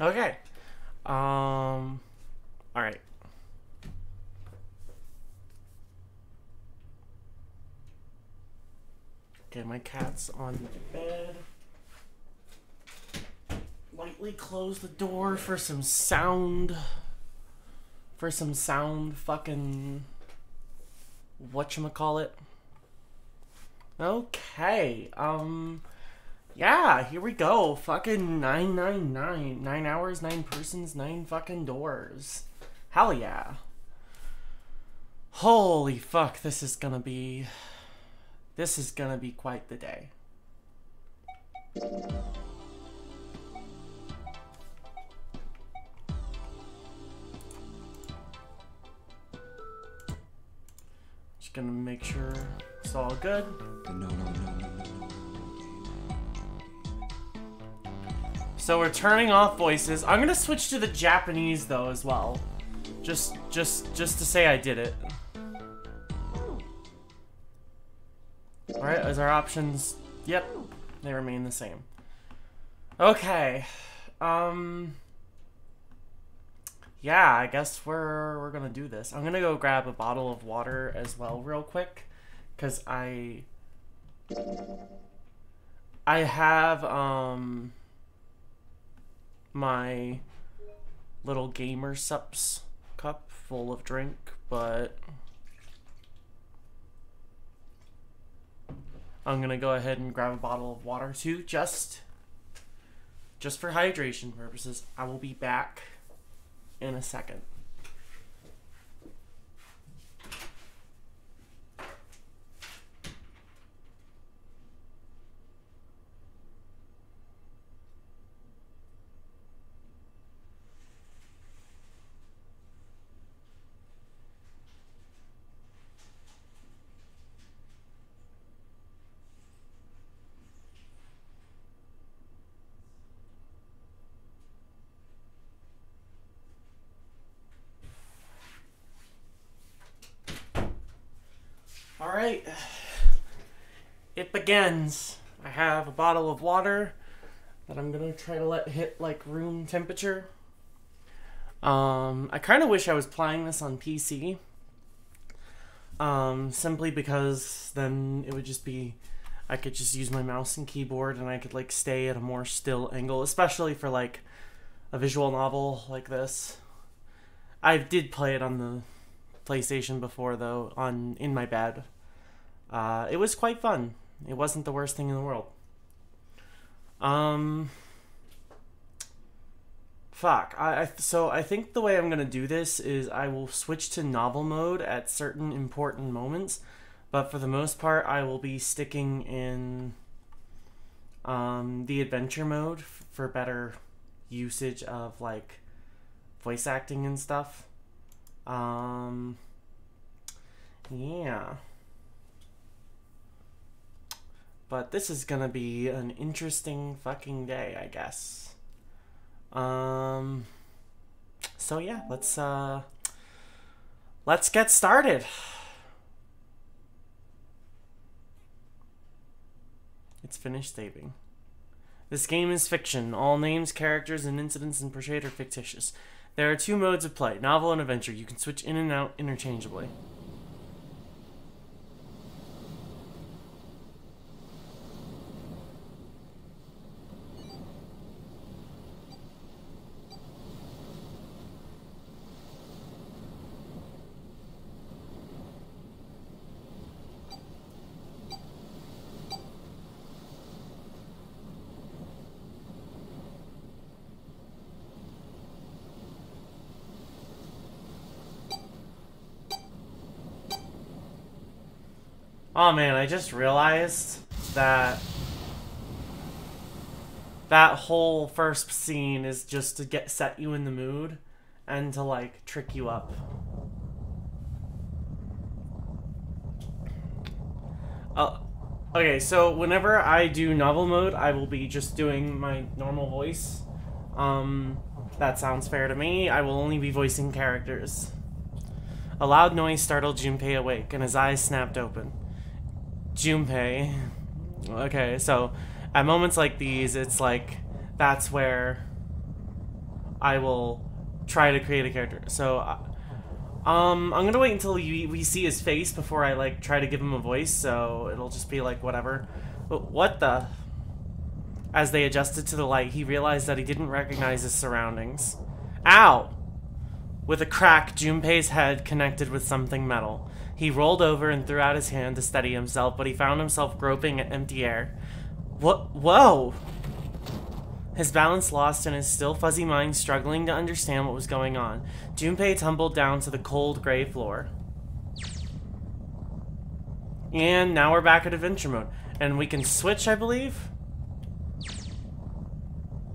Okay. All right. Okay, my cat's on the bed. Lightly close the door for some sound. Fucking whatchamacallit. Okay, yeah, here we go. Fucking 999. 9 hours, 9 persons, 9 fucking doors. Hell yeah. Holy fuck, this is gonna be quite the day. Just gonna make sure it's all good. No. So we're turning off voices. I'm gonna switch to the Japanese though as well. Just to say I did it. Alright, as our options, yep, they remain the same. Okay. Yeah, I guess we're gonna do this. I'm gonna go grab a bottle of water as well real quick. Cause I have my little gamer sups cup full of drink, but I'm gonna go ahead and grab a bottle of water too, just for hydration purposes. I will be back in a second. Alright, it begins. I have a bottle of water that I'm gonna try to let hit like room temperature. I kind of wish I was playing this on PC. Simply because then it would just be, I could just use my mouse and keyboard and I could like stay at a more still angle, especially for like a visual novel like this. I did play it on the PlayStation before though, in my bed. It was quite fun. It wasn't the worst thing in the world. Fuck. So I think the way I'm gonna do this is I will switch to novel mode at certain important moments, but for the most part I will be sticking in the adventure mode for better usage of like voice acting and stuff. Yeah. But this is gonna be an interesting fucking day, I guess. So yeah, let's get started. It's finished saving. This game is fiction. All names, characters, and incidents and portrayed are fictitious. There are 2 modes of play, novel and adventure. You can switch in and out interchangeably. Oh man, I just realized that that whole first scene is just to set you in the mood and to like trick you up. Okay, so whenever I do novel mode, I will be just doing my normal voice. That sounds fair to me. I will only be voicing characters. A loud noise startled Junpei awake, and his eyes snapped open. Junpei. Okay, so at moments like these, it's like, that's where I will try to create a character. So, I'm gonna wait until we see his face before I, like, try to give him a voice, so it'll just be, like, whatever. But what the... As they adjusted to the light, he realized that he didn't recognize his surroundings. Ow! With a crack, Junpei's head connected with something metal. He rolled over and threw out his hand to steady himself, but he found himself groping at empty air. What? Whoa! His balance lost and his still fuzzy mind struggling to understand what was going on. Junpei tumbled down to the cold gray floor. And now we're back at adventure mode. And we can switch, I believe?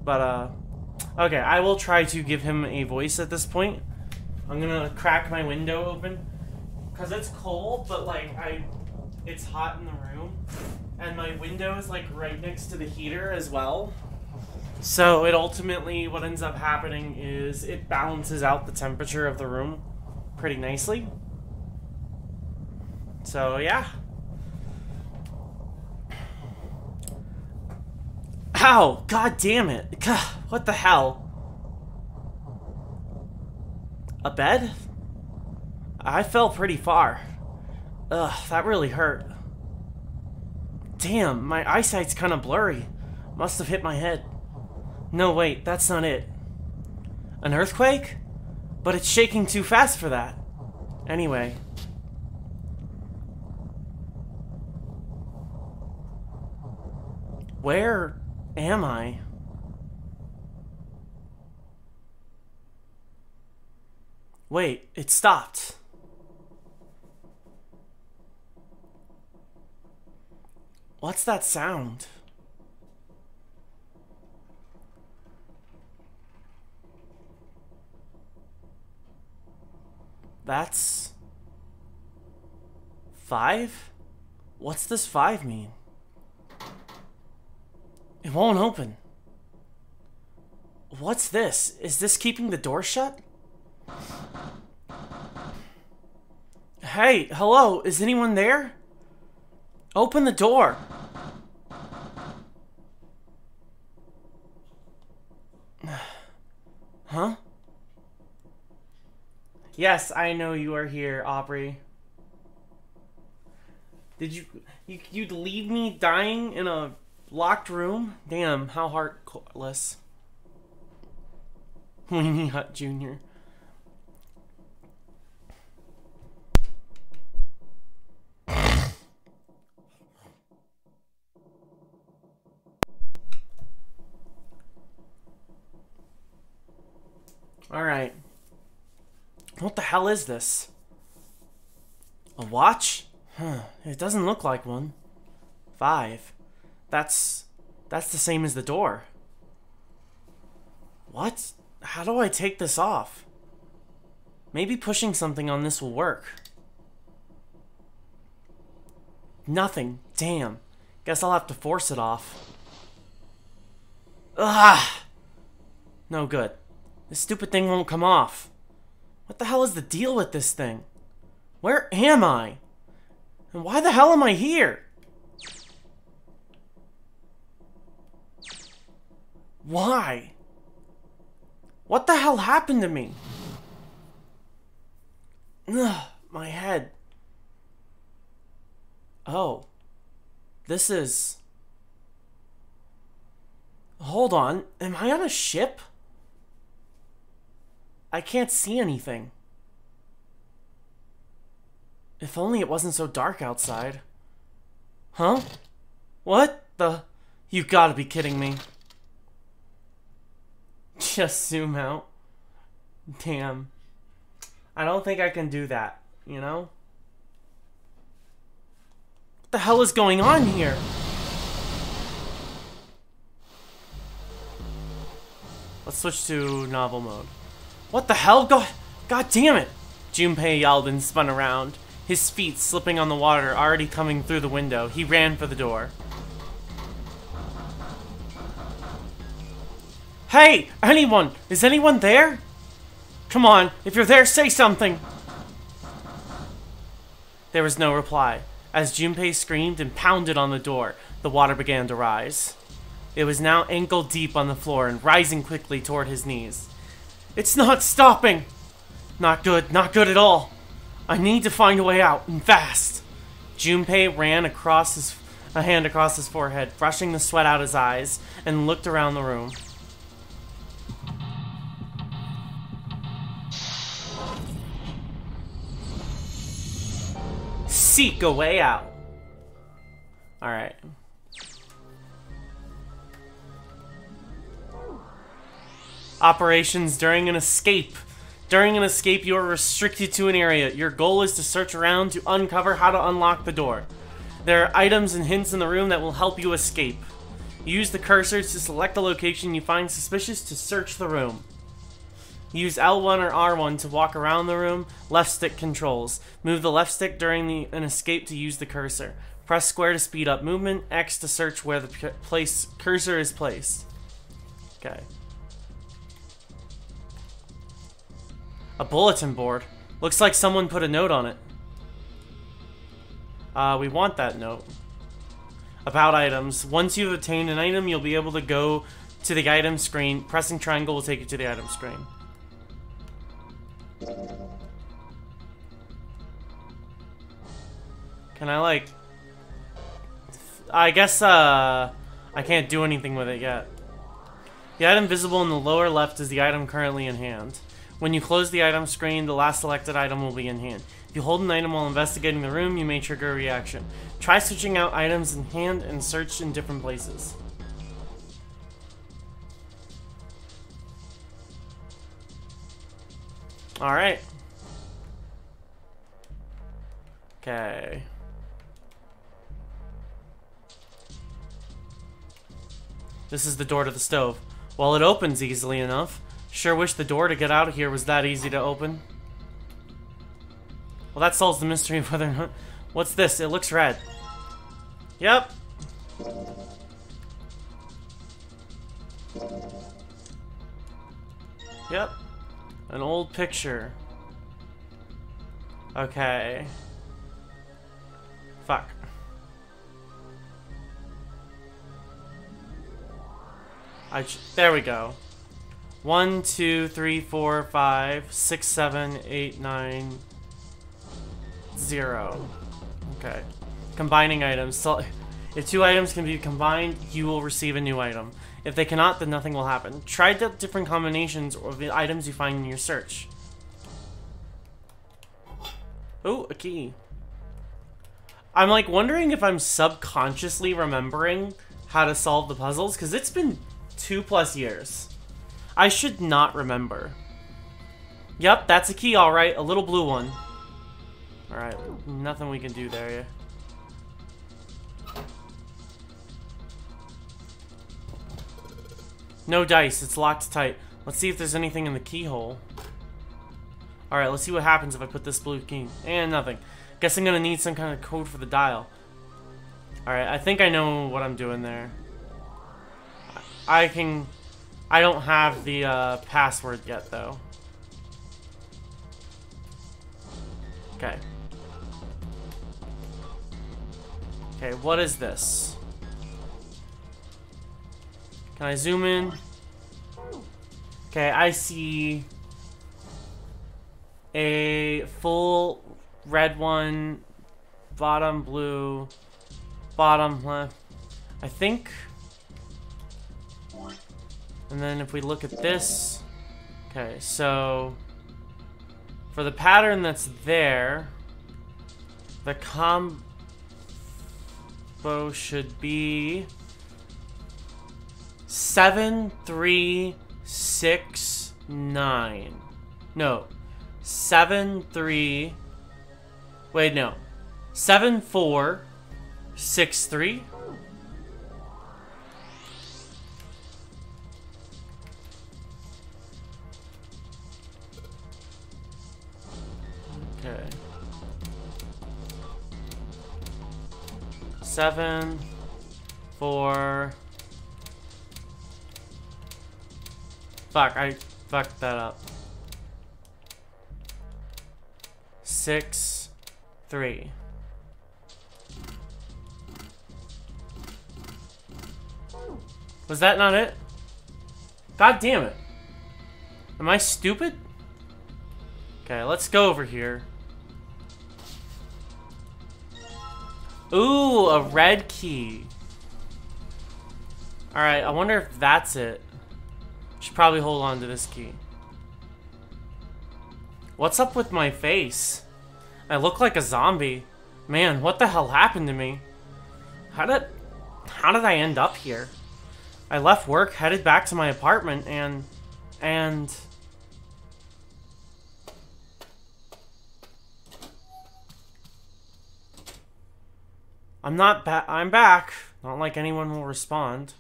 But, okay, I will try to give him a voice at this point. I'm gonna crack my window open. Because it's cold, but, like, it's hot in the room. And my window is, like, right next to the heater as well. So, it ultimately, what ends up happening is it balances out the temperature of the room pretty nicely. So, yeah. Ow! God damn it! God, what the hell? A bed? I fell pretty far. Ugh, that really hurt. Damn, my eyesight's kind of blurry. Must have hit my head. No, wait, that's not it. An earthquake? But it's shaking too fast for that. Anyway. Where am I? Wait, it stopped. What's that sound? That's... 5? What's this 5 mean? It won't open. What's this? Is this keeping the door shut? Hey, hello, is anyone there? Open the door. Huh? Yes, I know you are here, Aubrey. Did you'd leave me dying in a locked room? Damn, how heartless. Weenie Hut Jr. Alright. What the hell is this? A watch? Huh. It doesn't look like one. 5. That's the same as the door. What? How do I take this off? Maybe pushing something on this will work. Nothing. Damn. Guess I'll have to force it off. Ah! No good. This stupid thing won't come off. What the hell is the deal with this thing? Where am I? And why the hell am I here? Why? What the hell happened to me? Ugh, my head. Oh. This is... Hold on. Am I on a ship? I can't see anything. If only it wasn't so dark outside. Huh? What the... You gotta be kidding me. Just zoom out. Damn. I don't think I can do that, you know? What the hell is going on here? Let's switch to novel mode. What the hell? God damn it! Junpei yelled and spun around. His feet slipping on the water already coming through the window. He ran for the door. Hey! Anyone! Is anyone there? Come on, if you're there, say something! There was no reply. As Junpei screamed and pounded on the door, the water began to rise. It was now ankle deep on the floor and rising quickly toward his knees. It's not stopping! Not good, not good at all. I need to find a way out, and fast. Junpei ran a hand across his forehead, brushing the sweat out his eyes, and looked around the room. Seek a way out. Alright. Operations during an escape. During an escape, you are restricted to an area. Your goal is to search around to uncover how to unlock the door. There are items and hints in the room that will help you escape. Use the cursors to select the location you find suspicious to search the room. Use L1 or R1 to walk around the room. Left stick controls. Move the left stick during an escape to use the cursor. Press square to speed up movement. X to search where the cursor is placed. Okay. A bulletin board. Looks like someone put a note on it. We want that note. About items. Once you've obtained an item, you'll be able to go to the item screen. Pressing triangle will take you to the item screen. Can I, like... I guess, I can't do anything with it yet. The item visible in the lower left is the item currently in hand. When you close the item screen, the last selected item will be in hand. If you hold an item while investigating the room, you may trigger a reaction. Try switching out items in hand and search in different places. Alright. Okay. This is the door to the stove. Well, it opens easily enough. Sure wish the door to get out of here was that easy to open. Well, that solves the mystery of whether or not... What's this? It looks red. Yep. Yep. An old picture. Okay. Fuck. There we go. 1, 2, 3, 4, 5, 6, 7, 8, 9, 0. Okay. Combining items. So, if two items can be combined, you will receive a new item. If they cannot, then nothing will happen. Try the different combinations of the items you find in your search. Oh, a key. I'm like wondering if I'm subconsciously remembering how to solve the puzzles, because it's been 2+ years. I should not remember. Yep, that's a key, alright. A little blue one. Alright, nothing we can do there, yeah. No dice, it's locked tight. Let's see if there's anything in the keyhole. Alright, let's see what happens if I put this blue key. And nothing. Guess I'm gonna need some kind of code for the dial. Alright, I think I know what I'm doing there. I don't have the password yet, though. Okay. Okay, what is this? Can I zoom in? Okay, I see a full red one, bottom blue, bottom left. I think. And then if we look at this, okay, so for the pattern that's there, the combo should be 7, 3, 6, 9. No, 7, 3. Wait, no, 7, 4, 6, 3. Okay. 7, 4. Fuck, I fucked that up. 6, 3. Was that not it? God damn it. Am I stupid? Okay, let's go over here. Ooh, a red key. Alright, I wonder if that's it. Should probably hold on to this key. What's up with my face? I look like a zombie. Man, what the hell happened to me? How did I end up here? I left work, headed back to my apartment, and... I'm back. Not like anyone will respond.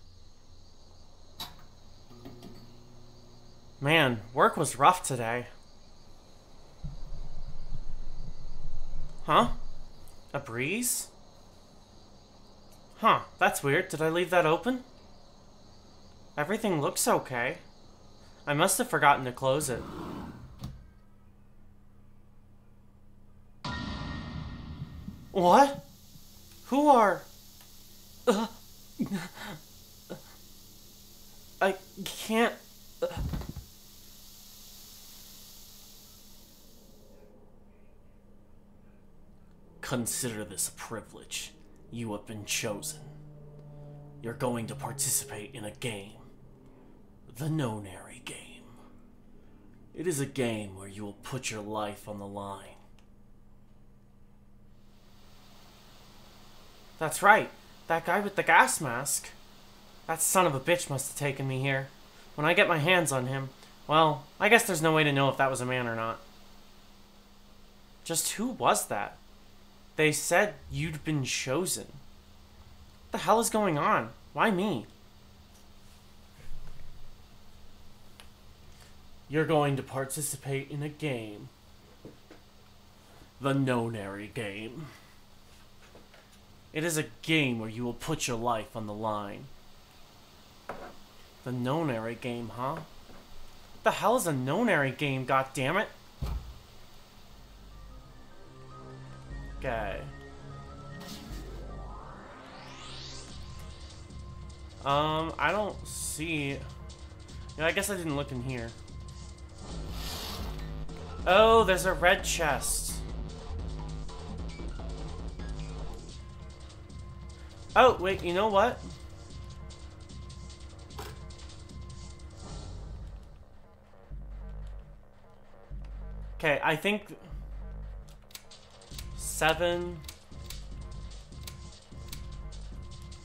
Man, work was rough today. Huh? A breeze? Huh, that's weird. Did I leave that open? Everything looks okay. I must have forgotten to close it. What? Who are... I can't... Consider this a privilege. You have been chosen. You're going to participate in a game. The Nonary game. It is a game where you will put your life on the line. That's right. That guy with the gas mask. That son of a bitch must have taken me here. When I get my hands on him, well, I guess there's no way to know if that was a man or not. Just who was that? They said you'd been chosen. What the hell is going on? Why me? You're going to participate in a game. The Nonary game. It is a game where you will put your life on the line. The Nonary game, huh? What the hell is a Nonary game, goddammit? Okay. I don't see... Yeah, I guess I didn't look in here. Oh, there's a red chest. Oh, wait, you know what? Okay, I think... 7...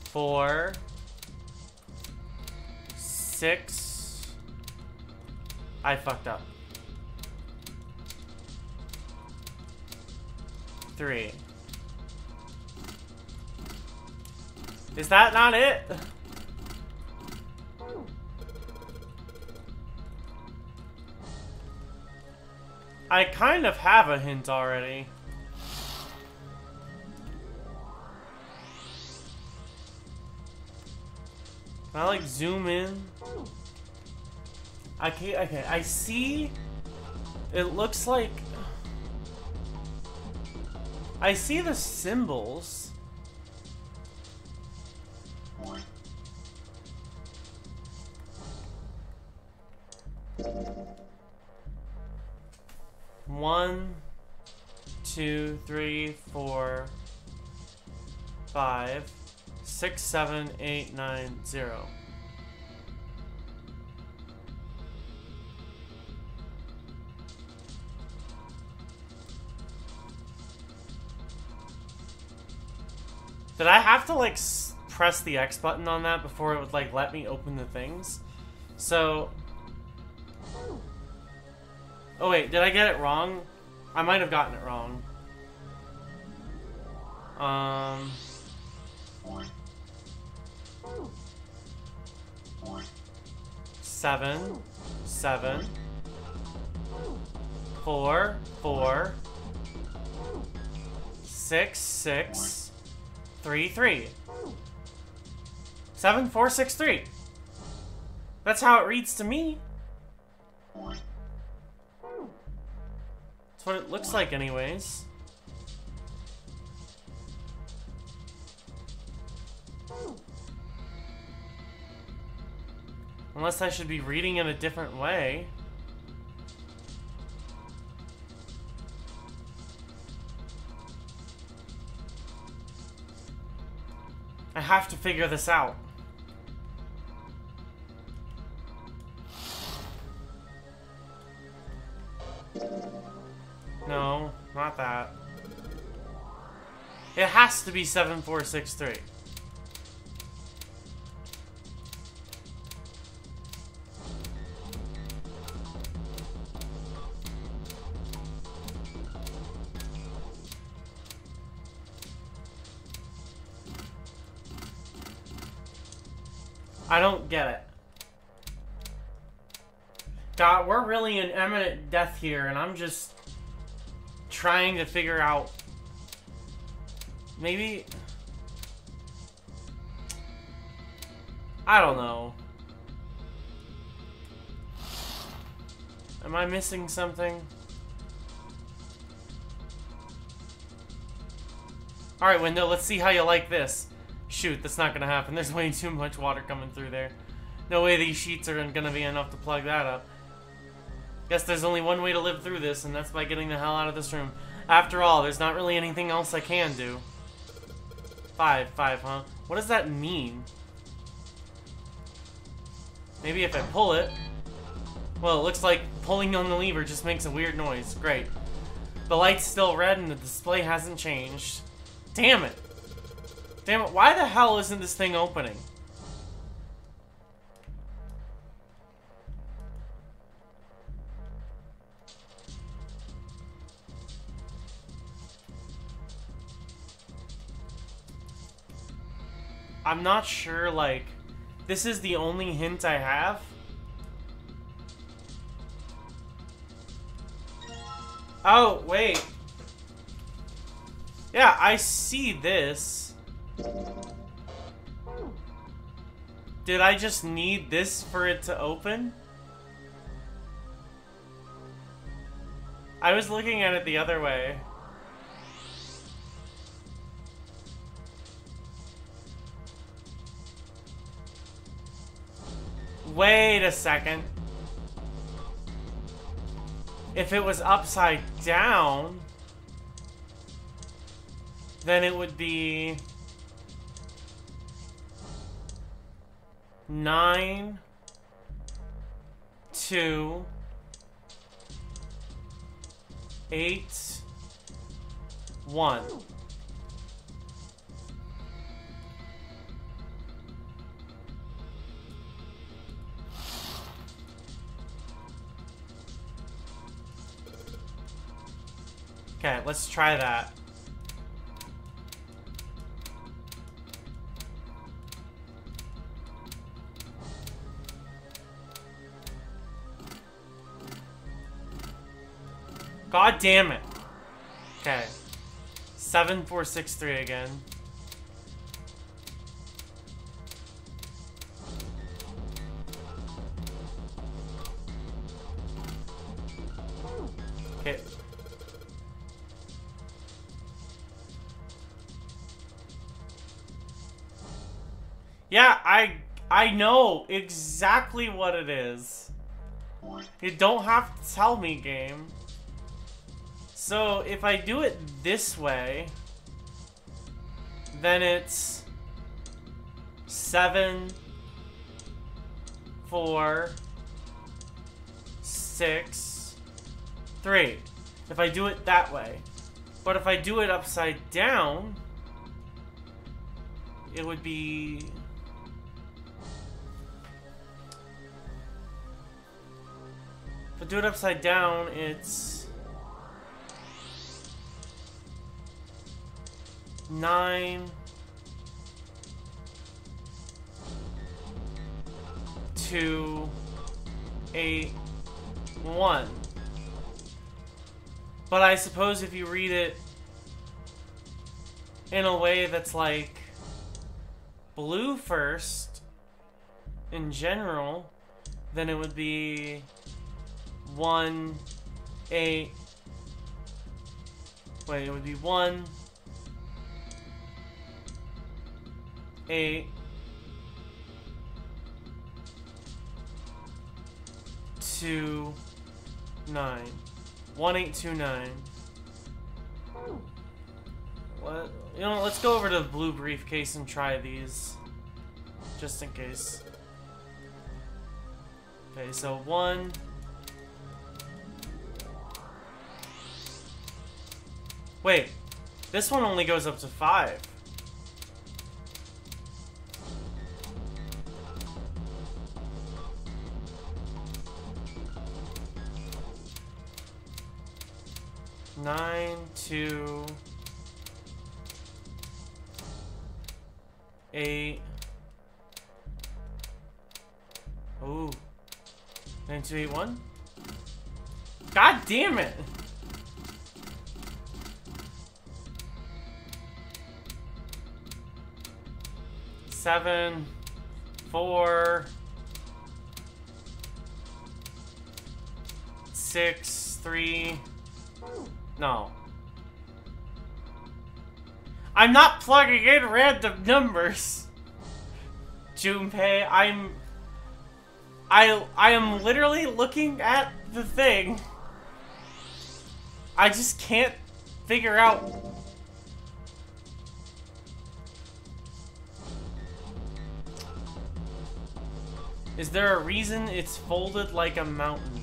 4... 6... I fucked up. 3... Is that not it? I kind of have a hint already. Can I like zoom in? Okay, I see. It looks like I see the symbols. One, 2, 3, 4, 5, 6, 7, 8, 9, 0. Did I have to like press the X button on that before it would like let me open the things? So... Oh wait, did I get it wrong? I might have gotten it wrong. 7, 7, 4, 4, 6, 6, 3, 3. 7, 4, 6, 3. That's how it reads to me. That's what it looks like anyways. Unless I should be reading it a different way. I have to figure this out. No, not that. It has to be 7463. I don't get it. God, we're really in imminent death here, and I'm just trying to figure out... Maybe... I don't know. Am I missing something? Alright, Window, let's see how you like this. Shoot, that's not gonna happen. There's way too much water coming through there. No way these sheets are gonna be enough to plug that up. Guess there's only one way to live through this, and that's by getting the hell out of this room. After all, there's not really anything else I can do. 5, huh? What does that mean? Maybe if I pull it... Well, it looks like pulling on the lever just makes a weird noise. Great. The light's still red and the display hasn't changed. Damn it! Damn it, why the hell isn't this thing opening? I'm not sure, like, this is the only hint I have. Oh, wait. Yeah, I see this. Did I just need this for it to open? I was looking at it the other way. Wait a second. If it was upside down, then it would be 9, 2, 8, 1. Okay, let's try that. God damn it. Okay. 7463 again. Okay. Yeah, I know exactly what it is. You don't have to tell me, game. So, if I do it this way, then it's 7, 4, 6, 3. If I do it that way. But if I do it upside down, it would be... If I do it upside down, it's 9, 2, 8, 1. But I suppose if you read it in a way that's like blue first, in general, then it would be 1, 8. Wait, it would be 1, 8, 2, 9. 1829. You know, let's go over to the blue briefcase and try these. Just in case. Okay, so 1. Wait, this one only goes up to 5. Nine, 2, 8. Ooh. 9, 2, 8, 1. God damn it! 7, 4, 6, 3. No. I'm not plugging in random numbers. Junpei, I am literally looking at the thing. I just can't figure out. Is there a reason it's folded like a mountain?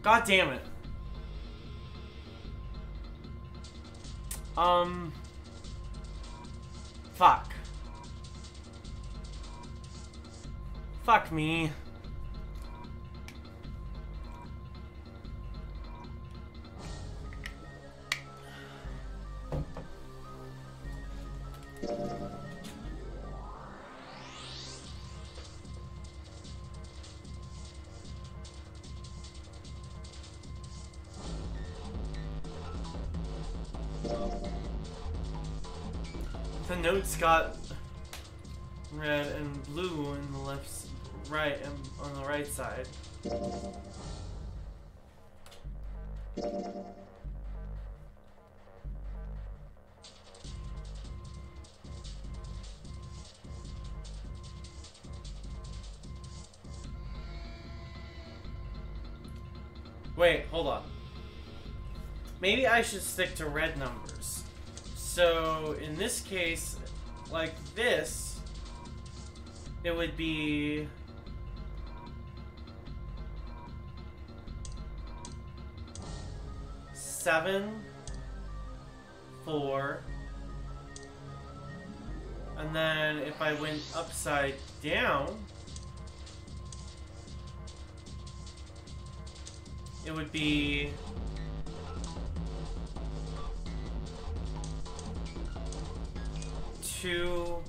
God damn it. Fuck. Fuck me. The notes got red and blue in the left, right, and on the right side. Wait, hold on. Maybe I should stick to red numbers. So, in this case, like this, it would be... seven, 4, and then if I went upside down, it would be 2,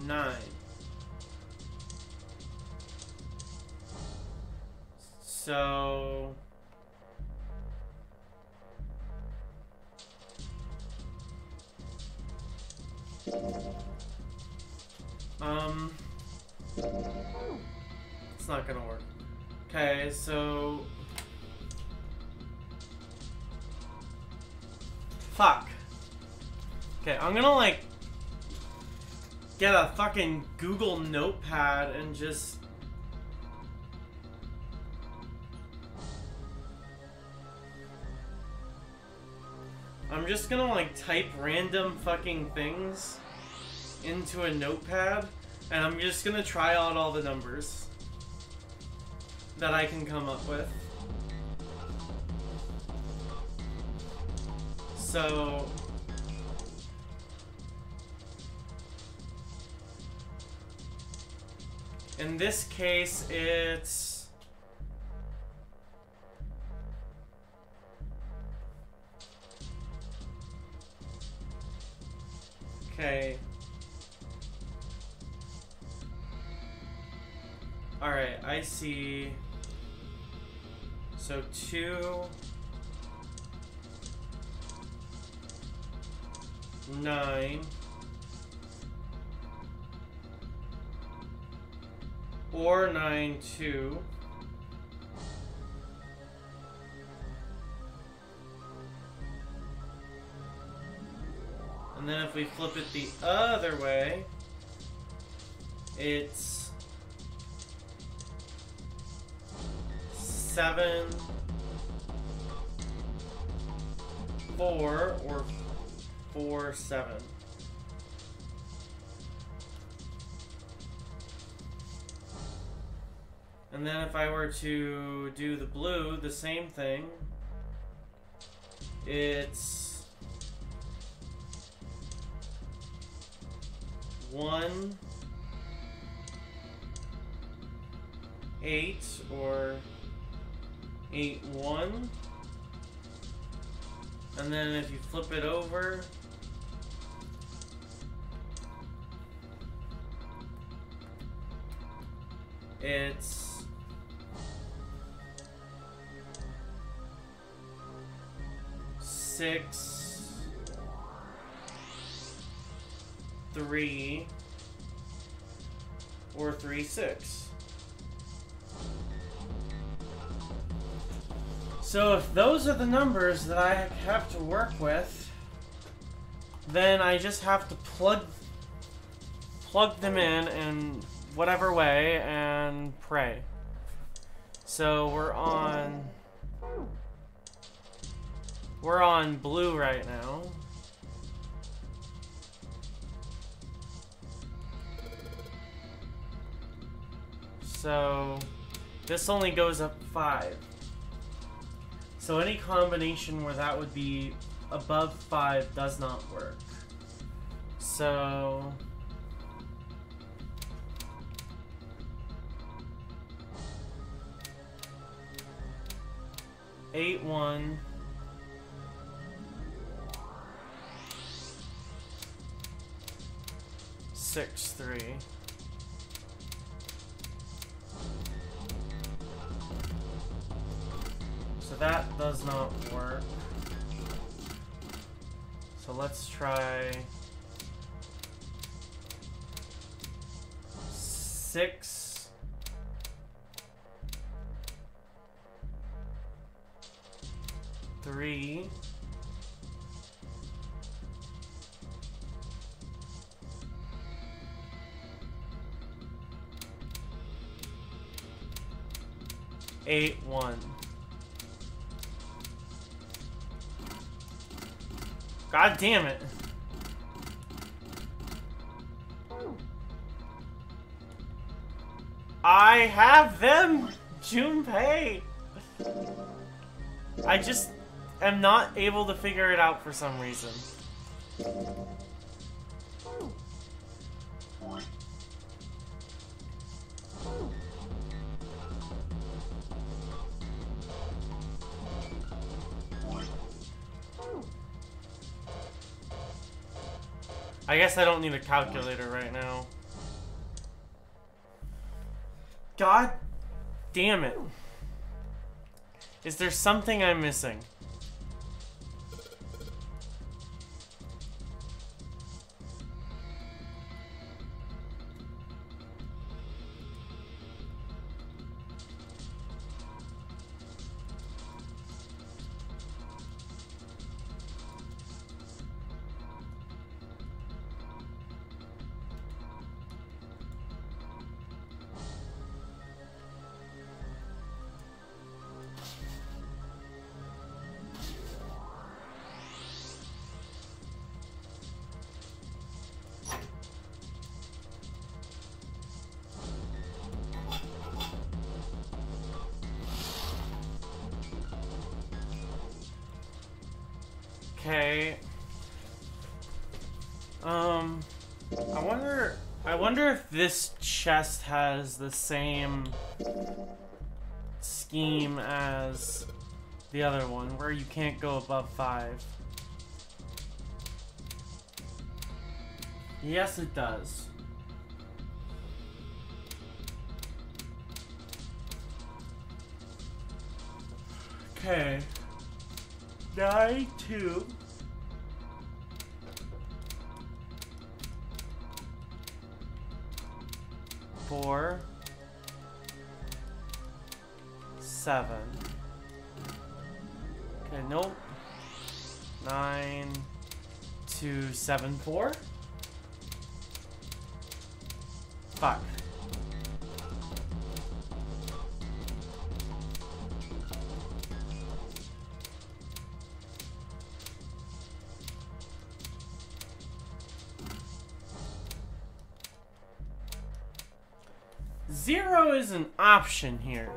9. So it's not gonna work. Okay, so fuck. Okay, I'm gonna like get a fucking Google Notepad and just I'm just gonna like type random fucking things into a notepad and I'm just gonna try out all the numbers that I can come up with. So in this case it's okay. Alright, I see. So 2, 9, or 9, 2, And then if we flip it the other way, it's 7, 4, or 4, 7. And then if I were to do the blue, the same thing, it's 1, 8, or 8, 1. And then if you flip it over, it's 6, 3, or 3, 6. So if those are the numbers that I have to work with, then I just have to plug them in whatever way and pray. So we're on blue right now. So this only goes up 5. So any combination where that would be above 5 does not work. So 8, 1. 6, 3. So that does not work. So let's try 6, 3, 8, 1. God damn it. I have them, Junpei. I just am not able to figure it out for some reason. I guess I don't need a calculator right now. God damn it. Is there something I'm missing? Okay. I wonder if this chest has the same scheme as the other one, where you can't go above 5. Yes, it does. Okay. 9, 2. 4, 7. Okay, nope. 9, 274. Fuck. Zero is an option here.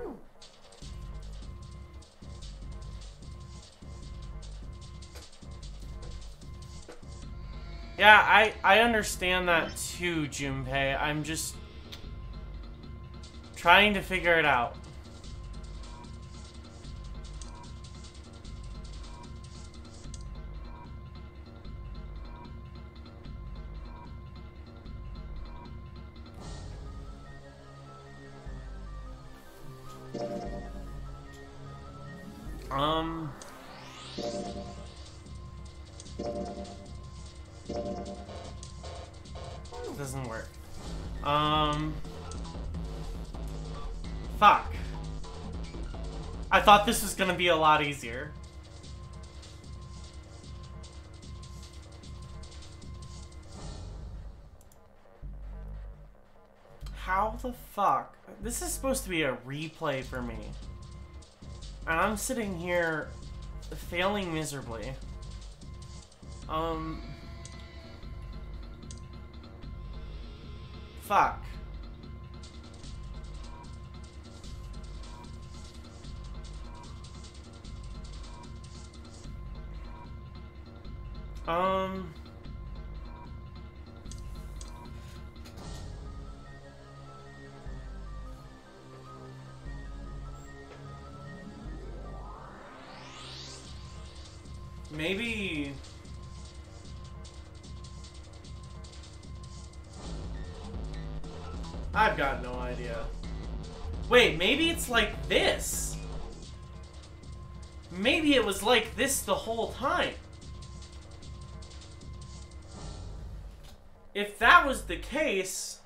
Yeah, I understand that too, Junpei. I'm just trying to figure it out. Doesn't work. Fuck. I thought this was gonna be a lot easier. How the fuck? This is supposed to be a replay for me. And I'm sitting here failing miserably. Fuck. Maybe... I've got no idea. Wait, maybe it's like this. Maybe it was like this the whole time. If that was the case,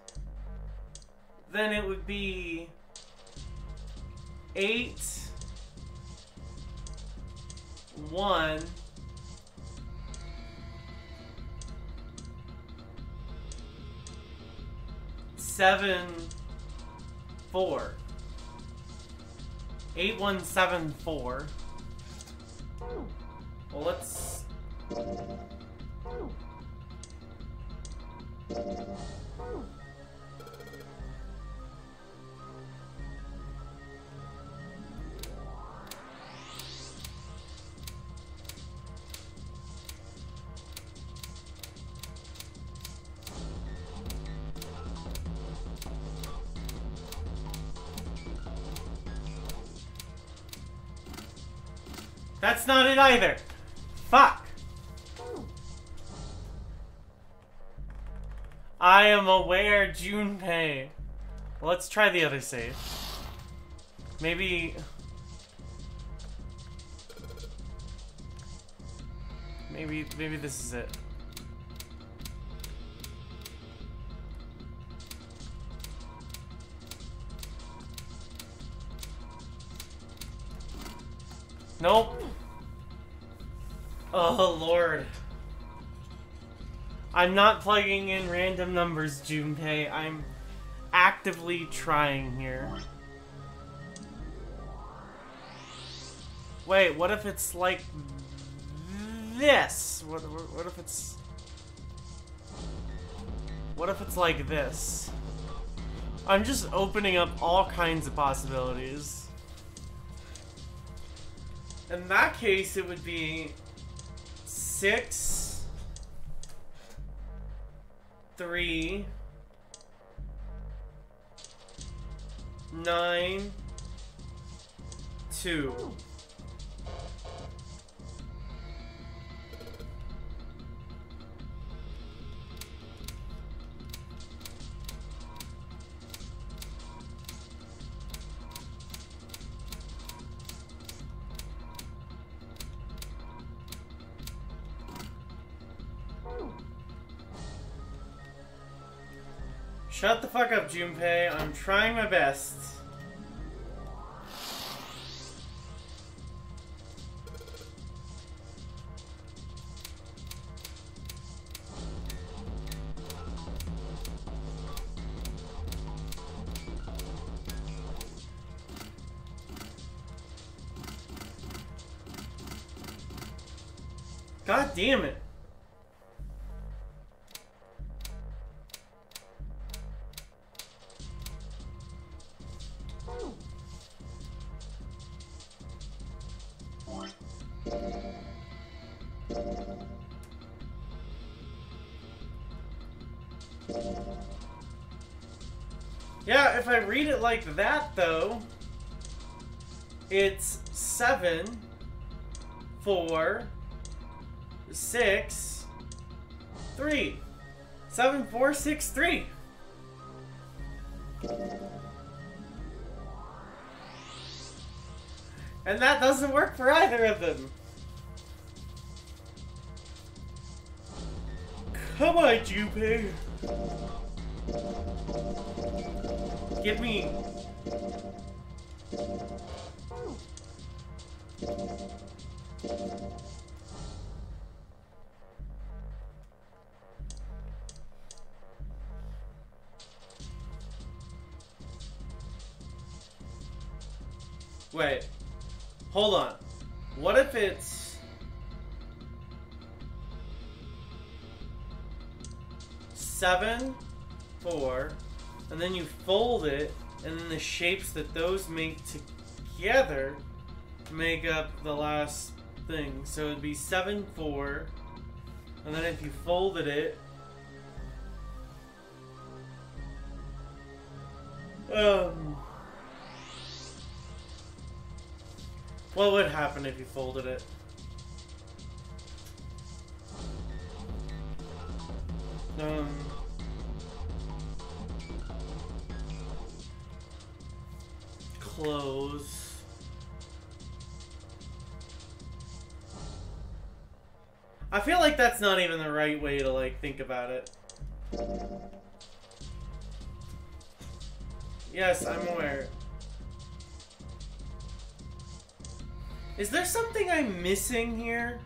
then it would be 8, 1, 7, 4. 8174. Well, let's... That's not it either. Fuck. I am aware, Junpei. Let's try the other save. Maybe this is it. Nope. Oh, Lord. I'm not plugging in random numbers, Junpei. I'm actively trying here. Wait, what if it's like this? What if it's... What if it's like this? I'm just opening up all kinds of possibilities. In that case, it would be 6, 3, 9, 2. Shut the fuck up, Junpei. I'm trying my best. God damn it. Yeah, if I read it like that, though, it's 7, 4, 6, 3. 7, 4, 6, 3. And that doesn't work for either of them. Come on, Junpei. Give me... Wait. Hold on. What if it's... 7, 4, and then you fold it, and then the shapes that those make together make up the last thing. So it'd be 7, 4, and then if you folded it, what would happen if you folded it? Close. I feel like that's not even the right way to, like, think about it. Yes, I'm aware. Is there something I'm missing here?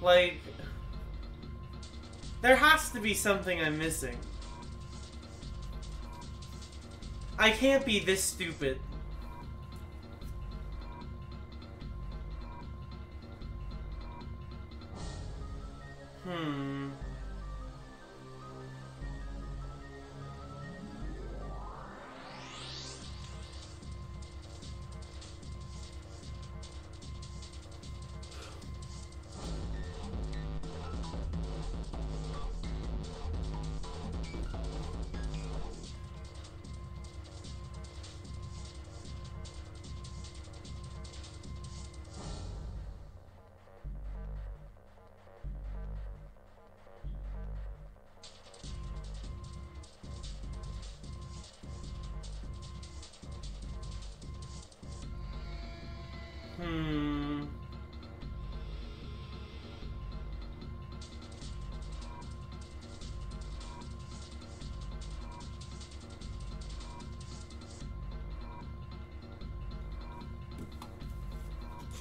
Like... There has to be something I'm missing. I can't be this stupid.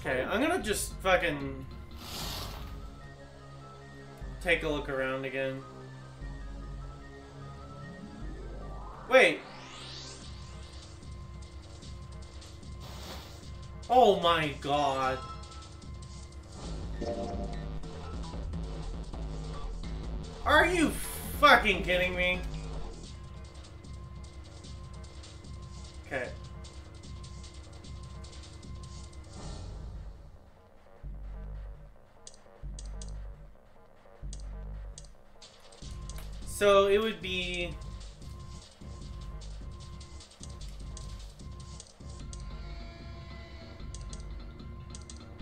Okay, I'm gonna just fucking take a look around again. Wait. Oh my god. Are you fucking kidding me? Okay. So it would be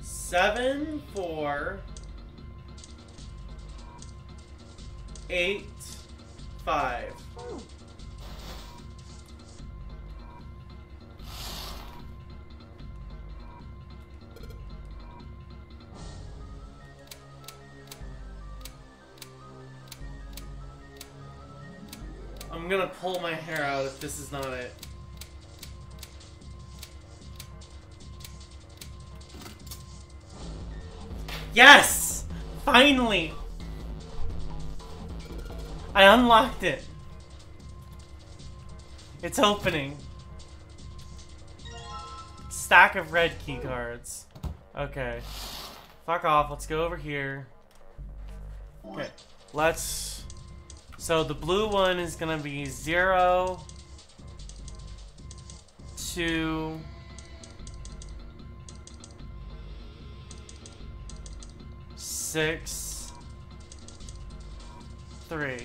7, 4, 8, 5. I'm gonna pull my hair out if this is not it. Yes! Finally! I unlocked it. It's opening. Stack of red key cards. Okay. Fuck off. Let's go over here. Okay. Let's... So the blue one is gonna be 0, 2... 6, 3.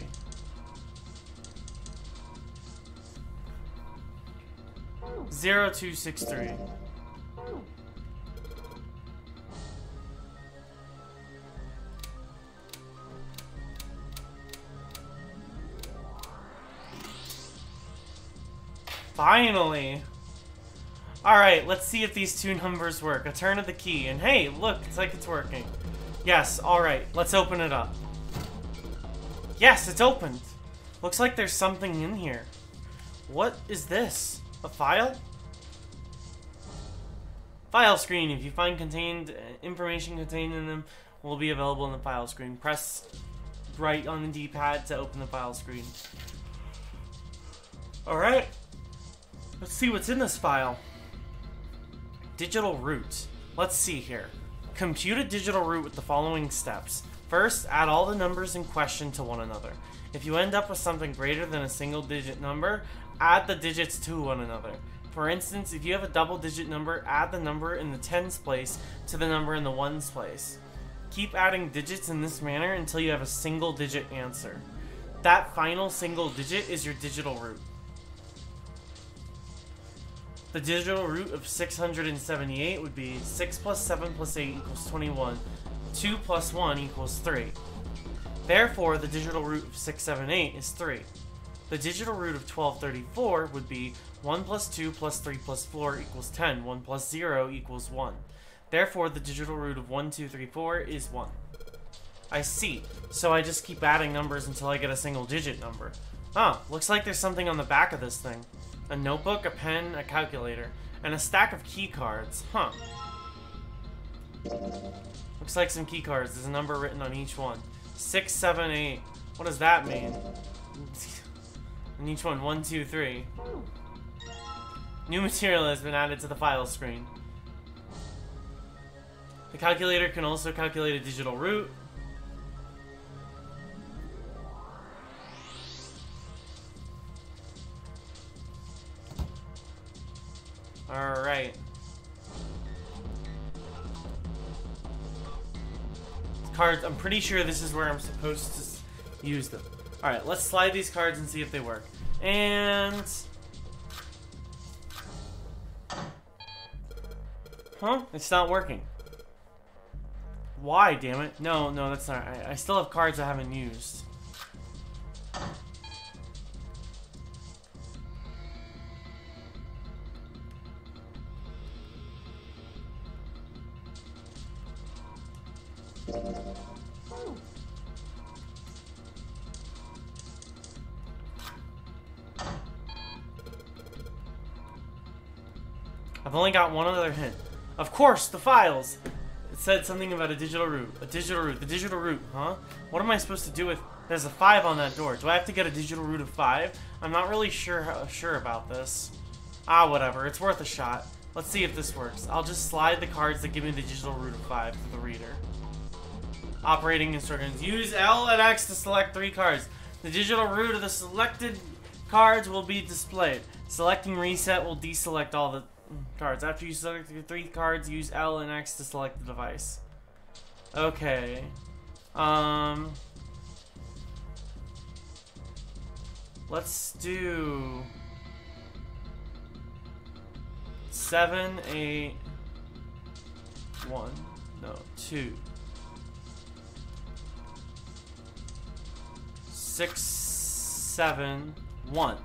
Zero, 2, 6, 3. Finally! Alright, let's see if these two numbers work. A turn of the key, and hey, look, it's like it's working. Yes, alright, let's open it up. Yes, it's opened! Looks like there's something in here. What is this? A file? File screen. If you find information contained in them will be available in the file screen. Press right on the D-pad to open the file screen. Alright. Let's see what's in this file. Digital root. Let's see here. Compute a digital root with the following steps. First, add all the numbers in question to one another. If you end up with something greater than a single-digit number, add the digits to one another. For instance, if you have a double-digit number, add the number in the tens place to the number in the ones place. Keep adding digits in this manner until you have a single-digit answer. That final single digit is your digital root. The digital root of 678 would be 6 plus 7 plus 8 equals 21. 2 plus 1 equals 3. Therefore, the digital root of 678 is 3. The digital root of 1234 would be 1 plus 2 plus 3 plus 4 equals 10. 1 plus 0 equals 1. Therefore, the digital root of 1, 2, 3, 4 is 1. I see. So I just keep adding numbers until I get a single digit number. Oh, looks like there's something on the back of this thing. A notebook, a pen, a calculator, and a stack of key cards. Huh. Looks like some key cards. There's a number written on each one. 6, 7, 8. What does that mean? And each one, 1, 2, 3. New material has been added to the file screen. The calculator can also calculate a digital root. Alright. Cards, I'm pretty sure this is where I'm supposed to use them. Alright, let's slide these cards and see if they work. And... Huh? It's not working. Why, damn it? No, that's not. I still have cards I haven't used. I've only got one other hint. Of course, the files! It said something about a digital root. A digital root. The digital root, huh? What am I supposed to do with... There's a 5 on that door. Do I have to get a digital root of 5? I'm not really sure about this. Ah, whatever. It's worth a shot. Let's see if this works. I'll just slide the cards that give me the digital root of 5 to the reader. Operating instructions. Use L and X to select 3 cards. The digital root of the selected cards will be displayed. Selecting reset will deselect all the cards. After you select your 3 cards, use L and X to select the device. Okay. Let's do 7, 8, 1, no, 2, 6, 7, 1.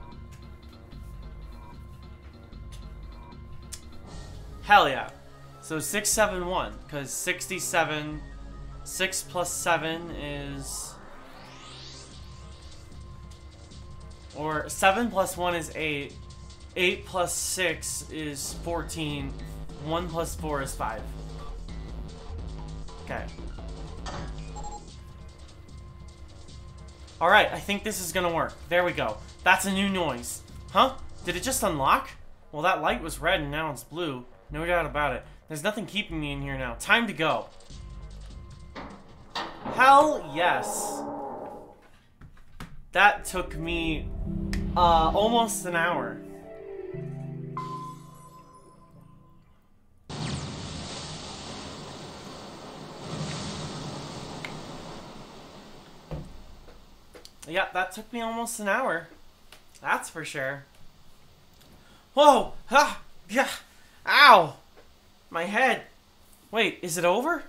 Hell yeah. So 6, 7, 1, because 67, 6 plus 7 is... Or 7 plus 1 is 8. 8 plus 6 is 14. 1 plus 4 is 5. Okay. Alright, I think this is gonna work. There we go. That's a new noise. Huh? Did it just unlock? Well, that light was red and now it's blue. No doubt about it. There's nothing keeping me in here now. Time to go. Hell yes. That took me almost an hour. Yeah, that took me almost an hour. That's for sure. Whoa! Ah! Yeah! Ow! My head. Wait, is it over?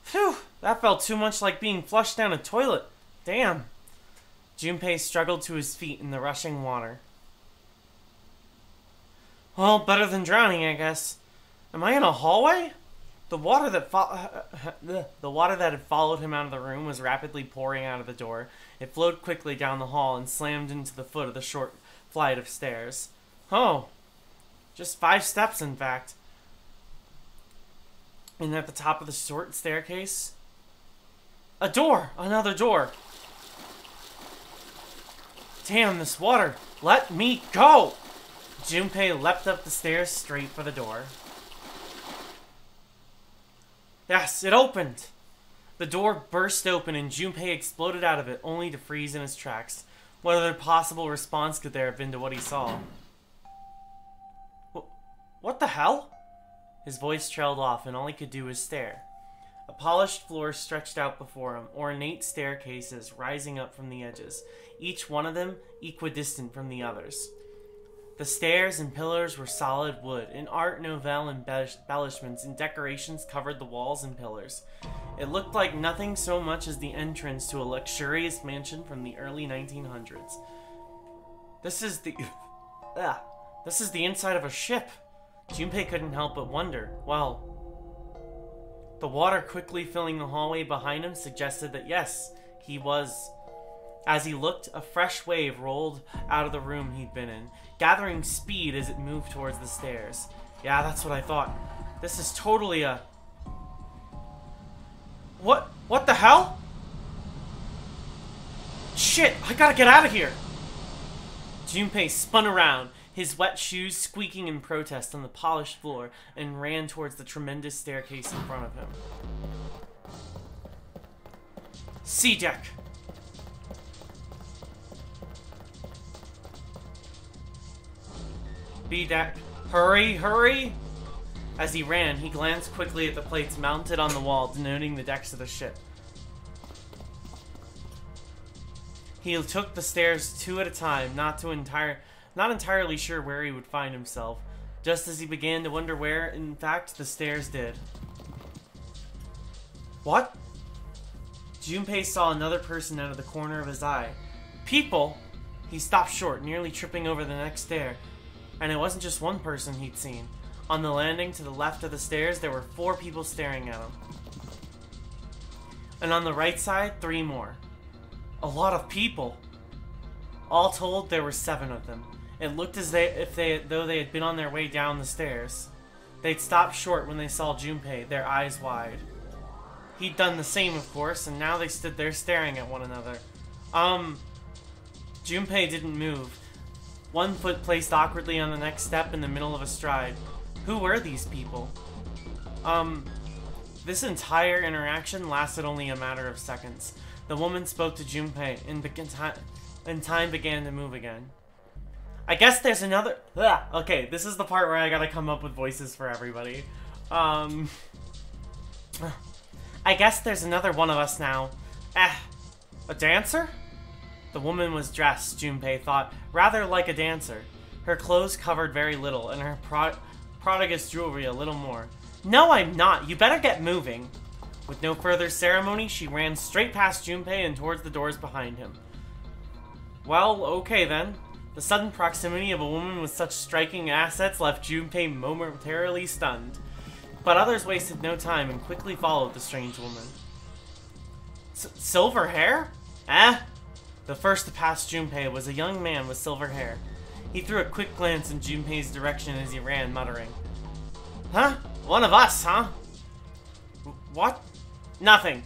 Phew! That felt too much like being flushed down a toilet. Damn. Junpei struggled to his feet in the rushing water. Well, better than drowning, I guess. Am I in a hallway? The water that had followed him out of the room was rapidly pouring out of the door. It flowed quickly down the hall and slammed into the foot of the short flight of stairs. Oh. Just 5 steps, in fact. And at the top of the short staircase... a door! Another door! Damn, this water! Let me go! Junpei leapt up the stairs straight for the door. Yes, it opened! The door burst open and Junpei exploded out of it, only to freeze in his tracks. What other possible response could there have been to what he saw? What the hell? His voice trailed off and all he could do was stare. A polished floor stretched out before him, ornate staircases rising up from the edges, each one of them equidistant from the others. The stairs and pillars were solid wood, and Art Nouveau embellishments and decorations covered the walls and pillars. It looked like nothing so much as the entrance to a luxurious mansion from the early 1900s. This is the inside of a ship. Junpei couldn't help but wonder. Well, the water quickly filling the hallway behind him suggested that yes, he was. As he looked, a fresh wave rolled out of the room he'd been in, gathering speed as it moved towards the stairs. Yeah, that's what I thought. This is totally a... What the hell? Shit, I gotta get out of here! Junpei spun around, his wet shoes squeaking in protest on the polished floor, and ran towards the tremendous staircase in front of him. C deck! B deck. Hurry, hurry! As he ran, he glanced quickly at the plates mounted on the wall, denoting the decks of the ship. He took the stairs 2 at a time, not entirely sure where he would find himself, just as he began to wonder where, in fact, the stairs did. What? Junpei saw another person out of the corner of his eye. People? He stopped short, nearly tripping over the next stair. And it wasn't just one person he'd seen. On the landing to the left of the stairs, there were 4 people staring at him. And on the right side, 3 more. A lot of people. All told, there were 7 of them. It looked as though they had been on their way down the stairs. They'd stopped short when they saw Junpei, their eyes wide. He'd done the same, of course, and now they stood there staring at one another. Junpei didn't move. One foot placed awkwardly on the next step in the middle of a stride. Who were these people? This entire interaction lasted only a matter of seconds. The woman spoke to Junpei, and time began to move again. I guess there's another... Okay, this is the part where I gotta come up with voices for everybody. I guess there's another one of us now. A dancer? The woman was dressed, Junpei thought, rather like a dancer. Her clothes covered very little, and her prodigious jewelry a little more. No, I'm not. You better get moving. With no further ceremony, she ran straight past Junpei and towards the doors behind him. Well, okay then. The sudden proximity of a woman with such striking assets left Junpei momentarily stunned. But others wasted no time and quickly followed the strange woman. Silver hair? The first to pass Junpei was a young man with silver hair. He threw a quick glance in Junpei's direction as he ran, muttering. Huh? One of us, huh? What? Nothing.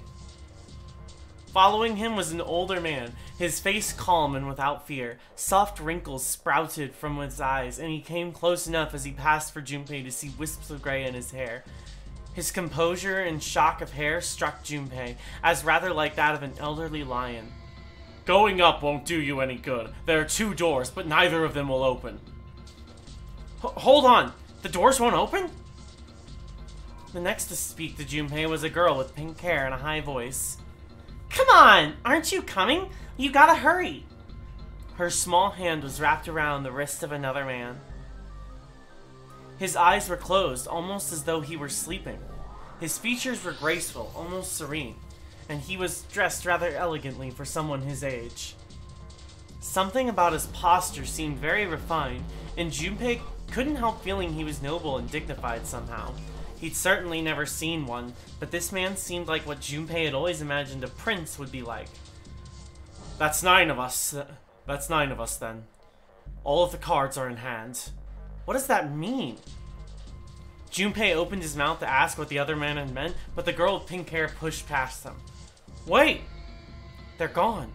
Following him was an older man, his face calm and without fear. Soft wrinkles sprouted from his eyes, and he came close enough as he passed for Junpei to see wisps of gray in his hair. His composure and shock of hair struck Junpei as rather like that of an elderly lion. Going up won't do you any good. There are 2 doors, but neither of them will open. Hold on! The doors won't open? The next to speak to Junpei was a girl with pink hair and a high voice. Come on! Aren't you coming? You gotta hurry! Her small hand was wrapped around the wrist of another man. His eyes were closed, almost as though he were sleeping. His features were graceful, almost serene, and he was dressed rather elegantly for someone his age. Something about his posture seemed very refined, and Junpei couldn't help feeling he was noble and dignified somehow. He'd certainly never seen one, but this man seemed like what Junpei had always imagined a prince would be like. That's 9 of us. That's 9 of us, then. All of the cards are in hand. What does that mean? Junpei opened his mouth to ask what the other man had meant, but the girl with pink hair pushed past them. Wait! They're gone.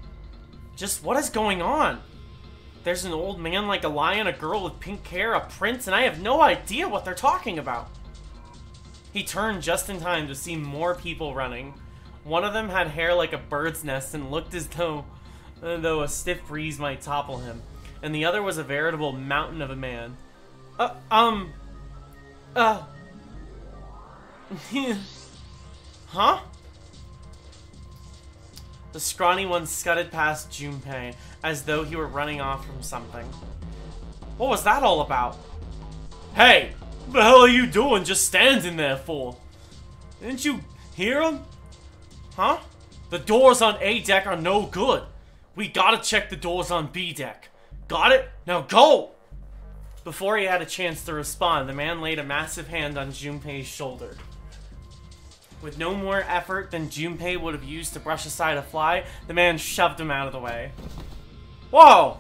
Just what is going on? There's an old man like a lion, a girl with pink hair, a prince, and I have no idea what they're talking about. He turned just in time to see more people running. One of them had hair like a bird's nest and looked as though a stiff breeze might topple him, and the other was a veritable mountain of a man. Huh? The scrawny one scudded past Junpei as though he were running off from something. What was that all about? Hey! What the hell are you doing just standing there for? Didn't you hear him? Huh? The doors on A deck are no good. We gotta check the doors on B deck. Got it? Now go! Before he had a chance to respond, the man laid a massive hand on Junpei's shoulder. With no more effort than Junpei would have used to brush aside a fly, the man shoved him out of the way. Whoa!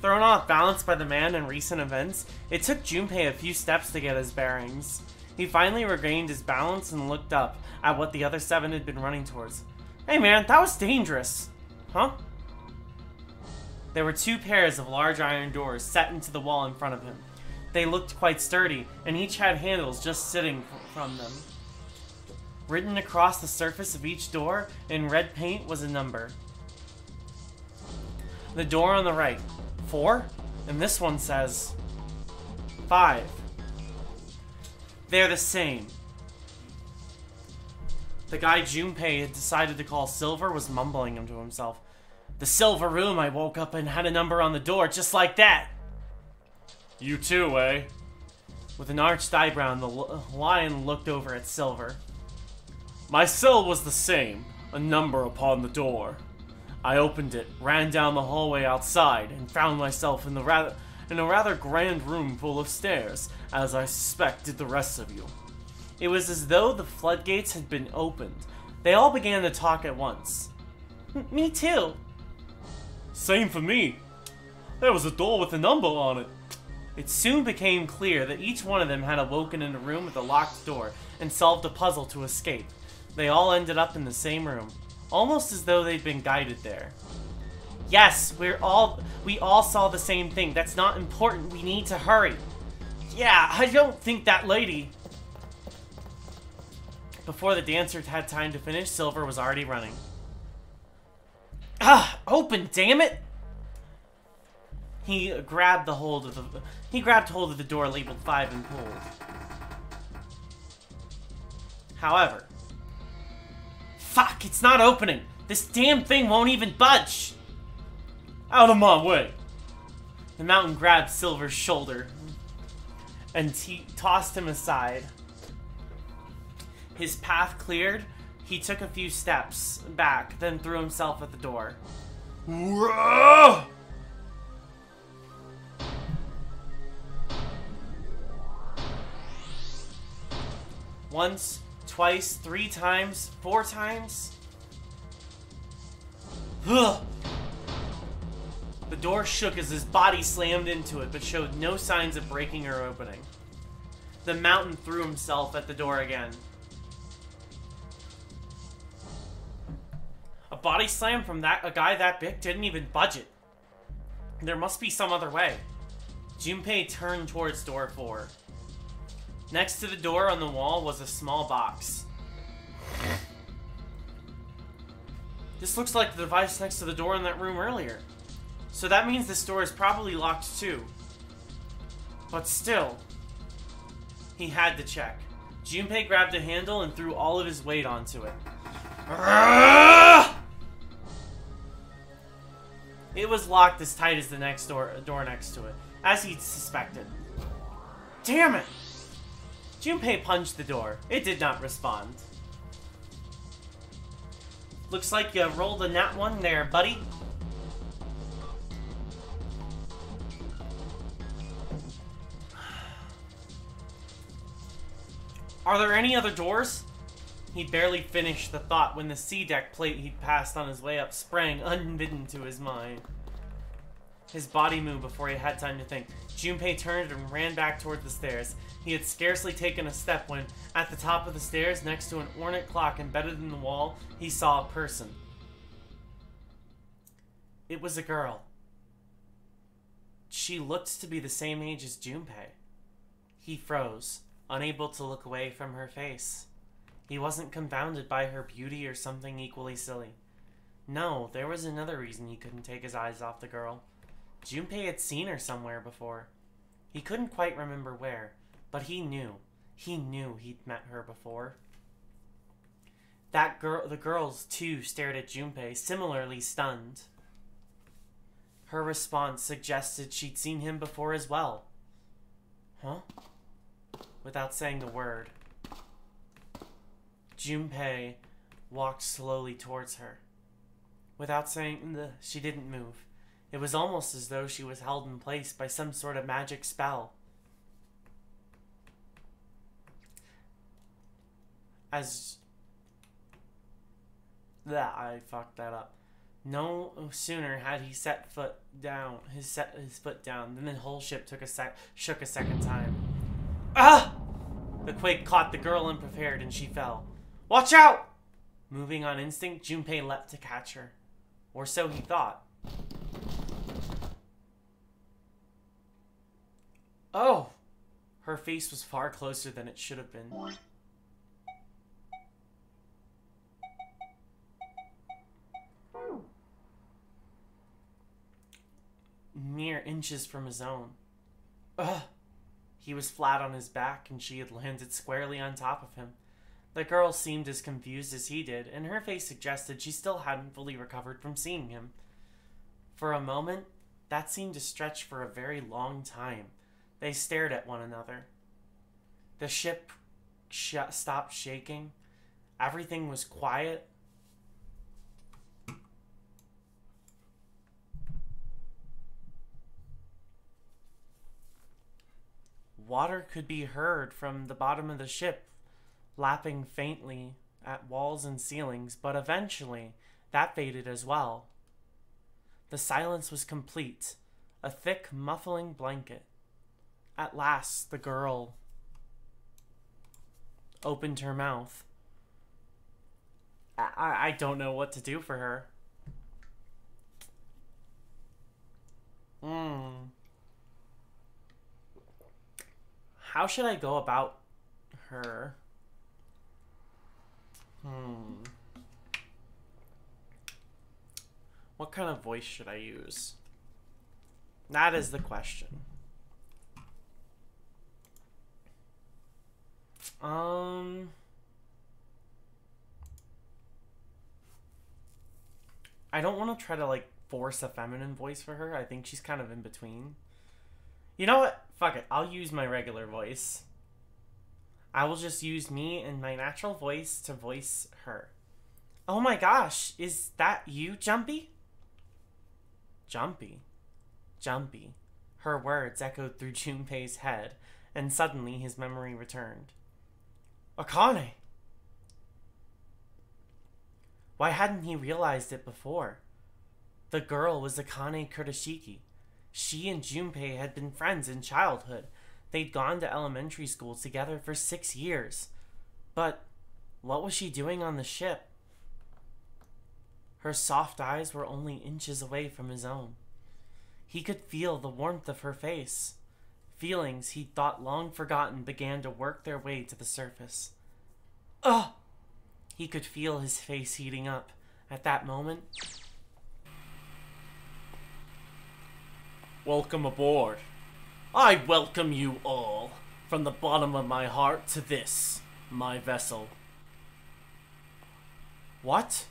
Thrown off balance by the man and recent events, it took Junpei a few steps to get his bearings. He finally regained his balance and looked up at what the other 7 had been running towards. Hey man, that was dangerous. Huh? There were 2 pairs of large iron doors set into the wall in front of him. They looked quite sturdy, and each had handles just sitting from them. Written across the surface of each door in red paint was a number. The door on the right, 4, and this one says 5. They're the same. The guy Junpei had decided to call Silver was mumbling to himself. The silver room I woke up in had a number on the door just like that. You too, eh? With an arched eyebrow, the lion looked over at Silver. My cell was the same, a number upon the door. I opened it, ran down the hallway outside, and found myself in a rather grand room full of stairs, as I suspect did the rest of you. It was as though the floodgates had been opened. They all began to talk at once. Me too. Same for me. There was a door with a number on it. It soon became clear that each one of them had awoken in a room with a locked door and solved a puzzle to escape. They all ended up in the same room, almost as though they'd been guided there. Yes, we all saw the same thing. That's not important. We need to hurry. Yeah, I don't think that lady... Before the dancer had time to finish, Silver was already running. Ah, open, damn it! He grabbed hold of the door labeled 5 and pulled. However, fuck, it's not opening. This damn thing won't even budge. Out of my way. The mountain grabbed Silver's shoulder and he tossed him aside. His path cleared, he took a few steps back, then threw himself at the door. Once, twice, 3 times, 4 times. The door shook as his body slammed into it, but showed no signs of breaking or opening. The mountain threw himself at the door again. A body slam from a guy that big didn't even budge it. There must be some other way. Junpei turned towards door 4. Next to the door on the wall was a small box. This looks like the device next to the door in that room earlier. So that means this door is probably locked too. But still, he had to check. Junpei grabbed a handle and threw all of his weight onto it. It was locked as tight as the next door next to it, as he'd suspected. Damn it! Junpei punched the door. It did not respond. Looks like you rolled a nat 1 there, buddy. Are there any other doors? He'd barely finished the thought when the C-deck plate he'd passed on his way up sprang unbidden to his mind. His body moved before he had time to think. Junpei turned and ran back toward the stairs. He had scarcely taken a step when, at the top of the stairs, next to an ornate clock embedded in the wall, he saw a person. It was a girl. She looked to be the same age as Junpei. He froze, unable to look away from her face. He wasn't confounded by her beauty or something equally silly. No, there was another reason he couldn't take his eyes off the girl. Junpei had seen her somewhere before. He couldn't quite remember where, but he knew. He knew he'd met her before. The girls, too, stared at Junpei, similarly stunned. Her response suggested she'd seen him before as well. Huh? Without saying the word, Junpei walked slowly towards her. Without saying she didn't move. It was almost as though she was held in place by some sort of magic spell. I fucked that up. No sooner had he set foot down, his foot down, than the whole ship shook a second time. Ah! The quake caught the girl unprepared and she fell. Watch out! Moving on instinct, Junpei leapt to catch her. Or so he thought. Oh! Her face was far closer than it should have been. Mere inches from his own. Ugh! He was flat on his back and she had landed squarely on top of him. The girl seemed as confused as he did, and her face suggested she still hadn't fully recovered from seeing him. For a moment, that seemed to stretch for a very long time. They stared at one another. The ship stopped shaking. Everything was quiet. Water could be heard from the bottom of the ship, lapping faintly at walls and ceilings, but eventually that faded as well. The silence was complete, a thick, muffling blanket. At last, the girl opened her mouth. I don't know what to do for her. How should I go about her? What kind of voice should I use? That is the question. I don't want to try to, like, force a feminine voice for her. I think she's kind of in between. You know what? Fuck it. I'll use my regular voice. I will just use me and my natural voice to voice her. Oh my gosh. Is that you, Jumpy? Jumpy. Jumpy. Her words echoed through Junpei's head, and suddenly his memory returned. Akane! Why hadn't he realized it before? The girl was Akane Kurashiki. She and Junpei had been friends in childhood. They'd gone to elementary school together for 6 years. But what was she doing on the ship? Her soft eyes were only inches away from his own. He could feel the warmth of her face, Feelings he'd thought long forgotten began to work their way to the surface. Ugh! He could feel his face heating up. At that moment... Welcome aboard. I welcome you all, from the bottom of my heart to this, my vessel. What?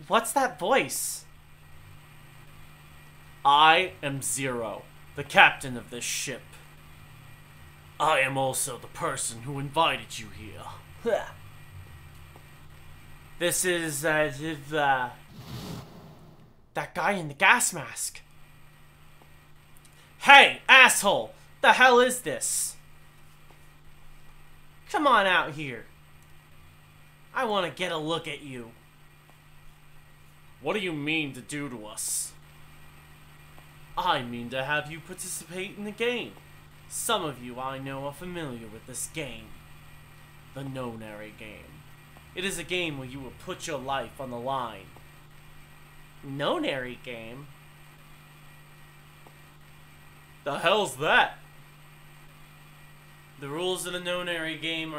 What's that voice? I am Zero, the captain of this ship. I am also the person who invited you here. This is, that guy in the gas mask. Hey, asshole! The hell is this? Come on out here. I want to get a look at you. What do you mean to do to us? I mean to have you participate in the game. Some of you I know are familiar with this game. The Nonary game. It is a game where you will put your life on the line. Nonary game? The hell's that? The rules of the Nonary game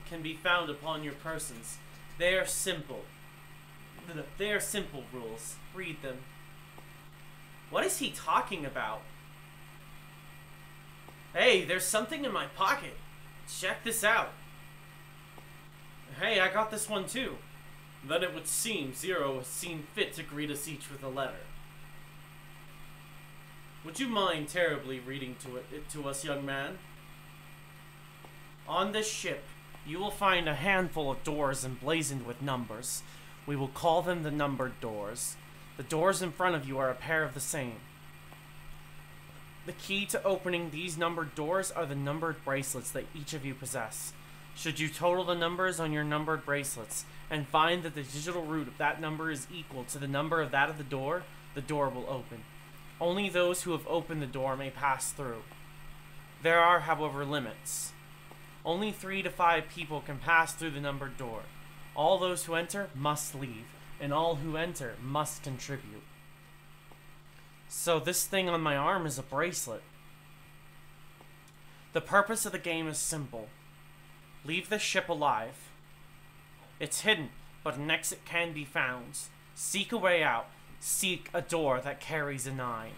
can be found upon your persons. They are simple. They are simple rules. Read them. What is he talking about? Hey, there's something in my pocket. Check this out. Hey, I got this one too. Then it would seem Zero has seen fit to greet us each with a letter. Would you mind terribly reading it to us, young man? On this ship, you will find a handful of doors emblazoned with numbers. We will call them the numbered doors. The doors in front of you are a pair of the same. The key to opening these numbered doors are the numbered bracelets that each of you possess. Should you total the numbers on your numbered bracelets and find that the digital root of that number is equal to the number of that of the door will open. Only those who have opened the door may pass through. There are, however, limits. Only 3 to 5 people can pass through the numbered door. All those who enter must leave, and all who enter must contribute. So this thing on my arm is a bracelet. The purpose of the game is simple. Leave the ship alive. It's hidden, but an exit can be found. Seek a way out. Seek a door that carries a 9.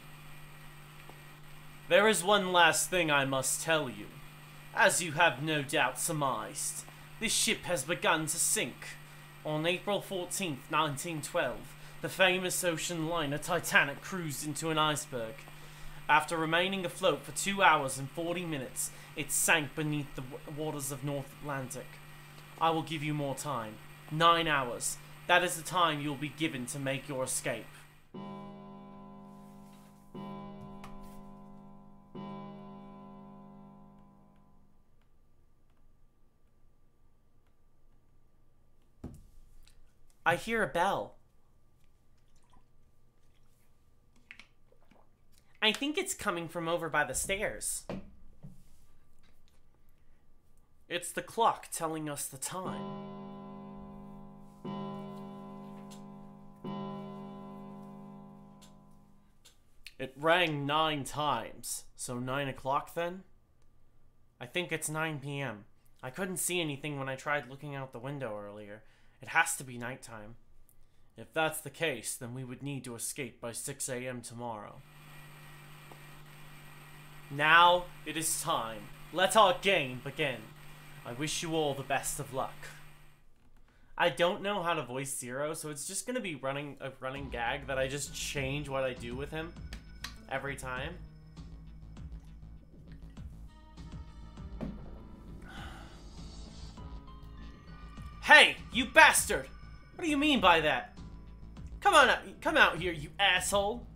There is one last thing I must tell you. As you have no doubt surmised, this ship has begun to sink. On April 14th, 1912, the famous ocean liner Titanic cruised into an iceberg. After remaining afloat for 2 hours and 40 minutes, it sank beneath the waters of North Atlantic. I will give you more time. 9 hours. That is the time you will be given to make your escape. I hear a bell. I think it's coming from over by the stairs. It's the clock telling us the time. It rang 9 times, so 9 o'clock then? I think it's 9 p.m. I couldn't see anything when I tried looking out the window earlier. It has to be nighttime. If that's the case, then we would need to escape by 6 a.m. tomorrow. Now it is time. Let our game begin. I wish you all the best of luck. I don't know how to voice Zero, so it's just gonna be a running gag that I just change what I do with him every time. Hey, you bastard! What do you mean by that? Come out here, you asshole!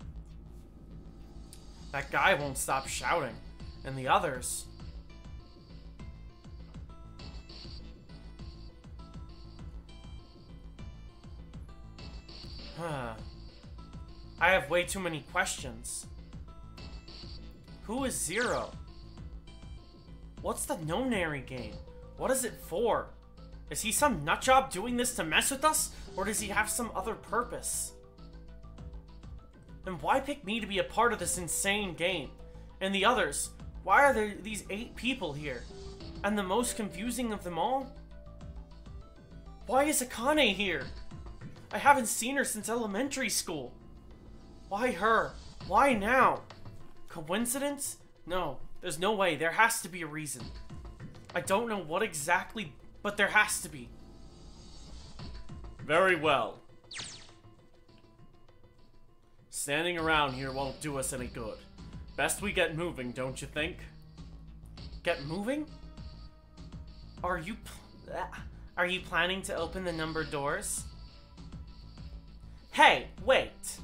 That guy won't stop shouting, and the others. I have way too many questions. Who is Zero? What's the Nonary game? What is it for? Is he some nutjob doing this to mess with us? Or does he have some other purpose? And why pick me to be a part of this insane game? And the others? Why are there these 8 people here? And the most confusing of them all? Why is Akane here? I haven't seen her since elementary school. Why her? Why now? Coincidence? No, there's no way. There has to be a reason. I don't know what exactly, but there has to be. Very well. Standing around here won't do us any good. Best we get moving, don't you think? Get moving? Are you planning to open the numbered doors? Hey, wait!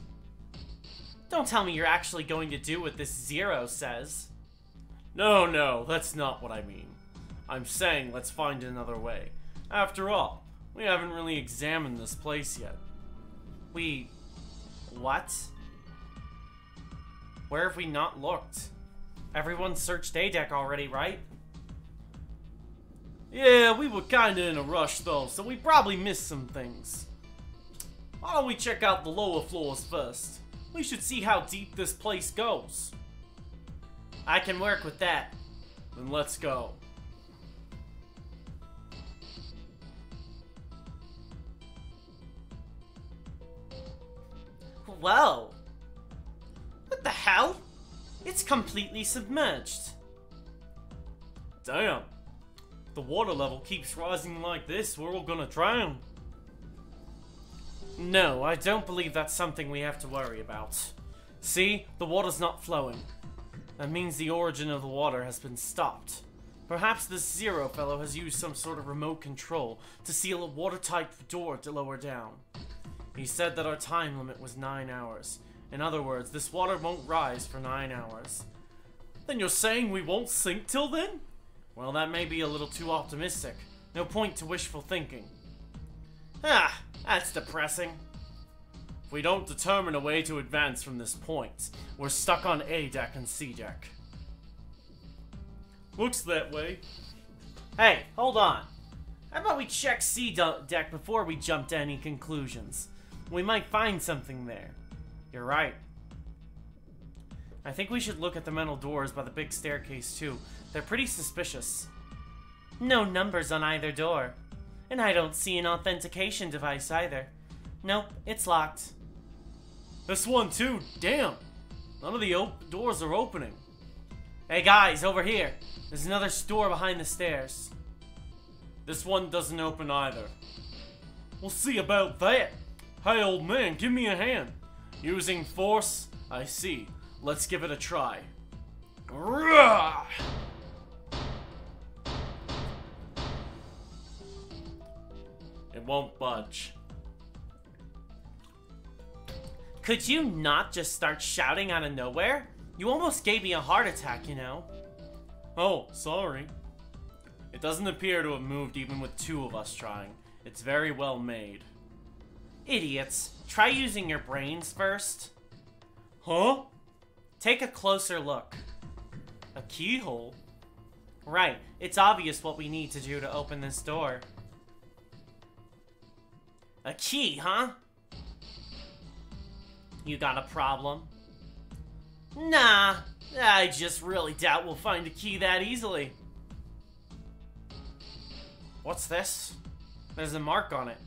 Don't tell me you're actually going to do what this Zero says. No, that's not what I mean. I'm saying let's find another way. After all, we haven't really examined this place yet. What? Where have we not looked? Everyone searched A deck already, right? Yeah, we were kinda in a rush though, so we probably missed some things. Why don't we check out the lower floors first? We should see how deep this place goes. I can work with that. Then let's go. Whoa! What the hell? It's completely submerged. Damn. The water level keeps rising like this, we're all gonna drown. No, I don't believe that's something we have to worry about. See? The water's not flowing. That means the origin of the water has been stopped. Perhaps this Zero fellow has used some sort of remote control to seal a watertight door to lower down. He said that our time limit was 9 hours. In other words, this water won't rise for 9 hours. Then you're saying we won't sink till then? Well, that may be a little too optimistic. No point to wishful thinking. Ah, that's depressing. If we don't determine a way to advance from this point, we're stuck on A deck and C deck. Looks that way. Hey, hold on. How about we check C deck before we jump to any conclusions? We might find something there. You're right. I think we should look at the metal doors by the big staircase too. They're pretty suspicious. No numbers on either door. And I don't see an authentication device either. Nope, it's locked. This one too, damn. None of the doors are opening. Hey guys, over here. There's another door behind the stairs. This one doesn't open either. We'll see about that. Hey old man, give me a hand. Using force? I see. Let's give it a try. Rah! It won't budge. Could you not just start shouting out of nowhere? You almost gave me a heart attack, you know. Oh, sorry. It doesn't appear to have moved even with 2 of us trying. It's very well made. Idiots. Try using your brains first. Huh? Take a closer look. A keyhole? Right. It's obvious what we need to do to open this door. A key, huh? You got a problem? Nah. I just really doubt we'll find a key that easily. What's this? There's a mark on it.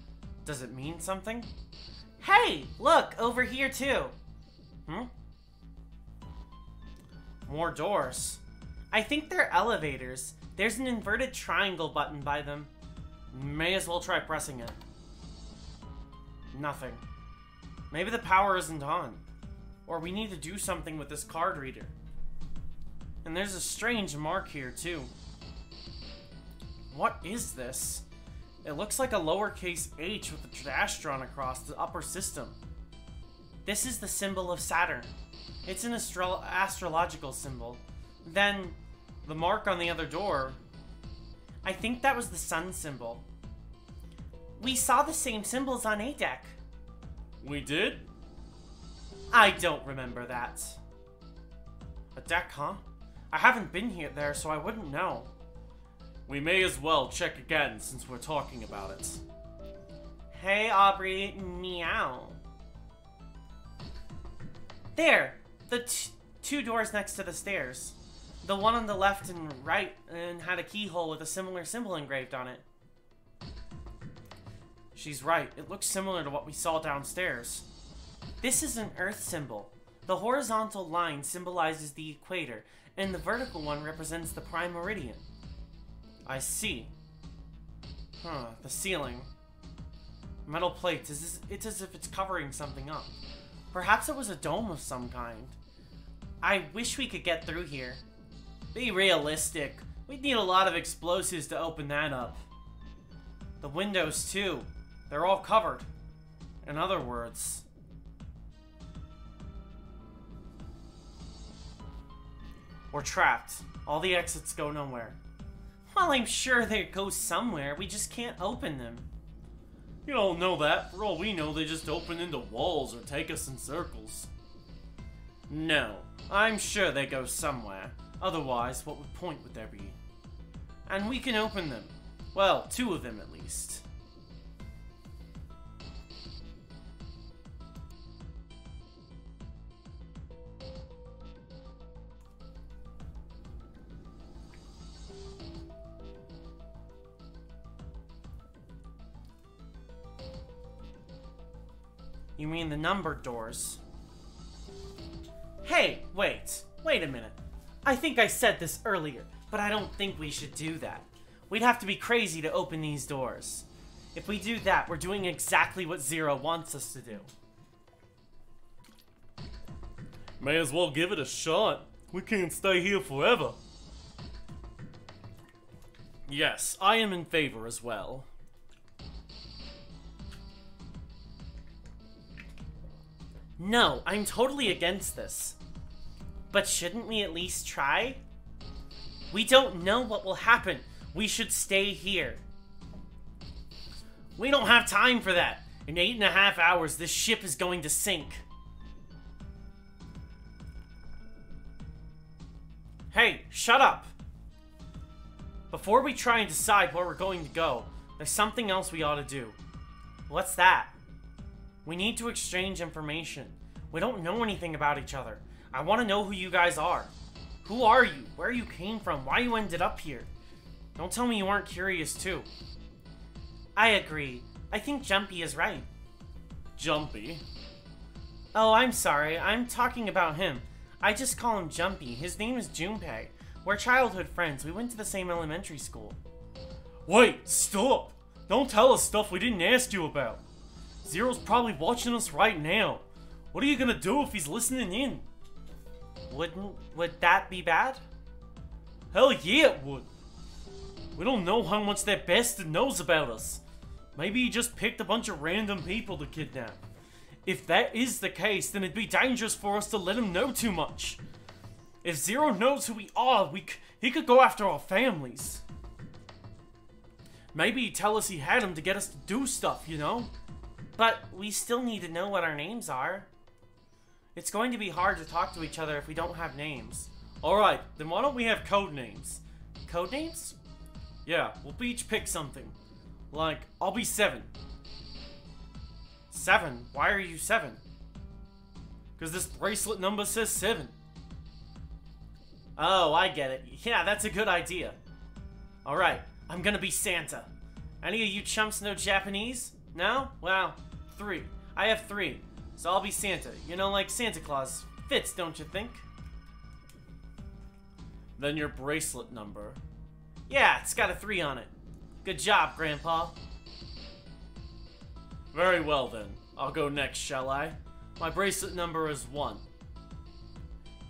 Does it mean something? Hey, look, over here too. More doors. I think they're elevators. There's an inverted triangle button by them. May as well try pressing it. Nothing. Maybe the power isn't on. Or we need to do something with this card reader. And there's a strange mark here too. What is this? It looks like a lowercase h with a dash drawn across the upper system. This is the symbol of Saturn. It's an astrological symbol. Then, the mark on the other door, I think that was the sun symbol. We saw the same symbols on A deck. We did? I don't remember that. A deck, huh? I haven't been here there, so I wouldn't know. We may as well check again since we're talking about it. Hey, Aubrey, meow. There! The 2 doors next to the stairs. The one on the left and right and had a keyhole with a similar symbol engraved on it. She's right. It looks similar to what we saw downstairs. This is an Earth symbol. The horizontal line symbolizes the equator, and the vertical one represents the prime meridian. I see. Huh, the ceiling. Metal plates. It's as if it's covering something up. Perhaps it was a dome of some kind. I wish we could get through here. Be realistic. We'd need a lot of explosives to open that up. The windows, too. They're all covered. In other words... we're trapped. All the exits go nowhere. Well, I'm sure they go somewhere. We just can't open them. You don't know that. For all we know, they just open into walls or take us in circles. No. I'm sure they go somewhere. Otherwise, what point would there be? And we can open them. Well, 2 of them at least. You mean the numbered doors? Hey, wait a minute. I think I said this earlier, but I don't think we should do that. We'd have to be crazy to open these doors. If we do that, we're doing exactly what Zero wants us to do. May as well give it a shot. We can't stay here forever. Yes, I am in favor as well. No, I'm totally against this. But shouldn't we at least try? We don't know what will happen. We should stay here. We don't have time for that. In 8.5 hours, this ship is going to sink. Hey, shut up! Before we try and decide where we're going to go, there's something else we ought to do. What's that? We need to exchange information. We don't know anything about each other. I want to know who you guys are. Who are you? Where you came from? Why you ended up here? Don't tell me you aren't curious too. I agree. I think Jumpy is right. Jumpy? Oh, I'm sorry. I'm talking about him. I just call him Jumpy. His name is Junpei. We're childhood friends. We went to the same elementary school. Wait, stop! Don't tell us stuff we didn't ask you about. Zero's probably watching us right now. What are you gonna do if he's listening in? Would that be bad? Hell yeah, it would. We don't know how much that bastard knows about us. Maybe he just picked a bunch of random people to kidnap. If that is the case, then it'd be dangerous for us to let him know too much. If Zero knows who we are, he could go after our families. Maybe he'd tell us he had him to get us to do stuff, you know? But we still need to know what our names are. It's going to be hard to talk to each other if we don't have names. Alright, then why don't we have code names? Code names? Yeah, we'll each pick something. Like, I'll be 7. 7? Why are you 7? Because this bracelet number says 7. Oh, I get it. Yeah, that's a good idea. Alright, I'm gonna be Santa. Any of you chumps know Japanese? No? Well, 3. I have 3. So I'll be Santa. You know, like Santa Claus. Fits, don't you think? Then your bracelet number. Yeah, it's got a 3 on it. Good job, Grandpa. Very well then. I'll go next, shall I? My bracelet number is 1.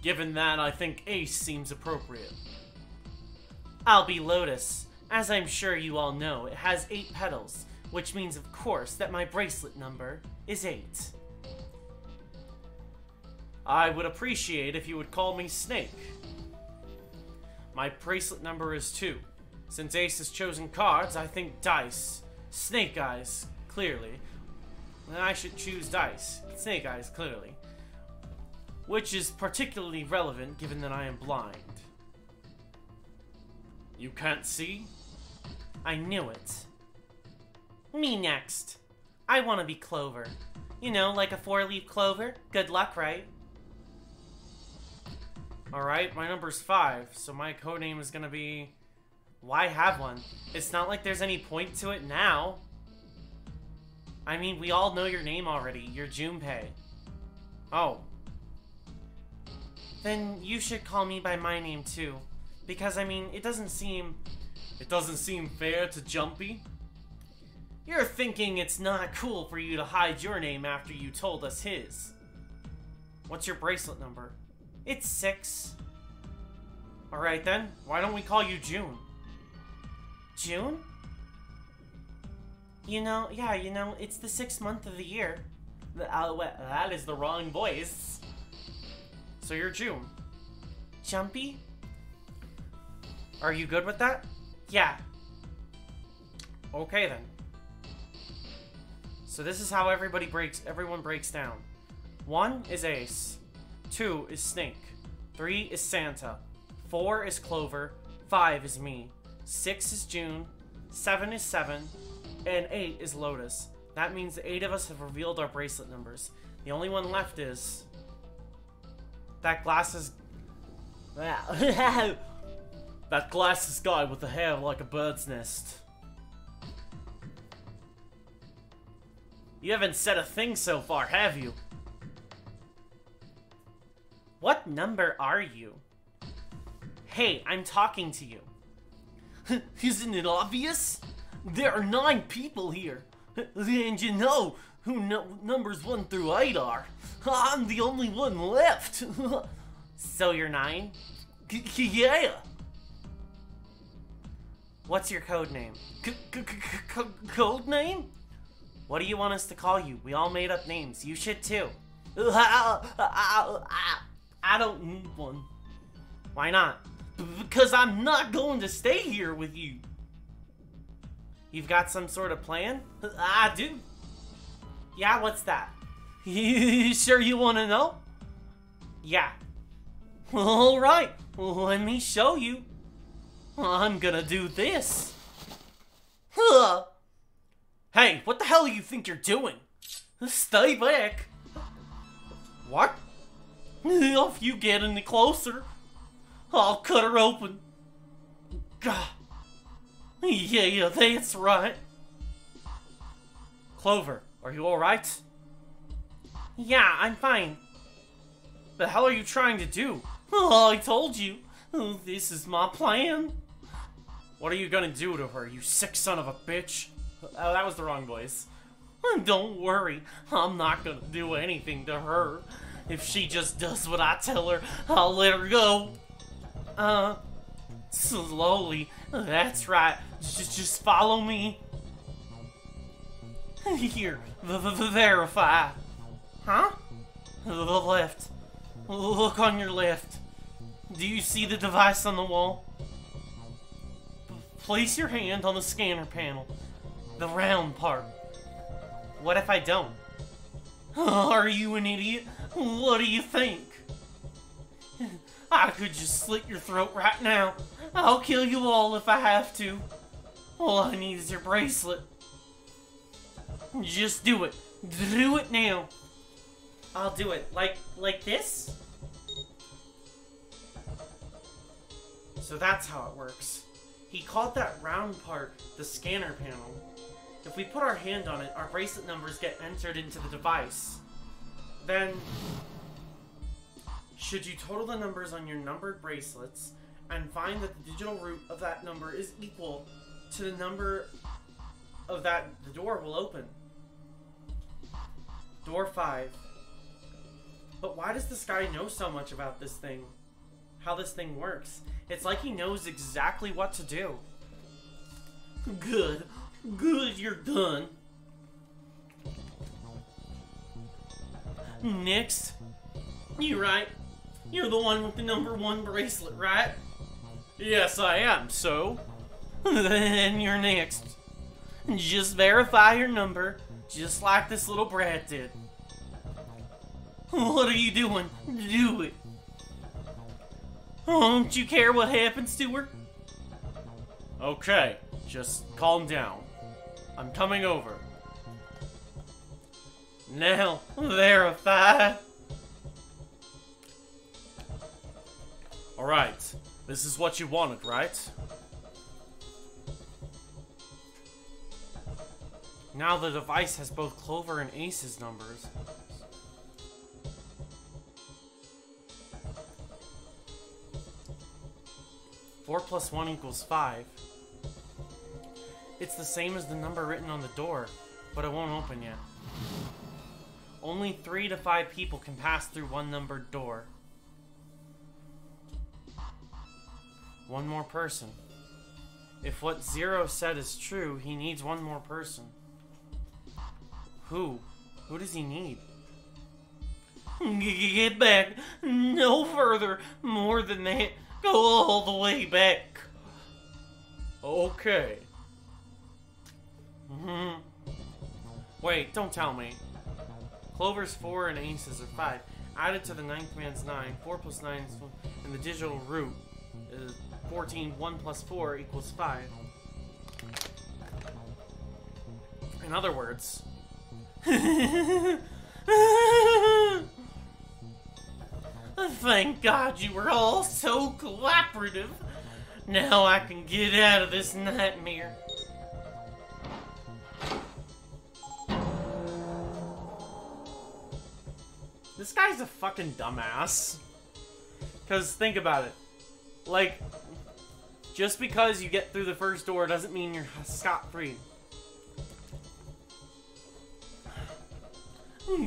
Given that, I think Ace seems appropriate. I'll be Lotus. As I'm sure you all know, it has 8 petals, which means, of course, that my bracelet number is 8. I would appreciate if you would call me Snake. My bracelet number is 2. Since Ace has chosen cards, I think dice. Snake Eyes, clearly. Then I should choose dice. Snake Eyes, clearly. Which is particularly relevant given that I am blind. You can't see? I knew it. Me next. I want to be Clover. You know, like a 4-leaf clover. Good luck, right? Alright, my number's 5, so my codename is gonna be... Why have one? It's not like there's any point to it now. I mean, we all know your name already. You're Junpei. Oh. Then you should call me by my name too. Because, I mean, it doesn't seem fair to Jumpy. You're thinking it's not cool for you to hide your name after you told us his. What's your bracelet number? It's 6. Alright then, why don't we call you June? June? You know, it's the 6th month of the year. That is the wrong voice. So you're June. Jumpy? Are you good with that? Yeah. Okay then. So this is how everyone breaks down. 1 is Ace. 2 is Snake. 3 is Santa. 4 is Clover. 5 is me. 6 is June. 7 is Seven. And 8 is Lotus. That means the 8 of us have revealed our bracelet numbers. The only one left is... that glasses... that glasses guy with the hair like a bird's nest. You haven't said a thing so far, have you? What number are you? Hey, I'm talking to you. Isn't it obvious? There are 9 people here. And you know who numbers 1 through 8 are. I'm the only one left. So you're 9? Yeah. What's your code name? Code name? What do you want us to call you? We all made up names. You should too. I don't need one. Why not? Because I'm not going to stay here with you. You've got some sort of plan? I do. Yeah, what's that? You sure you want to know? Yeah. Alright, let me show you. I'm gonna do this. Hey, what the hell do you think you're doing? Stay back. What? If you get any closer, I'll cut her open. God. Yeah, that's right. Clover, are you alright? Yeah, I'm fine. The hell are you trying to do? Oh, I told you. This is my plan. What are you gonna do to her, you sick son of a bitch? Oh, that was the wrong voice. Don't worry, I'm not gonna do anything to her. If she just does what I tell her, I'll let her go. Slowly. That's right. Just follow me. Here, verify. Huh? The left. Look on your left. Do you see the device on the wall? Place your hand on the scanner panel. The round part. What if I don't? Are you an idiot? What do you think? I could just slit your throat right now. I'll kill you all if I have to. All I need is your bracelet. Just do it. Do it now. I'll do it. Like this? So that's how it works. He called that round part the scanner panel. If we put our hand on it, our bracelet numbers get entered into the device. Then, should you total the numbers on your numbered bracelets and find that the digital root of that number is equal to the number of that, the door will open. Door 5. But why does this guy know so much about this thing? How this thing works? It's like he knows exactly what to do. Good. Good, you're done. Next. You're right. You're the one with the number 1 bracelet, right? Yes, I am, so? Then you're next. Just verify your number, just like this little brat did. What are you doing? Do it. Don't you care what happens to her? Okay, just calm down. I'm coming over. Now, verify. Alright, this is what you wanted, right? Now the device has both Clover and Ace's numbers. Four plus 1 equals 5. It's the same as the number written on the door, but it won't open yet. Only 3 to 5 people can pass through one numbered door. One more person. If what Zero said is true, he needs one more person. Who? Who does he need? Get back. No further. More than that. Go all the way back. Okay. Wait, don't tell me. Clover's 4 and Ace's are 5. Added to the 9th man's 9. 4 plus 9 is 1. And the digital root is 14. 1 plus 4 equals 5. In other words... Thank God you were all so cooperative. Now I can get out of this nightmare. This guy's a fucking dumbass. Because think about it. Like, just because you get through the first door doesn't mean you're scot-free.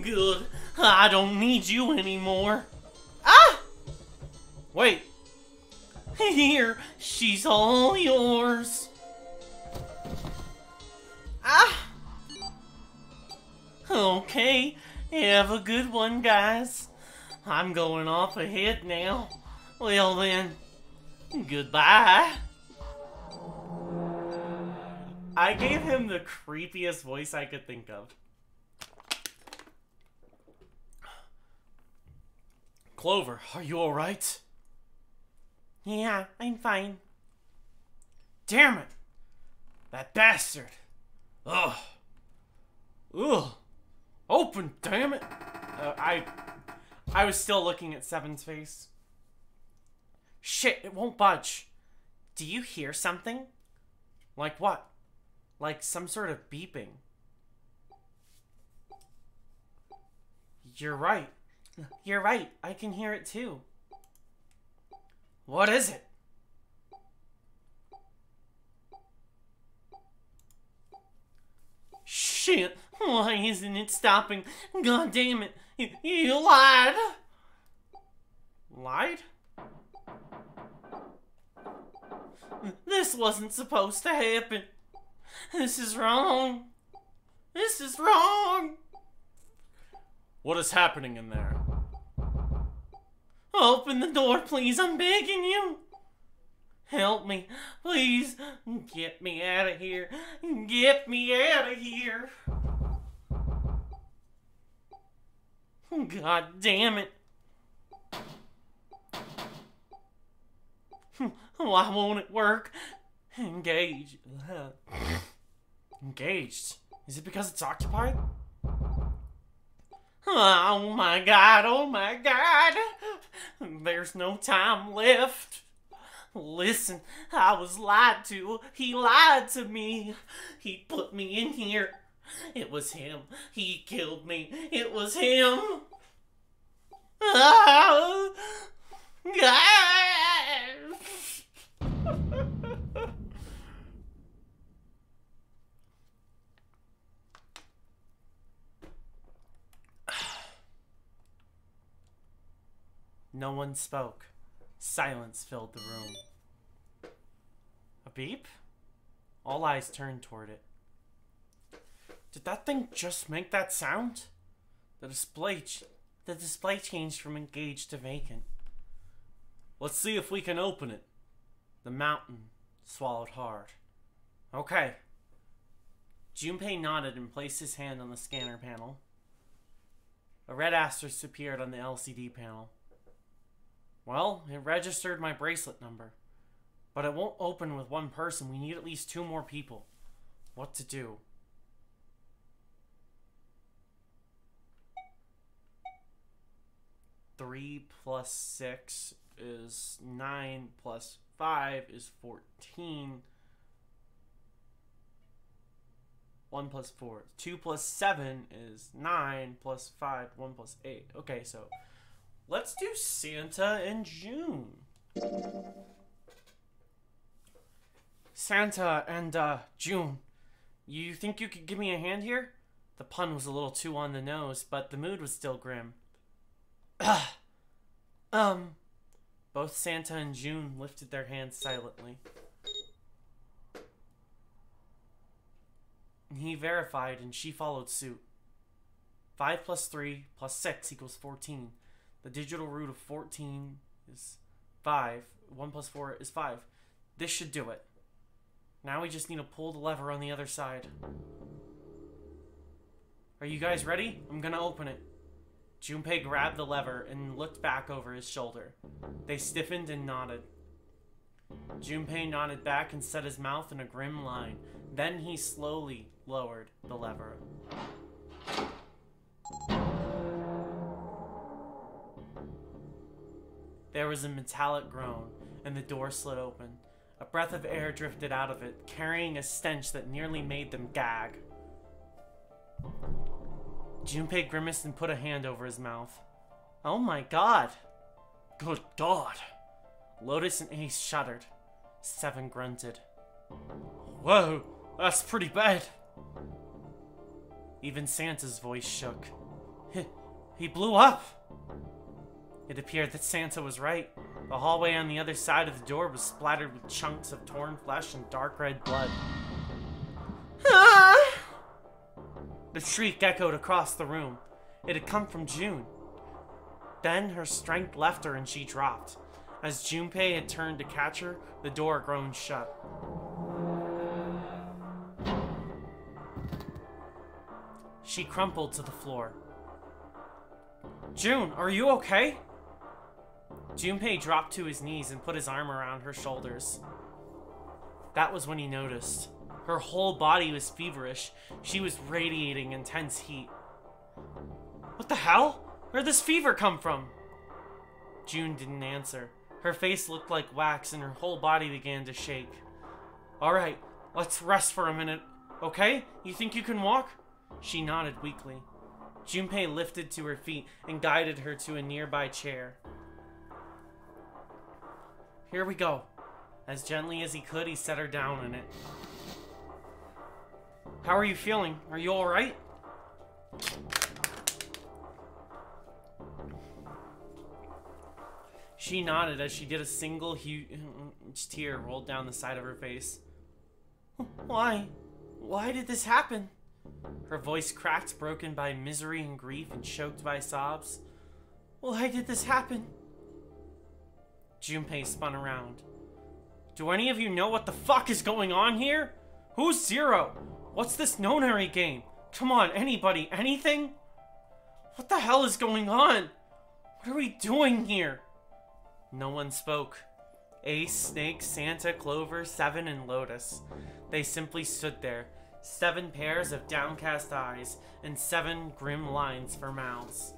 Good. I don't need you anymore. Ah! Wait. Here, she's all yours. Ah! Okay, have a good one, guys. I'm going off ahead now. Well then, goodbye. I gave him the creepiest voice I could think of. Clover, are you alright? Yeah, I'm fine. Damn it! That bastard! Ugh. Ugh. Open, damn it! I was still looking at Seven's face. Shit, it won't budge. Do you hear something? Like what? Like some sort of beeping. You're right. You're right. I can hear it too. What is it? Shit. Why isn't it stopping? God damn it. You lied. Lied? This wasn't supposed to happen. This is wrong. This is wrong. What is happening in there? Open the door, please. I'm begging you. Help me. Please. Get me out of here. Get me out of here. God damn it. Why won't it work? Engage. Engaged? Is it because it's occupied? Oh my god, oh my god. There's no time left. Listen, I was lied to. He lied to me. He put me in here. It was him. He killed me. It was him. Oh, God. No one spoke. Silence filled the room. A beep? All eyes turned toward it. Did that thing just make that sound? The display changed from engaged to vacant. Let's see if we can open it. The mountain swallowed hard. Okay. Junpei nodded and placed his hand on the scanner panel. A red asterisk appeared on the LCD panel. Well, it registered my bracelet number. But it won't open with one person. We need at least 2 more people. What to do? Three plus 6 is 9 plus 5 is 14. 1 plus 4. 2 plus 7 is 9 plus 5. 1 plus 8. Okay, so let's do Santa in June. Santa and June, you think you could give me a hand here? The pun was a little too on the nose, but the mood was still grim. Both Santa and June lifted their hands silently. He verified and she followed suit. 5 plus 3 plus 6 equals 14. The digital root of 14 is 5. 1 plus 4 is 5. This should do it. Now we just need to pull the lever on the other side. Are you guys ready? I'm gonna open it. Junpei grabbed the lever and looked back over his shoulder. They stiffened and nodded. Junpei nodded back and set his mouth in a grim line. Then he slowly lowered the lever. There was a metallic groan, and the door slid open. A breath of air drifted out of it, carrying a stench that nearly made them gag. Junpei grimaced and put a hand over his mouth. Oh my god! Good god! Lotus and Ace shuddered. Seven grunted. Whoa, that's pretty bad! Even Santa's voice shook. He blew up! It appeared that Santa was right. The hallway on the other side of the door was splattered with chunks of torn flesh and dark red blood. Ah! The shriek echoed across the room. It had come from June. Then her strength left her and she dropped. As Junpei had turned to catch her, the door groaned shut. She crumpled to the floor. June, are you okay? Junpei dropped to his knees and put his arm around her shoulders. That was when he noticed. Her whole body was feverish. She was radiating intense heat. What the hell? Where'd this fever come from? June didn't answer. Her face looked like wax and her whole body began to shake. Alright, let's rest for a minute, okay? You think you can walk? She nodded weakly. Junpei lifted to her feet and guided her to a nearby chair. Here we go. As gently as he could, he set her down in it. How are you feeling? Are you alright? She nodded as she did a single huge tear rolled down the side of her face. Why? Why did this happen? Her voice cracked, broken by misery and grief and choked by sobs. Why did this happen? Junpei spun around. Do any of you know what the fuck is going on here? Who's Zero? What's this nonary game? Come on, anybody, anything? What the hell is going on? What are we doing here? No one spoke. Ace, Snake, Santa, Clover, Seven, and Lotus. They simply stood there. 7 pairs of downcast eyes and 7 grim lines for mouths.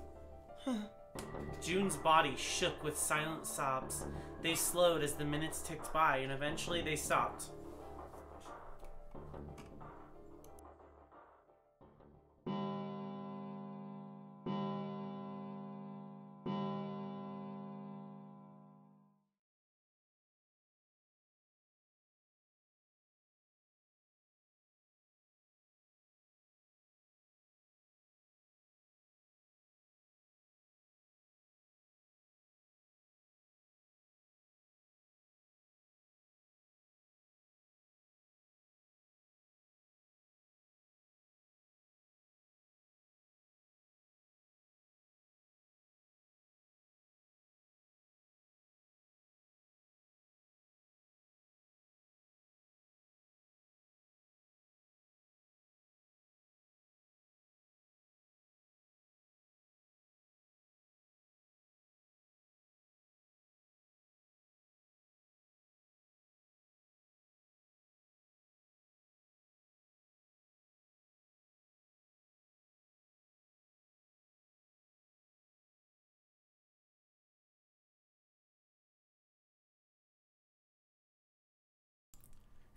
June's body shook with silent sobs. They slowed as the minutes ticked by, and eventually they stopped.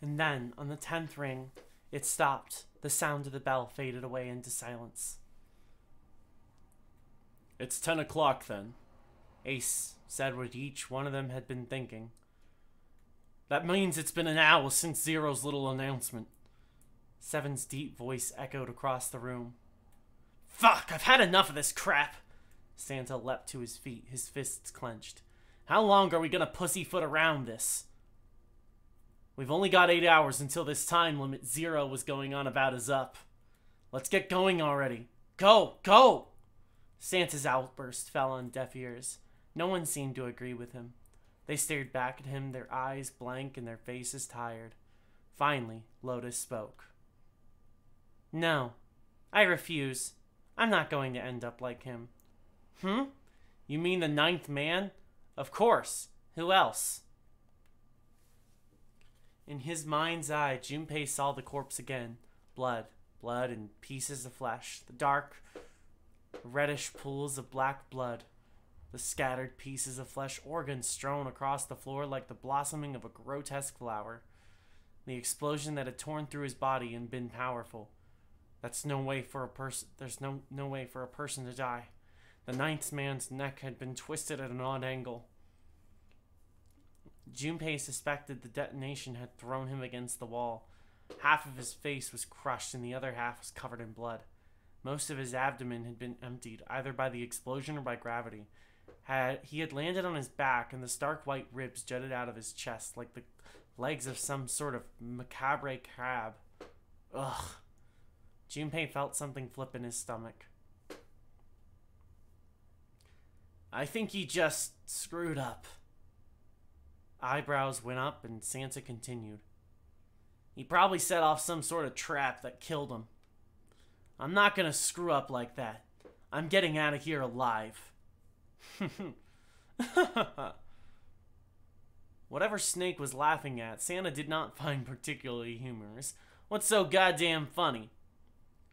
And then, on the 10th ring, it stopped. The sound of the bell faded away into silence. "It's 10 o'clock then," Ace said what each one of them had been thinking. "That means it's been an hour since Zero's little announcement." Seven's deep voice echoed across the room. "Fuck, I've had enough of this crap!" Santa leapt to his feet, his fists clenched. "How long are we gonna pussyfoot around this? We've only got 8 hours until this time limit Zero was going on about is up. Let's get going already. Go! Go!" Santa's outburst fell on deaf ears. No one seemed to agree with him. They stared back at him, their eyes blank and their faces tired. Finally, Lotus spoke. "No, I refuse. I'm not going to end up like him." You mean the 9th man? Of course. Who else?" In his mind's eye, Junpei saw the corpse again. Blood and pieces of flesh. The dark, reddish pools of black blood. The scattered pieces of flesh, organs strewn across the floor like the blossoming of a grotesque flower. The explosion that had torn through his body and been powerful. There's no way for a person to die. The 9th man's neck had been twisted at an odd angle. Junpei suspected the detonation had thrown him against the wall. Half of his face was crushed and the other half was covered in blood. Most of his abdomen had been emptied, either by the explosion or by gravity. He had landed on his back, and the stark white ribs jutted out of his chest like the legs of some sort of macabre crab. Ugh. Junpei felt something flip in his stomach. "I think he just screwed up." Eyebrows went up and Santa continued. "He probably set off some sort of trap that killed him. I'm not gonna screw up like that. I'm getting out of here alive." Whatever Snake was laughing at, Santa did not find particularly humorous. "What's so goddamn funny?"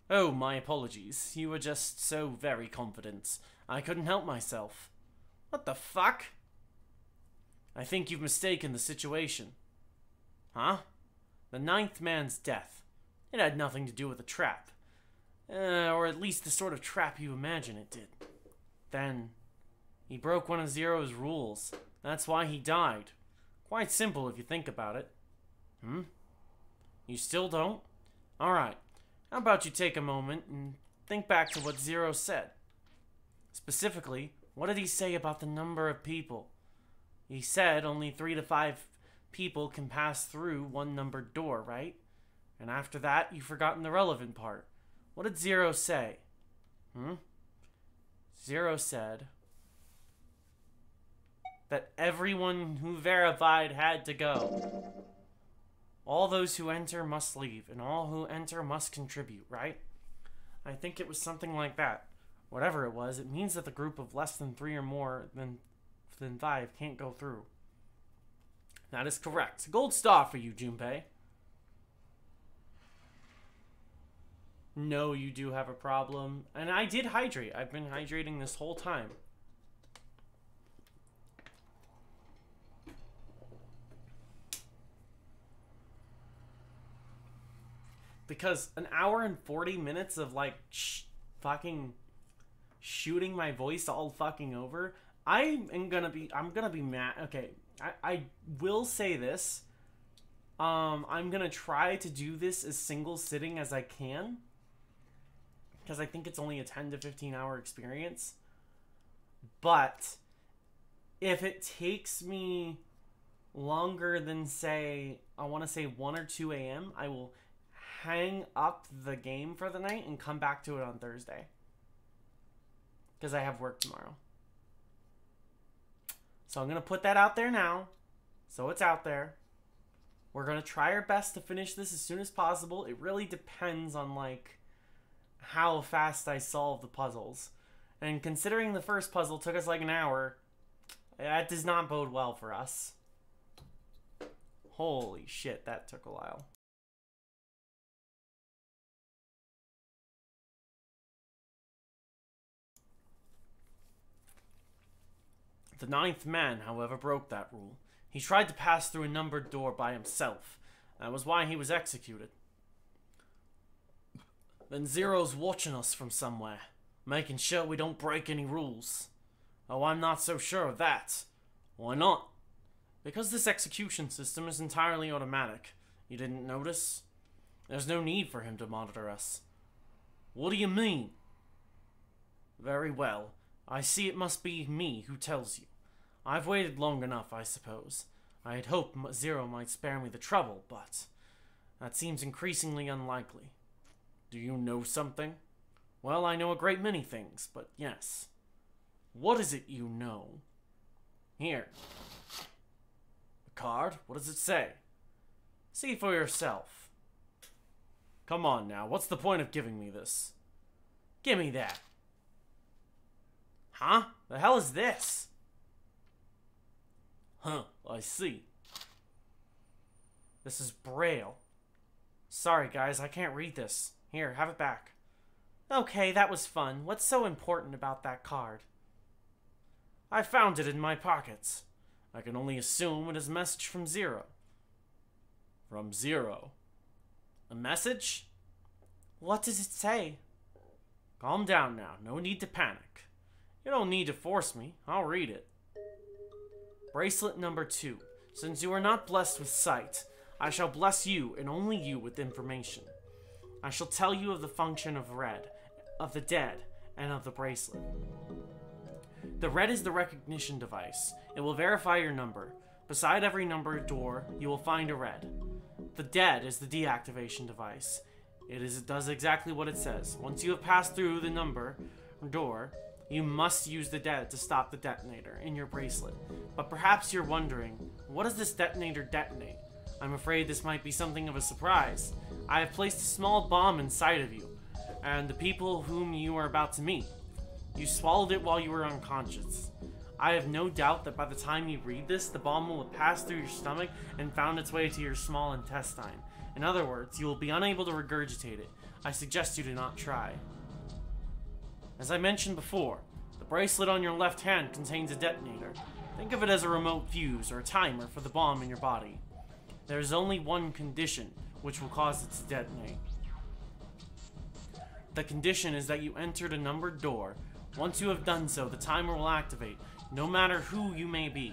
"Oh, my apologies. You were just so very confident. I couldn't help myself." "What the fuck?" "I think you've mistaken the situation." "Huh?" "The 9th man's death. It had nothing to do with a trap. Or at least the sort of trap you imagine it did. Then, he broke one of Zero's rules. That's why he died. Quite simple if you think about it." You still don't? Alright. How about you take a moment and think back to what Zero said? Specifically, what did he say about the number of people? He said only 3 to 5 people can pass through one numbered door, right? And after that, you've forgotten the relevant part. What did Zero say? Zero said that everyone who verified had to go. All those who enter must leave, and all who enter must contribute, right? I think it was something like that. Whatever it was, it means that the group of less than 3 or more than 5 can't go through. That is correct. Gold star for you, Junpei. No, you do have a problem. And I did hydrate. I've been hydrating this whole time. Because an hour and 40 minutes of like fucking shooting my voice all fucking over, I'm gonna be mad. Okay, I will say this. I'm gonna try to do this as single sitting as I can, because I think it's only a 10 to 15 hour experience. But if it takes me longer than, say, I want to say 1 or 2 a.m., I will hang up the game for the night and come back to it on Thursday, because I have work tomorrow. So I'm going to put that out there now, so it's out there. We're going to try our best to finish this as soon as possible. It really depends on, like, how fast I solve the puzzles. And considering the first puzzle took us like an hour, that does not bode well for us. Holy shit, that took a while. The 9th man, however, broke that rule. He tried to pass through a numbered door by himself. That was why he was executed. Then Zero's watching us from somewhere, making sure we don't break any rules. Oh, I'm not so sure of that. Why not? Because this execution system is entirely automatic. You didn't notice? There's no need for him to monitor us. What do you mean? Very well. I see it must be me who tells you. I've waited long enough, I suppose. I had hoped Zero might spare me the trouble, but that seems increasingly unlikely. Do you know something? Well, I know a great many things, but yes. What is it you know? Here. A card? What does it say? See for yourself. Come on now, what's the point of giving me this? Give me that. Huh? The hell is this? Huh, I see. This is Braille. Sorry guys, I can't read this. Here, have it back. Okay, that was fun. What's so important about that card? I found it in my pockets. I can only assume it is a message from Zero. From Zero? A message? What does it say? Calm down now. No need to panic. You don't need to force me. I'll read it. Bracelet number 2. Since you are not blessed with sight, I shall bless you and only you with information. I shall tell you of the function of red, of the dead, and of the bracelet. The red is the recognition device. It will verify your number. Beside every number door, you will find a red. The dead is the deactivation device. It does exactly what it says. Once you have passed through the number door, you must use the dead to stop the detonator in your bracelet. But perhaps you're wondering, what does this detonator detonate? I'm afraid this might be something of a surprise. I have placed a small bomb inside of you, and the people whom you are about to meet. You swallowed it while you were unconscious. I have no doubt that by the time you read this, the bomb will have passed through your stomach and found its way to your small intestine. In other words, you will be unable to regurgitate it. I suggest you do not try. As I mentioned before, the bracelet on your left hand contains a detonator. Think of it as a remote fuse or a timer for the bomb in your body. There is only one condition which will cause it to detonate. The condition is that you entered a numbered door. Once you have done so, the timer will activate, no matter who you may be.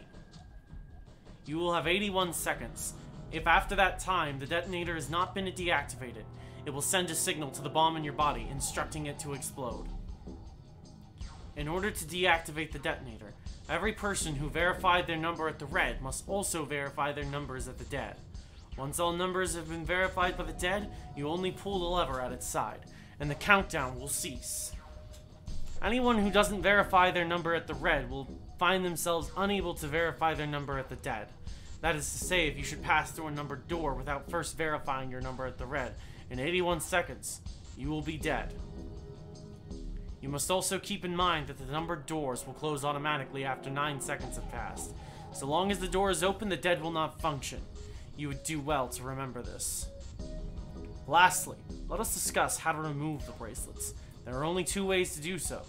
You will have 81 seconds. If after that time the detonator has not been deactivated, it will send a signal to the bomb in your body, instructing it to explode. In order to deactivate the detonator, every person who verified their number at the red must also verify their numbers at the dead. Once all numbers have been verified by the dead, you only pull the lever at its side, and the countdown will cease. Anyone who doesn't verify their number at the red will find themselves unable to verify their number at the dead. That is to say, if you should pass through a numbered door without first verifying your number at the red, in 81 seconds, you will be dead. You must also keep in mind that the numbered doors will close automatically after 9 seconds have passed. So long as the door is open, the dead will not function. You would do well to remember this. Lastly, let us discuss how to remove the bracelets. There are only 2 ways to do so.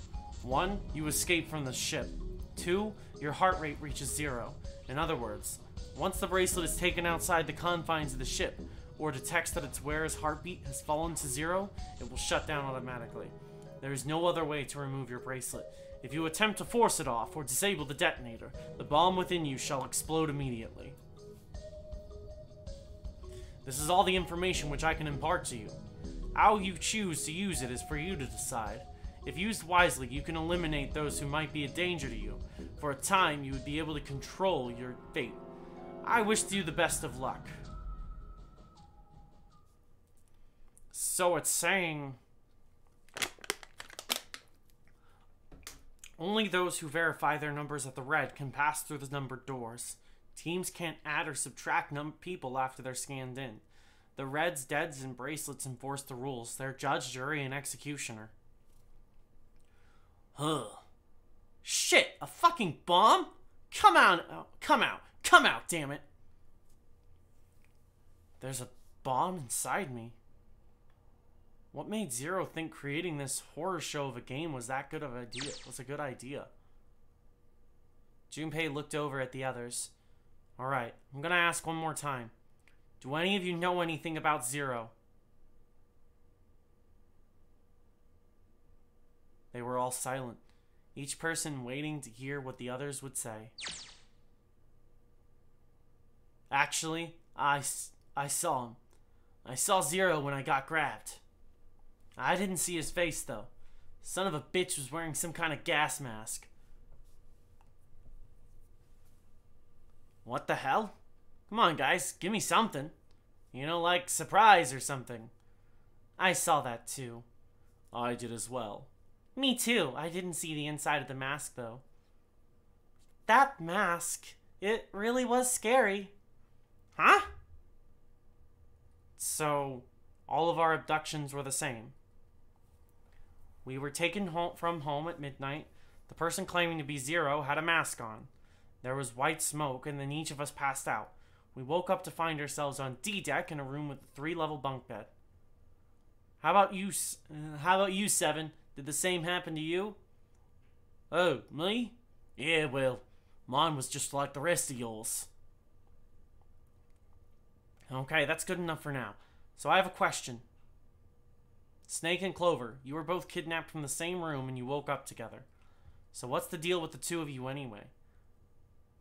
1, you escape from the ship. 2, your heart rate reaches 0. In other words, once the bracelet is taken outside the confines of the ship, or detects that its wearer's heartbeat has fallen to 0, it will shut down automatically. There is no other way to remove your bracelet. If you attempt to force it off or disable the detonator, the bomb within you shall explode immediately. This is all the information which I can impart to you. How you choose to use it is for you to decide. If used wisely, you can eliminate those who might be a danger to you. For a time, you would be able to control your fate. I wish you the best of luck. So it's saying only those who verify their numbers at the red can pass through the numbered doors. Teams can't add or subtract people after they're scanned in. The reds, deads, and bracelets enforce the rules. They're judge, jury, and executioner. Huh. Shit! A fucking bomb? Come on! Oh, come out, damn it! There's a bomb inside me. What made Zero think creating this horror show of a game was that good of an idea? Was a good idea? Junpei looked over at the others. Alright, I'm gonna ask one more time. Do any of you know anything about Zero? They were all silent, each person waiting to hear what the others would say. Actually, I saw him. I saw Zero when I got grabbed. I didn't see his face, though. Son of a bitch was wearing some kind of gas mask. What the hell? Come on, guys, give me something. You know, like surprise or something. I saw that too. I did as well. Me too. I didn't see the inside of the mask, though. That mask, it really was scary. Huh? So, all of our abductions were the same. We were taken from home at midnight. The person claiming to be Zero had a mask on. There was white smoke, and then each of us passed out. We woke up to find ourselves on D-deck in a room with a 3-level bunk bed. How about you, Seven? Did the same happen to you? Oh, me? Yeah, well, mine was just like the rest of yours. Okay, that's good enough for now. So I have a question. Snake and Clover, you were both kidnapped from the same room and you woke up together. So what's the deal with the two of you anyway?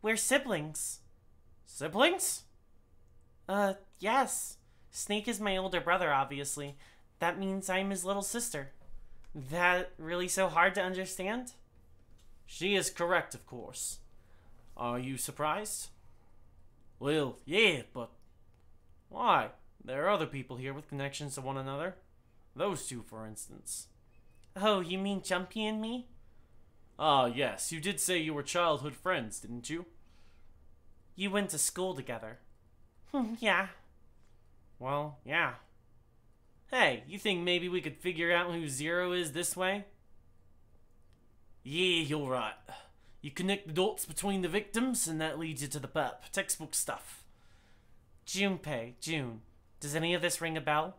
We're siblings. Siblings? Yes. Snake is my older brother, obviously. That means I'm his little sister. That really so hard to understand? She is correct, of course. Are you surprised? Well, yeah, but why? There are other people here with connections to one another. Those two, for instance. Oh, you mean Jumpy and me? Ah, yes. You did say you were childhood friends, didn't you? You went to school together. Yeah. Well, yeah. Hey, you think maybe we could figure out who Zero is this way? Yeah, you're right. You connect the dots between the victims, and that leads you to the pup. Textbook stuff. Junpei, June. Does any of this ring a bell?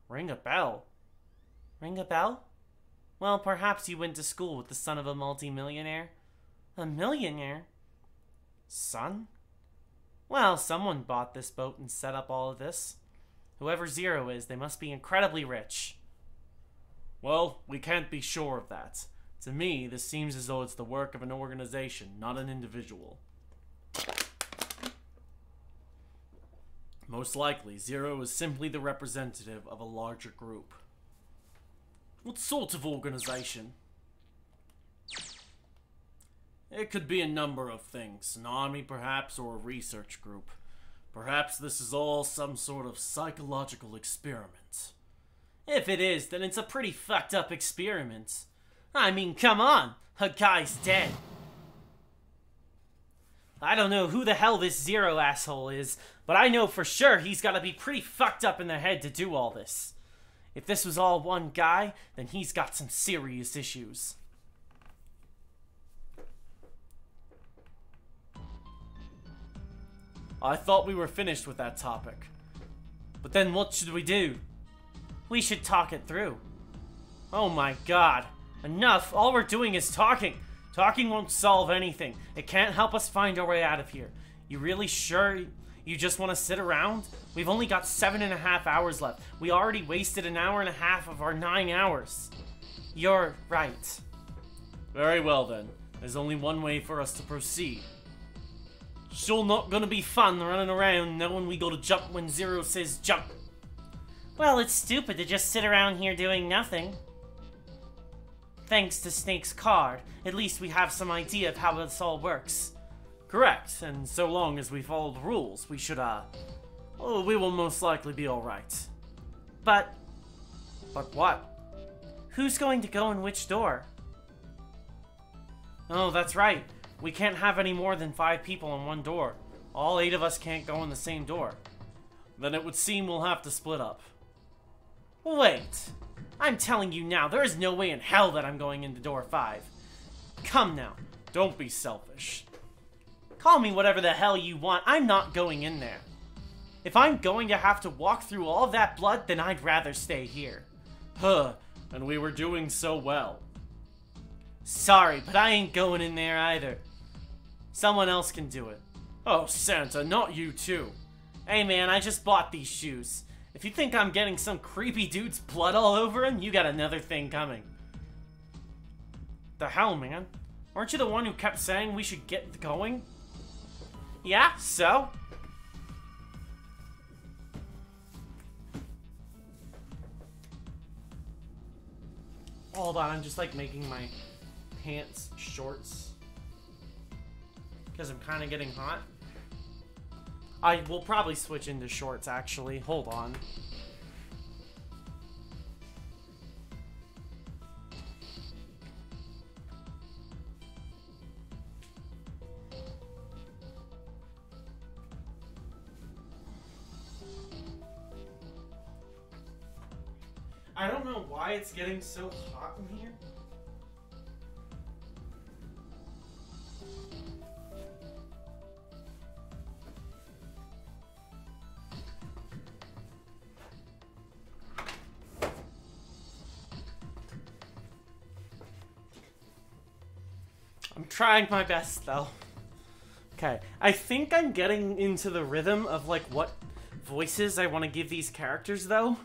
Ring a bell? Ring a bell? Well, perhaps you went to school with the son of a multi-millionaire. A millionaire? Son? Well, someone bought this boat and set up all of this. Whoever Zero is, they must be incredibly rich. Well, we can't be sure of that. To me, this seems as though it's the work of an organization, not an individual. Most likely, Zero is simply the representative of a larger group. What sort of organization? It could be a number of things. An army, perhaps, or a research group. Perhaps this is all some sort of psychological experiment. If it is, then it's a pretty fucked up experiment. I mean, come on! A guy's dead. I don't know who the hell this Zero asshole is, but I know for sure he's gotta be pretty fucked up in the head to do all this. If this was all one guy, then he's got some serious issues. I thought we were finished with that topic. But then what should we do? We should talk it through. Oh my god. Enough! All we're doing is talking! Talking won't solve anything. It can't help us find our way out of here. You really sure you just want to sit around? We've only got 7.5 hours left. We already wasted 1.5 hours of our 9 hours. You're right. Very well then. There's only one way for us to proceed. Sure not gonna be fun running around knowing we gotta jump when Zero says jump. Well, it's stupid to just sit around here doing nothing. Thanks to Snake's card, at least we have some idea of how this all works. Correct, and so long as we follow the rules, we should, we will most likely be alright. But what? Who's going to go in which door? Oh, that's right. We can't have any more than 5 people in one door. All 8 of us can't go in the same door. Then it would seem we'll have to split up. Wait. I'm telling you now, there is no way in hell that I'm going into door 5. Come now. Don't be selfish. Call me whatever the hell you want. I'm not going in there. If I'm going to have to walk through all of that blood, then I'd rather stay here. Huh. And we were doing so well. Sorry, but I ain't going in there either. Someone else can do it. Oh, Santa, not you too. Hey man, I just bought these shoes. If you think I'm getting some creepy dude's blood all over him, you got another thing coming. The hell, man? Aren't you the one who kept saying we should get going? Yeah, so? Hold on, I'm just like making my pants shorts. Because I'm kind of getting hot. I will probably switch into shorts, actually. Hold on. I don't know why it's getting so hot in here. I'm trying my best, though. Okay, I think I'm getting into the rhythm of, like, what voices I want to give these characters, though.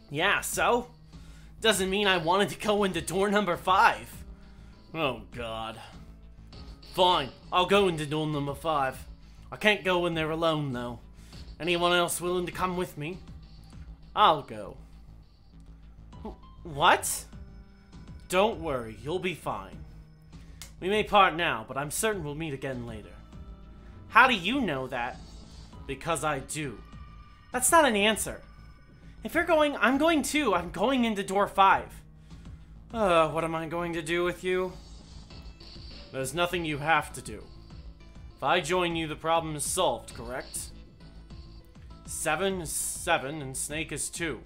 Yeah, so? Doesn't mean I wanted to go into door number 5. Oh, God. Fine, I'll go into door number 5. I can't go in there alone, though. Anyone else willing to come with me? I'll go. What? Don't worry, you'll be fine. We may part now, but I'm certain we'll meet again later. How do you know that? Because I do. That's not an answer. If you're going, I'm going too. I'm going into door 5. What am I going to do with you? There's nothing you have to do. If I join you, the problem is solved, correct? 7 is 7, and Snake is 2.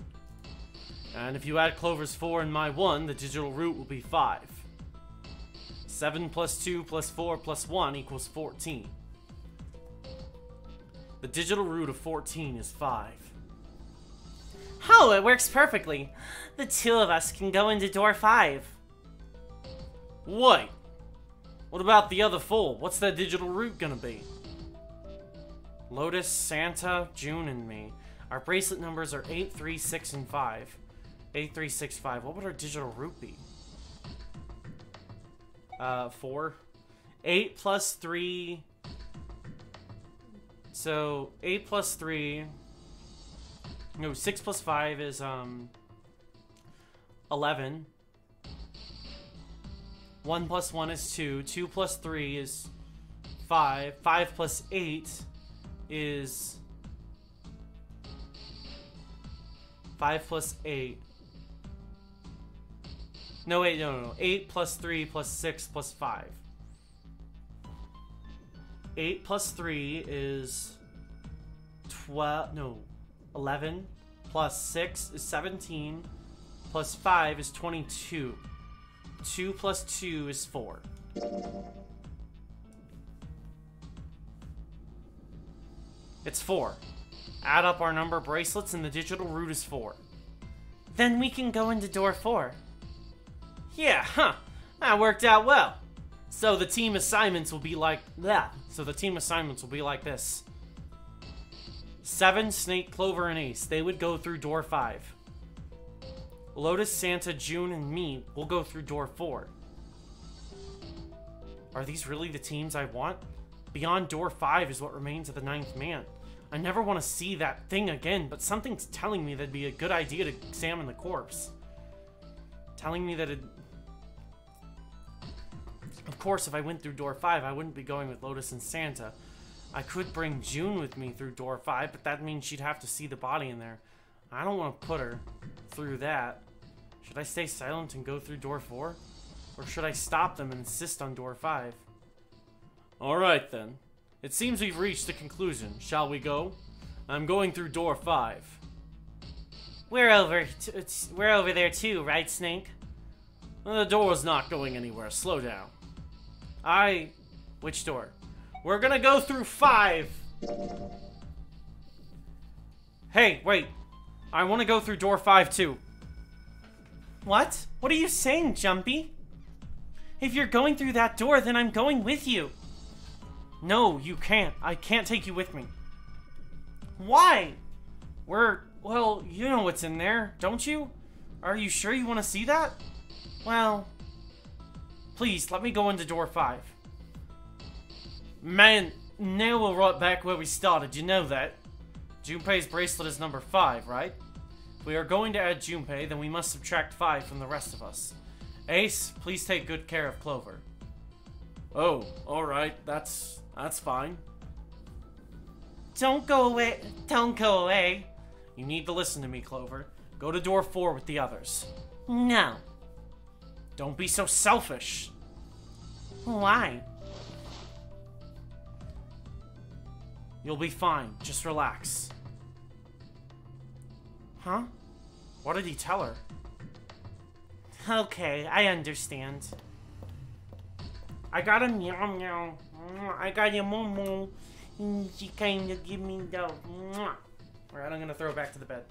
And if you add Clover's 4 and my 1, the digital root will be 5. 7 plus 2 plus 4 plus 1 equals 14. The digital root of 14 is 5. Oh, it works perfectly. The two of us can go into door 5. Wait. What about the other 4? What's their digital root gonna be? Lotus, Santa, June, and me. Our bracelet numbers are 8, 3, 6, and 5. 8, 3, 6, 5. What would our digital root be? 4. 8 plus 3. So, 8 plus 3... No, 6 plus 5 is, 11. 1 plus 1 is 2. 2 plus 3 is 5. 5 plus 8 is... 5 plus 8. No, wait, no. 8 plus 3 plus 6 plus 5. 8 plus 3 is... 12... No... 11 plus 6 is 17 plus 5 is 22. 2 plus 2 is 4. It's 4. Add up our number of bracelets and the digital root is 4. Then we can go into door 4. Yeah, huh. That worked out well. So the team assignments will be like that. So the team assignments will be like this. 7, Snake, Clover, and Ace. They would go through door 5. Lotus, Santa, June, and me will go through door 4. Are these really the teams I want? Beyond door 5 is what remains of the 9th man. I never want to see that thing again, but something's telling me that'd be a good idea to examine the corpse. Telling me that it... Of course, if I went through door 5, I wouldn't be going with Lotus and Santa. I could bring June with me through door 5, but that means she'd have to see the body in there. I don't want to put her through that. Should I stay silent and go through door 4? Or should I stop them and insist on door 5? Alright then. It seems we've reached a conclusion. Shall we go? I'm going through door 5. We're over there too, right, Snake? The door's not going anywhere. Slow down. Which door? We're gonna go through 5. Hey, wait. I want to go through door 5 too. What? What are you saying, Jumpy? If you're going through that door, then I'm going with you. No, you can't. I can't take you with me. Why? Well, you know what's in there, don't you? Are you sure you want to see that? Well, please, let me go into door 5. Man, now we're right back where we started, you know that? Junpei's bracelet is number 5, right? If we are going to add Junpei, then we must subtract 5 from the rest of us. Ace, please take good care of Clover. Oh, alright, that's fine. Don't go away. Don't go away. You need to listen to me, Clover. Go to door 4 with the others. No. Don't be so selfish. Why? You'll be fine. Just relax. Huh? What did he tell her? Okay, I understand. I got a meow meow. I got a moo moo. She kinda give me the mwah. Alright, I'm gonna throw it back to the bed.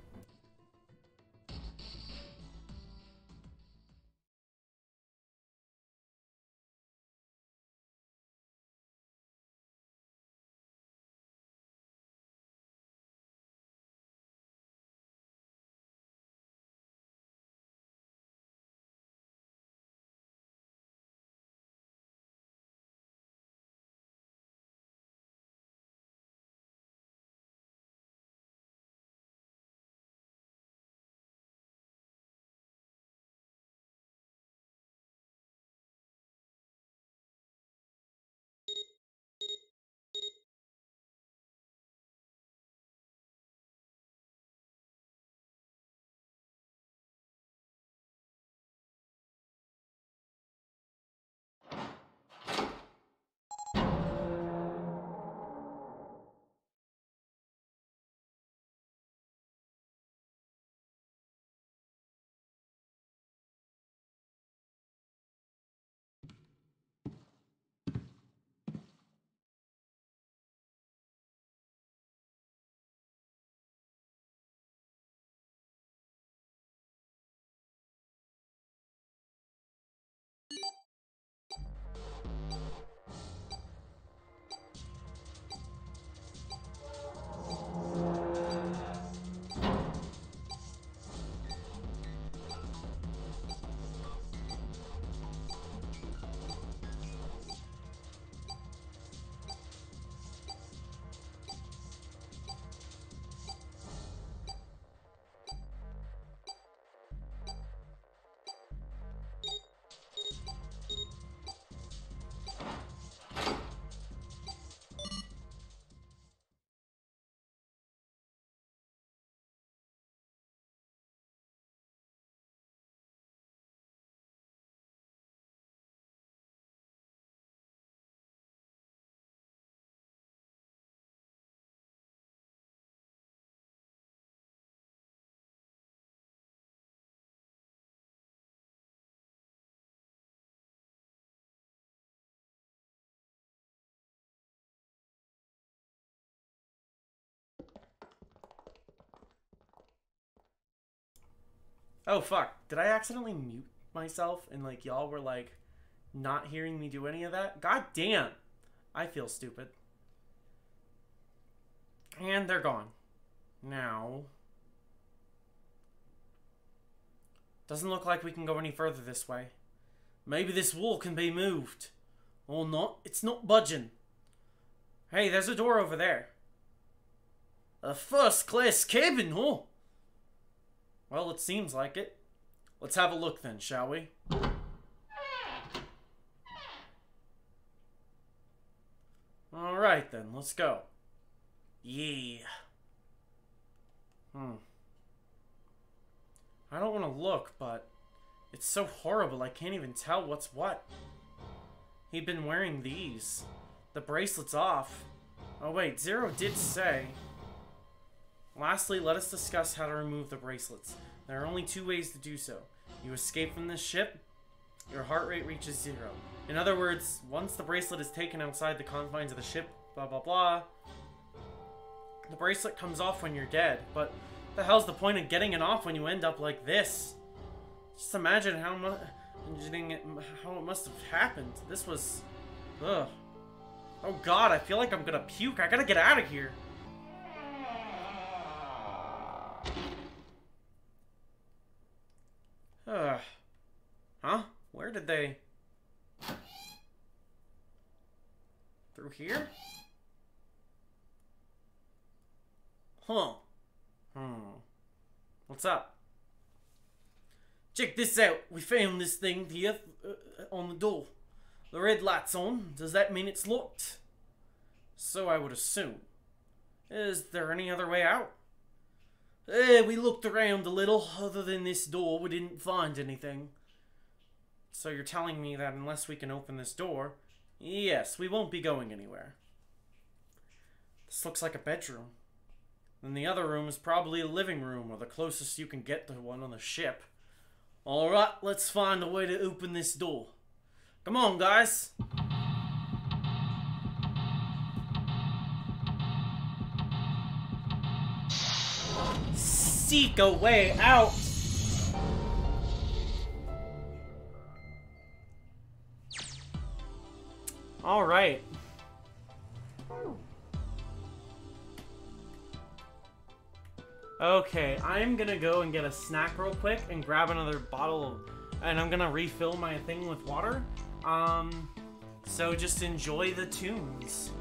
Oh fuck, did I accidentally mute myself and like y'all were like not hearing me do any of that? God damn. I feel stupid. And they're gone. Now. Doesn't look like we can go any further this way. Maybe this wall can be moved. Or not. It's not budging. Hey, there's a door over there. A first-class cabin, huh? Well, it seems like it. Let's have a look then, shall we? Alright then, let's go. Yeah. I don't want to look, but it's so horrible I can't even tell what's what. He'd been wearing these. The bracelet's off. Oh wait, Zero did say... Lastly, let us discuss how to remove the bracelets. There are only 2 ways to do so. You escape from this ship, your heart rate reaches 0. In other words, once the bracelet is taken outside the confines of the ship, blah blah blah, the bracelet comes off when you're dead. But the hell's the point of getting it off when you end up like this? Just imagine how it must have happened. This was... ugh. Oh god, I feel like I'm gonna puke. I gotta get out of here. Huh? Where did they... Through here? Huh. What's up? Check this out. We found this thing here on the door. The red light's on. Does that mean it's locked? So I would assume. Is there any other way out? We looked around a little. Other than this door, we didn't find anything. So you're telling me that unless we can open this door, yes, we won't be going anywhere. This looks like a bedroom. Then the other room is probably a living room, or the closest you can get to one on the ship. Alright, let's find a way to open this door. Come on, guys. Seek a way out. Alright. Okay, I'm gonna go and get a snack real quick and grab another bottle and I'm gonna refill my thing with water. So just enjoy the tunes.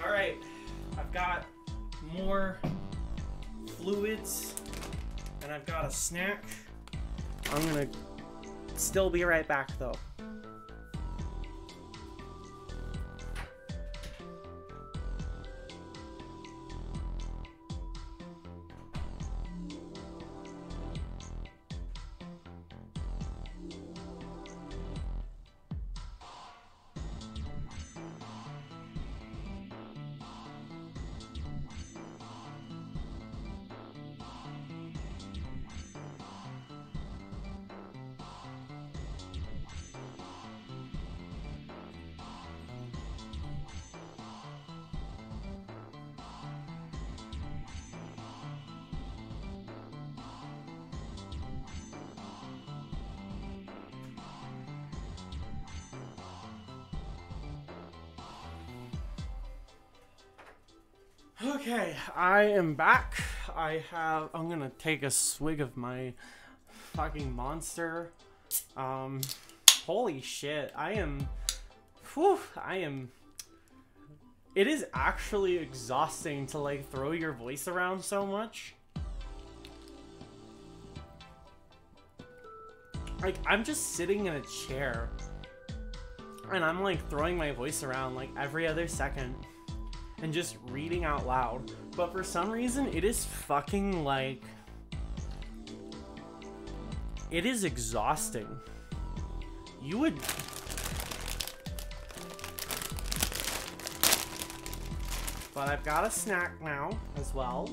Alright, I've got more fluids and I've got a snack. I'm gonna still be right back though. Okay, I am back. I'm gonna take a swig of my fucking monster. Holy shit, it is actually exhausting to like throw your voice around so much. Like, I'm just sitting in a chair and I'm like throwing my voice around like every other second and just reading out loud. But for some reason, it is fucking like... it is exhausting. You would... But I've got a snack now as well.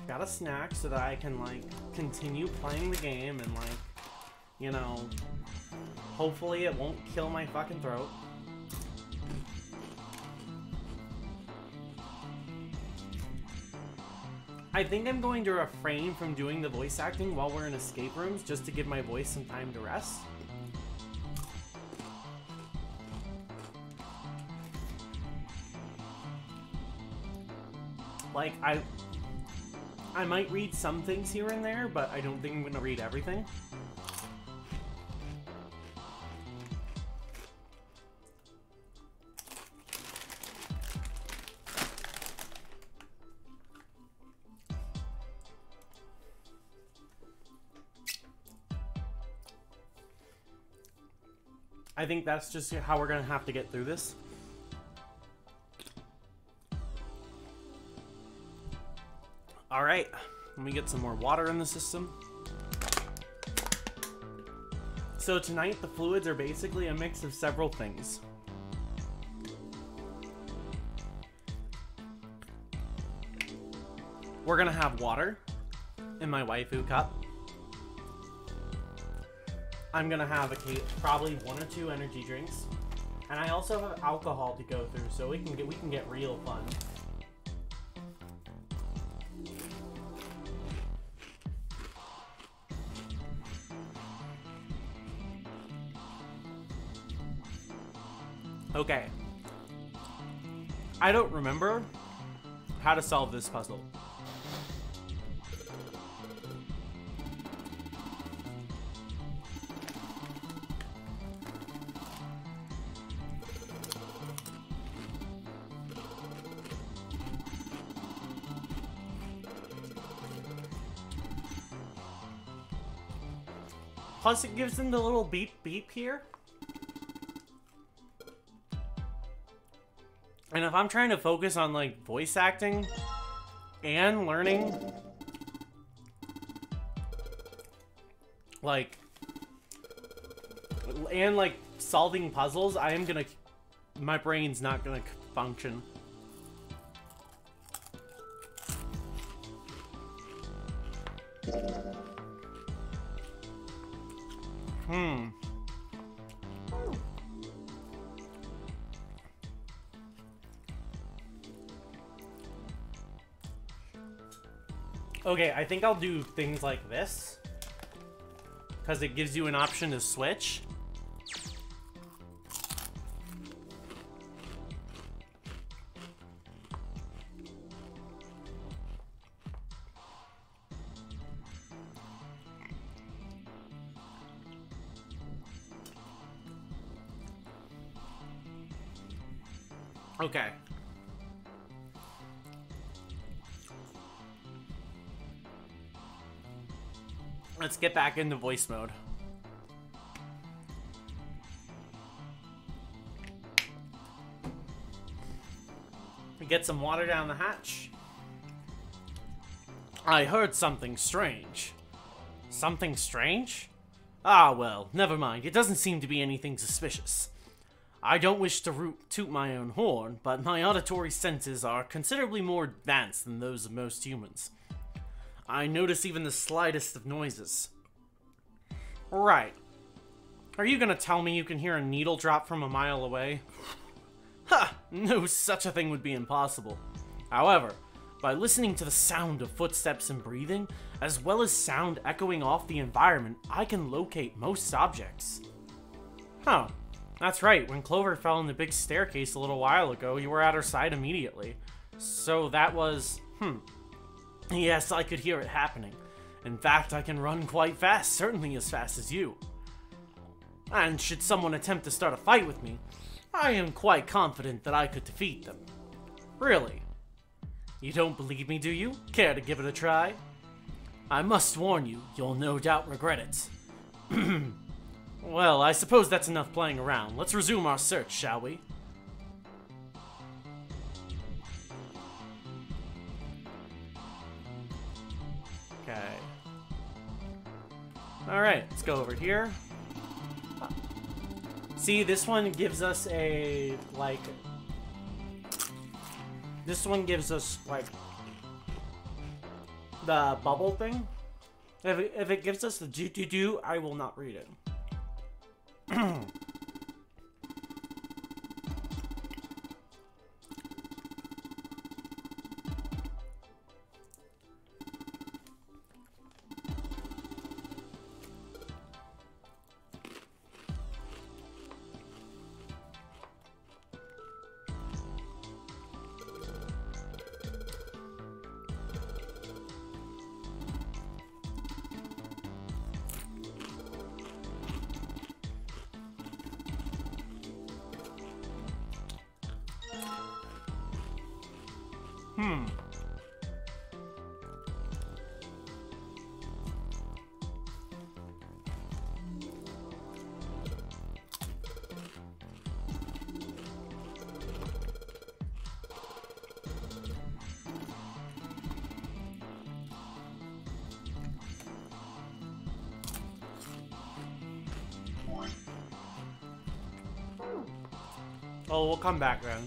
Got a snack so that I can like continue playing the game and like, you know, hopefully it won't kill my fucking throat. I think I'm going to refrain from doing the voice acting while we're in escape rooms just to give my voice some time to rest. Like, I might read some things here and there, but I don't think I'm gonna read everything. I think that's just how we're gonna have to get through this. Alright, let me get some more water in the system. So tonight, the fluids are basically a mix of several things. We're gonna have water in my waifu cup. I'm gonna have probably 1 or 2 energy drinks. And I also have alcohol to go through, so we can get real fun. Okay. I don't remember how to solve this puzzle. Plus it gives them the little beep beep here. And if I'm trying to focus on, like, voice acting and learning, like, and, like, solving puzzles, my brain's not gonna function. Okay, I think I'll do things like this, because it gives you an option to switch. Okay. Let's get back into voice mode. Get some water down the hatch. I heard something strange. Something strange? Ah, well, never mind. It doesn't seem to be anything suspicious. I don't wish to toot my own horn, but my auditory senses are considerably more advanced than those of most humans. I notice even the slightest of noises. Right. Are you gonna tell me you can hear a needle drop from a mile away? Ha! No such a thing would be impossible. However, by listening to the sound of footsteps and breathing, as well as sound echoing off the environment, I can locate most objects. Huh. That's right, when Clover fell in the big staircase a little while ago, you were at her side immediately. So that was... Yes, I could hear it happening. In fact, I can run quite fast, certainly as fast as you. And should someone attempt to start a fight with me, I am quite confident that I could defeat them. Really? You don't believe me, do you? Care to give it a try? I must warn you, you'll no doubt regret it. Well, I suppose that's enough playing around. Let's resume our search, shall we? Okay. Alright, let's go over here. See, this one gives us a, like... This one gives us, like... the bubble thing. If it gives us the do-do-do, I will not read it. Oh, we'll come back then.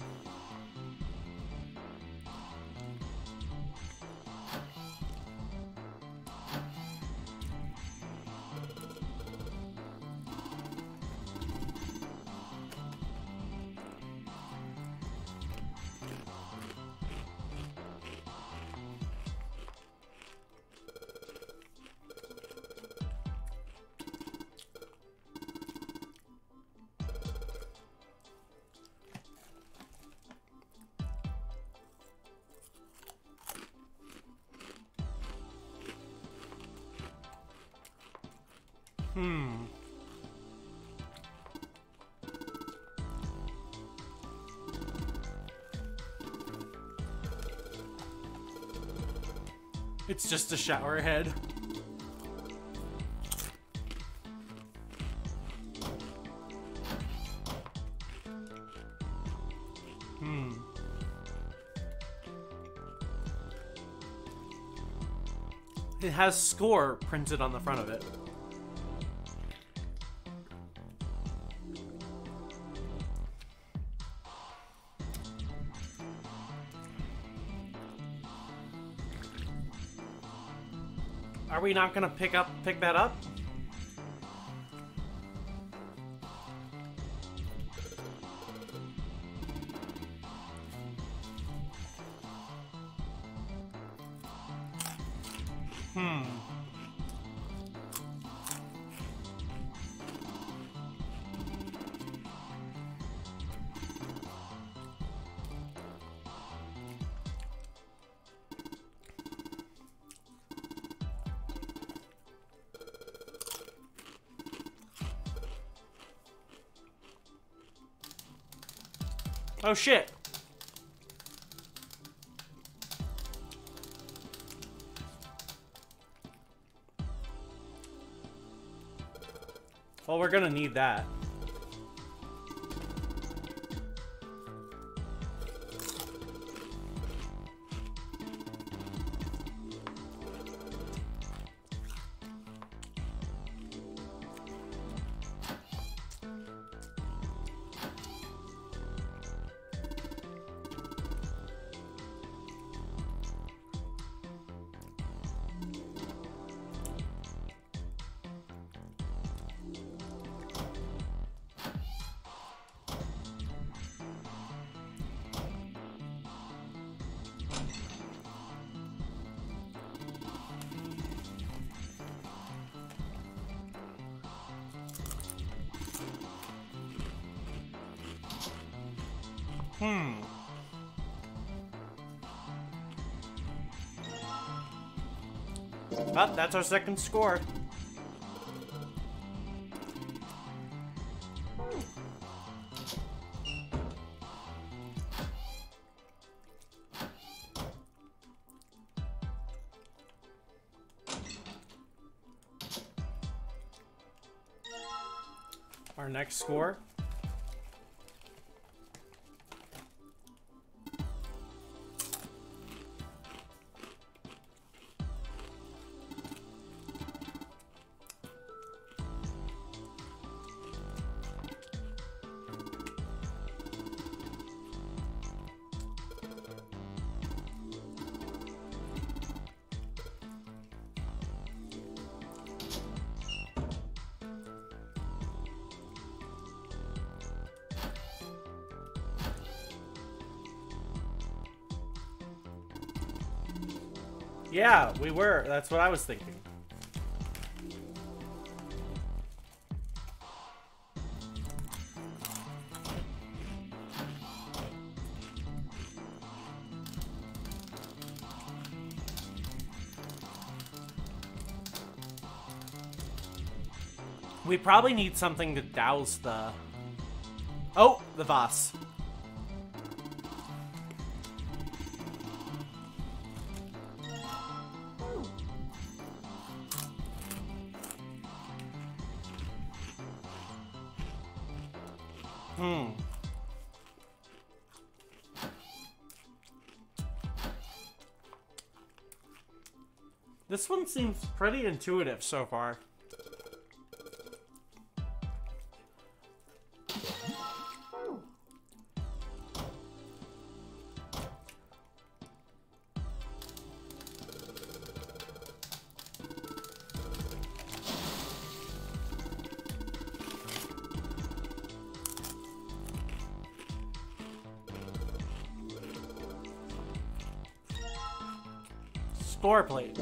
It's just a shower head. It has score printed on the front of it. Are we not gonna pick that up? Oh shit. Well, we're gonna need that. Oh, that's our second score. Our next score. Yeah, we were. That's what I was thinking. We probably need something to douse the... Oh, the Voss. This one seems pretty intuitive so far. Score plate.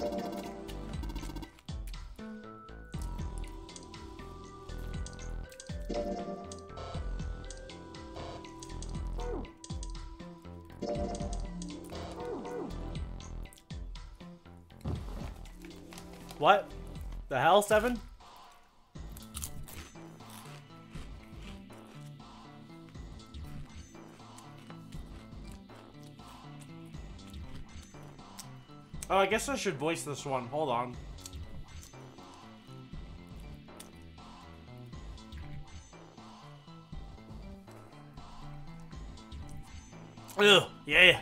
What? The hell, 7? Oh, I guess I should voice this one. Hold on. Ugh, yeah.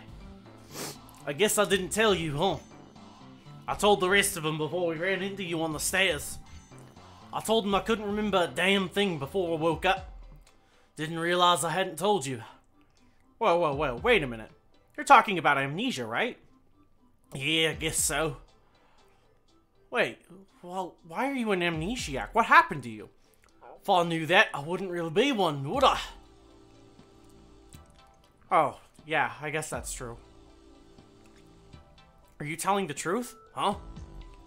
I guess I didn't tell you, huh? I told the rest of them before we ran into you on the stairs. I told them I couldn't remember a damn thing before I woke up. Didn't realize I hadn't told you. Whoa, wait a minute. You're talking about amnesia, right? Yeah, I guess so. Wait, well, why are you an amnesiac? What happened to you? If I knew that, I wouldn't really be one, would I? Oh, yeah, I guess that's true. Are you telling the truth? Huh?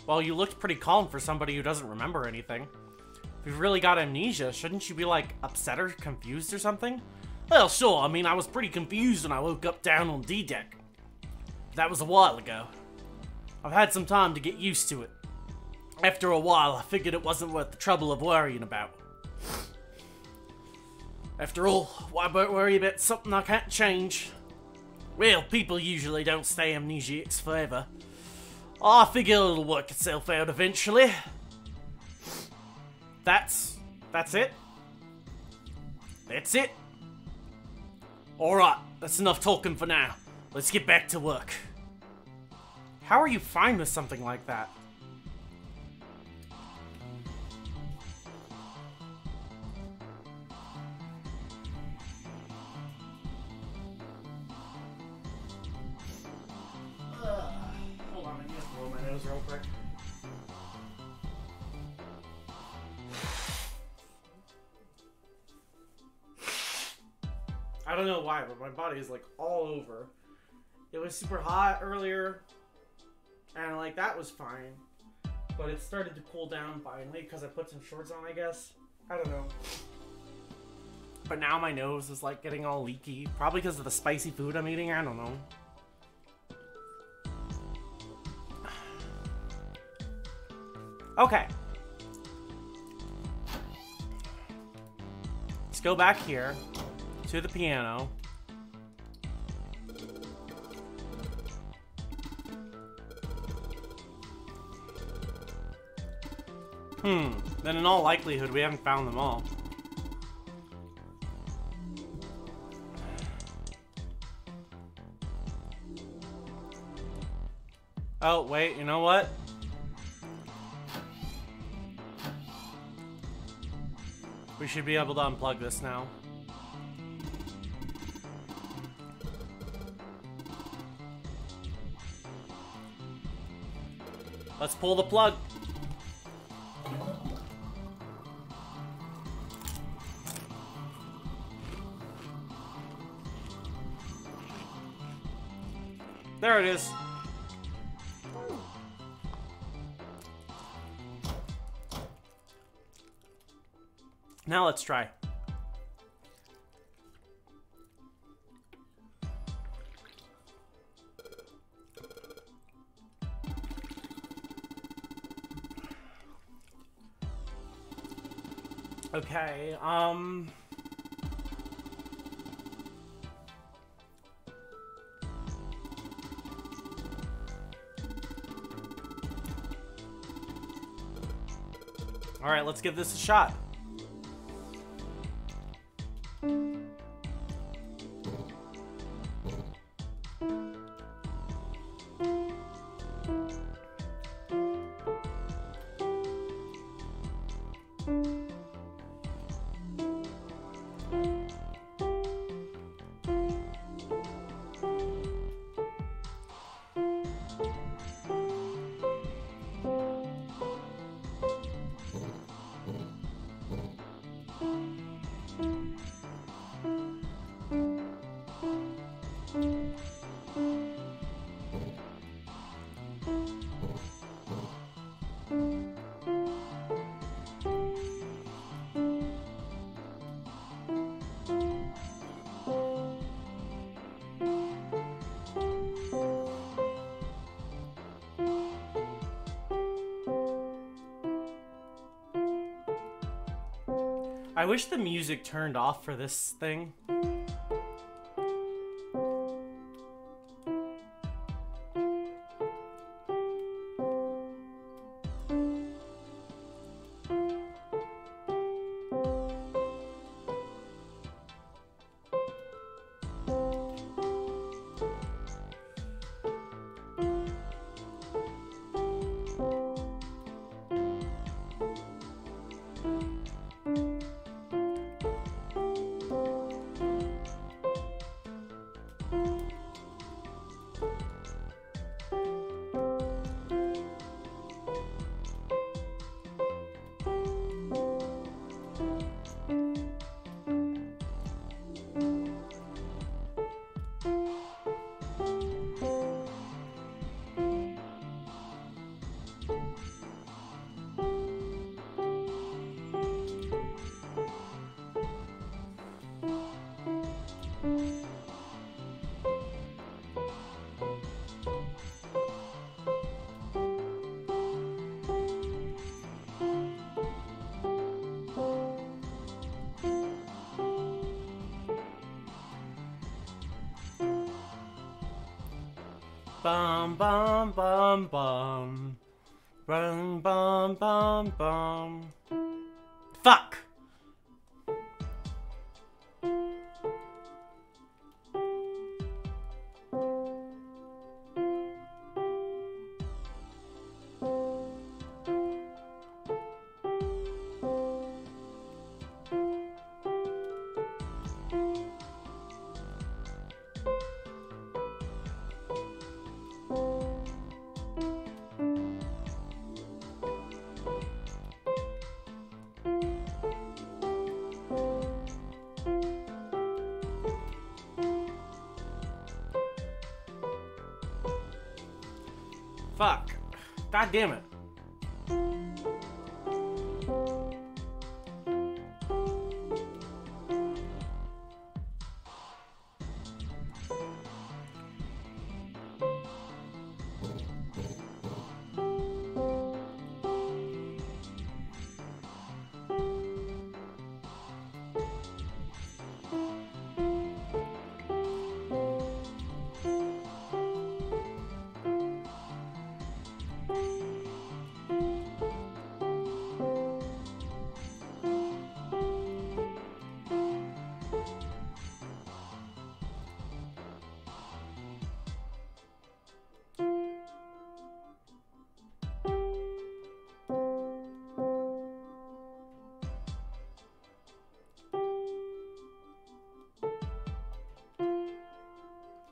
Well, you looked pretty calm for somebody who doesn't remember anything. If you've really got amnesia, shouldn't you be, like, upset or confused or something? Well, sure, I mean, I was pretty confused when I woke up down on D-Deck. That was a while ago. I've had some time to get used to it. After a while, I figured it wasn't worth the trouble of worrying about. After all, why worry about something I can't change? Well, people usually don't stay amnesiacs forever. I figure it'll work itself out eventually. That's it? That's it? Alright, that's enough talking for now. Let's get back to work. How are you fine with something like that? Hold on, I need to blow my nose real quick. I don't know why, but my body is like all over. It was super hot earlier, and like that was fine. But it started to cool down finally because I put some shorts on, I guess. I don't know. But now my nose is like getting all leaky. Probably because of the spicy food I'm eating. I don't know. Okay. Let's go back here to the piano. Then in all likelihood, we haven't found them all. Oh, wait, you know what? We should be able to unplug this now. Let's pull the plug. There it is. Now let's try. Okay, all right, let's give this a shot. I wish the music turned off for this thing. Bum bum bum bum. Bum bum bum bum. Fuck! Fuck. God damn it.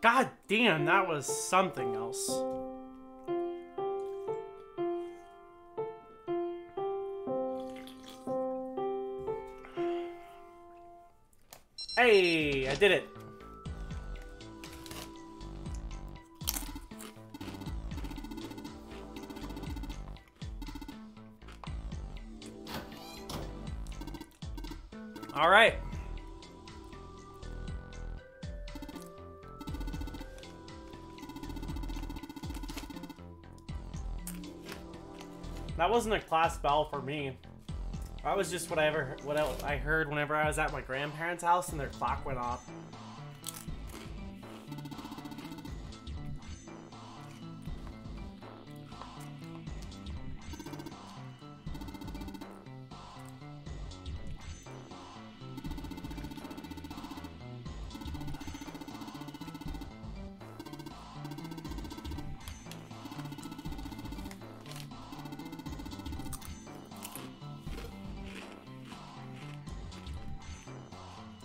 God damn, that was something else. Hey, I did it. All right. That wasn't a class bell for me. That was just what I heard whenever I was at my grandparents' house and their clock went off.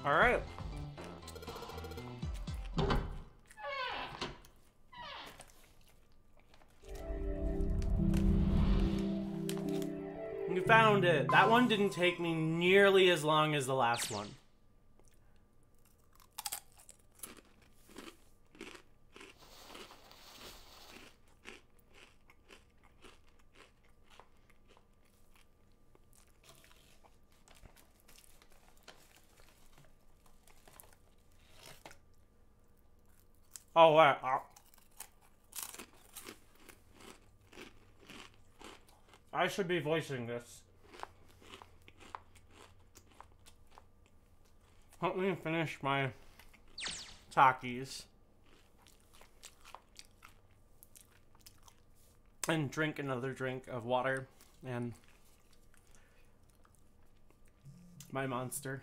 All right. You found it. That one didn't take me nearly as long as the last one. Oh, wow. I should be voicing this. Let me finish my Takis. And drink another drink of water and my Monster.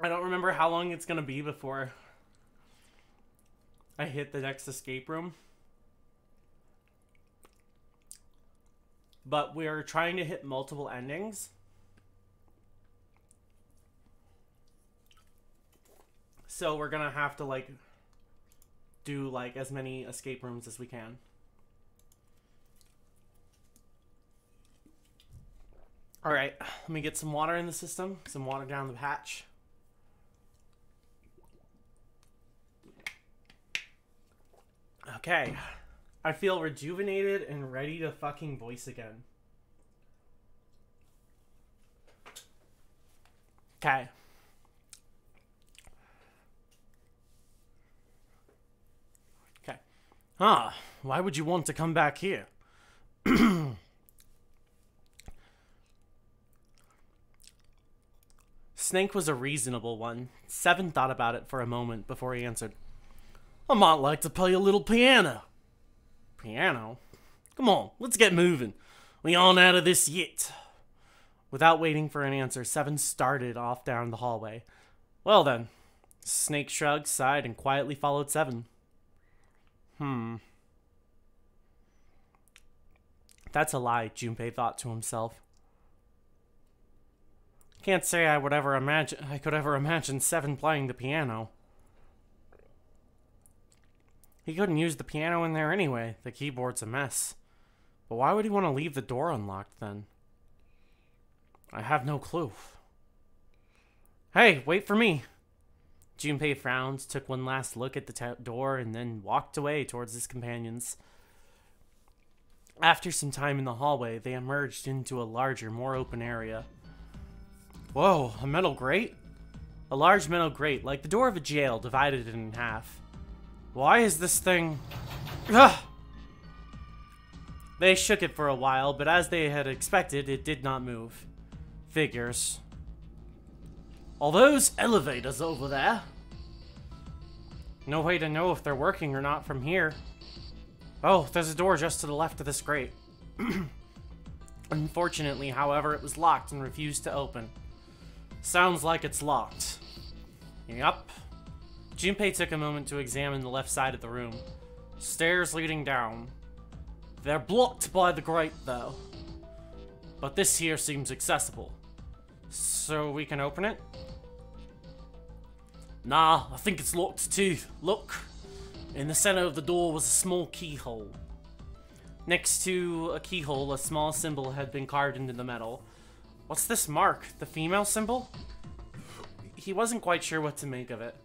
I don't remember how long it's gonna be before I hit the next escape room. But we're trying to hit multiple endings. So we're gonna have to like do like as many escape rooms as we can. Alright, let me get some water in the system, some water down the hatch. Okay, I feel rejuvenated and ready to fucking voice again. Okay. Okay. Ah, why would you want to come back here? Snake was a reasonable one. Seven thought about it for a moment before he answered. I might like to play a little piano. Piano? Come on, let's get moving. We aren't out of this yet. Without waiting for an answer, Seven started off down the hallway. Well then. Snake shrugged, sighed, and quietly followed Seven. That's a lie, Junpei thought to himself. Can't say I could ever imagine Seven playing the piano. He couldn't use the piano in there anyway. The keyboard's a mess. But why would he want to leave the door unlocked then? I have no clue. Hey, wait for me. Junpei frowned, took one last look at the door, and then walked away towards his companions. After some time in the hallway, they emerged into a larger, more open area. Whoa, a metal grate? A large metal grate, like the door of a jail, divided it in half. Why is this thing... Ugh! They shook it for a while, but as they had expected, it did not move. Figures. Are those elevators over there? No way to know if they're working or not from here. Oh, there's a door just to the left of this grate. Unfortunately, however, it was locked and refused to open. Sounds like it's locked. Yup. Junpei took a moment to examine the left side of the room. Stairs leading down. They're blocked by the grate, though. But this here seems accessible. So we can open it? Nah, I think it's locked too. Look. In the center of the door was a small keyhole. Next to a keyhole, a small symbol had been carved into the metal. What's this mark? The female symbol? He wasn't quite sure what to make of it.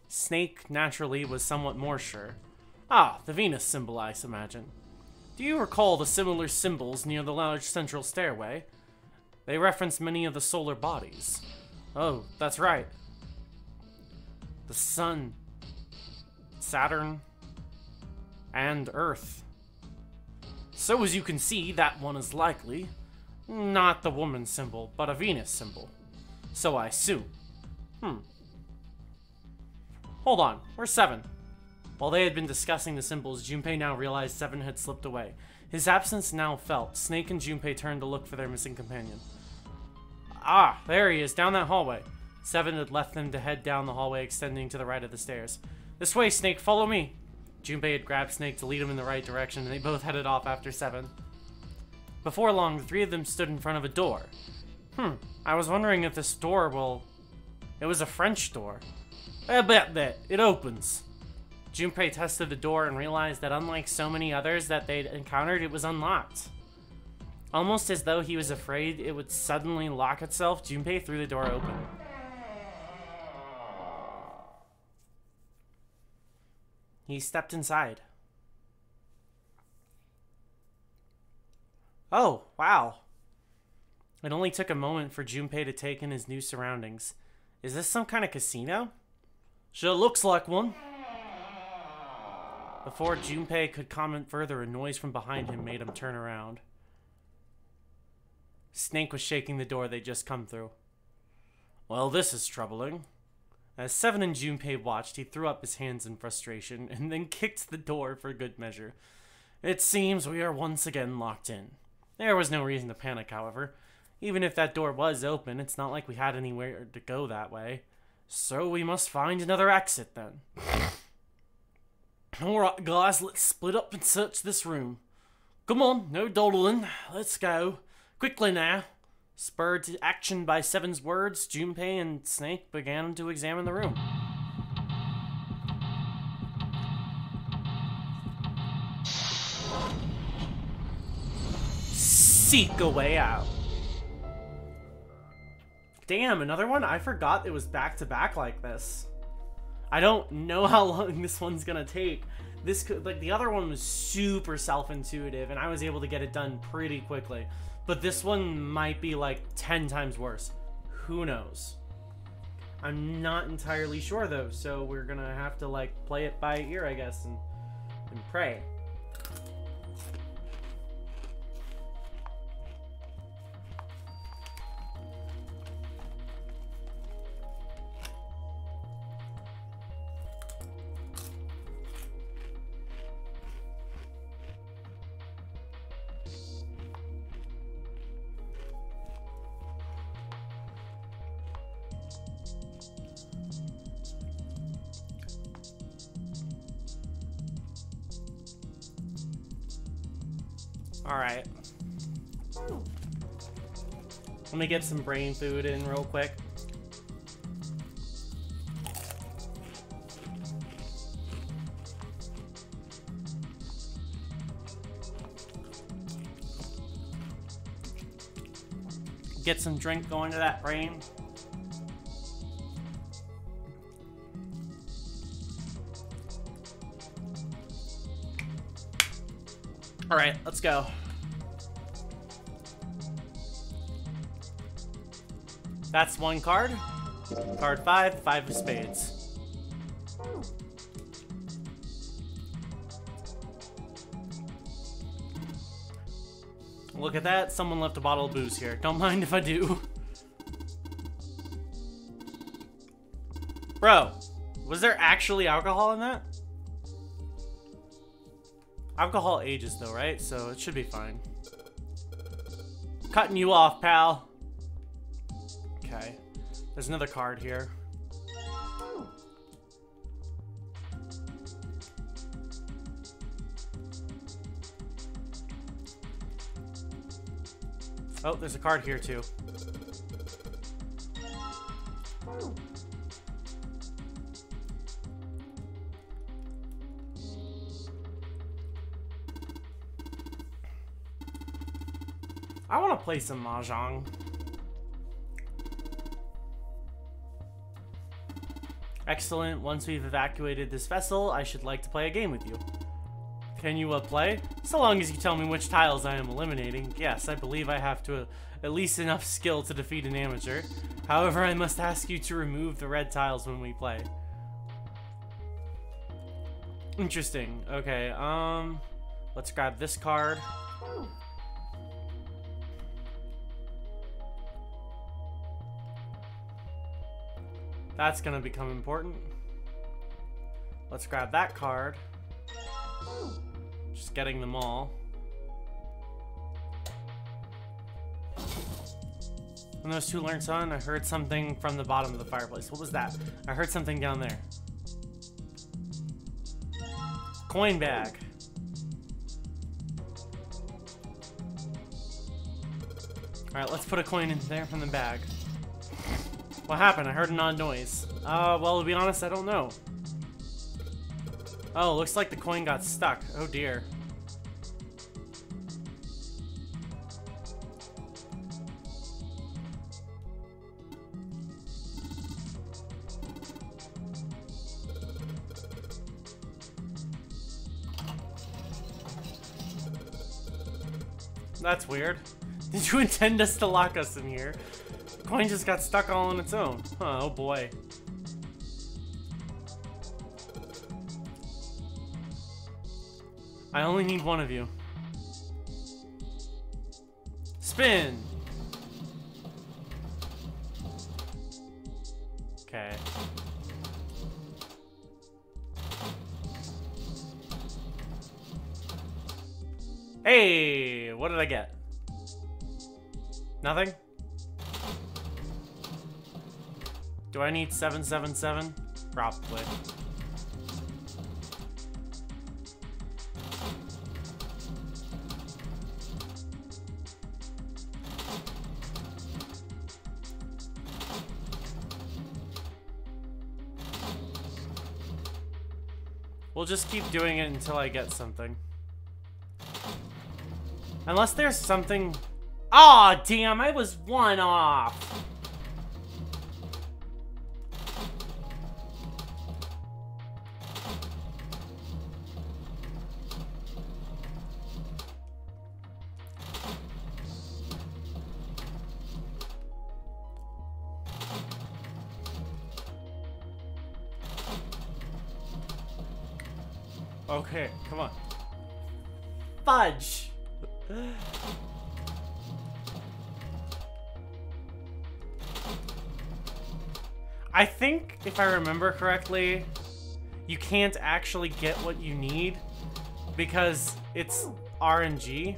Snake, naturally, was somewhat more sure. Ah, the Venus symbol, I imagine. Do you recall the similar symbols near the large central stairway? They reference many of the solar bodies. Oh, that's right. The Sun, Saturn, and Earth. So as you can see, that one is likely not the woman symbol, but a Venus symbol. So I assume. Hold on, where's 7? While they had been discussing the symbols, Junpei now realized 7 had slipped away. His absence now felt. Snake and Junpei turned to look for their missing companion. Ah, there he is, down that hallway. 7 had left them to head down the hallway extending to the right of the stairs. This way, Snake, follow me. Junpei had grabbed Snake to lead him in the right direction, and they both headed off after 7. Before long, the 3 of them stood in front of a door. I was wondering if this door will... It was a French door. I bet that. It opens. Junpei tested the door and realized that unlike so many others that they'd encountered, it was unlocked. Almost as though he was afraid it would suddenly lock itself, Junpei threw the door open. He stepped inside. Oh, wow. It only took a moment for Junpei to take in his new surroundings. Is this some kind of casino? Sure looks like one. Before Junpei could comment further, a noise from behind him made him turn around. Snake was shaking the door they'd just come through. Well, this is troubling. As 7 and Junpei watched, he threw up his hands in frustration and then kicked the door for good measure. It seems we are once again locked in. There was no reason to panic, however. Even if that door was open, it's not like we had anywhere to go that way. So we must find another exit then. Alright guys, let's split up and search this room. Come on, no dawdling. Let's go. Quickly now. Spurred to action by 7's words, Junpei and Snake began to examine the room. Seek a way out. Damn, another one? I forgot it was back-to-back like this. I don't know how long this one's gonna take. This could, like, the other one was super self-intuitive, and I was able to get it done pretty quickly. But this one might be like 10 times worse. Who knows? I'm not entirely sure though, so we're gonna have to like play it by ear, I guess, and pray. Alright. Let me get some brain food in real quick. Get some drink going to that brain. Alright, let's go. That's one card. Card 5, 5 of spades. Look at that, someone left a bottle of booze here. Don't mind if I do. Bro, was there actually alcohol in that? Alcohol ages though, right? So it should be fine. Cutting you off, pal. Okay. There's another card here. Oh, there's a card here too. I want to play some Mahjong. Excellent. Once we've evacuated this vessel, I should like to play a game with you. Can you play? So long as you tell me which tiles I am eliminating. Yes, I believe I have to at least enough skill to defeat an amateur. However, I must ask you to remove the red tiles when we play. Interesting. Okay, let's grab this card. That's gonna become important. Let's grab that card. Just getting them all. When those two learned son, I heard something from the bottom of the fireplace. What was that? I heard something down there. Coin bag. Alright, let's put a coin in there from the bag. What happened? I heard an odd noise. Well, to be honest, I don't know. Oh, looks like the coin got stuck. Oh dear. That's weird. Did you intend us to lock us in here? The coin just got stuck all on its own. Huh, oh boy. I only need one of you. Spin! Okay. Hey! What did I get? Nothing? Do I need 777? Probably. We'll just keep doing it until I get something. Unless there's something... Aw, oh, damn, I was one off. Okay, come on. Fudge! I think, if I remember correctly, you can't actually get what you need because it's RNG.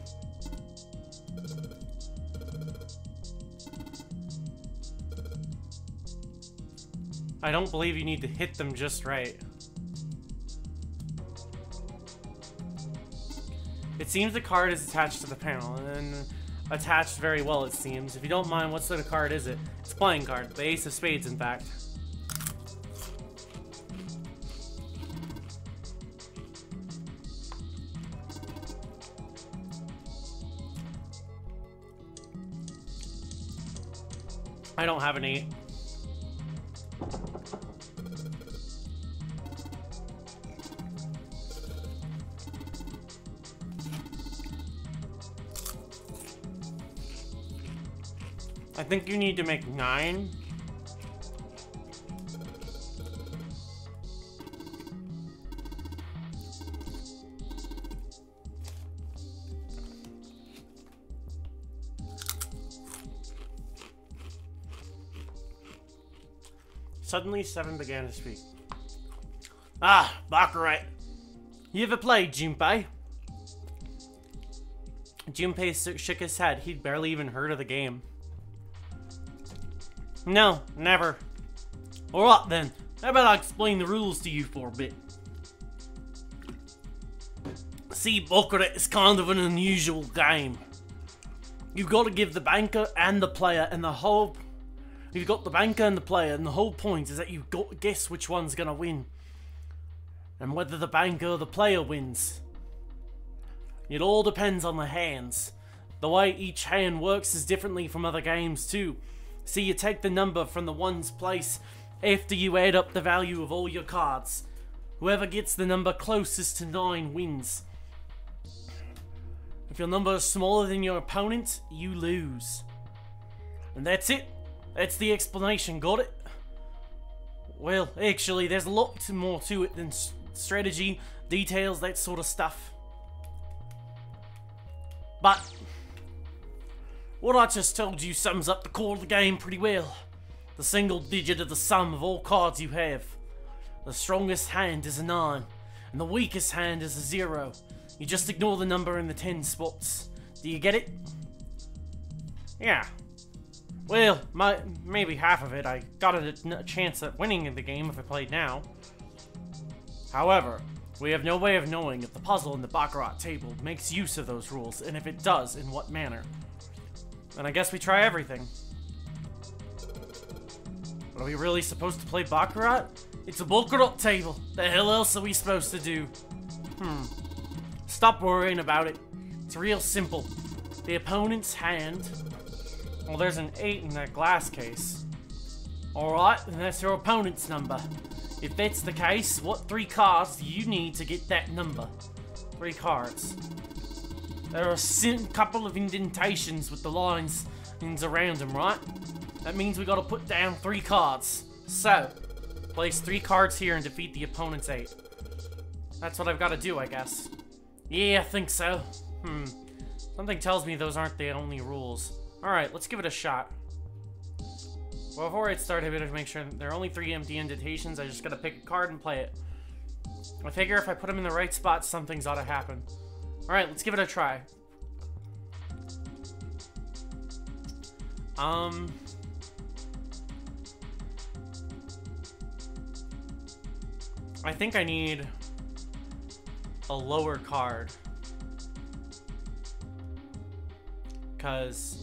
I don't believe you need to hit them just right. It seems the card is attached to the panel, and attached very well, it seems. If you don't mind, what sort of card is it? It's a playing card. The Ace of Spades, in fact. I don't have an 8. I think you need to make 9. Suddenly, 7 began to speak. Ah, Baccarat. You ever played, Junpei? Junpei shook his head. He'd barely even heard of the game. No, never. Alright then, how about I explain the rules to you for a bit? See, Baccarat is kind of an unusual game. You've got to give the banker and the player and the whole... You've got the banker and the player, and the whole point is that you've got to guess which one's gonna win. And whether the banker or the player wins. It all depends on the hands. The way each hand works is differently from other games too. See, you take the number from the one's place after you add up the value of all your cards. Whoever gets the number closest to 9 wins. If your number is smaller than your opponent, you lose. And that's it. That's the explanation. Got it? Well, actually, there's a lot more to it than strategy, details, that sort of stuff. But what I just told you sums up the core of the game pretty well. The single digit of the sum of all cards you have. The strongest hand is a 9, and the weakest hand is a 0. You just ignore the number in the 10 spots. Do you get it? Yeah. Well, maybe half of it. I got a chance at winning in the game if I played now. However, we have no way of knowing if the puzzle in the Baccarat table makes use of those rules, and if it does, in what manner. And I guess we try everything. Are we really supposed to play Baccarat? It's a Baccarat table. The hell else are we supposed to do? Stop worrying about it. It's real simple. The opponent's hand... Well, there's an 8 in that glass case. Alright, then that's your opponent's number. If that's the case, what 3 cards do you need to get that number? 3 cards. There are a couple of indentations with the lines around them, right? That means we gotta put down 3 cards. So, place 3 cards here and defeat the opponent's 8. That's what I've gotta do, I guess. Yeah, I think so. Something tells me those aren't the only rules. Alright, let's give it a shot. Well, before I start, I better make sure there are only 3 empty indentations. I just gotta pick a card and play it. I figure if I put them in the right spot, something's ought to happen. Alright, let's give it a try. I think I need a lower card. Because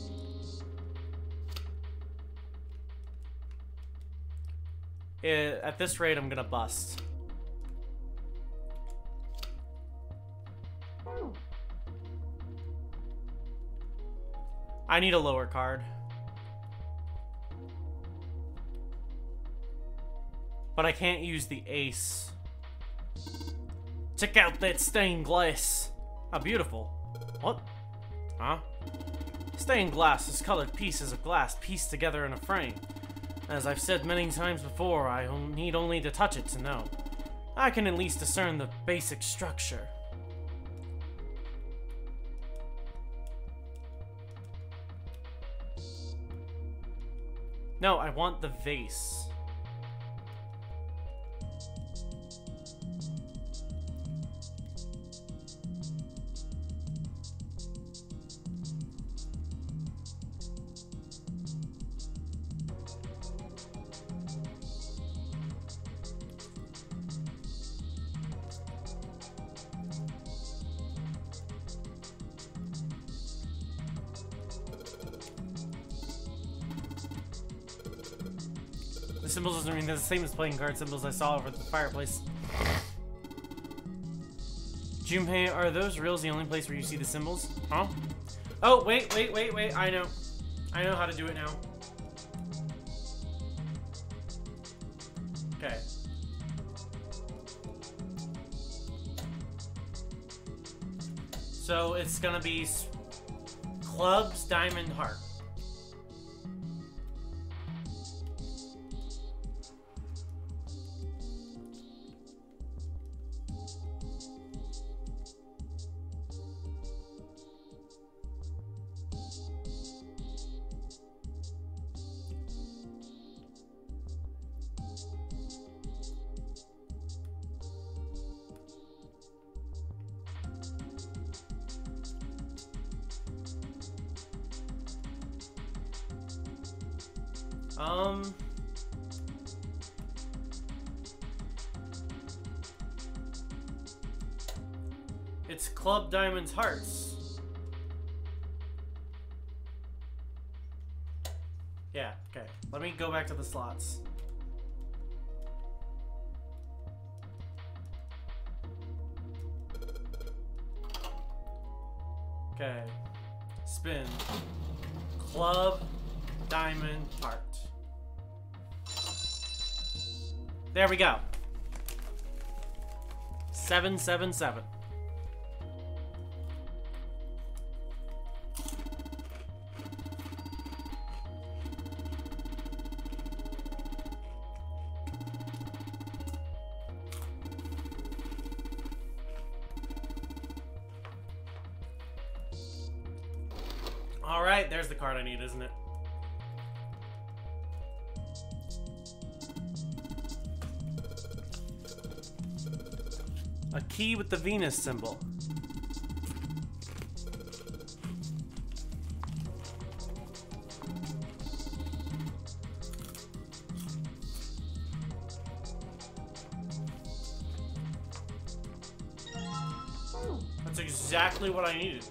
at this rate, I'm gonna bust. I need a lower card. But I can't use the ace. Check out that stained glass. How beautiful. What? Huh? Stained glass is colored pieces of glass pieced together in a frame. As I've said many times before, I need only to touch it to know. I can at least discern the basic structure. No, I want the vase. The symbols doesn't mean they're the same as playing card symbols I saw over the fireplace. Junpei, are those reels the only place where you see the symbols? Huh? Oh, wait. I know. I know how to do it now. Okay. So it's gonna be clubs, diamond, heart. It's club, diamonds, hearts. Yeah, okay. Let me go back to the slots. Okay. spin. Club, diamond, heart. There we go. 777. All right, there's the card I need, isn't it? A key with the Venus symbol. That's exactly what I needed.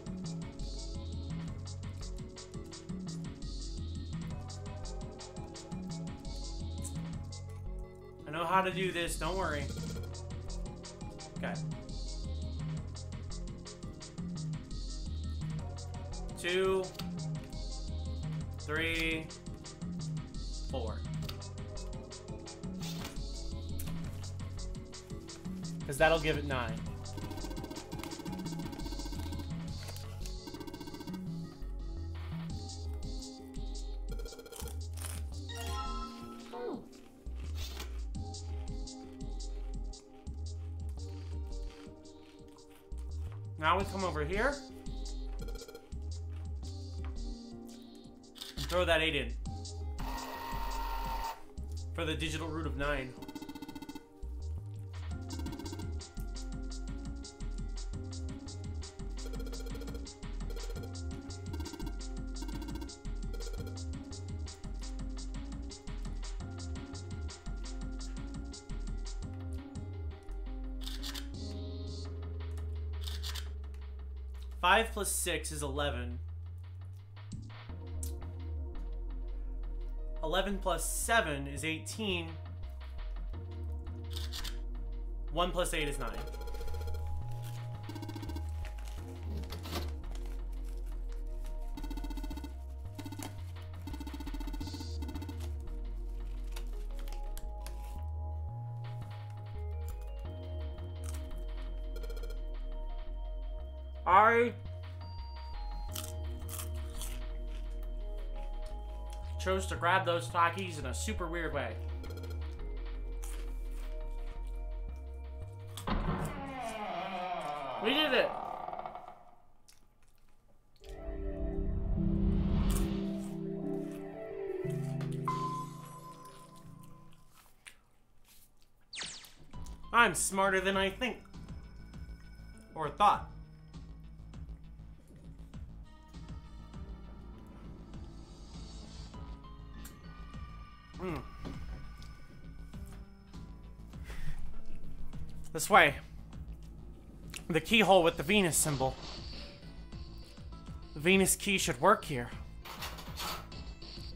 I know how to do this, don't worry. Okay. 2, 3, 4. Because that'll give it 9. Now we come over here and throw that 8 in for the digital root of 9. Five plus 6 is 11. 11 plus 7 is 18. 1 plus 8 is 9. I chose to grab those Takis in a super weird way. We did it! I'm smarter than I think. Or thought. This way. The keyhole with the Venus symbol. The Venus key should work here.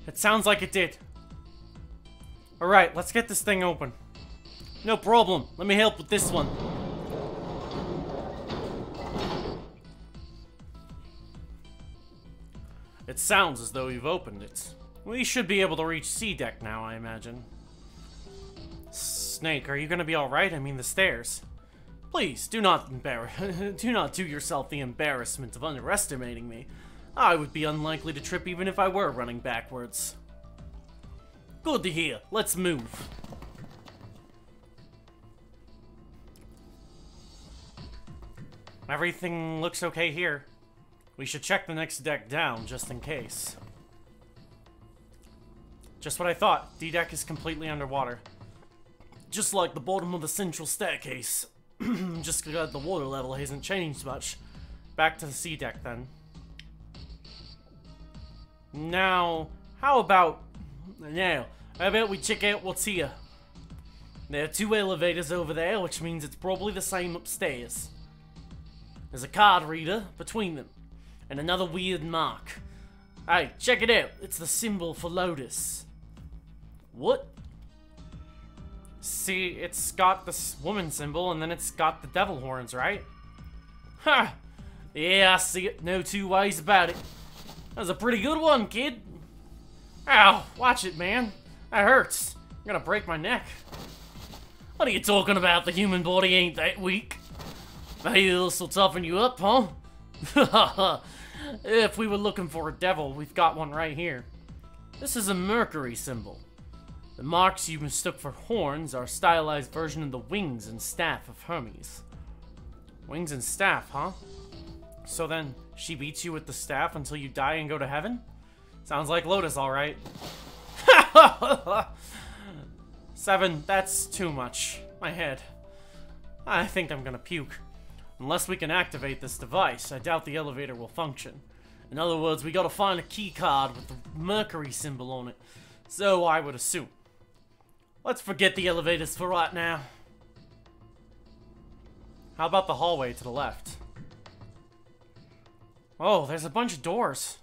It sounds like it did. Alright, let's get this thing open. No problem. Let me help with this one. It sounds as though you've opened it. We should be able to reach C deck now, I imagine. Snake, are you gonna be alright? I mean the stairs. Please, do not do yourself the embarrassment of underestimating me. I would be unlikely to trip even if I were running backwards. Good to hear. Let's move. Everything looks okay here. We should check the next deck down, just in case. Just what I thought. D-deck is completely underwater. Just like the bottom of the central staircase. Just because the water level hasn't changed much. Back to the C-deck, then. Now, how about we check out what's here? There are 2 elevators over there, which means it's probably the same upstairs. There's a card reader between them, and another weird mark. Hey, check it out. It's the symbol for Lotus. What? See, it's got this woman symbol, and then it's got the devil horns, right? Ha! Yeah, I see it. No 2 ways about it. That was a pretty good one, kid. Ow, watch it, man. That hurts. I'm gonna break my neck. What are you talking about? The human body ain't that weak. Maybe this'll toughen you up, huh? If we were looking for a devil, we've got one right here. This is a Mercury symbol. The marks you mistook for horns are a stylized version of the wings and staff of Hermes. Wings and staff, huh? So then, she beats you with the staff until you die and go to heaven? Sounds like Lotus, alright. 7, that's too much. My head. I think I'm gonna puke. Unless we can activate this device, I doubt the elevator will function. In other words, we gotta find a key card with the Mercury symbol on it. So I would assume. Let's forget the elevators for right now. How about the hallway to the left? Oh, there's a bunch of doors.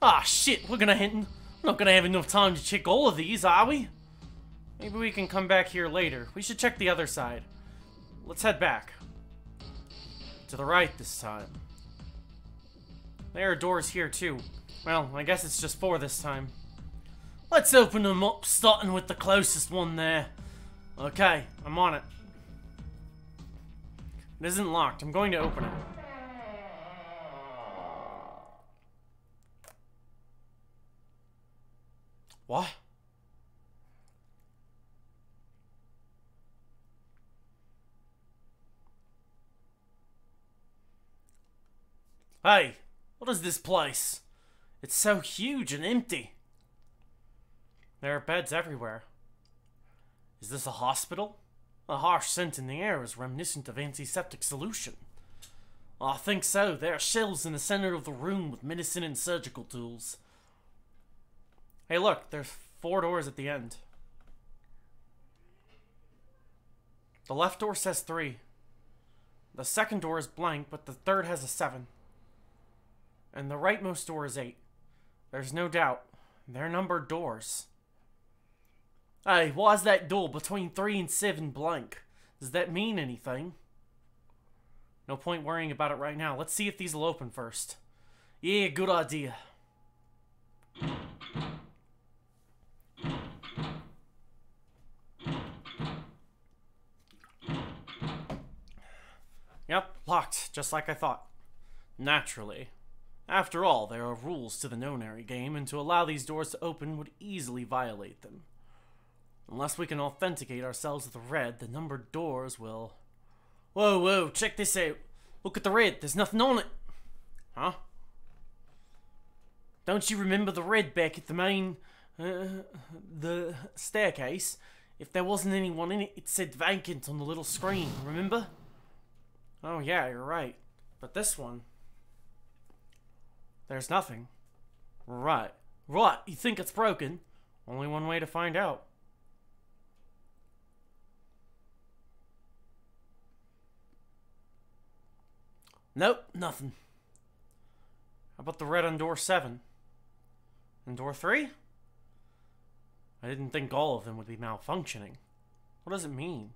Ah, shit, we're not gonna have enough time to check all of these, are we? Maybe we can come back here later. We should check the other side. Let's head back. To the right this time. There are doors here too. Well, I guess it's just 4 this time. Let's open them up, starting with the closest one there. Okay, I'm on it. It isn't locked. I'm going to open it. What? Hey, what is this place? It's so huge and empty. There are beds everywhere. Is this a hospital? The harsh scent in the air is reminiscent of antiseptic solution. Well, I think so. There are shelves in the center of the room with medicine and surgical tools. Hey, look, there's 4 doors at the end. The left door says 3. The second door is blank, but the third has a 7. And the rightmost door is 8. There's no doubt. They're numbered doors. Hey, why is that door between 3 and 7 blank? Does that mean anything? No point worrying about it right now. Let's see if these will open first. Yeah, good idea. Yep, locked, just like I thought. Naturally. After all, there are rules to the Nonary game, and to allow these doors to open would easily violate them. Unless we can authenticate ourselves with the red, the numbered doors will... Whoa, whoa, check this out. Look at the red, there's nothing on it. Huh? Don't you remember the red back at the main... the staircase? If there wasn't anyone in it, it said vacant on the little screen, remember? Oh yeah, you're right. But this one... There's nothing. Right. Right, you think it's broken? Only one way to find out. Nope, nothing. How about the red on door 7? And door 3? I didn't think all of them would be malfunctioning. What does it mean?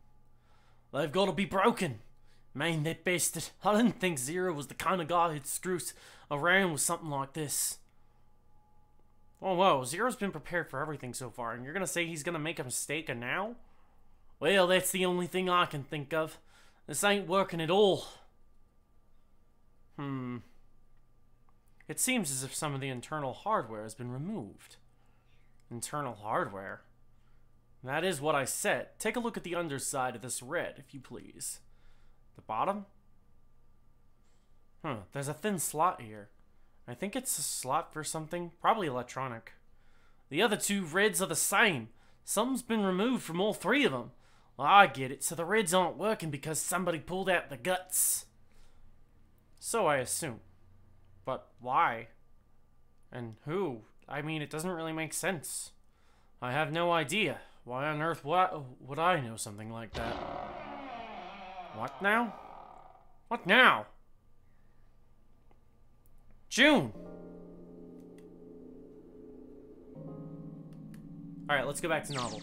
They've got to be broken. Man, that bastard. I didn't think Zero was the kind of guy who'd screw around with something like this. Oh, whoa. Zero's been prepared for everything so far, and you're gonna say he's gonna make a mistake now? Well, that's the only thing I can think of. This ain't working at all. It seems as if some of the internal hardware has been removed. Internal hardware? That is what I said. Take a look at the underside of this red, if you please. The bottom? There's a thin slot here. I think it's a slot for something, probably electronic. The other 2 reds are the same. Something's been removed from all 3 of them. Well, I get it, so the reds aren't working because somebody pulled out the guts. So I assume. But why? And who? I mean, it doesn't really make sense. I have no idea. Why on earth would I know something like that? What now? What now? June! Alright, let's go back to novel.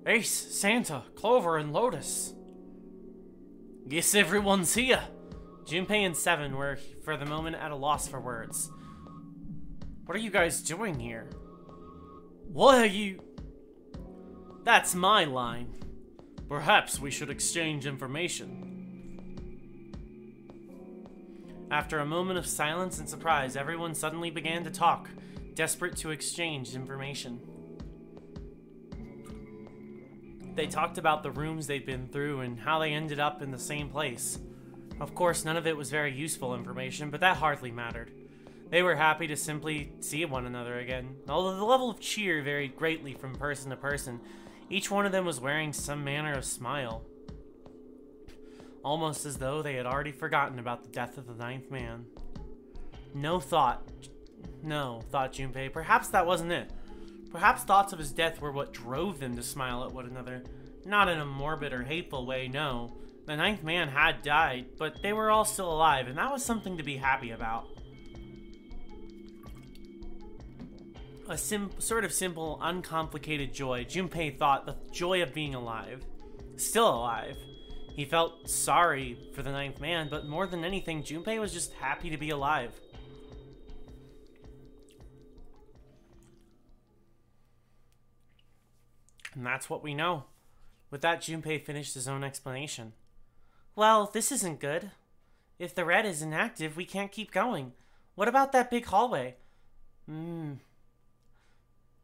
Ace, Santa, Clover, and Lotus. Guess everyone's here. Junpei and Seven were, for the moment, at a loss for words. What are you guys doing here? What are you... That's my line. Perhaps we should exchange information. After a moment of silence and surprise, everyone suddenly began to talk, desperate to exchange information. They talked about the rooms they'd been through and how they ended up in the same place. Of course, none of it was very useful information, but that hardly mattered. They were happy to simply see one another again. Although the level of cheer varied greatly from person to person, each one of them was wearing some manner of smile. Almost as though they had already forgotten about the death of the ninth man. No, thought Junpei. Perhaps that wasn't it. Perhaps thoughts of his death were what drove them to smile at one another. Not in a morbid or hateful way, no. The ninth man had died, but they were all still alive, and that was something to be happy about. A sort of simple, uncomplicated joy. Junpei thought the joy of being alive. Still alive. He felt sorry for the ninth man, but more than anything, Junpei was just happy to be alive. And that's what we know. With that, Junpei finished his own explanation. Well, this isn't good. If the red is inactive, we can't keep going. What about that big hallway?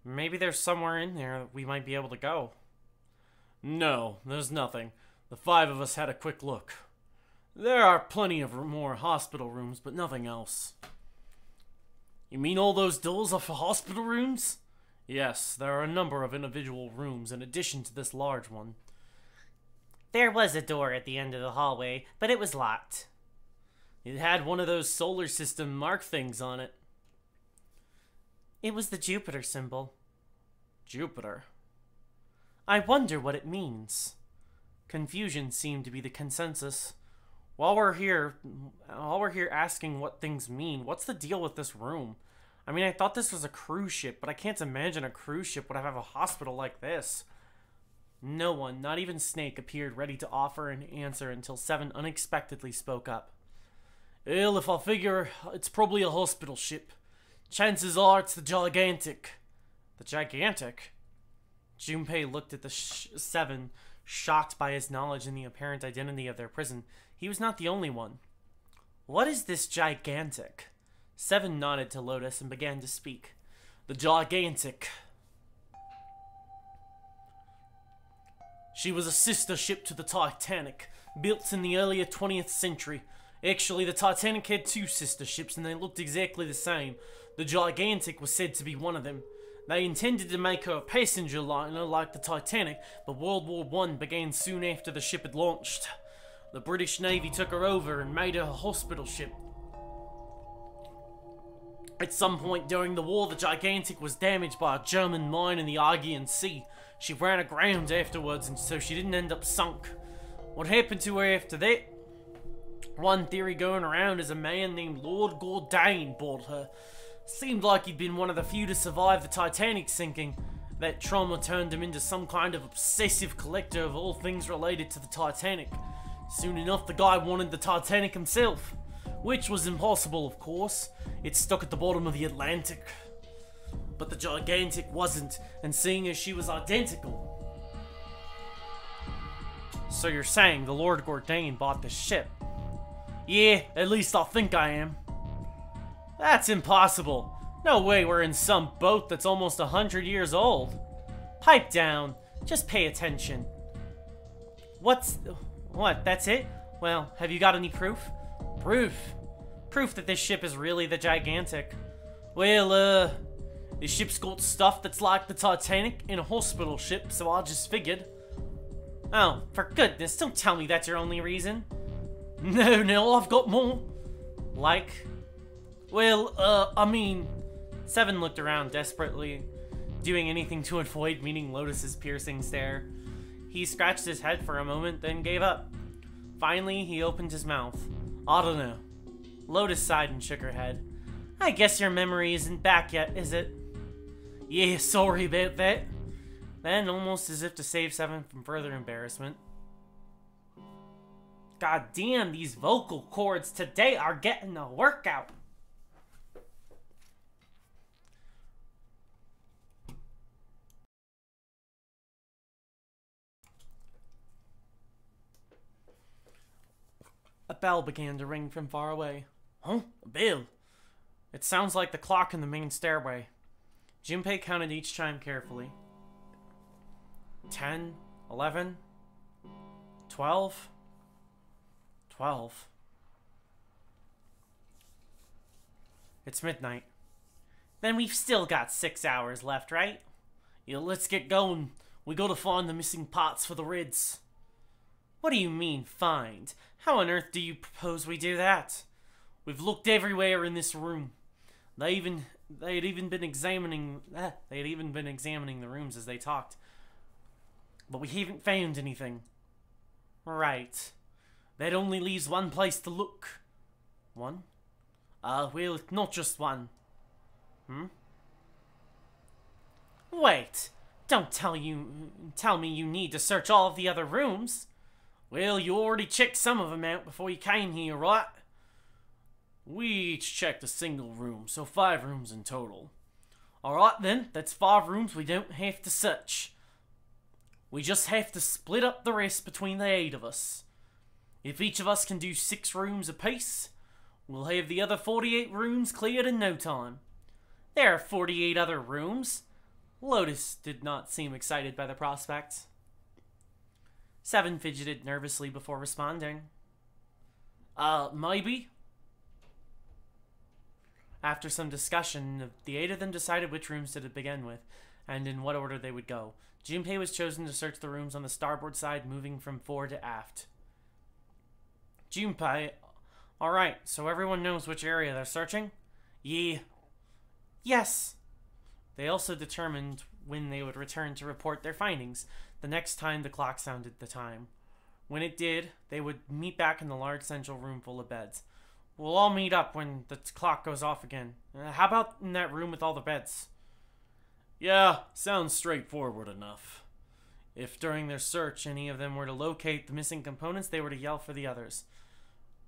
Maybe there's somewhere in there we might be able to go. No, there's nothing. The five of us had a quick look. There are plenty of more hospital rooms, but nothing else. You mean all those doors are for hospital rooms? Yes, there are a number of individual rooms in addition to this large one. There was a door at the end of the hallway, but it was locked. It had one of those solar system mark things on it. It was the Jupiter symbol. Jupiter? I wonder what it means. Confusion seemed to be the consensus. While we're here asking what things mean, what's the deal with this room? I mean, I thought this was a cruise ship, but I can't imagine a cruise ship would have a hospital like this. No one, not even Snake, appeared ready to offer an answer until Seven unexpectedly spoke up. Well, if I figure, it's probably a hospital ship. Chances are it's the Gigantic. The Gigantic? Junpei looked at the Seven, shocked by his knowledge and the apparent identity of their prison. He was not the only one. What is this Gigantic? Seven nodded to Lotus and began to speak. The Gigantic. She was a sister ship to the Titanic, built in the earlier 20th century. Actually, the Titanic had two sister ships and they looked exactly the same. The Gigantic was said to be one of them. They intended to make her a passenger liner like the Titanic, but World War I began soon after the ship had launched. The British Navy took her over and made her a hospital ship. At some point during the war, the Gigantic was damaged by a German mine in the Aegean Sea. She ran aground afterwards, and so she didn't end up sunk. What happened to her after that? One theory going around is a man named Lord Gordane bought her. Seemed like he'd been one of the few to survive the Titanic sinking. That trauma turned him into some kind of obsessive collector of all things related to the Titanic. Soon enough, the guy wanted the Titanic himself. Which was impossible, of course. It's stuck at the bottom of the Atlantic. But the Gigantic wasn't, and seeing as she was identical. So you're saying the Lord Gordane bought this ship? Yeah, at least I think I am. That's impossible. No way we're in some boat that's almost 100 years old. Pipe down. Just pay attention. What? That's it? Well, have you got any proof? Proof? Proof that this ship is really the Gigantic. Well, this ship's got stuff that's like the Titanic in a hospital ship, so I just figured. Oh, for goodness, don't tell me that's your only reason. No, I've got more. Like? Well, I mean... Seven looked around desperately, doing anything to avoid meeting Lotus's piercing stare. He scratched his head for a moment, then gave up. Finally, he opened his mouth. I don't know. Lotus sighed and shook her head. I guess your memory isn't back yet, is it? Yeah, sorry about that. Then, almost as if to save Seven from further embarrassment. God damn, these vocal cords today are getting a workout. bell began to ring from far away. Huh? A bell? It sounds like the clock in the main stairway. Junpei counted each chime carefully. 10, 11, 12, 12. It's midnight. Then we've still got 6 hours left, right? Yeah, let's get going. We gotta find the missing parts for the Reds. What do you mean, find? How on earth do you propose we do that? We've looked everywhere in this room. They had even been examining the rooms as they talked. But we haven't found anything. Right. That only leaves one place to look. One? Well, not just one. Wait. Don't tell me you need to search all of the other rooms. Well, you already checked some of them out before you came here, right? We each checked a single room, so 5 rooms in total. Alright then, that's 5 rooms we don't have to search. We just have to split up the rest between the 8 of us. If each of us can do 6 rooms apiece, we'll have the other 48 rooms cleared in no time. There are 48 other rooms. Lotus did not seem excited by the prospect. 7 fidgeted nervously before responding. Maybe. After some discussion, the 8 of them decided which rooms to begin with, and in what order they would go. Junpei was chosen to search the rooms on the starboard side, moving from fore to aft. Junpei, alright, so everyone knows which area they're searching? Yeah. Yes. They also determined when they would return to report their findings, the next time the clock sounded the time. When it did, they would meet back in the large central room full of beds. We'll all meet up when the clock goes off again. How about in that room with all the beds? Yeah, sounds straightforward enough. If during their search any of them were to locate the missing components, they were to yell for the others.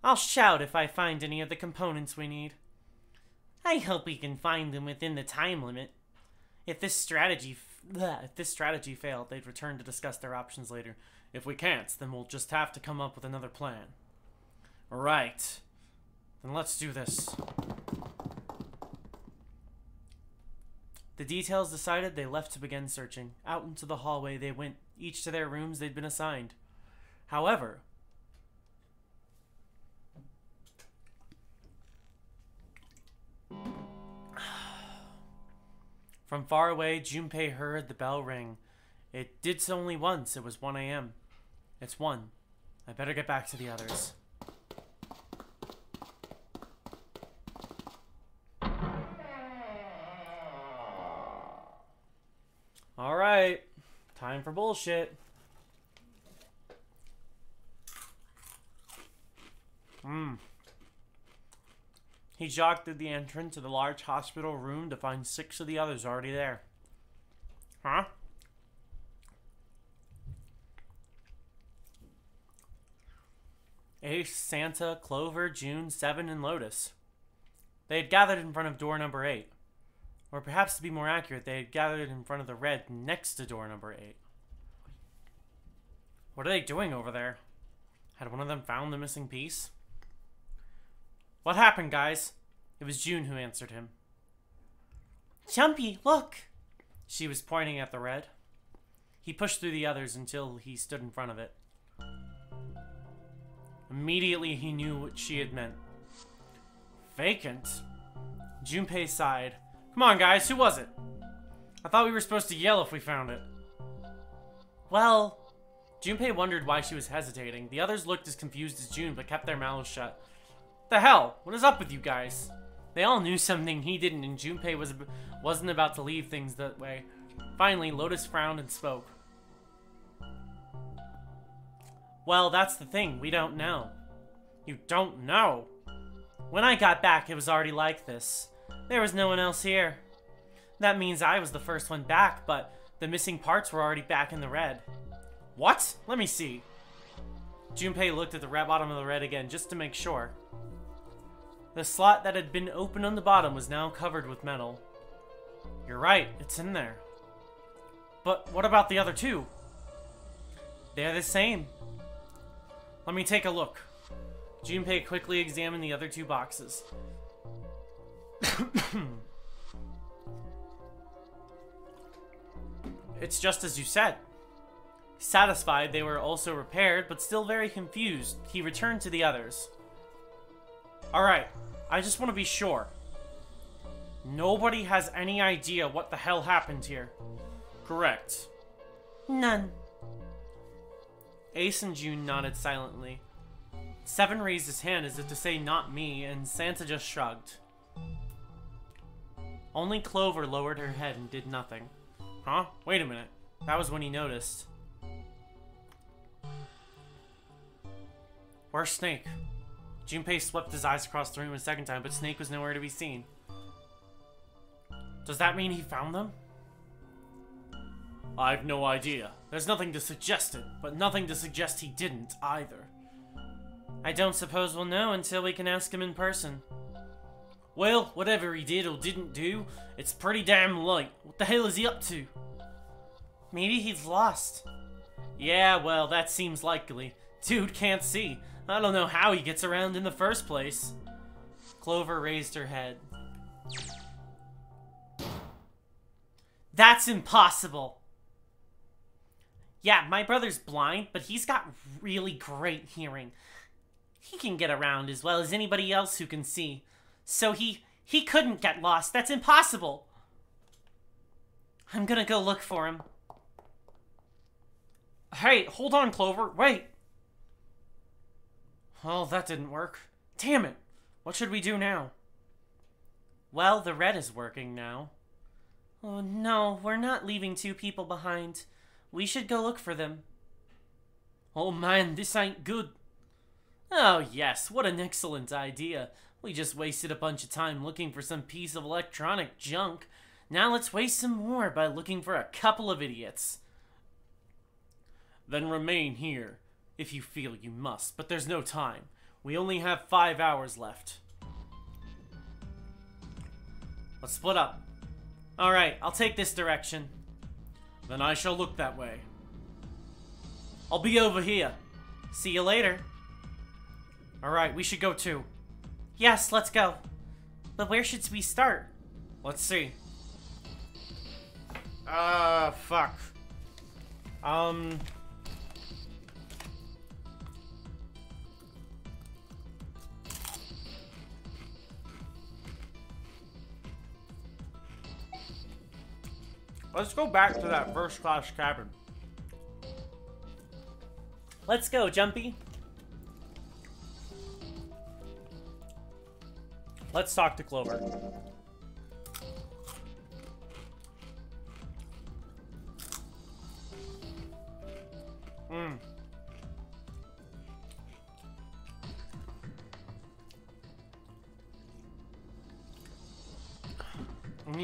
I'll shout if I find any of the components we need. I hope we can find them within the time limit. If this strategy failed, they'd return to discuss their options later. If we can't, then we'll just have to come up with another plan. Right. Then let's do this. The details decided, they left to begin searching. Out into the hallway they went, each to their rooms they'd been assigned. However, from far away, Junpei heard the bell ring. It did so only once. It was 1 a.m. It's 1. I better get back to the others. Alright, time for bullshit. He jogged through the entrance to the large hospital room to find 6 of the others already there. Huh? Ace, Santa, Clover, June, Seven, and Lotus. They had gathered in front of door number 8. Or perhaps to be more accurate, they had gathered in front of the red next to door number 8. What are they doing over there? Had one of them found the missing piece? What happened, guys? It was June who answered him. Jumpy, look! She was pointing at the red. He pushed through the others until he stood in front of it. Immediately he knew what she had meant. Vacant? Junpei sighed. Come on, guys, who was it? I thought we were supposed to yell if we found it. Well... Junpei wondered why she was hesitating. The others looked as confused as June, but kept their mouths shut. The hell? What is up with you guys? They all knew something he didn't, and Junpei wasn't about to leave things that way. Finally, Lotus frowned and spoke. Well, that's the thing. We don't know. You don't know? When I got back, it was already like this. There was no one else here. That means I was the first one back, but the missing parts were already back in the red. What? Let me see. Junpei looked at the bottom of the red again, just to make sure. The slot that had been open on the bottom was now covered with metal. You're right, it's in there. But what about the other 2? They're the same. Let me take a look. Junpei quickly examined the other two boxes. It's just as you said. Satisfied they were also repaired, but still very confused, he returned to the others. Alright, I just want to be sure. Nobody has any idea what the hell happened here. Correct. None. Ace and June nodded silently. Seven raised his hand as if to say not me, and Santa just shrugged. Only Clover lowered her head and did nothing. Huh? Wait a minute. That was when he noticed. Where's Snake? Junpei swept his eyes across the room a second time, but Snake was nowhere to be seen. Does that mean he found them? I've no idea. There's nothing to suggest it, but nothing to suggest he didn't either. I don't suppose we'll know until we can ask him in person. Well, whatever he did or didn't do, it's pretty damn light. What the hell is he up to? Maybe he's lost. Yeah, well, that seems likely. Dude can't see. I don't know how he gets around in the first place. Clover raised her head. That's impossible! Yeah, my brother's blind, but he's got really great hearing. He can get around as well as anybody else who can see. So he couldn't get lost. That's impossible! I'm gonna go look for him. Hey, hold on, Clover. Wait! Oh, that didn't work. Damn it! What should we do now? Well, the red is working now. Oh no, we're not leaving two people behind. We should go look for them. Oh man, this ain't good. Oh yes, what an excellent idea. We just wasted a bunch of time looking for some piece of electronic junk. Now let's waste some more by looking for a couple of idiots. Then remain here, if you feel you must, but there's no time. We only have 5 hours left. Let's split up. Alright, I'll take this direction. Then I shall look that way. I'll be over here. See you later. Alright, we should go too. Yes, let's go. But where should we start? Let's see. Fuck. Let's go back to that first-class cabin. Let's go, Jumpy. Let's talk to Clover. I'm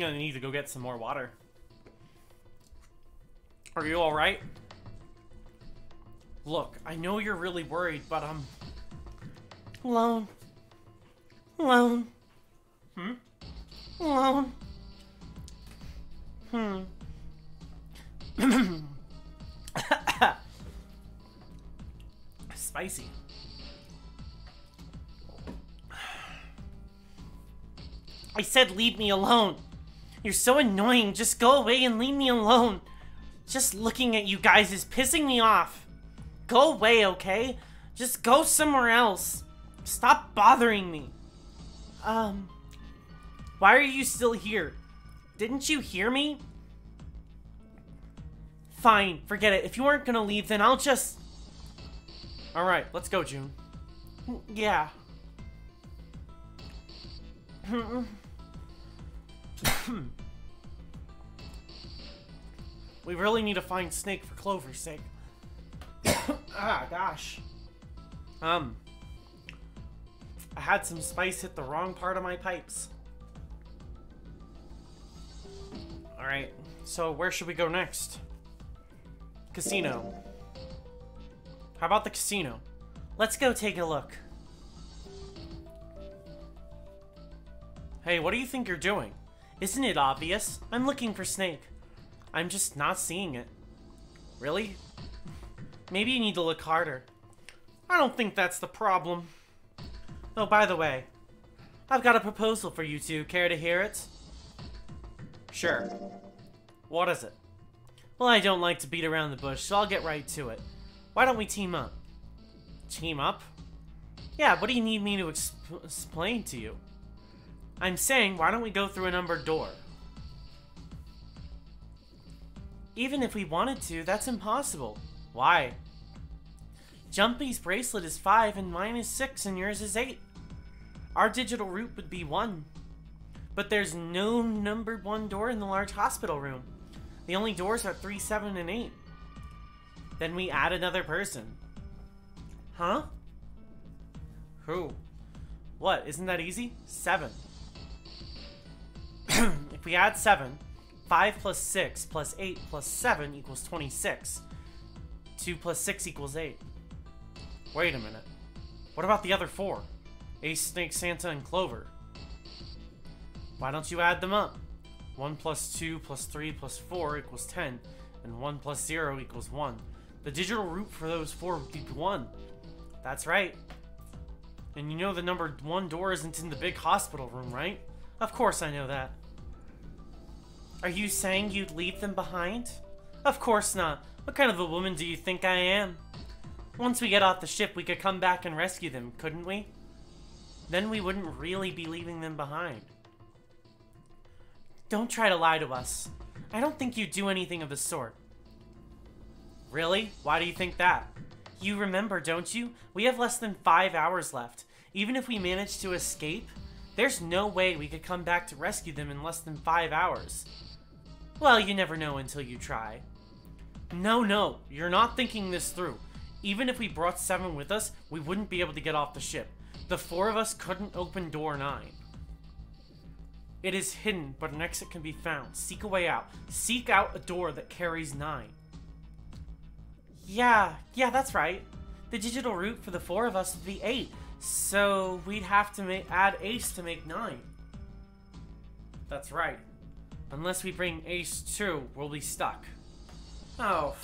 gonna need to go get some more water. Are you alright? Look, I know you're really worried, but I'm... alone. Alone. Alone. Spicy. I said leave me alone. You're so annoying. Just go away and leave me alone. Just looking at you guys is pissing me off. Go away, okay? Just go somewhere else. Stop bothering me. Why are you still here? Didn't you hear me? Fine, forget it. If you aren't gonna leave, then I'll just... Alright, let's go, June. Yeah. We really need to find Snake for Clover's sake. Ah, gosh. I had some spice hit the wrong part of my pipes. Alright, so where should we go next? Casino. How about the casino? Let's go take a look. Hey, what do you think you're doing? Isn't it obvious? I'm looking for Snake. I'm just not seeing it. Really? Maybe you need to look harder. I don't think that's the problem. Oh, by the way, I've got a proposal for you two. Care to hear it? Sure. What is it? Well, I don't like to beat around the bush, so I'll get right to it. Why don't we team up? Team up? Yeah, what do you need me to explain to you? I'm saying, why don't we go through a numbered door? Even if we wanted to, that's impossible. Why? Jumpy's bracelet is 5 and mine is 6 and yours is 8. Our digital route would be 1. But there's no numbered 1 door in the large hospital room. The only doors are 3, 7, and 8. Then we add another person. Huh? Who? What, isn't that easy? 7. If we add 7, 5 plus 6 plus 8 plus 7 equals 26. 2 plus 6 equals 8. Wait a minute. What about the other 4? Ace, Snake, Santa, and Clover. Why don't you add them up? 1 plus 2 plus 3 plus 4 equals 10, and 1 plus 0 equals 1. The digital root for those 4 would be 1. That's right. And you know the number 1 door isn't in the big hospital room, right? Of course I know that. Are you saying you'd leave them behind? Of course not. What kind of a woman do you think I am? Once we get off the ship, we could come back and rescue them, couldn't we? Then we wouldn't really be leaving them behind. Don't try to lie to us. I don't think you'd do anything of the sort. Really? Why do you think that? You remember, don't you? We have less than 5 hours left. Even if we manage to escape, there's no way we could come back to rescue them in less than 5 hours. Well, you never know until you try. No, you're not thinking this through. Even if we brought 7 with us, we wouldn't be able to get off the ship. The 4 of us couldn't open door 9. It is hidden, but an exit can be found. Seek a way out. Seek out a door that carries 9. Yeah, that's right. The digital route for the 4 of us would be 8, so we'd have to add Ace to make 9. That's right. Unless we bring Ace too, we'll be stuck. Oh,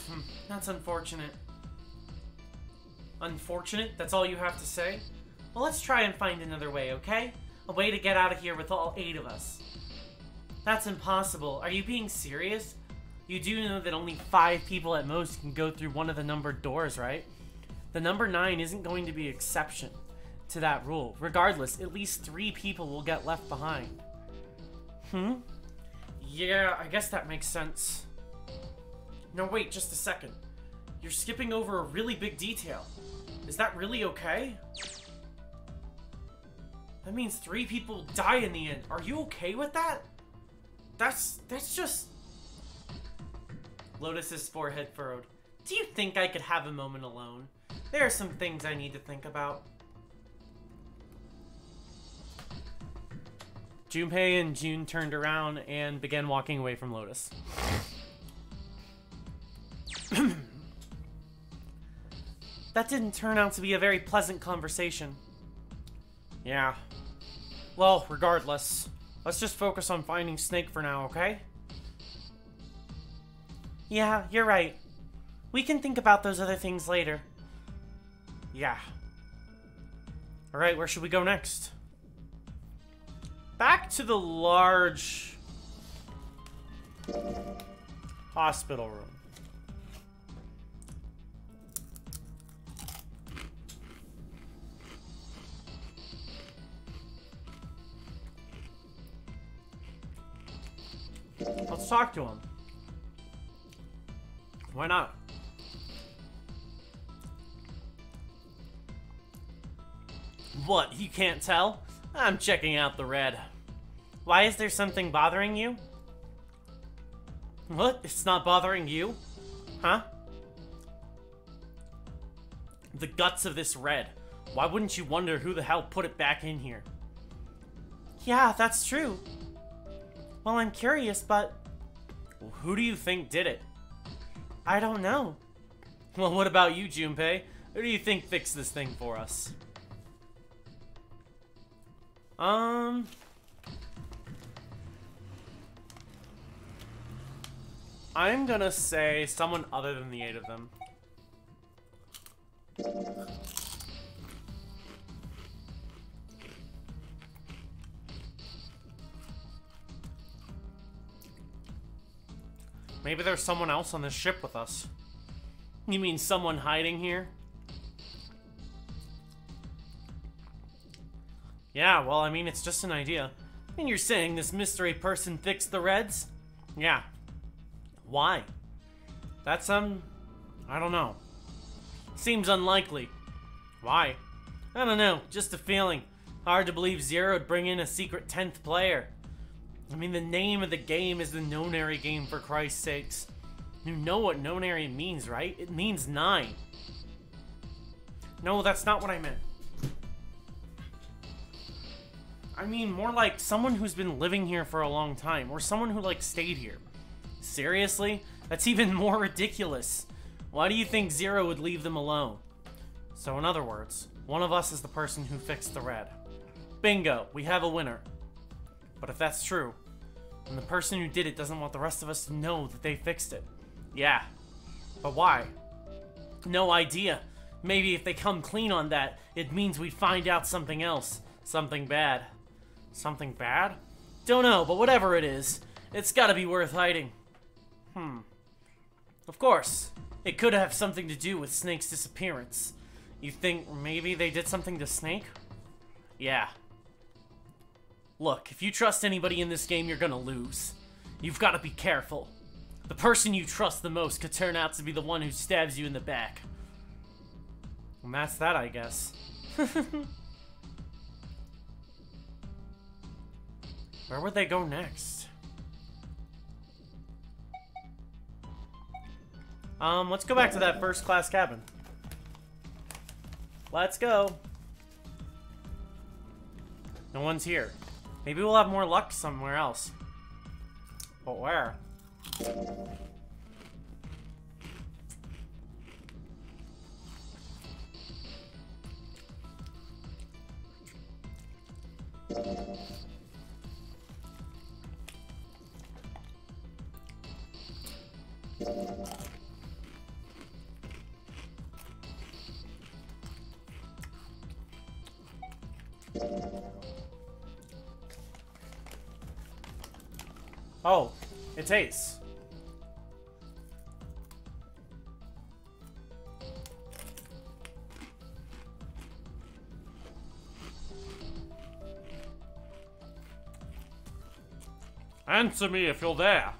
that's unfortunate. Unfortunate? That's all you have to say? Well, let's try and find another way, okay? A way to get out of here with all 8 of us. That's impossible. Are you being serious? You do know that only 5 people at most can go through one of the numbered doors, right? The number 9 isn't going to be an exception to that rule. Regardless, at least 3 people will get left behind. Yeah, I guess that makes sense. No, wait, just a second. You're skipping over a really big detail. Is that really okay? That means 3 people die in the end. Are you okay with that? That's just... Lotus's forehead furrowed. Do you think I could have a moment alone? There are some things I need to think about. Junpei and June turned around and began walking away from Lotus. That didn't turn out to be a very pleasant conversation. Yeah. Well, regardless, let's just focus on finding Snake for now, okay? Yeah, you're right. We can think about those other things later. Yeah. Alright, where should we go next? Back to the large hospital room. Let's talk to him. Why not? What, you can't tell? I'm checking out the red. Why, is there something bothering you? What? It's not bothering you? Huh? The guts of this red. Why wouldn't you wonder who the hell put it back in here? Yeah, that's true. Well, I'm curious, but... Well, who do you think did it? I don't know. Well, what about you, Junpei? Who do you think fixed this thing for us? I'm gonna say someone other than the 8 of them. Maybe there's someone else on this ship with us. You mean someone hiding here? Yeah, well, I mean, it's just an idea. And you're saying this mystery person fixed the Reds? Yeah. Why? That's, I don't know. Seems unlikely. Why? I don't know, just a feeling. Hard to believe Zero would bring in a secret 10th player. I mean, the name of the game is the Nonary game, for Christ's sakes. You know what Nonary means, right? It means 9. No, that's not what I meant. I mean, more like someone who's been living here for a long time, or someone who, like, stayed here. Seriously? That's even more ridiculous. Why do you think Zero would leave them alone? So, in other words, one of us is the person who fixed the Red. Bingo, we have a winner. But if that's true, then the person who did it doesn't want the rest of us to know that they fixed it. Yeah, but why? No idea. Maybe if they come clean on that, it means we'd find out something else. Something bad. Something bad? Don't know, but whatever it is, it's gotta be worth hiding. Of course, it could have something to do with Snake's disappearance. You think maybe they did something to Snake? Yeah. Look, if you trust anybody in this game, you're gonna lose. You've gotta be careful. The person you trust the most could turn out to be the one who stabs you in the back. And that's that, I guess. Where would they go next? Let's go back to that first class cabin. Let's go. No one's here. Maybe we'll have more luck somewhere else. But where? Oh, it's Ace. Answer me if you're there.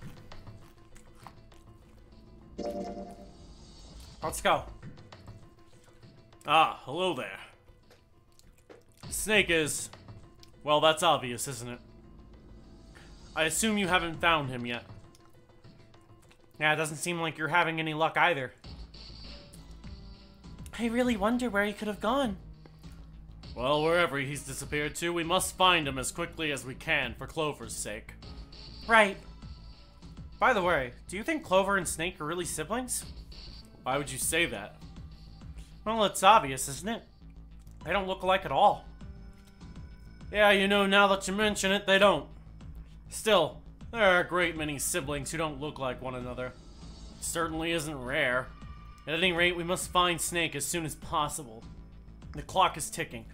Let's go. Ah, hello there. Snake is... Well, that's obvious, isn't it? I assume you haven't found him yet. Yeah, it doesn't seem like you're having any luck either. I really wonder where he could have gone. Well, wherever he's disappeared to, we must find him as quickly as we can for Clover's sake. Right. By the way, do you think Clover and Snake are really siblings? Why would you say that? Well, it's obvious, isn't it? They don't look alike at all. Yeah, you know, now that you mention it, they don't. Still, there are a great many siblings who don't look like one another. It certainly isn't rare. At any rate, we must find Snake as soon as possible. The clock is ticking.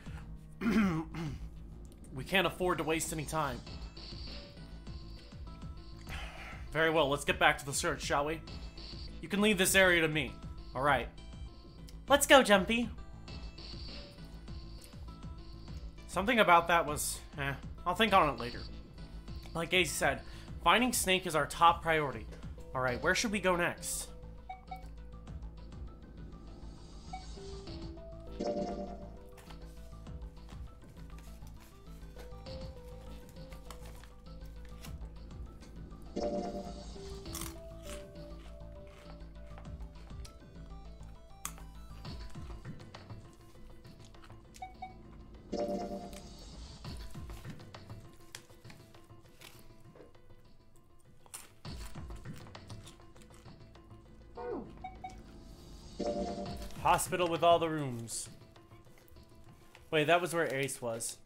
We can't afford to waste any time. Very well, let's get back to the search, shall we? You can leave this area to me. Alright. Let's go, Jumpy. Something about that was... I'll think on it later. Like Ace said, finding Snake is our top priority. Alright, where should we go next? Hospital with all the rooms. Wait, that was where Ace was.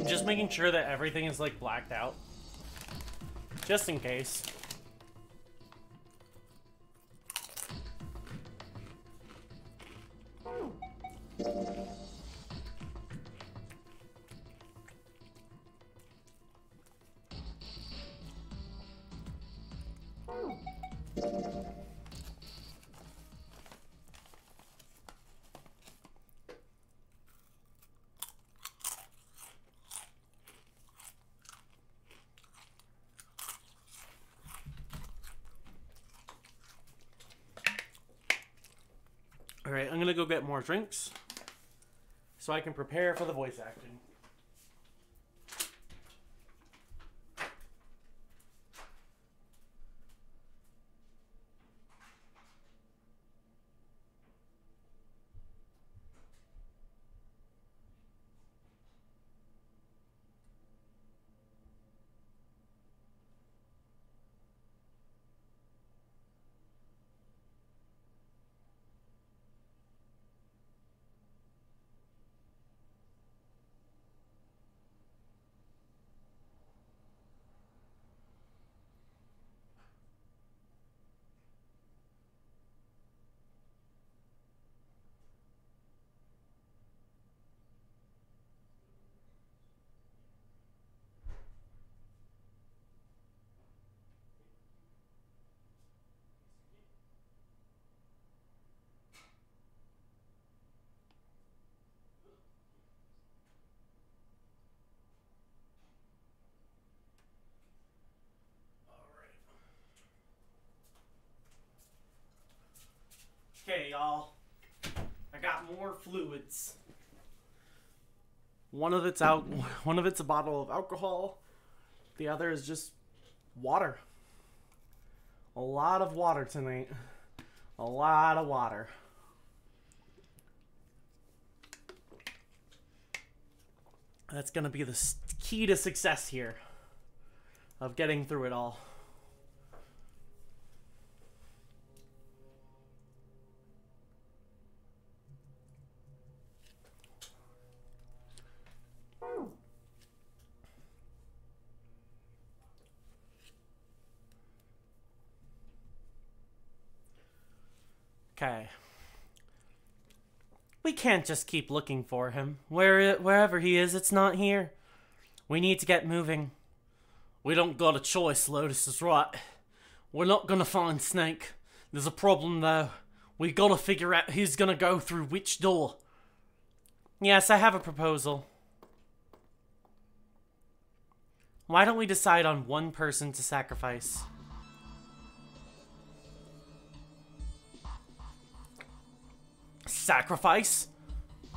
I'm just making sure that everything is like blacked out. Just in case. Alright, I'm gonna go get more drinks so I can prepare for the voice acting. Okay, y'all. I got more fluids. One of it's a bottle of alcohol. The other is just water. A lot of water tonight. A lot of water. That's gonna be the key to success here. Of getting through it all. Okay. We can't just keep looking for him. Wherever he is, it's not here. We need to get moving. We don't got a choice, Lotus is right. We're not gonna find Snake. There's a problem though. We gotta figure out who's gonna go through which door. Yes, I have a proposal. Why don't we decide on one person to sacrifice? Sacrifice?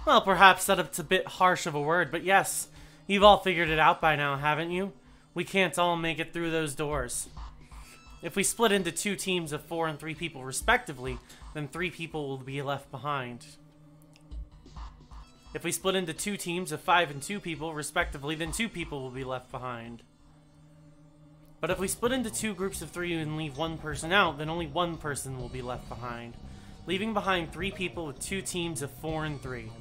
Well, perhaps that's a bit harsh of a word, but yes. You've all figured it out by now, haven't you? We can't all make it through those doors. If we split into 2 teams of 4 and 3 people respectively, then 3 people will be left behind. If we split into 2 teams of 5 and 2 people respectively, then 2 people will be left behind. But if we split into 2 groups of 3 and leave 1 person out, then only 1 person will be left behind. Leaving behind 3 people with 2 teams of 4 and 3.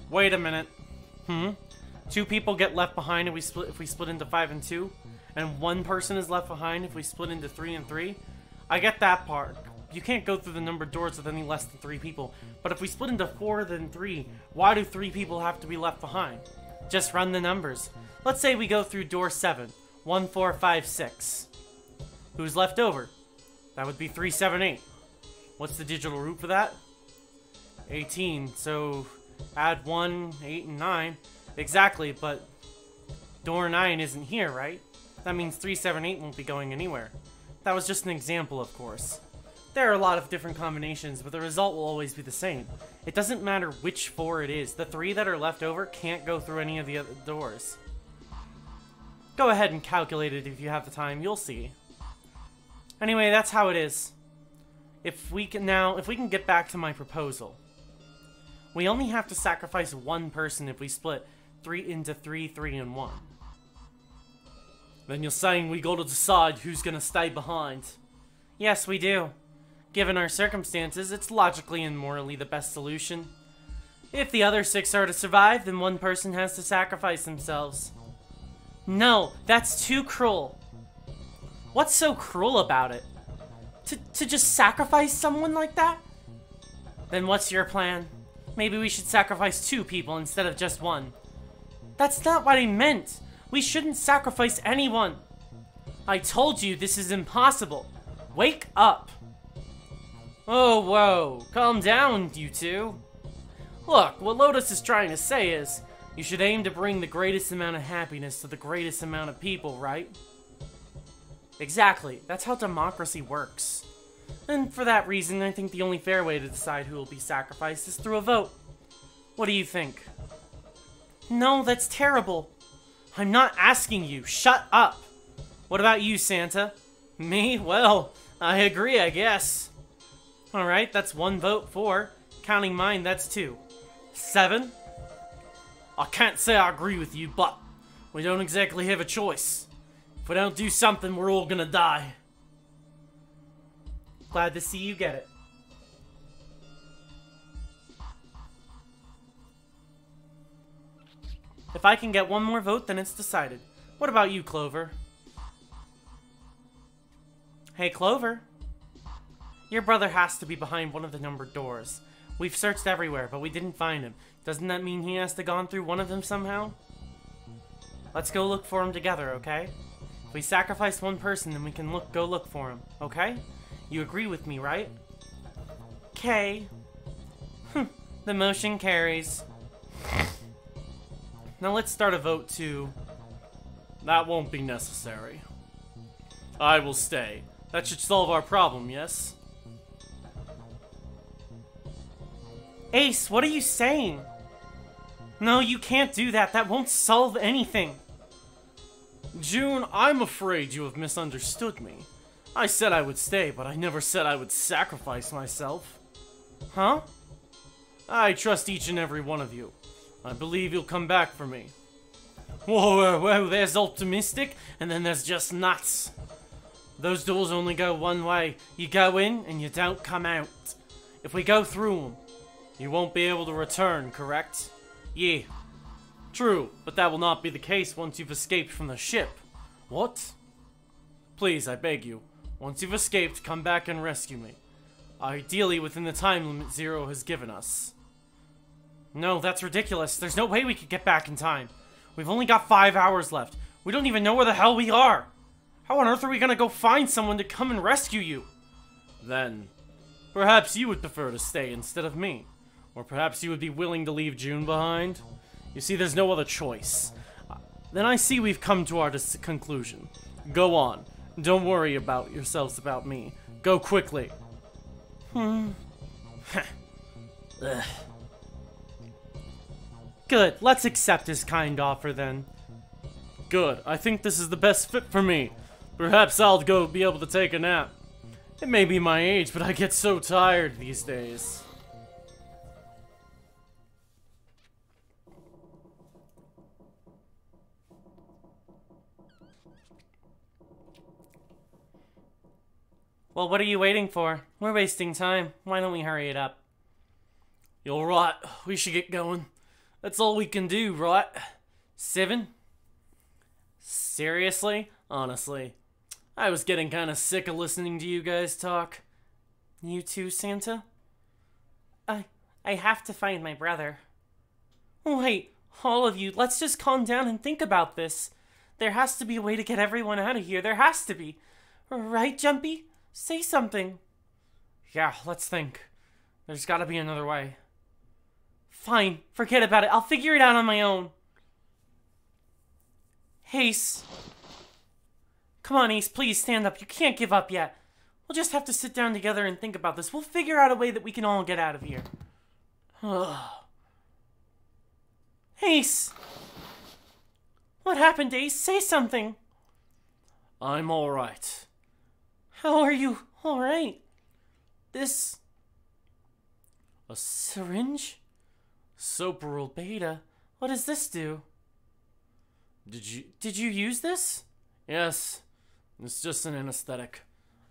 Wait a minute. 2 people get left behind if we split into 5 and 2, and 1 person is left behind if we split into 3 and 3. I get that part. You can't go through the numbered doors with any less than 3 people. But if we split into 4 then 3, why do 3 people have to be left behind? Just run the numbers. Let's say we go through door 7. 1, 4, 5, 6. Who's left over? That would be 3, 7, 8. What's the digital root for that? 18. So Add 1, 8, and 9. Exactly, but door 9 isn't here, right? That means 3, 7, 8 won't be going anywhere. That was just an example, of course. There are a lot of different combinations, but the result will always be the same. It doesn't matter which 4 it is. The 3 that are left over can't go through any of the other doors. Go ahead and calculate it if you have the time, you'll see. Anyway, that's how it is. If we can get back to my proposal. We only have to sacrifice one person if we split 3 into 3, 3, and 1. Then you're saying we gotta decide who's gonna stay behind. Yes, we do. Given our circumstances, it's logically and morally the best solution. If the other 6 are to survive, then one person has to sacrifice themselves. No, that's too cruel. What's so cruel about it? To just sacrifice someone like that? Then what's your plan? Maybe we should sacrifice 2 people instead of just 1. That's not what I meant. We shouldn't sacrifice anyone. I told you this is impossible. Wake up. Oh, whoa. Calm down, you two. Look, what Lotus is trying to say is, you should aim to bring the greatest amount of happiness to the greatest amount of people, right? Exactly. That's how democracy works. And for that reason, I think the only fair way to decide who will be sacrificed is through a vote. What do you think? No, that's terrible. I'm not asking you. Shut up. What about you, Santa? Me? Well, I agree, I guess. Alright, that's 1 vote for. Counting mine, that's 2. 7? I can't say I agree with you, but we don't exactly have a choice. If we don't do something, we're all gonna die. Glad to see you get it. If I can get 1 more vote, then it's decided. What about you, Clover? Hey, Clover. Your brother has to be behind one of the numbered doors. We've searched everywhere, but we didn't find him. Doesn't that mean he has to gone through one of them somehow? Let's go look for him together, okay? If we sacrifice 1 person, then we can go look for him, okay? You agree with me, right? Okay. The motion carries. Now let's start a vote to... That won't be necessary. I will stay. That should solve our problem, yes? Ace, what are you saying? No, you can't do that. That won't solve anything. June, I'm afraid you have misunderstood me. I said I would stay, but I never said I would sacrifice myself. Huh? I trust each and every one of you. I believe you'll come back for me. Whoa, there's optimistic, and then there's just nuts. Those doors only go one way. You go in, and you don't come out. If we go through them, you won't be able to return, correct? Yeah. True, but that will not be the case once you've escaped from the ship. What? Please, I beg you. Once you've escaped, come back and rescue me. Ideally within the time limit Zero has given us. No, that's ridiculous. There's no way we could get back in time. We've only got 5 hours left. We don't even know where the hell we are. How on earth are we gonna go find someone to come and rescue you? Then, perhaps you would prefer to stay instead of me. Or perhaps you would be willing to leave June behind. You see, there's no other choice. Then I see we've come to our conclusion. Go on. Don't worry about yourselves about me. Go quickly. Good, let's accept his kind offer then. Good, I think this is the best fit for me. Perhaps I'll go be able to take a nap. It may be my age, but I get so tired these days. Well, what are you waiting for? We're wasting time. Why don't we hurry it up? You're right. We should get going. That's all we can do, right? 7? Seriously? Honestly. I was getting kind of sick of listening to you guys talk. You too, Santa? I have to find my brother. Wait, all of you, let's just calm down and think about this. There has to be a way to get everyone out of here. There has to be. Right, Jumpy? Say something. Yeah, let's think. There's gotta be another way. Fine, forget about it. I'll figure it out on my own. Ace. Come on, Ace, please stand up. You can't give up yet. We'll just have to sit down together and think about this. We'll figure out a way that we can all get out of here. Ace! What happened, Ace? Say something. I'm alright. How are you alright? This... A syringe? Soparil Beta? What does this do? Did you use this? Yes. It's just an anesthetic.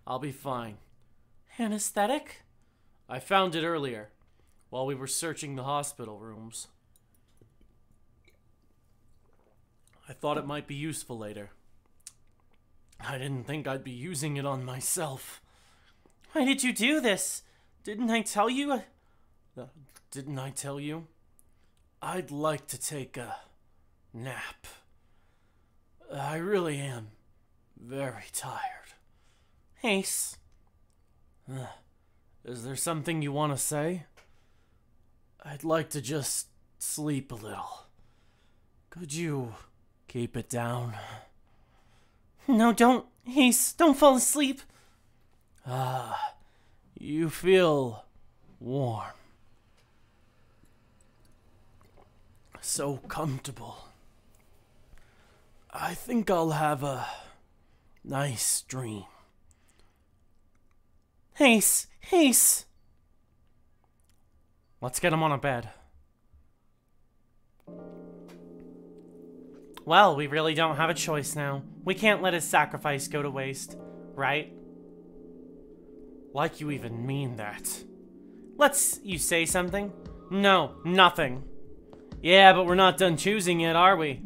I'll be fine. Anesthetic? I found it earlier, while we were searching the hospital rooms. I thought it might be useful later. I didn't think I'd be using it on myself. Why did you do this? Didn't I tell you? Didn't I tell you? I'd like to take a nap. I really am very tired. Ace. Is there something you want to say? I'd like to just sleep a little. Could you keep it down? No, don't. Ace, don't fall asleep. You feel warm. So comfortable. I think I'll have a nice dream. Ace! Ace! Let's get him on a bed. Well, we really don't have a choice now. We can't let his sacrifice go to waste, right? Like you even mean that. Let's you say something? No, nothing. Yeah, but we're not done choosing yet, are we?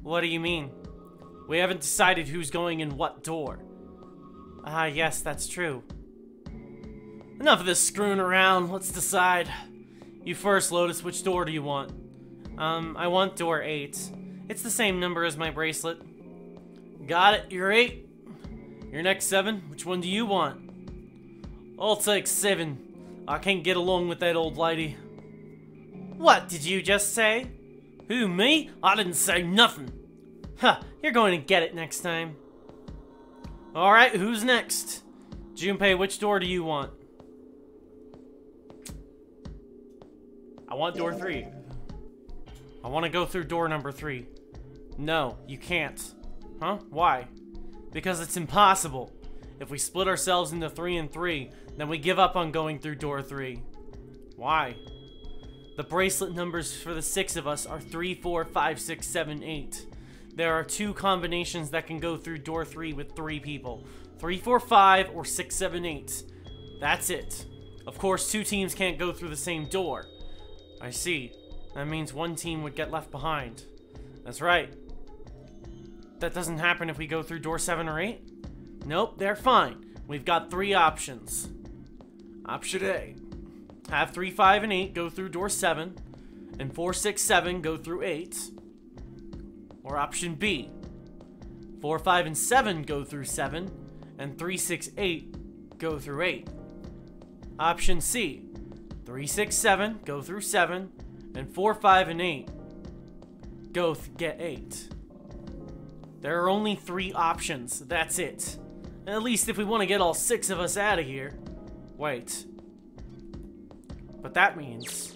What do you mean? We haven't decided who's going in what door. Ah, yes, that's true. Enough of this screwing around. Let's decide. You first, Lotus. Which door do you want? I want door 8. It's the same number as my bracelet. Got it. You're 8. You're next 7. Which one do you want? I'll take 7. I can't get along with that old lady. What did you just say? Who, me? I didn't say nothing. Huh, you're going to get it next time. Alright, who's next? Junpei, which door do you want? I want door 3. I want to go through door number 3. No, you can't. Huh? Why? Because it's impossible. If we split ourselves into 3 and 3, then we give up on going through door 3. Why? The bracelet numbers for the 6 of us are 3, 4, 5, 6, 7, 8. There are 2 combinations that can go through door 3 with 3 people. 3, 4, 5, or 6, 7, 8. That's it. Of course, 2 teams can't go through the same door. I see. That means one team would get left behind. That's right. That doesn't happen if we go through door 7 or 8? Nope, they're fine. We've got 3 options. Option A. Have 3, 5, and 8 go through door 7, and 4, 6, 7 go through 8. Or option B. 4, 5, and 7 go through 7, and 3, 6, 8 go through 8. Option C. 3, 6, 7 go through 7, and 4, 5, and 8 get 8. There are only 3 options. That's it. At least if we want to get all 6 of us out of here. Wait. But that means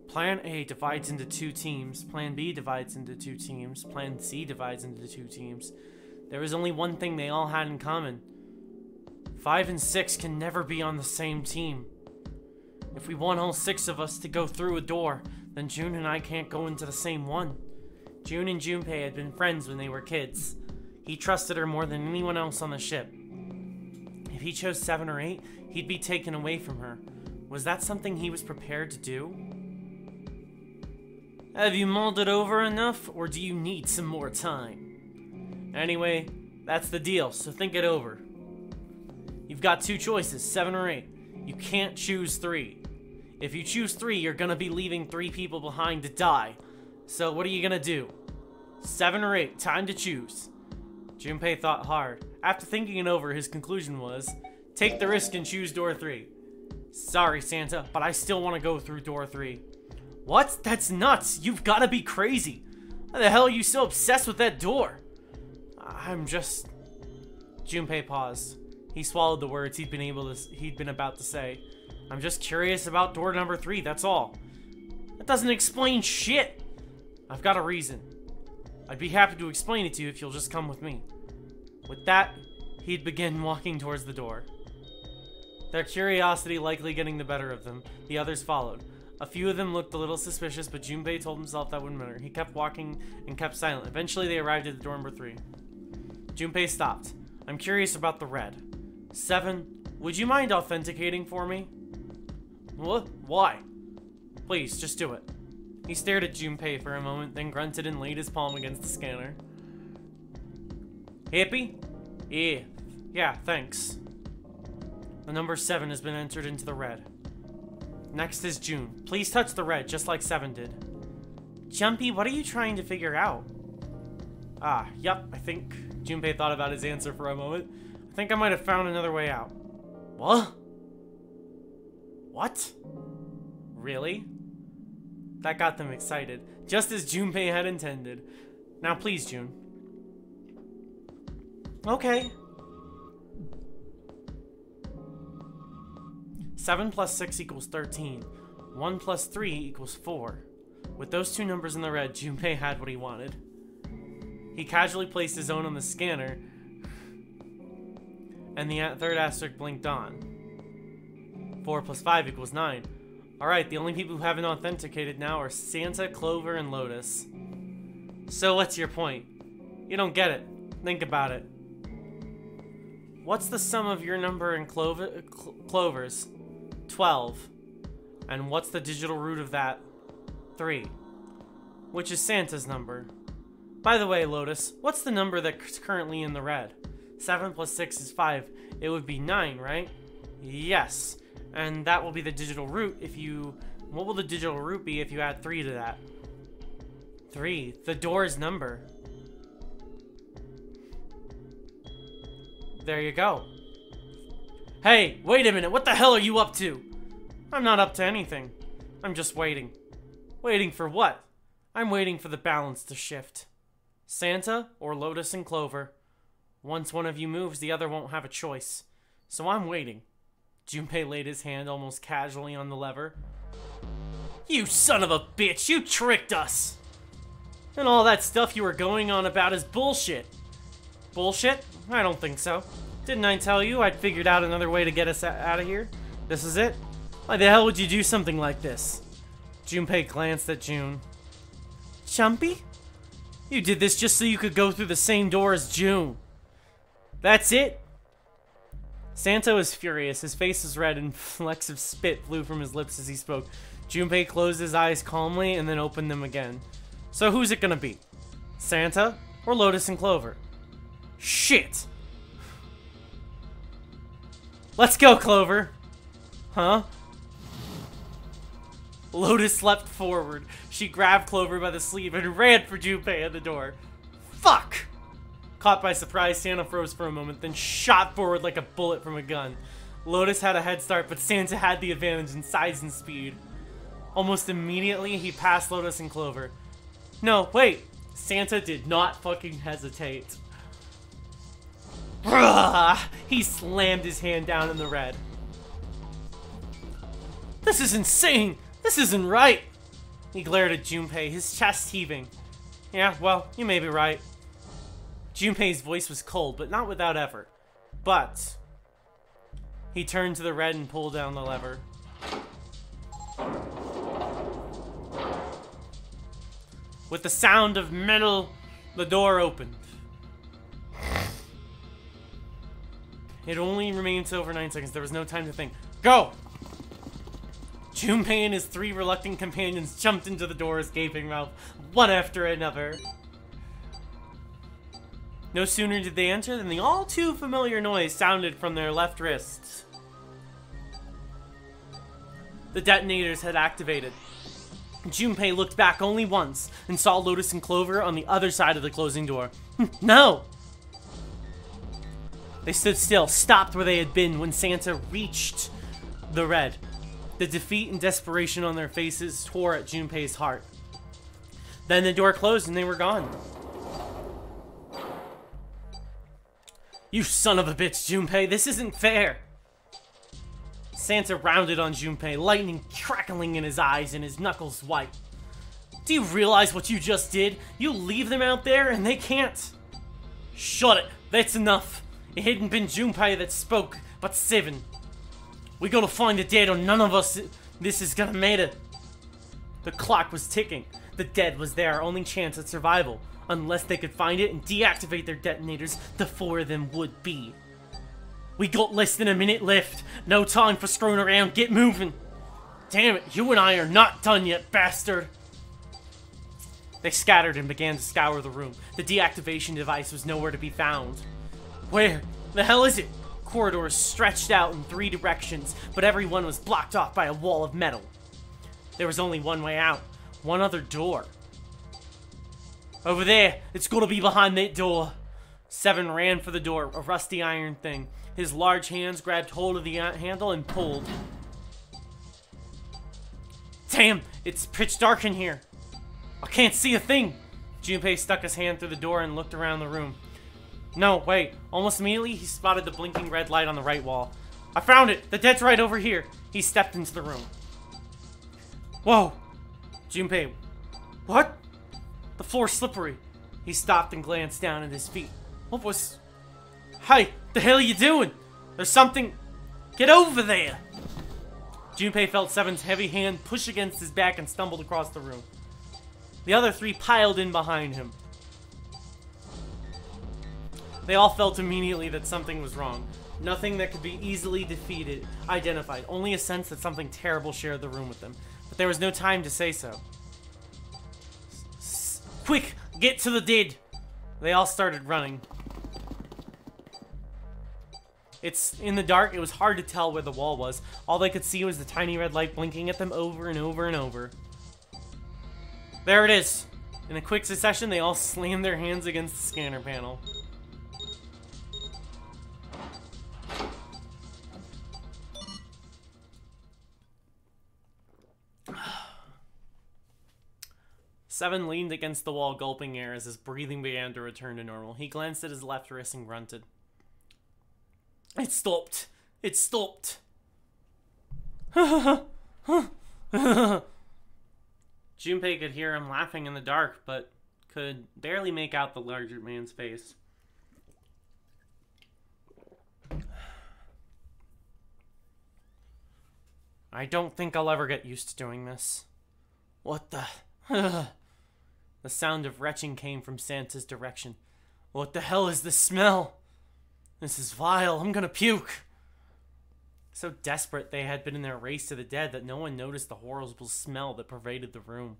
Plan A divides into 2 teams, Plan B divides into 2 teams, Plan C divides into 2 teams. There is only one thing they all had in common. 5 and 6 can never be on the same team. If we want all 6 of us to go through a door, then June and I can't go into the same one. June and Junpei had been friends when they were kids. He trusted her more than anyone else on the ship. If he chose 7 or 8, he'd be taken away from her. Was that something he was prepared to do? Have you mulled it over enough, or do you need some more time? Anyway, that's the deal, so think it over. You've got 2 choices, 7 or 8. You can't choose 3. If you choose 3, you're gonna be leaving 3 people behind to die. So what are you gonna do? 7 or 8, time to choose. Junpei thought hard. After thinking it over, his conclusion was, take the risk and choose door 3. Sorry, Santa, but I still want to go through door 3. What? That's nuts! You've got to be crazy! Why the hell are you so obsessed with that door? I'm just... Junpei paused. He swallowed the words he'd been about to say. I'm just curious about door number 3, that's all. That doesn't explain shit! I've got a reason. I'd be happy to explain it to you if you'll just come with me. With that, he'd begin walking towards the door. Their curiosity likely getting the better of them, the others followed. A few of them looked a little suspicious, but Junpei told himself that wouldn't matter. He kept walking and kept silent. Eventually, they arrived at the door number 3. Junpei stopped. I'm curious about the red. 7, would you mind authenticating for me? What? Why? Please, just do it. He stared at Junpei for a moment, then grunted and laid his palm against the scanner. Happy? Yeah, thanks. The number 7 has been entered into the red. Next is June. Please touch the red, just like 7 did. Jumpy, what are you trying to figure out? Yup, I think... Junpei thought about his answer for a moment. I think I might have found another way out. What? What? Really? That got them excited, just as Junpei had intended. Now please, June. Okay. 7 plus 6 equals 13. 1 plus 3 equals 4. With those two numbers in the red, Junpei had what he wanted. He casually placed his own on the scanner, and the third asterisk blinked on. 4 plus 5 equals 9. Alright, the only people who haven't authenticated now are Santa, Clover, and Lotus. So what's your point? You don't get it. Think about it. What's the sum of your number and Clover's? 12. And what's the digital root of that? 3. Which is Santa's number. By the way, Lotus, what's the number that's currently in the red? 7 plus 6 is 5. It would be 9, right? Yes. And that will be the digital root if you... What will the digital root be if you add 3 to that? 3. The door's number. There you go. Hey, wait a minute. What the hell are you up to? I'm not up to anything. I'm just waiting. Waiting for what? I'm waiting for the balance to shift. Santa or Lotus and Clover. Once one of you moves, the other won't have a choice. So I'm waiting. Junpei laid his hand almost casually on the lever. You son of a bitch! You tricked us! And all that stuff you were going on about is bullshit. Bullshit? I don't think so. Didn't I tell you I'd figured out another way to get us out of here? This is it? Why the hell would you do something like this? Junpei glanced at June. Jumpy? You did this just so you could go through the same door as June. That's it? Santa was furious. His face was red and flecks of spit flew from his lips as he spoke. Junpei closed his eyes calmly and then opened them again. So who's it gonna be? Santa or Lotus and Clover? Shit! Let's go, Clover! Huh? Lotus leapt forward. She grabbed Clover by the sleeve and ran for Junpei at the door. Fuck! Caught by surprise, Santa froze for a moment, then shot forward like a bullet from a gun. Lotus had a head start, but Santa had the advantage in size and speed. Almost immediately, he passed Lotus and Clover. No, wait! Santa did not fucking hesitate. He slammed his hand down in the red. This is insane! This isn't right! He glared at Junpei, his chest heaving. Yeah, well, you may be right. Junpei's voice was cold, but not without effort. But... He turned to the red and pulled down the lever. With the sound of metal, the door opened. It only remained over 9 seconds. There was no time to think. Go! Junpei and his 3 reluctant companions jumped into the door's gaping mouth, one after another. No sooner did they enter than the all-too-familiar noise sounded from their left wrists. The detonators had activated. Junpei looked back only once and saw Lotus and Clover on the other side of the closing door. No! They stood still, stopped where they had been when Santa reached The Red. The defeat and desperation on their faces tore at Junpei's heart. Then the door closed and they were gone. You son of a bitch, Junpei, this isn't fair! Santa rounded on Junpei, lightning crackling in his eyes and his knuckles white. Do you realize what you just did? You leave them out there and they can't. Shut it, that's enough. It hadn't been Junpei that spoke, but Seven. We gotta find the dead or none of us this is gonna matter. The clock was ticking. The dead was their only chance at survival. Unless they could find it and deactivate their detonators, the four of them would be. We got less than a minute left. No time for screwing around. Get moving. Damn it, you and I are not done yet, bastard. They scattered and began to scour the room. The deactivation device was nowhere to be found. Where the hell is it? Corridors stretched out in 3 directions, but every one was blocked off by a wall of metal. There was only one way out. One other door. Over there. It's gonna be behind that door. Seven ran for the door, a rusty iron thing. His large hands grabbed hold of the handle and pulled. Damn, it's pitch dark in here. I can't see a thing. Junpei stuck his hand through the door and looked around the room. No, wait. Almost immediately, he spotted the blinking red light on the right wall. I found it! The dead's right over here! He stepped into the room. Whoa! Junpei. What? The floor's slippery. He stopped and glanced down at his feet. What was... Hey! The hell are you doing? There's something... Get over there! Junpei felt Seven's heavy hand push against his back and stumbled across the room. The other 3 piled in behind him. They all felt immediately that something was wrong. Nothing that could be easily identified. Only a sense that something terrible shared the room with them. But there was no time to say so. Quick! Get to the dead! They all started running. It's in the dark, it was hard to tell where the wall was. All they could see was the tiny red light blinking at them over and over and over. There it is! In a quick succession, they all slammed their hands against the scanner panel. Seven leaned against the wall, gulping air as his breathing began to return to normal. He glanced at his left wrist and grunted. It stopped. It stopped. Junpei could hear him laughing in the dark, but could barely make out the larger man's face. I don't think I'll ever get used to doing this. What the... The sound of retching came from Santa's direction. What the hell is this smell? This is vile. I'm gonna puke. So desperate they had been in their race to the dead that no one noticed the horrible smell that pervaded the room.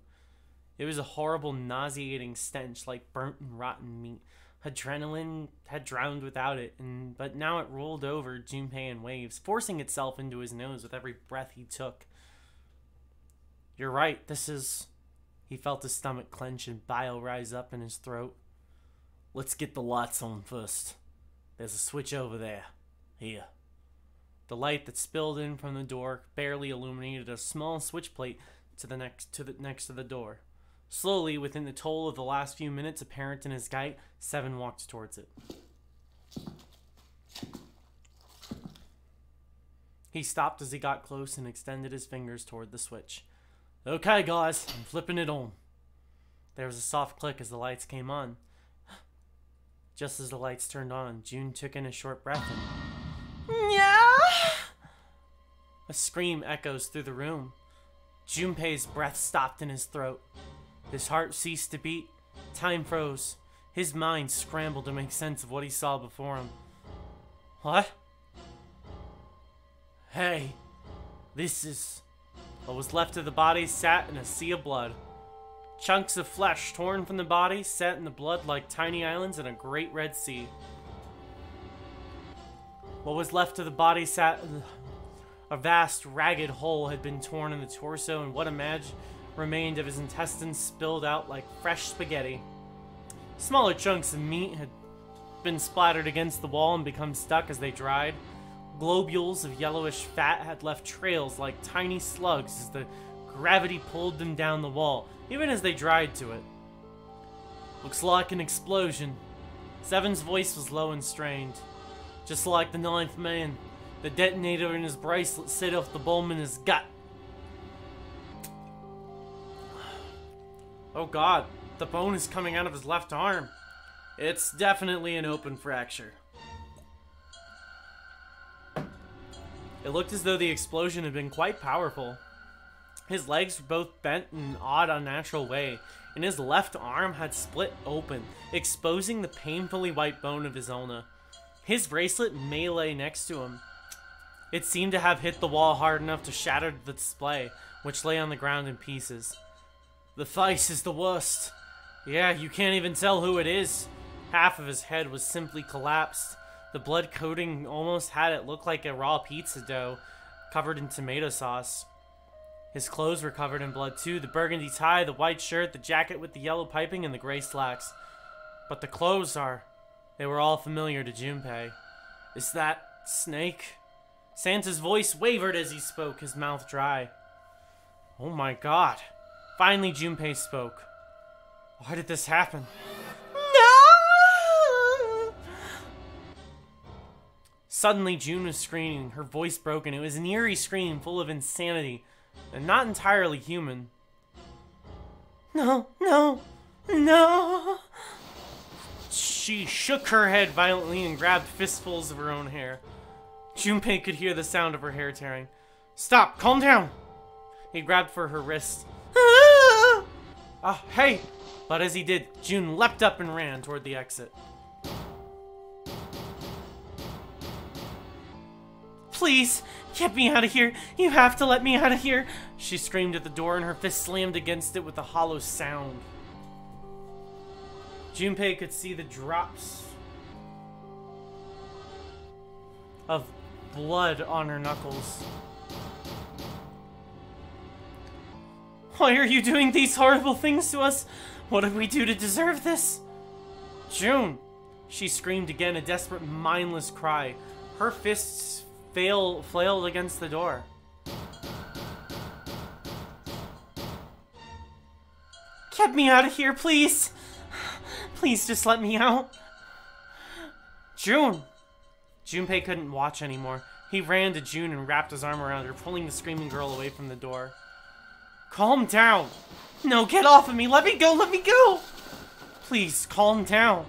It was a horrible, nauseating stench like burnt and rotten meat. Adrenaline had drowned without it, but now it rolled over Junpei in waves, forcing itself into his nose with every breath he took. You're right, this is... He felt his stomach clench and bile rise up in his throat. Let's get the lights on first. There's a switch over there. Here. The light that spilled in from the door barely illuminated a small switch plate next to the door. Slowly, within the toll of the last few minutes apparent in his sight, Seven walked towards it. He stopped as he got close and extended his fingers toward the switch. Okay, guys, I'm flipping it on. There was a soft click as the lights came on. Just as the lights turned on, June took in a short breath and... Yeah! A scream echoes through the room. Junpei's breath stopped in his throat. His heart ceased to beat. Time froze. His mind scrambled to make sense of what he saw before him. What? Hey, this is... What was left of the body sat in a sea of blood. Chunks of flesh torn from the body sat in the blood like tiny islands in a great red sea. What was left of the body sat in a vast, ragged hole had been torn in the torso, and what remained of his intestines spilled out like fresh spaghetti. Smaller chunks of meat had been splattered against the wall and become stuck as they dried. Globules of yellowish fat had left trails like tiny slugs as the gravity pulled them down the wall, even as they dried to it. Looks like an explosion. Seven's voice was low and strained. Just like the ninth man, the detonator in his bracelet set off the bomb in his gut. Oh god, the bone is coming out of his left arm. It's definitely an open fracture. It looked as though the explosion had been quite powerful. His legs were both bent in an odd, unnatural way, and his left arm had split open, exposing the painfully white bone of his ulna. His bracelet may lay next to him. It seemed to have hit the wall hard enough to shatter the display, which lay on the ground in pieces. The face is the worst. Yeah, you can't even tell who it is. Half of his head was simply collapsed. The blood coating almost had it look like a raw pizza dough, covered in tomato sauce. His clothes were covered in blood too, the burgundy tie, the white shirt, the jacket with the yellow piping, and the gray slacks. But the clothes they were all familiar to Junpei. Is that Snake? Santa's voice wavered as he spoke, his mouth dry. Oh my god. Finally Junpei spoke. Why did this happen? No! Suddenly June was screaming, her voice broken. It was an eerie scream full of insanity, and not entirely human. No, no, no! She shook her head violently and grabbed fistfuls of her own hair. Junpei could hear the sound of her hair tearing. Stop! Calm down! He grabbed for her wrist. Hey! But as he did, June leapt up and ran toward the exit. Please, get me out of here. You have to let me out of here. She screamed at the door and her fist slammed against it with a hollow sound. Junpei could see the drops of blood on her knuckles. Why are you doing these horrible things to us? What did we do to deserve this? June! She screamed again, a desperate, mindless cry. Her fists flailed against the door. Get me out of here, please! Please just let me out. June! Junpei couldn't watch anymore. He ran to June and wrapped his arm around her, pulling the screaming girl away from the door. Calm down! No, get off of me! Let me go! Let me go! Please, calm down.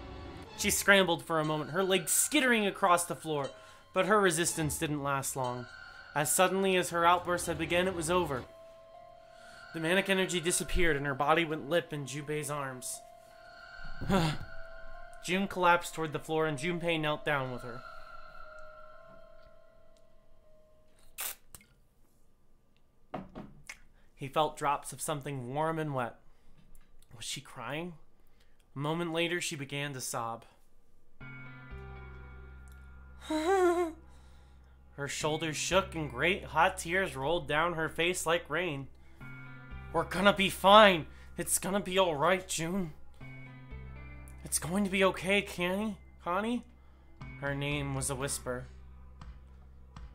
She scrambled for a moment, her legs skittering across the floor, but her resistance didn't last long. As suddenly as her outburst had begun, it was over. The manic energy disappeared and her body went limp in Junpei's arms. June collapsed toward the floor and Junpei knelt down with her. He felt drops of something warm and wet. Was she crying? A moment later, she began to sob. Her shoulders shook and great hot tears rolled down her face like rain. We're gonna be fine. It's gonna be alright, June. It's going to be okay, Connie? Her name was a whisper.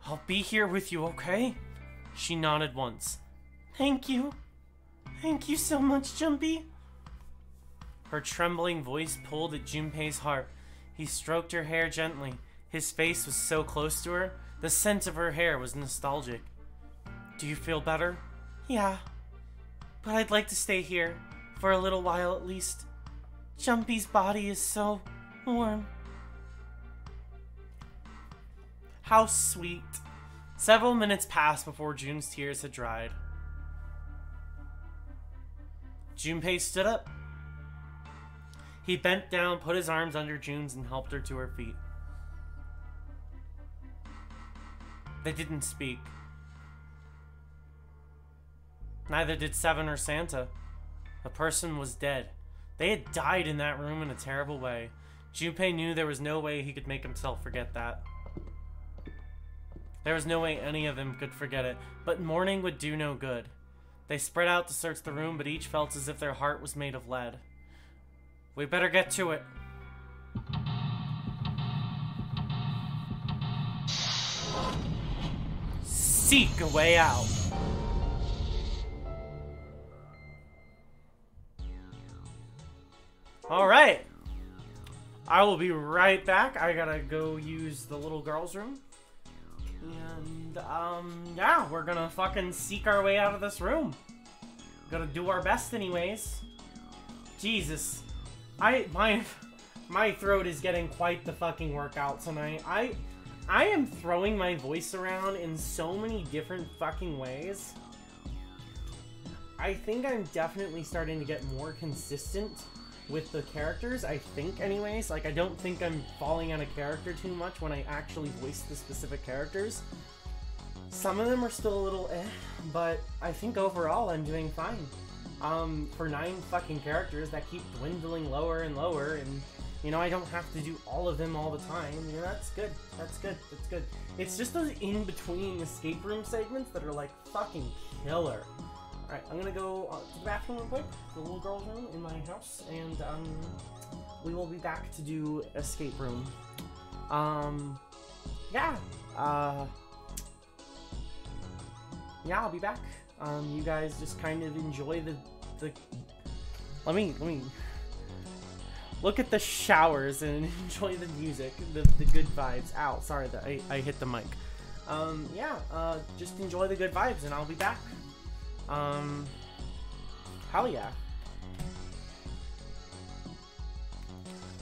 I'll be here with you, okay? She nodded once. Thank you. Thank you so much, Jumpy. Her trembling voice pulled at Junpei's heart. He stroked her hair gently. His face was so close to her. The scent of her hair was nostalgic. Do you feel better? Yeah. But I'd like to stay here. For a little while at least. Jumpy's body is so warm. How sweet. Several minutes passed before June's tears had dried. Junpei stood up. He bent down, put his arms under June's, and helped her to her feet. They didn't speak. Neither did Seven or Santa. The person was dead. They had died in that room in a terrible way. Junpei knew there was no way he could make himself forget that. There was no way any of them could forget it, but mourning would do no good. They spread out to search the room, but each felt as if their heart was made of lead. We better get to it. seek a way out. Alright. I will be right back. I gotta go use the little girl's room. And, yeah, we're gonna fucking seek our way out of this room. Gotta do our best anyways. Jesus. My throat is getting quite the fucking workout tonight. I am throwing my voice around in so many different fucking ways. I think I'm definitely starting to get more consistent with the characters, I think anyways. Like, I don't think I'm falling out of character too much when I actually voice the specific characters. Some of them are still a little but I think overall I'm doing fine. For 9 fucking characters that keep dwindling lower and lower, and, you know, I don't have to do all of them all the time. You know, that's good. That's good. That's good. It's just those in-between escape room segments that are, like, fucking killer. Alright, I'm gonna go to the bathroom real quick, the little girl's room in my house, and, we will be back to do escape room. Yeah, yeah, I'll be back. You guys just kind of enjoy the let me look at the showers and enjoy the music, the good vibes. Ow, sorry that I hit the mic. Yeah, just enjoy the good vibes and I'll be back. Hell yeah.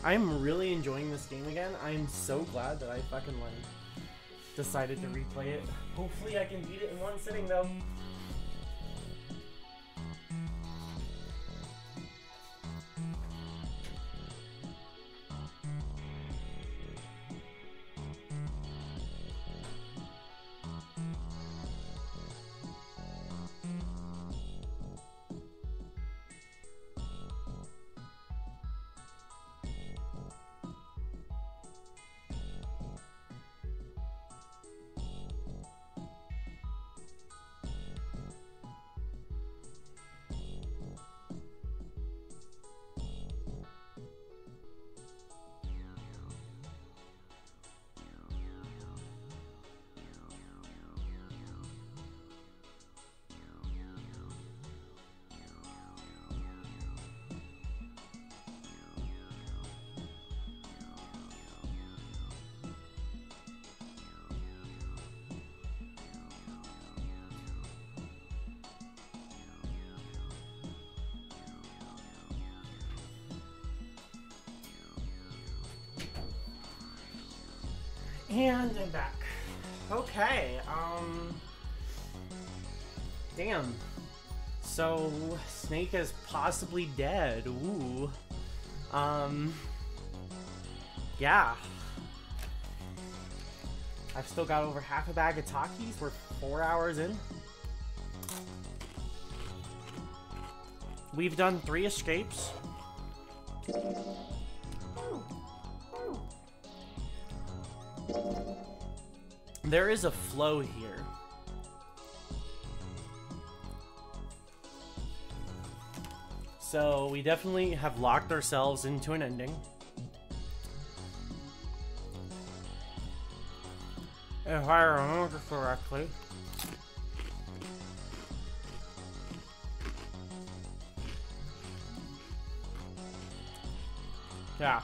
I'm really enjoying this game again. I'm so glad that I fucking, like, decided to replay it. Hopefully I can beat it in one sitting, though. And I'm back. Okay, damn. So, Snake is possibly dead. Ooh. Yeah. I've still got over half a bag of Takis. We're 4 hours in. We've done 3 escapes. There is a flow here. So we definitely have locked ourselves into an ending. If I remember correctly. Yeah.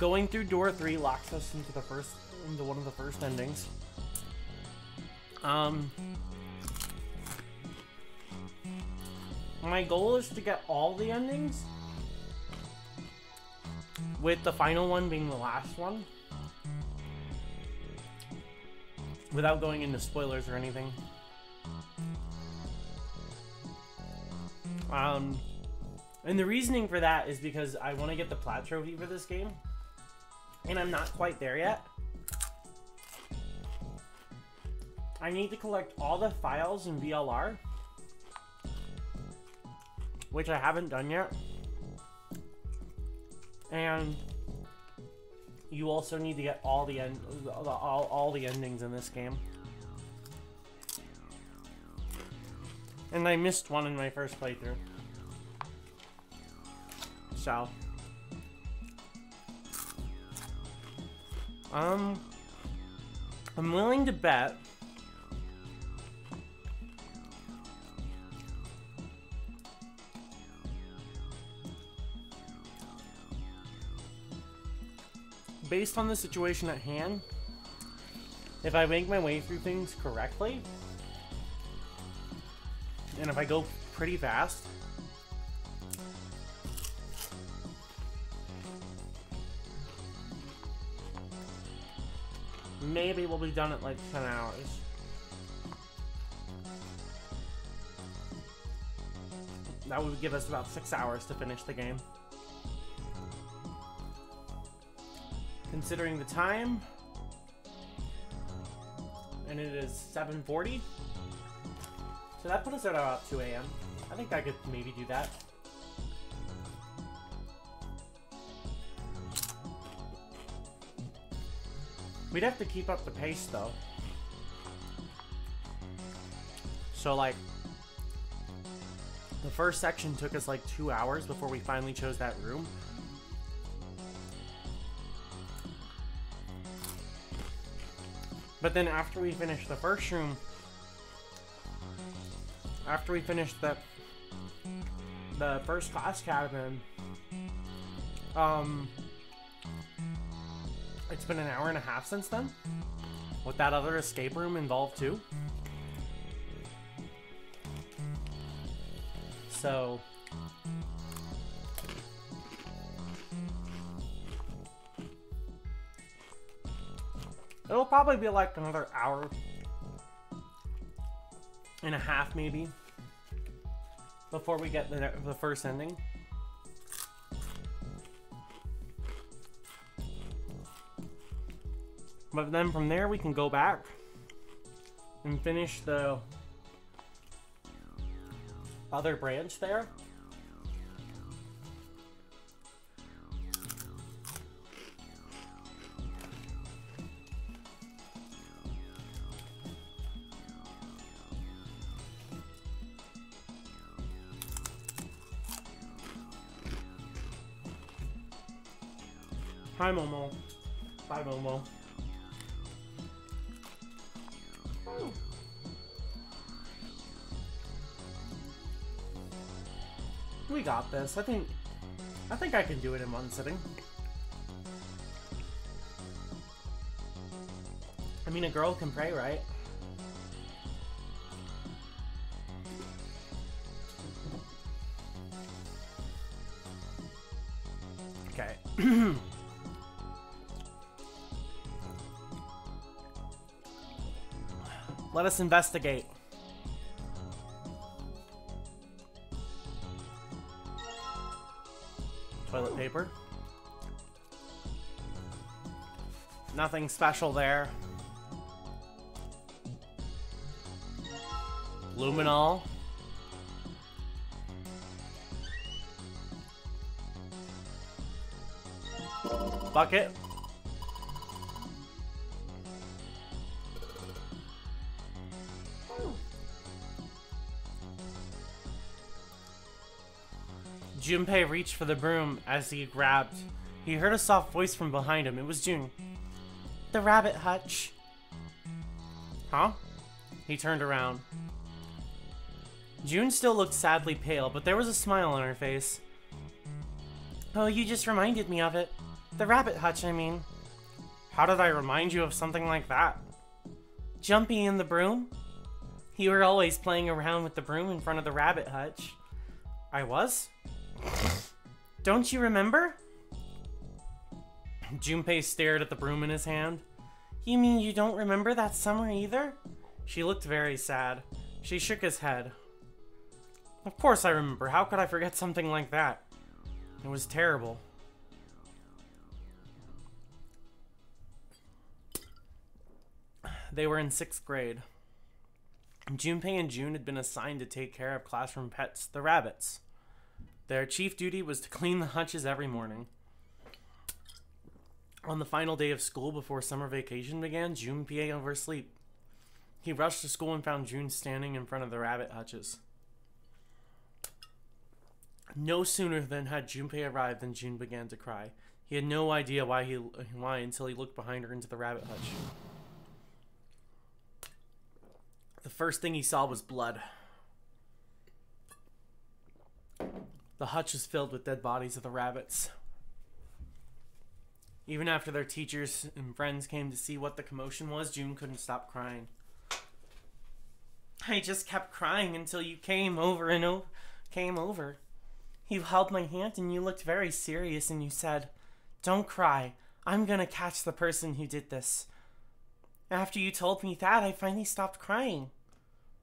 Going through door 3 locks us into one of the first endings. My goal is to get all the endings, with the final one being the last one, without going into spoilers or anything. And the reasoning for that is because I want to get the Plat Trophy for this game. And I'm not quite there yet. I need to collect all the files in VLR, which I haven't done yet. And you also need to get all the all the endings in this game. And I missed one in my first playthrough. So I'm willing to bet based on the situation at hand, if I make my way through things correctly, and if I go pretty fast, maybe we'll be done at like 10 hours. That would give us about 6 hours to finish the game. Considering the time, and it is 7:40, so that put us at about 2 a.m. I think I could maybe do that. We'd have to keep up the pace though. So like, the first section took us like 2 hours before we finally chose that room. But then after we finished the first room, after we finished the first class cabin, it's been an hour and a half since then, with that other escape room involved too. So it'll probably be like another hour and a half maybe before we get the first ending. But then from there we can go back and finish the other branch there. Hi, Momo. Bye, Momo. We got this. I think I can do it in one sitting. I mean, a girl can pray, right? Okay. Let us investigate. Toilet paper. Nothing special there. Luminol. Bucket. Junpei reached for the broom as he grabbed. He heard a soft voice from behind him. It was June. The rabbit hutch. Huh? He turned around. June still looked sadly pale, but there was a smile on her face. Oh, you just reminded me of it. The rabbit hutch, I mean. How did I remind you of something like that? Jumpy in the broom? You were always playing around with the broom in front of the rabbit hutch. I was? Don't you remember? Junpei stared at the broom in his hand. You mean you don't remember that summer either? She looked very sad. She shook his head. Of course I remember. How could I forget something like that? It was terrible. They were in 6th grade. Junpei and June had been assigned to take care of classroom pets, the rabbits. Their chief duty was to clean the hutches every morning. On the final day of school before summer vacation began, Junpei overslept. He rushed to school and found June standing in front of the rabbit hutches. No sooner than had Junpei arrived than June began to cry. He had no idea why until he looked behind her into the rabbit hutch. the first thing he saw was blood. The hutch was filled with dead bodies of the rabbits. Even after their teachers and friends came to see what the commotion was, June couldn't stop crying. I just kept crying until you came over. You held my hand and you looked very serious and you said, "Don't cry. I'm gonna catch the person who did this." After you told me that, I finally stopped crying.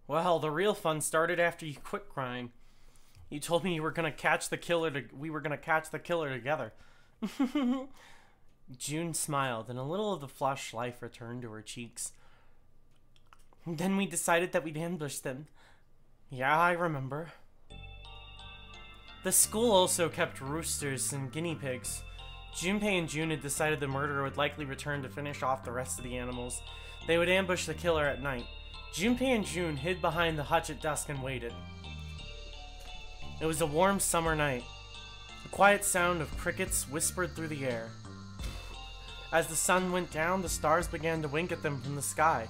Well, the real fun started after you quit crying. You told me you were gonna catch the killer. We were gonna catch the killer together. June smiled, and a little of the flushed life returned to her cheeks. Then we decided that we'd ambush them. Yeah, I remember. The school also kept roosters and guinea pigs. Junpei and June had decided the murderer would likely return to finish off the rest of the animals. They would ambush the killer at night. Junpei and June hid behind the hutch at dusk and waited. It was a warm summer night. The quiet sound of crickets whispered through the air. As the sun went down, the stars began to wink at them from the sky,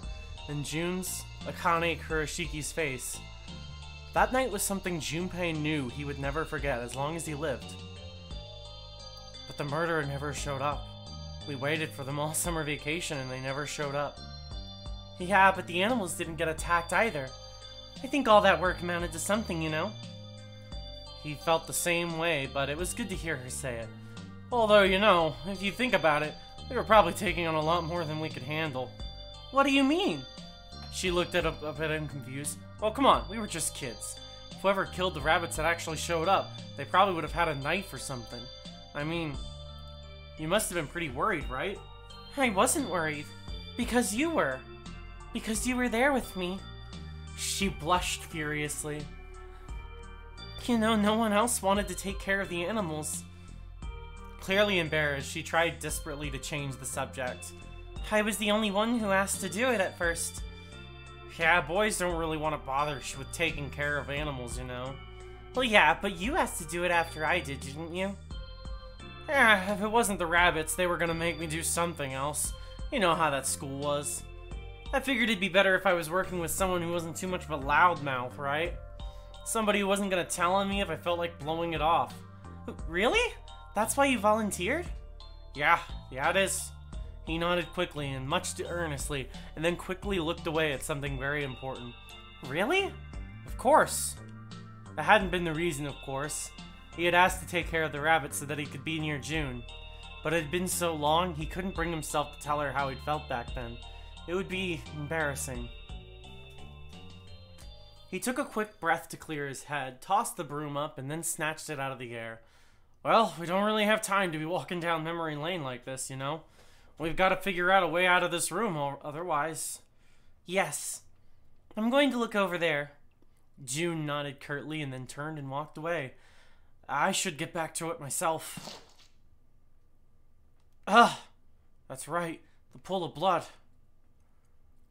and June's, Akane Kuroshiki's face. That night was something Junpei knew he would never forget as long as he lived. But the murderer never showed up. We waited for them all summer vacation and they never showed up. Yeah, but the animals didn't get attacked either. I think all that work amounted to something, you know? He felt the same way, but it was good to hear her say it. Although, you know, if you think about it, we were probably taking on a lot more than we could handle. What do you mean? She looked at a bit confused. Well, come on, we were just kids. If whoever killed the rabbits had actually showed up, they probably would have had a knife or something. I mean, you must have been pretty worried, right? I wasn't worried. Because you were. Because you were there with me. She blushed furiously. You know, no one else wanted to take care of the animals. Clearly embarrassed, she tried desperately to change the subject. I was the only one who asked to do it at first. Yeah, boys don't really want to bother with taking care of animals, you know. Well, yeah, but you asked to do it after I did, didn't you? If it wasn't the rabbits, they were gonna make me do something else. You know how that school was. I figured it'd be better if I was working with someone who wasn't too much of a loudmouth, right? Somebody who wasn't gonna tell on me if I felt like blowing it off. Really? That's why you volunteered? Yeah, it is. He nodded quickly and much too earnestly, and then quickly looked away at something very important. Really? Of course. That hadn't been the reason, of course. He had asked to take care of the rabbits so that he could be near June. But it had been so long, he couldn't bring himself to tell her how he'd felt back then. It would be embarrassing. He took a quick breath to clear his head, tossed the broom up, and then snatched it out of the air. Well, we don't really have time to be walking down memory lane like this, you know? We've got to figure out a way out of this room, or otherwise... Yes. I'm going to look over there. June nodded curtly and then turned and walked away. I should get back to it myself. That's right. The pool of blood.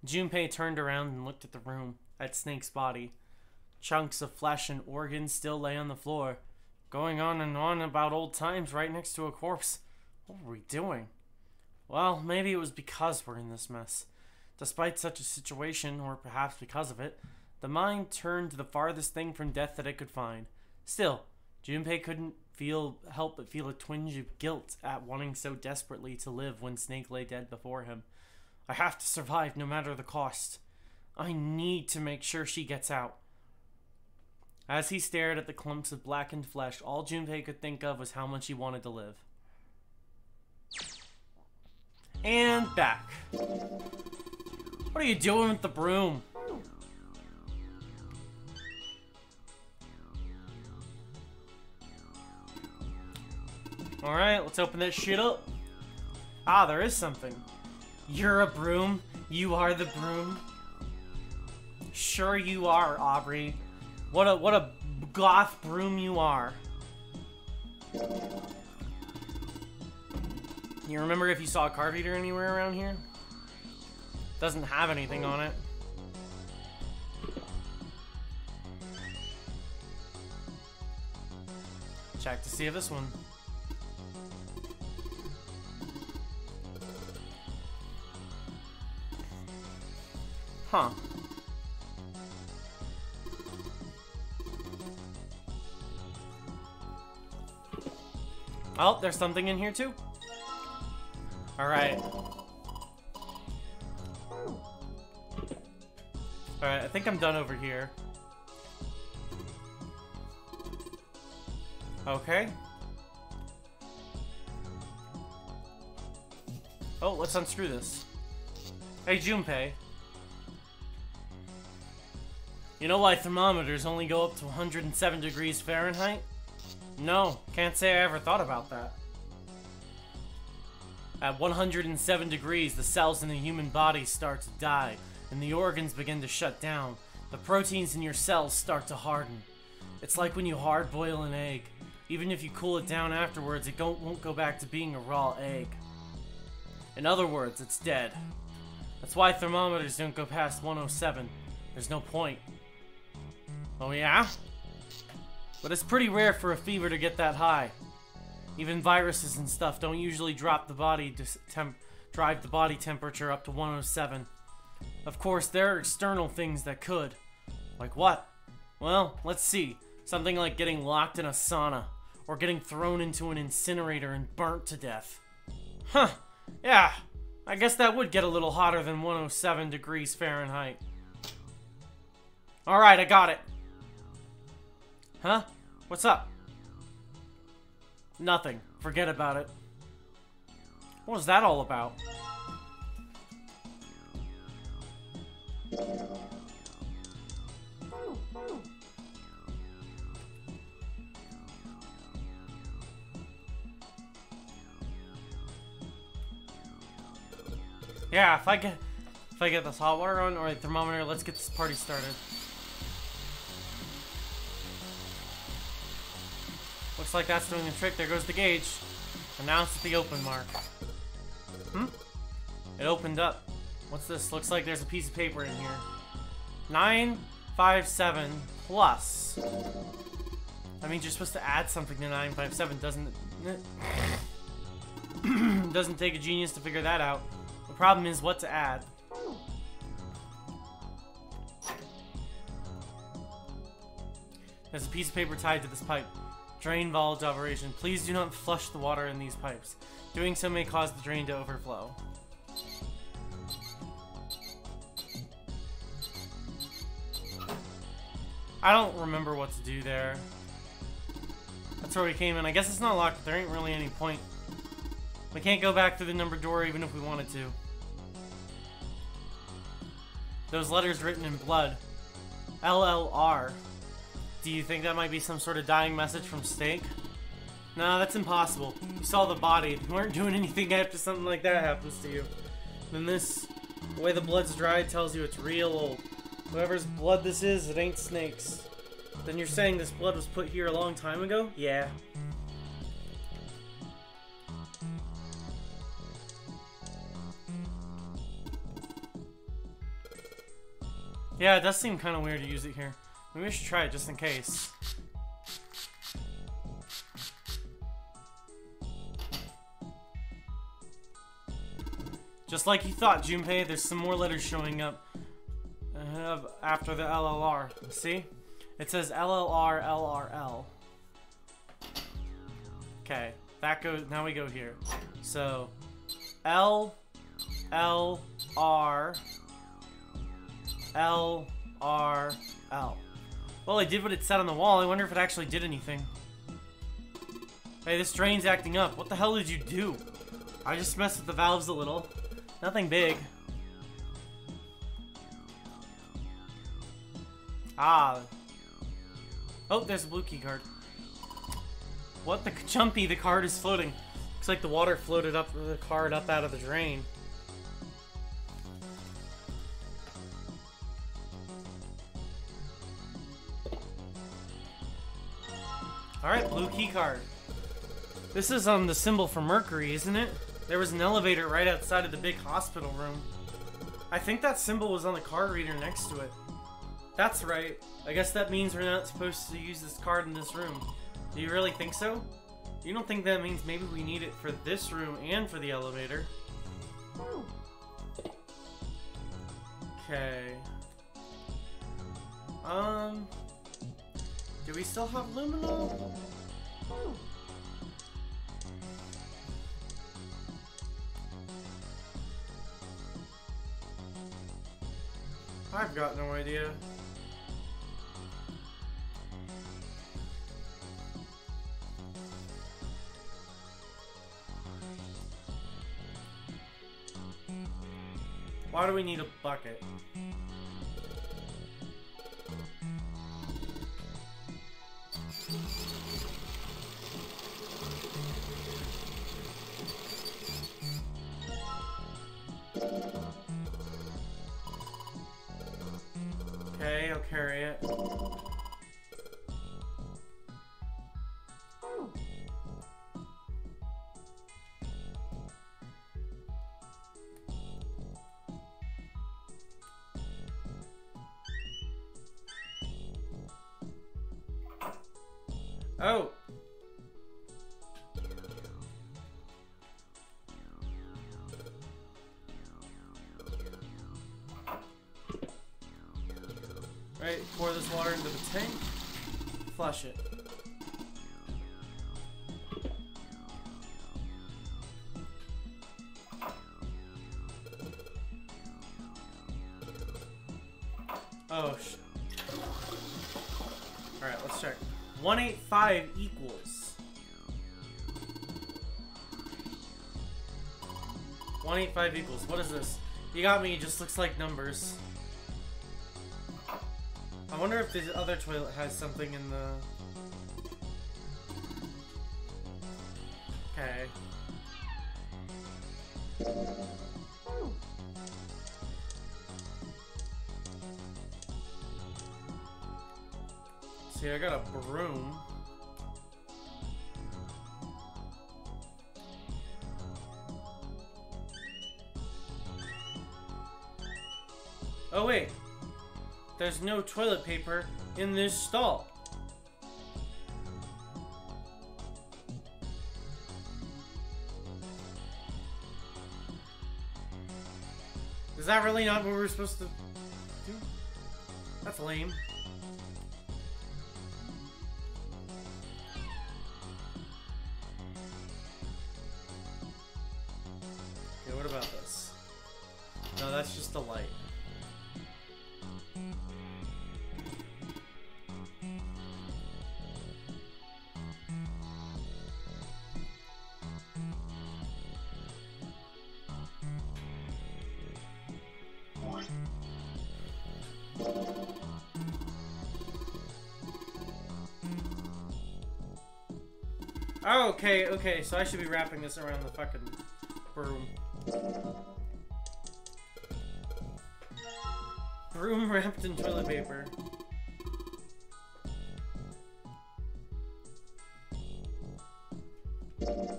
Junpei turned around and looked at the room, at Snake's body. Chunks of flesh and organs still lay on the floor. Going on and on about old times right next to a corpse. What were we doing? Well, maybe it was because we're in this mess. Despite such a situation, or perhaps because of it, the mind turned to the farthest thing from death that it could find. Still, Junpei couldn't help but feel a twinge of guilt at wanting so desperately to live when Snake lay dead before him. I have to survive no matter the cost. I need to make sure she gets out. As he stared at the clumps of blackened flesh, all Junpei could think of was how much he wanted to live. And back. What are you doing with the broom? Alright, let's open this shit up. Ah, there is something. You're a broom. You are the broom. Sure you are, Aubrey. What a goth broom you are. You remember if you saw a card reader anywhere around here? Doesn't have anything on it. Check to see if this one. Huh. Oh, there's something in here too. Alright. Alright, I think I'm done over here. Okay. Oh, let's unscrew this. Hey, Junpei. You know why thermometers only go up to 107 degrees Fahrenheit? No, can't say I ever thought about that. At 107 degrees, the cells in the human body start to die, and the organs begin to shut down. The proteins in your cells start to harden. It's like when you hard-boil an egg. Even if you cool it down afterwards, it won't go back to being a raw egg. In other words, it's dead. That's why thermometers don't go past 107. There's no point. Oh yeah? But it's pretty rare for a fever to get that high. Even viruses and stuff don't usually drive the body temperature up to 107. Of course, there are external things that could. Like what? Well, let's see. Something like getting locked in a sauna, or getting thrown into an incinerator and burnt to death. Huh. Yeah, I guess that would get a little hotter than 107 degrees Fahrenheit. Alright, I got it. Huh? What's up? Nothing. Forget about it. What was that all about? Yeah, if I get this hot water on or a thermometer, let's get this party started. Looks like that's doing the trick. There goes the gauge. And now it's at the open mark. It opened up. What's this? Looks like there's a piece of paper in here. 957 plus. That means you're supposed to add something to 957, doesn't it? Doesn't take a genius to figure that out. The problem is what to add. There's a piece of paper tied to this pipe. Drain valve operation. Please do not flush the water in these pipes. Doing so may cause the drain to overflow. I don't remember what to do there. That's where we came in. I guess it's not locked, but there ain't really any point. We can't go back through the numbered door even if we wanted to. Those letters written in blood. LLR. Do you think that might be some sort of dying message from Steak? Nah, that's impossible. You saw the body. You weren't doing anything after something like that happens to you. Then this, the way the blood's dried, tells you it's real old. Whoever's blood this is, it ain't Snake's. Then you're saying this blood was put here a long time ago? Yeah. Yeah, it does seem kind of weird to use it here. Maybe we should try it just in case. Just like you thought, Junpei, there's some more letters showing up after the LLR. See? It says LLR, LRL. Okay, that goes. Now we go here. So, L, L, R, L, R, L. Well, I did what it said on the wall. I wonder if it actually did anything. Hey, this drain's acting up. What the hell did you do? I just messed with the valves a little. Nothing big. Ah. Oh, there's a blue key card. What the chumpy? The card is floating. Looks like the water floated up the card up out of the drain. Alright, blue key card. This is the symbol for Mercury, isn't it? There was an elevator right outside of the big hospital room. I think that symbol was on the card reader next to it. That's right. I guess that means we're not supposed to use this card in this room. Do you really think so? You don't think that means maybe we need it for this room and for the elevator? Okay. Do we still have luminol? I've got no idea. Why do we need a bucket? Okay, I'll carry it. Oh! Right, pour this water into the tank, flush it. Oh, shit. Alright, let's check. 185 equals. 185 equals. What is this? You got me, it just looks like numbers. I wonder if the other toilet has something in the... Okay. See, I got a broom. Oh wait, there's no toilet paper in this stall. Is that really not what we were supposed to do? That's lame. Okay, what about this? No, that's just a light. Oh, okay, so I should be wrapping this around the fucking broom. Broom wrapped in toilet paper.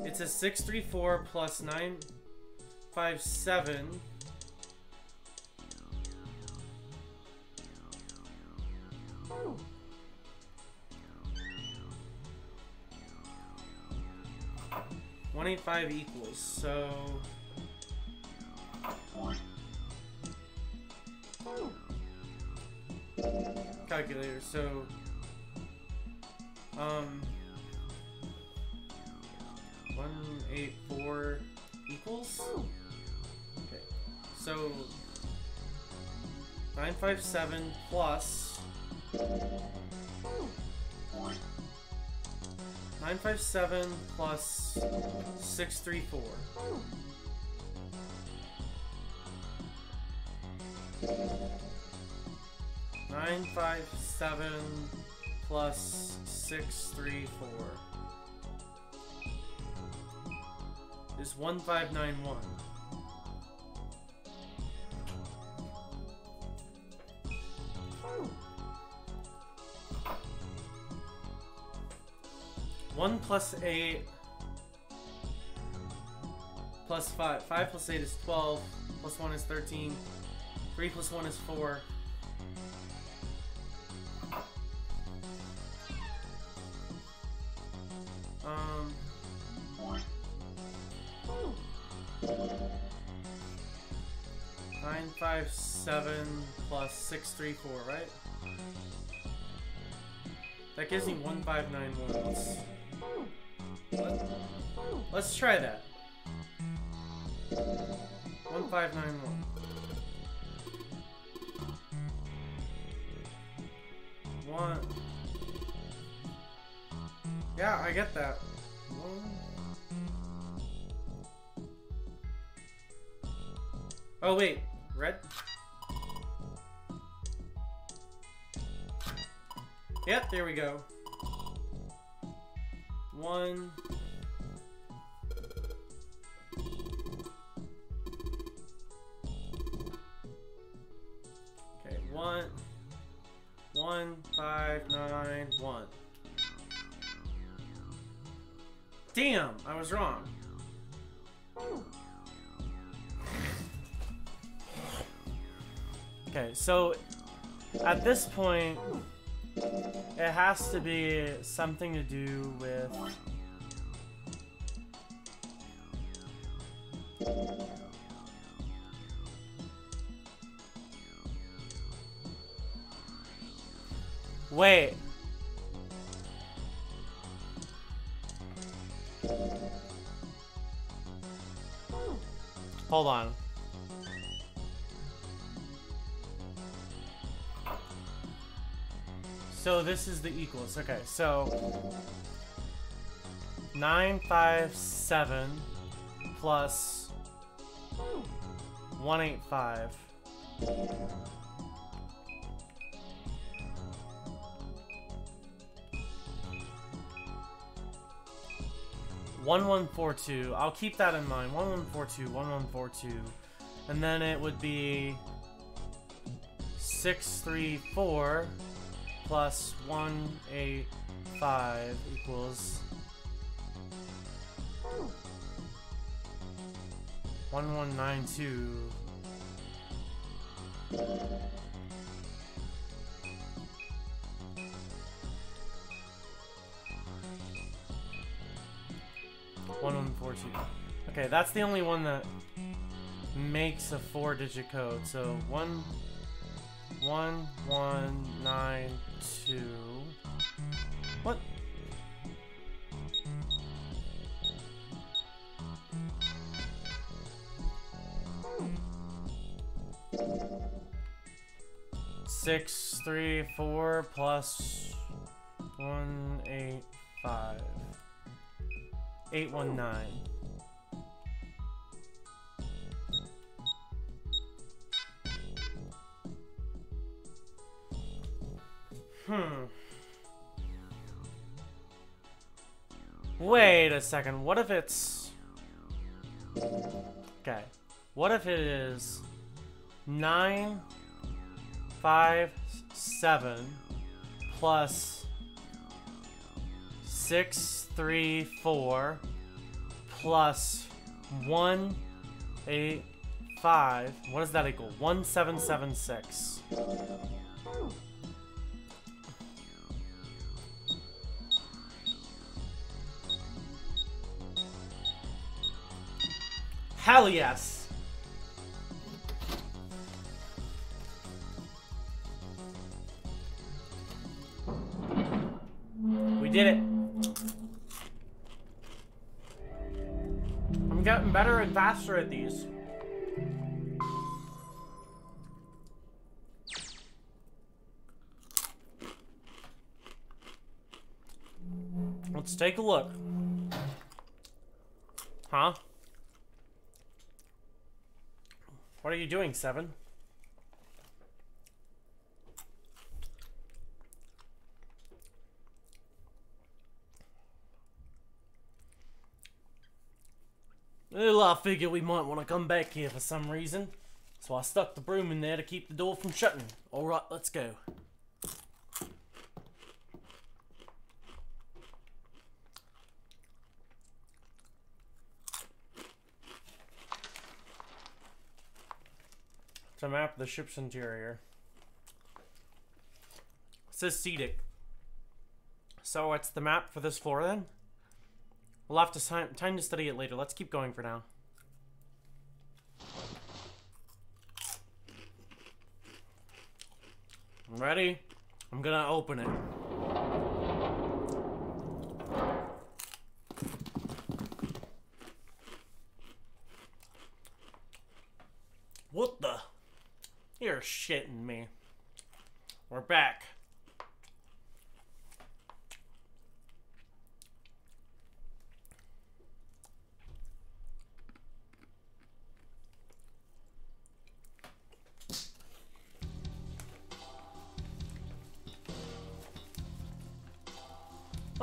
It's a 634 plus 957. Oh. 185 equals, so... Calculator, so... 184 equals? Okay, so... 957 plus... 957 plus 634. 957 plus 634 is 1591. One plus 8 plus 5. 5 plus 8 is 12. Plus 1 is 13. 3 plus 1 is 4. Nine, 5, 7 plus 6, 3, 4, right? That gives me 1591. Let's try that. 1591. One. Yeah, I get that. One. Oh wait, red? Yep, there we go. One. Okay, 11591. Damn, I was wrong. Okay, so at this point, it has to be something to do with wait. Hold on. So this is the equals. Okay, so 957 plus 185. One 1142. I'll keep that in mind. 1142, 1142. And then it would be 634 plus 185 equals 1192. Okay, that's the only one that makes a 4-digit code. So 1192. What? Six, 3, 4 plus 185. 819. Wait a second. What if it's... Okay. What if it is 9, 5, 7 plus 6, 3, 4 plus 1, 8, 5. What does that equal? 1776. Hell yes! We did it! I'm getting better and faster at these. Let's take a look. Huh? What are you doing, Seven? Well, I figured we might want to come back here for some reason. So I stuck the broom in there to keep the door from shutting. Alright, let's go. To map the ship's interior. It says Cedic. So it's the map for this floor then? We'll have to time to study it later. Let's keep going for now. Ready? I'm gonna open it. What the? You're shitting me. We're back.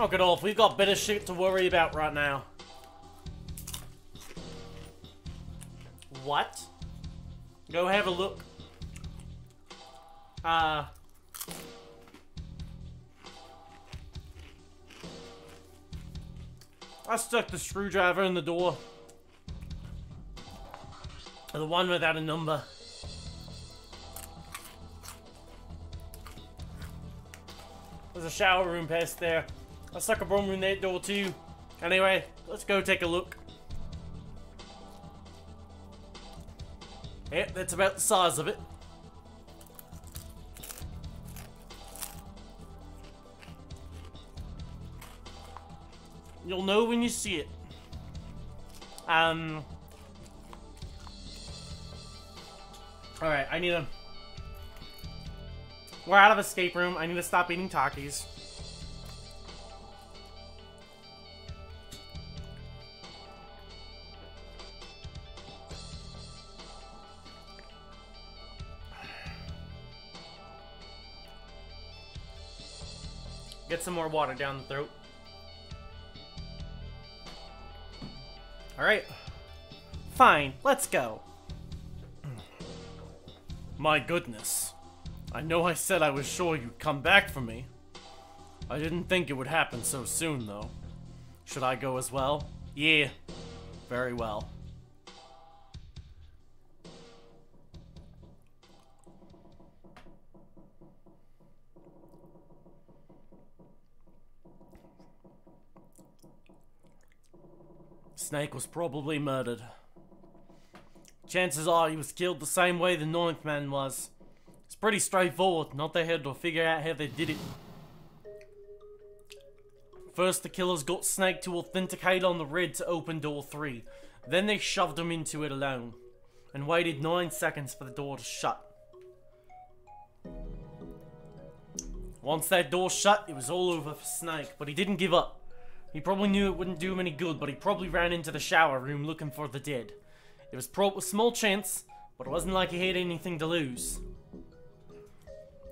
Knock it off, we've got better shit to worry about right now. What? Go have a look. I stuck the screwdriver in the door. The one without a number. There's a shower room past there. I stuck a broom in that door too. Anyway, let's go take a look. Yep, that's about the size of it. You'll know when you see it. Alright, I need a... We're out of escape room. I need to stop eating Takis. Get some more water down the throat. Alright. Fine, let's go. My goodness. I know I said I was sure you'd come back for me. I didn't think it would happen so soon, though. Should I go as well? Yeah. Very well. Snake was probably murdered. Chances are he was killed the same way the Ninth Man was. It's pretty straightforward, not they had to figure out how they did it. First, the killers got Snake to authenticate on the Red to open door 3. Then they shoved him into it alone, and waited 9 seconds for the door to shut. Once that door shut, it was all over for Snake, but he didn't give up. He probably knew it wouldn't do him any good, but he probably ran into the shower room looking for the dead. It was a small chance, but it wasn't like he had anything to lose.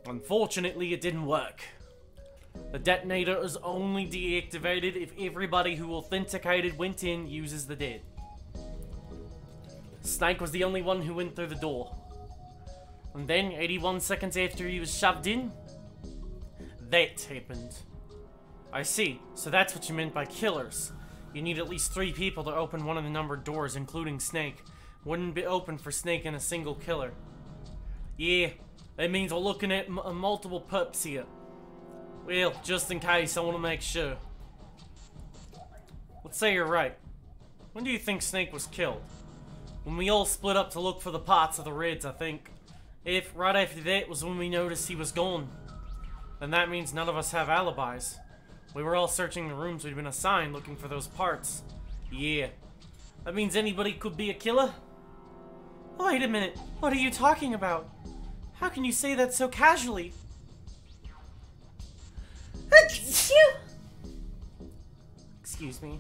Unfortunately, it didn't work. The detonator is only deactivated if everybody who authenticated went in uses the dead. Snake was the only one who went through the door. And then, 81 seconds after he was shoved in, that happened. I see, so that's what you meant by killers. You need at least 3 people to open one of the numbered doors, including Snake. Wouldn't be open for Snake and a single killer. Yeah, that means we're looking at multiple pups here. Well, just in case, I want to make sure. Let's say you're right. When do you think Snake was killed? When we all split up to look for the parts of the Reds, I think. If right after that was when we noticed he was gone. Then that means none of us have alibis. We were all searching the rooms we'd been assigned looking for those parts. Yeah. That means anybody could be a killer? Wait a minute. What are you talking about? How can you say that so casually? Excuse me.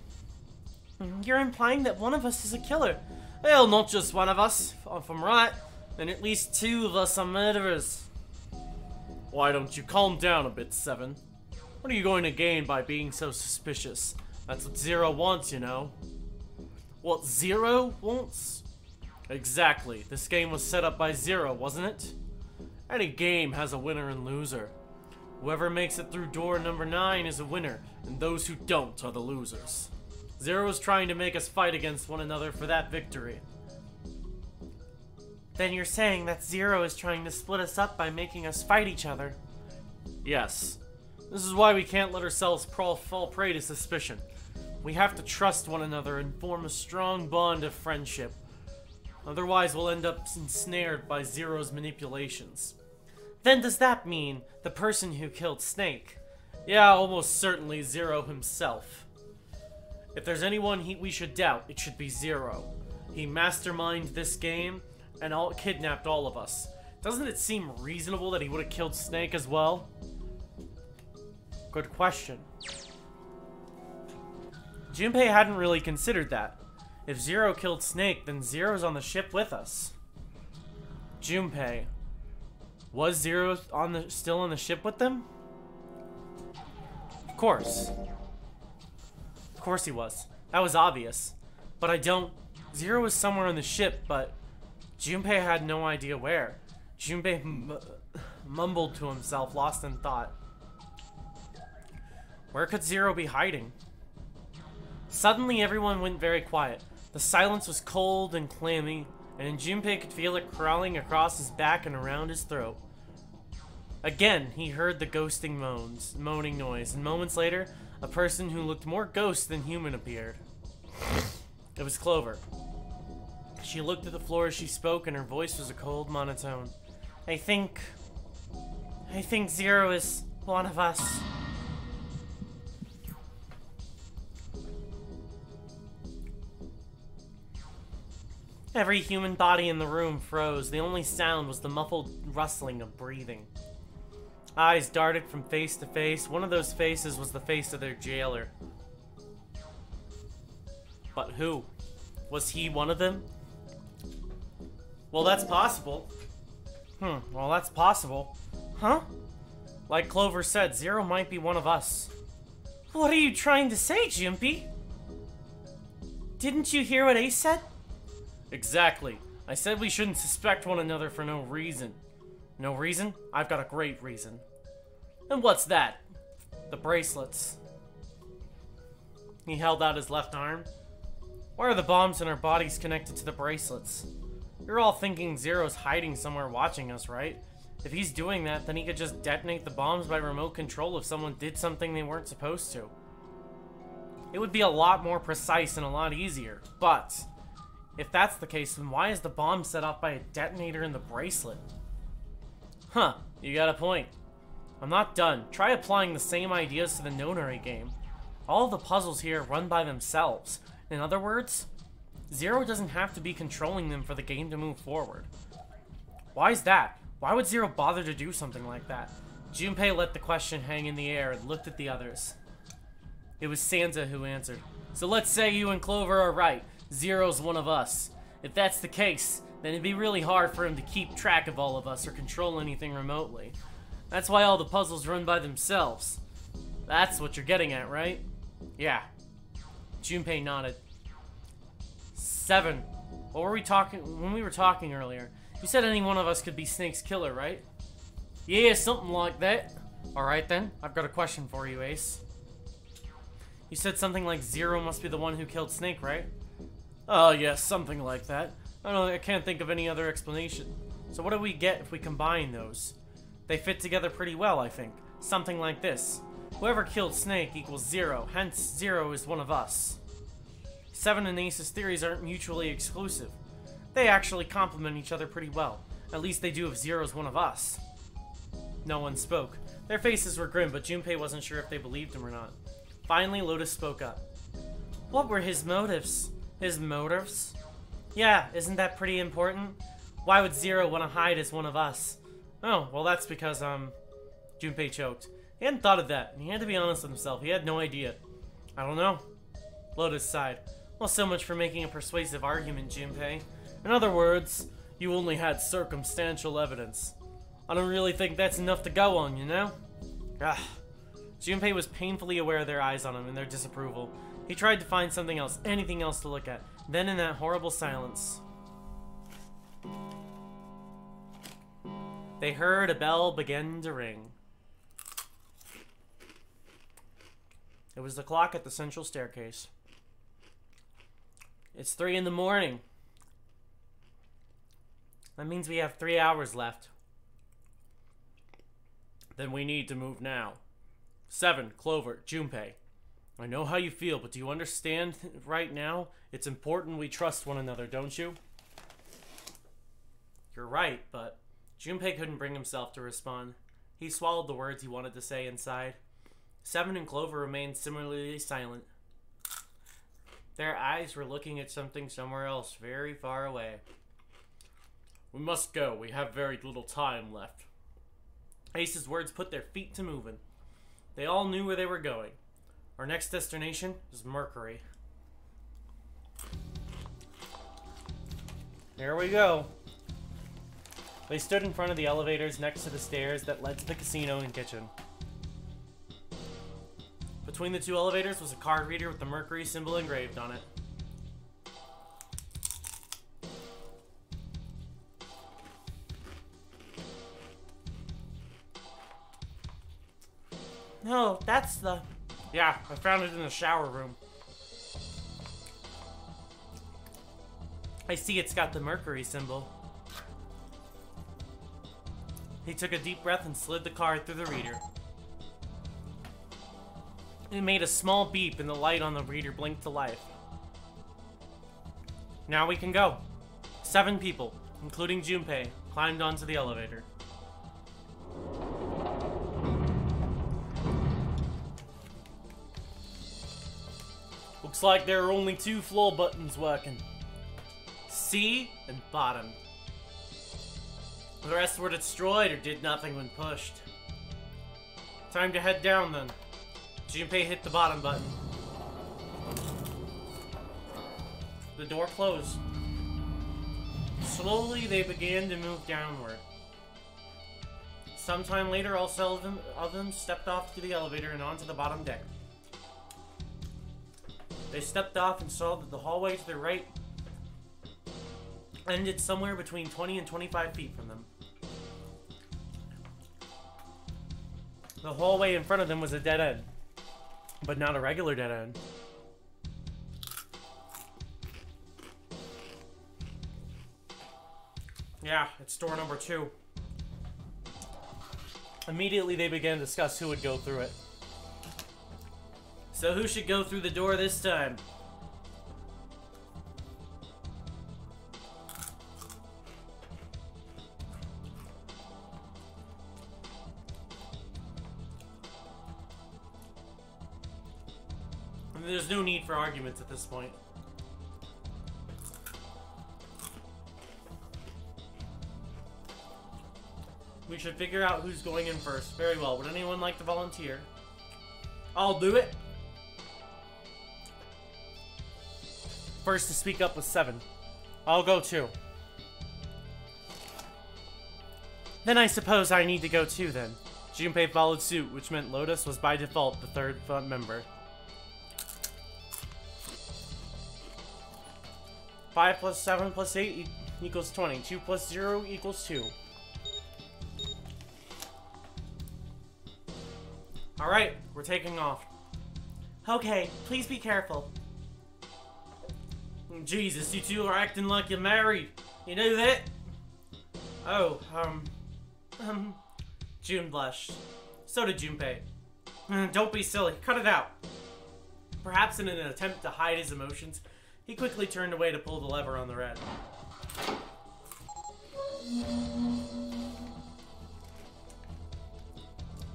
You're implying that one of us is a killer. Well, not just one of us. If I'm right, then at least 2 of us are murderers. Why don't you calm down a bit, Seven? What are you going to gain by being so suspicious? That's what Zero wants, you know. What Zero wants? Exactly. This game was set up by Zero, wasn't it? Any game has a winner and loser. Whoever makes it through door number 9 is a winner, and those who don't are the losers. Zero is trying to make us fight against one another for that victory. Then you're saying that Zero is trying to split us up by making us fight each other? Yes. This is why we can't let ourselves fall prey to suspicion. We have to trust one another and form a strong bond of friendship. Otherwise, we'll end up ensnared by Zero's manipulations. Then does that mean the person who killed Snake? Yeah, almost certainly Zero himself. If there's anyone we should doubt, it should be Zero. He masterminded this game and kidnapped all of us. Doesn't it seem reasonable that he would have killed Snake as well? Good question. Junpei hadn't really considered that. If Zero killed Snake, then Zero's on the ship with us. Junpei. Was Zero still on the ship with them? Of course. course he was. That was obvious. But I don't... Zero was somewhere on the ship, but... Junpei had no idea where. Junpei mumbled to himself, lost in thought. Where could Zero be hiding? Suddenly, everyone went very quiet. The silence was cold and clammy, and Junpei could feel it crawling across his back and around his throat. Again, he heard the ghosting moaning noise, and moments later, a person who looked more ghost than human appeared. It was Clover. She looked at the floor as she spoke, and her voice was a cold monotone. I think Zero is one of us. Every human body in the room froze. The only sound was the muffled rustling of breathing. Eyes darted from face to face. One of those faces was the face of their jailer. But who? Was he one of them? Well, that's possible. Well, that's possible. Huh? Like Clover said, Zero might be one of us. What are you trying to say, Junpei? Didn't you hear what Ace said? Exactly. I said we shouldn't suspect one another for no reason. No reason? I've got a great reason. And what's that? The bracelets. He held out his left arm. Why are the bombs in our bodies connected to the bracelets? You're all thinking Zero's hiding somewhere watching us, right? If he's doing that, then he could just detonate the bombs by remote control if someone did something they weren't supposed to. It would be a lot more precise and a lot easier, but... if that's the case, then why is the bomb set off by a detonator in the bracelet? Huh, you got a point. I'm not done. Try applying the same ideas to the Nonary game. All of the puzzles here run by themselves. In other words, Zero doesn't have to be controlling them for the game to move forward. Why is that? Why would Zero bother to do something like that? Junpei let the question hang in the air and looked at the others. It was Santa who answered. So let's say you and Clover are right. Zero's one of us. If that's the case, then it'd be really hard for him to keep track of all of us or control anything remotely. That's why all the puzzles run by themselves. That's what you're getting at, right? Yeah. Junpei nodded. 7. What were we talking when we were talking earlier? You said any one of us could be Snake's killer, right? Yeah, something like that. Alright then, I've got a question for you, Ace. You said something like Zero must be the one who killed Snake, right? Oh, yes, something like that. I can't think of any other explanation. So what do we get if we combine those? They fit together pretty well, I think. Something like this. Whoever killed Snake equals Zero, hence Zero is one of us. 7 and Ace's theories aren't mutually exclusive. They actually complement each other pretty well. At least they do if Zero's one of us. No one spoke. Their faces were grim, but Junpei wasn't sure if they believed him or not. Finally, Lotus spoke up. What were his motives? His motives? Yeah, isn't that pretty important? Why would Zero want to hide as one of us? Oh, well that's because, Junpei choked. He hadn't thought of that, and he had to be honest with himself. He had no idea. I don't know. Lotus sighed. Well, so much for making a persuasive argument, Junpei. In other words, you only had circumstantial evidence. I don't really think that's enough to go on, you know? Ah. Junpei was painfully aware of their eyes on him and their disapproval. He tried to find something else, anything else to look at. Then in that horrible silence, they heard a bell begin to ring. It was the clock at the central staircase. It's 3 in the morning. That means we have 3 hours left. Then we need to move now. 7, Clover, Junpei. I know how you feel, but do you understand right now? It's important we trust one another, don't you? You're right, but Junpei couldn't bring himself to respond. He swallowed the words he wanted to say inside. 7 and Clover remained similarly silent. Their eyes were looking at something somewhere else, very far away. We must go. We have very little time left. Ace's words put their feet to moving. They all knew where they were going. Our next destination is Mercury. Here we go. They stood in front of the elevators next to the stairs that led to the casino and kitchen. Between the two elevators was a card reader with the Mercury symbol engraved on it. No, that's the... Yeah, I found it in the shower room. I see it's got the Mercury symbol. He took a deep breath and slid the card through the reader. It made a small beep and the light on the reader blinked to life. Now we can go. 7 people, including Junpei, climbed onto the elevator. Looks like there are only 2 floor buttons working. C and bottom. The rest were destroyed or did nothing when pushed. Time to head down then. Junpei hit the bottom button. The door closed. Slowly they began to move downward. Sometime later all 7 of them stepped off to the elevator and onto the bottom deck. They stepped off and saw that the hallway to their right ended somewhere between 20 and 25 feet from them. The hallway in front of them was a dead end, but not a regular dead end. Yeah, it's door number 2. Immediately they began to discuss who would go through it. So who should go through the door this time? I mean, there's no need for arguments at this point. We should figure out who's going in first. Very well. Would anyone like to volunteer? I'll do it. First to speak up was 7. I'll go too. Then I suppose I need to go too then. Junpei followed suit, which meant Lotus was by default the 3rd member. 5 plus 7 plus 8 equals 20. 2 plus 0 equals 2. Alright, we're taking off. Okay, please be careful. Jesus, you two are acting like you're married. You know that? Oh, June blushed. So did Junpei. Don't be silly. Cut it out. Perhaps in an attempt to hide his emotions, he quickly turned away to pull the lever on the red.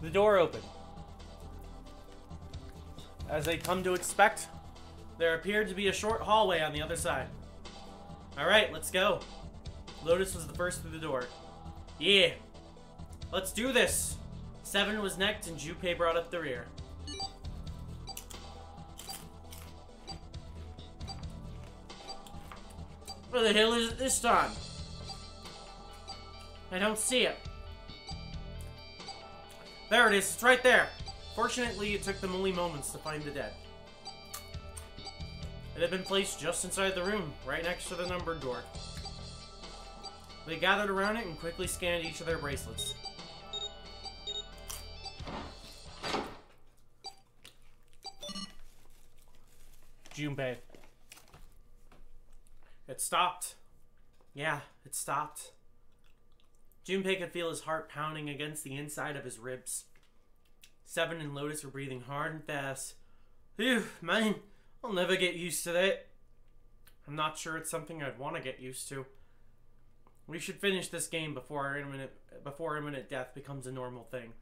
The door opened. As they'd come to expect, there appeared to be a short hallway on the other side. Alright, let's go. Lotus was the first through the door. Yeah, let's do this. 7 was next and Junpei brought up the rear. Where the hell is it this time? I don't see it. There it is, it's right there. Fortunately, it took them only moments to find the dead. It had been placed just inside the room, right next to the numbered door. They gathered around it and quickly scanned each of their bracelets. Junpei. It stopped. Yeah, it stopped. Junpei could feel his heart pounding against the inside of his ribs. 7 and Lotus were breathing hard and fast. Phew, man, I'll never get used to that. I'm not sure it's something I'd want to get used to. We should finish this game before imminent death becomes a normal thing.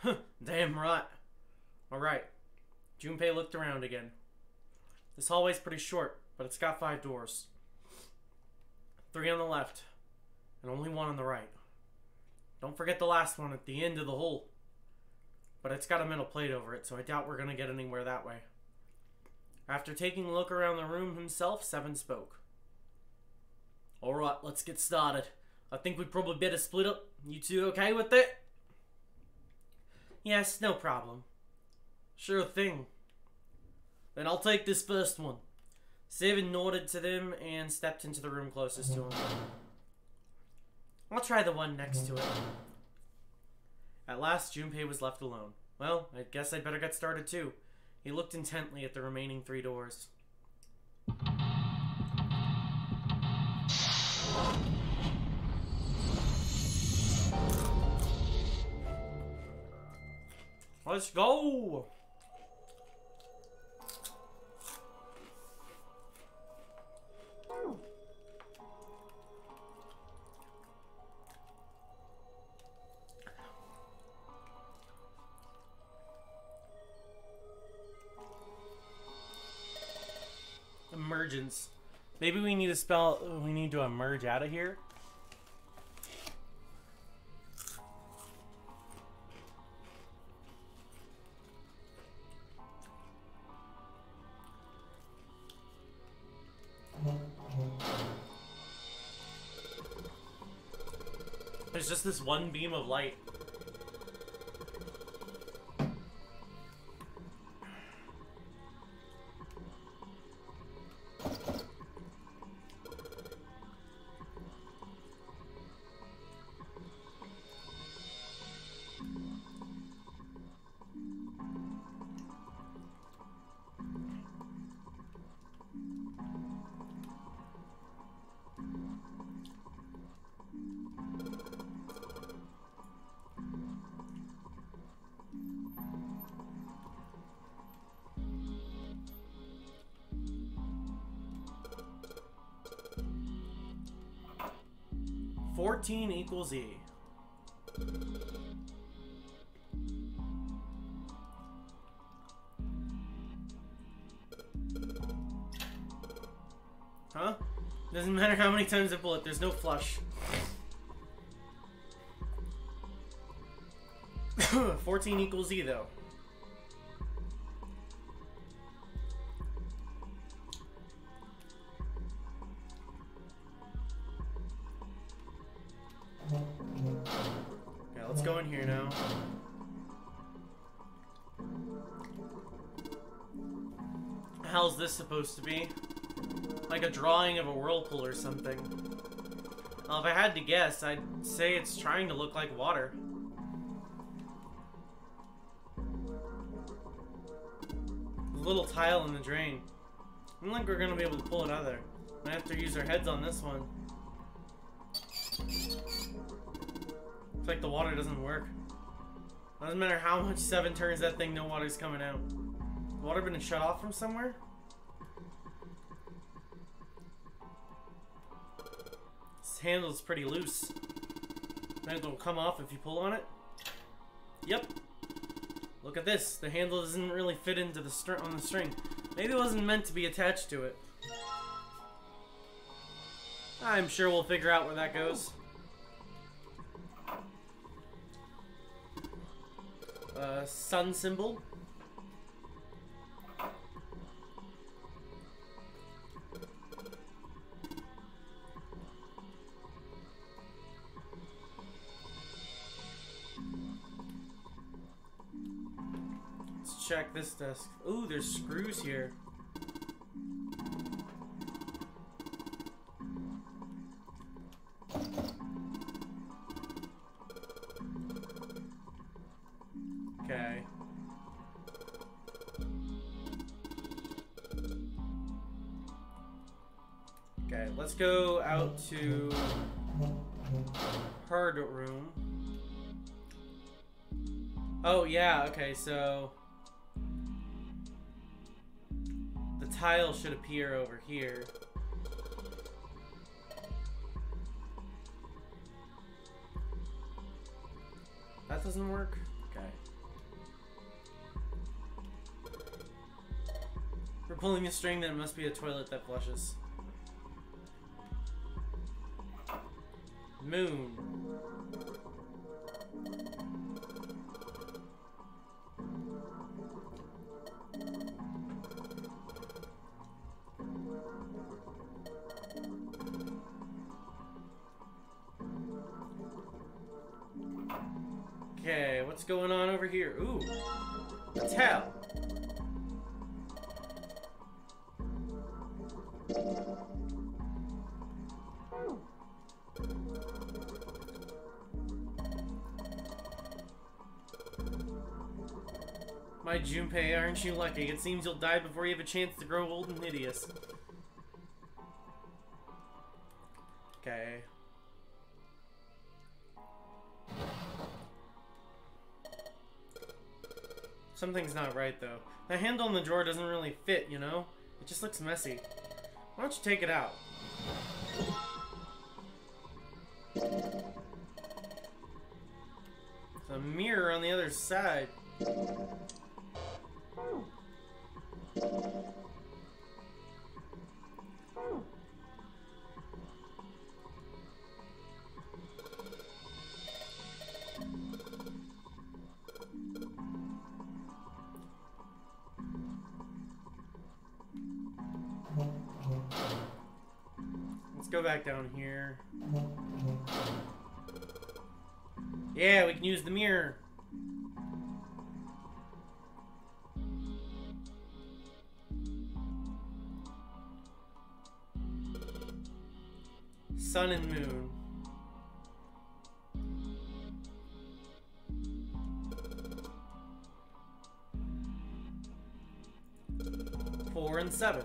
Huh, damn right. Alright. Junpei looked around again. This hallway's pretty short, but it's got 5 doors. 3 on the left, and only 1 on the right. Don't forget the last one at the end of the hole. But it's got a metal plate over it, so I doubt we're going to get anywhere that way. After taking a look around the room himself, 7 spoke. Alright, let's get started. I think we'd probably better split up. You two okay with it? Yes, no problem. Sure thing. Then I'll take this first one. Sabin nodded to them and stepped into the room closest to him. I'll try the one next to it. At last, Junpei was left alone. Well, I guess I'd better get started too. He looked intently at the remaining 3 doors. Let's go! Emergence. Maybe we need to we need to emerge out of here. There's just this one beam of light. (14 = E). Huh? Doesn't matter how many times I pull it, there's no flush. 14 = E though. Okay, let's go in here now. How's this supposed to be? Like a drawing of a whirlpool or something. Well, if I had to guess, I'd say it's trying to look like water. The little tile in the drain. I don't think we're gonna be able to pull it out of there. Might have to use our heads on this one. It's like the water doesn't work. Doesn't matter how much 7 turns that thing, no water's coming out. The water been shut off from somewhere? This handle's pretty loose. Maybe it'll come off if you pull on it. Yep. Look at this. The handle doesn't really fit into the on the string. Maybe it wasn't meant to be attached to it. I'm sure we'll figure out where that goes. Sun symbol. Let's check this desk. Ooh, there's screws here. Okay. Okay, let's go out to her room. Oh, yeah, okay, so the tile should appear over here. That doesn't work? Okay. We're pulling a string, then it must be a toilet that flushes. Moon. Okay, what's going on over here? Ooh, a towel. My Junpei, aren't you lucky? It seems you'll die before you have a chance to grow old and hideous. Okay. Something's not right, though. The handle in the drawer doesn't really fit, you know? It just looks messy. Why don't you take it out? There's a mirror on the other side. Let's go back down here. Yeah, we can use the mirror. Sun and moon. Four and seven.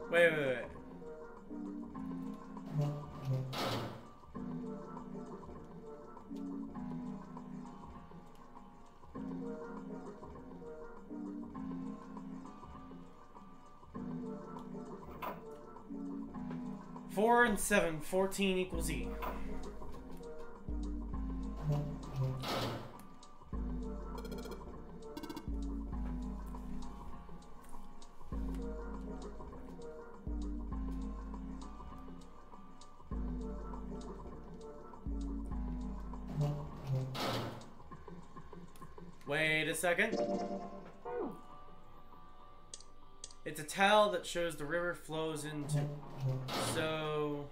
Wait. 4 and 7, 14 equals E. Wait a second. It's a towel that shows the river flows into. So...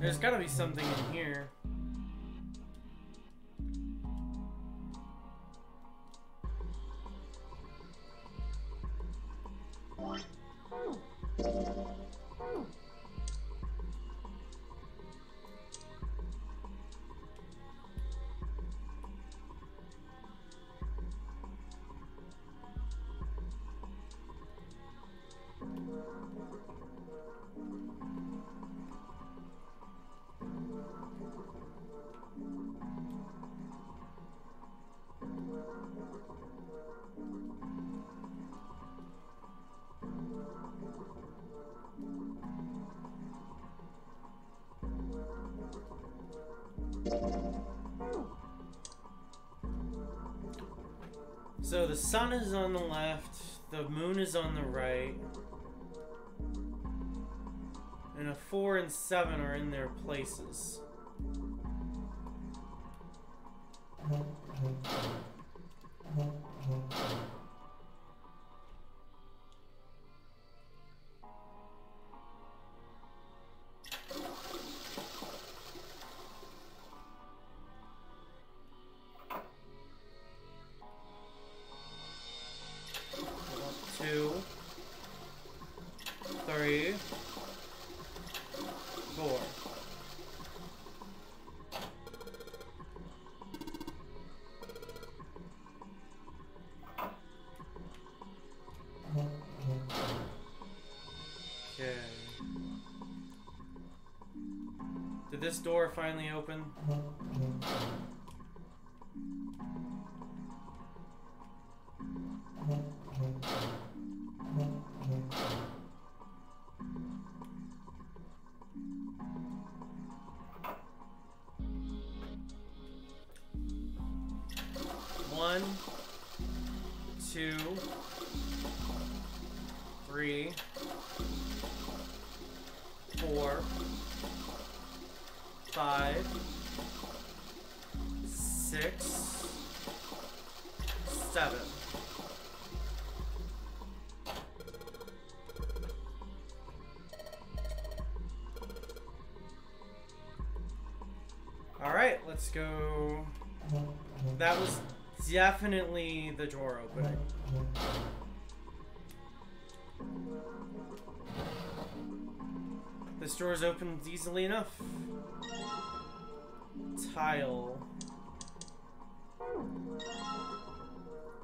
There's gotta be something in here. So the sun is on the left, the moon is on the right, and a 4 and 7 are in their places. Did this door finally open? One, two, three, four, 5, 6, 7. Alright, let's go. That was definitely the drawer opening. This door is opened easily enough. Tile.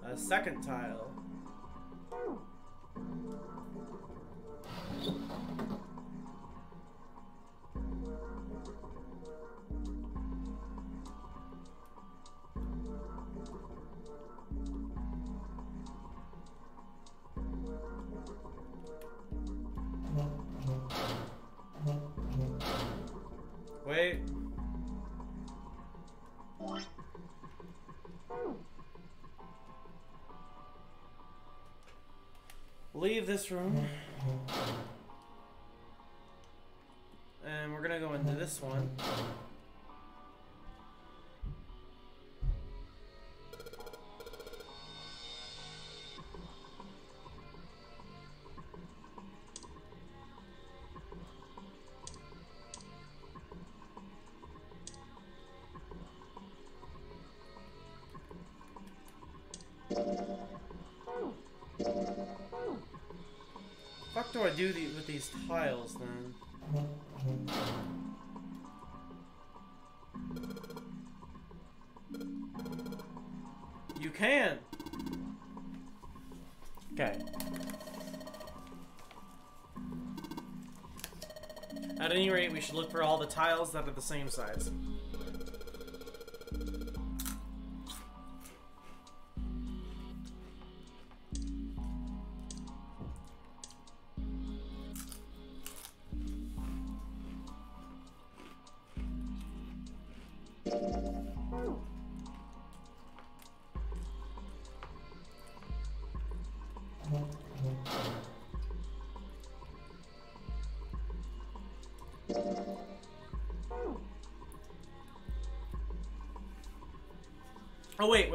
A second tile. Wait. Leave this room. And we're gonna go into this one. What do I do with these tiles then? You can! Okay. At any rate, we should look for all the tiles that are the same size. Oh wait.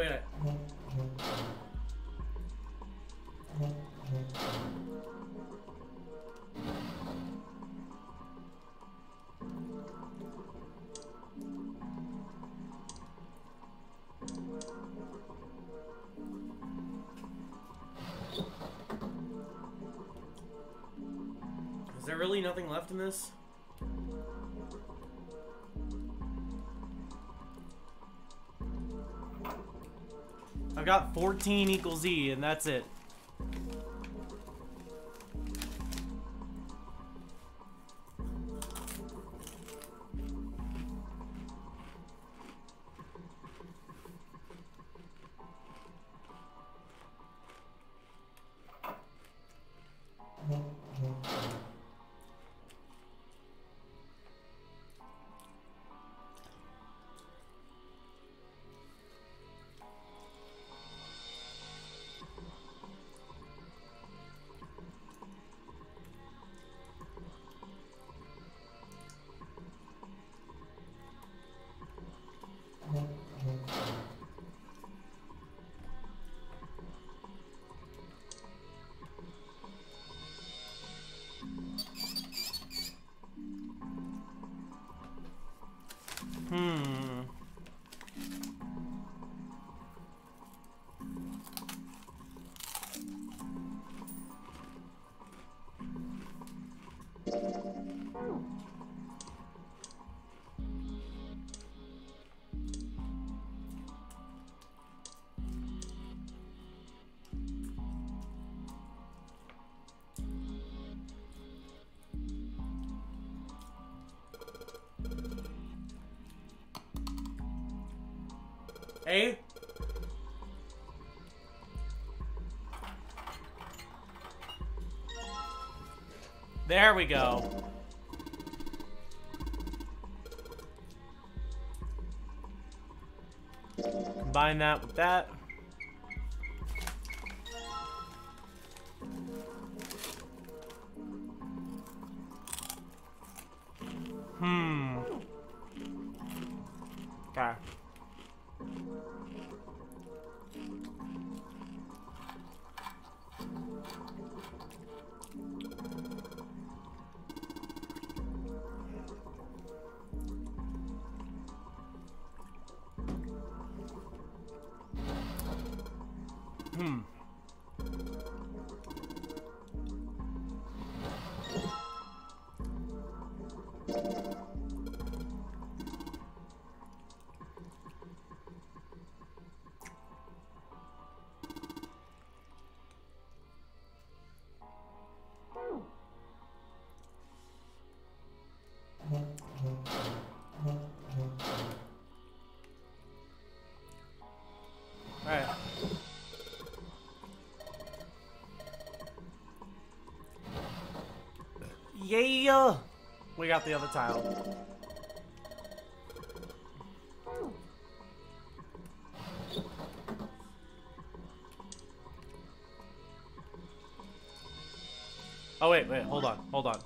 Is there really nothing left in this? I've got 14 equals E, and that's it. A. There we go. Combine that with that. Okay. Alright. Yeah! We got the other tile. Oh, wait, hold on.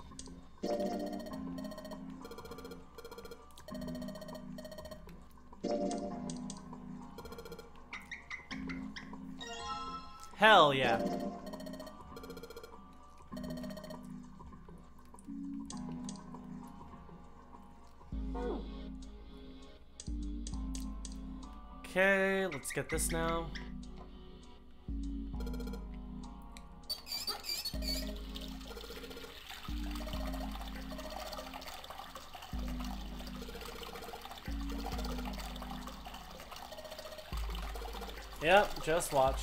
Hell yeah. Okay, let's get this now. Yep, just watch.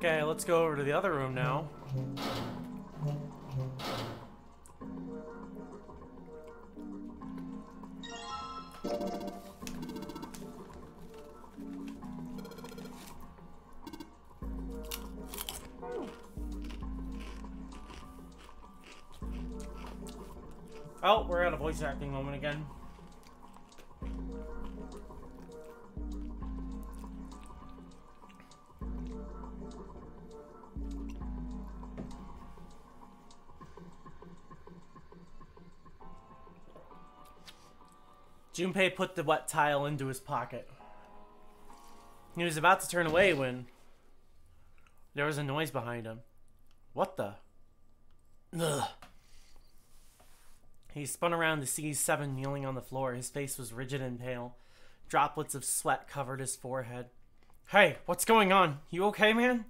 Okay, let's go over to the other room now. Oh, we're at a voice acting moment again. Junpei put the wet tile into his pocket. He was about to turn away when there was a noise behind him. What the? Ugh. He spun around to see Seven kneeling on the floor. His face was rigid and pale. Droplets of sweat covered his forehead. Hey, what's going on? You okay, man?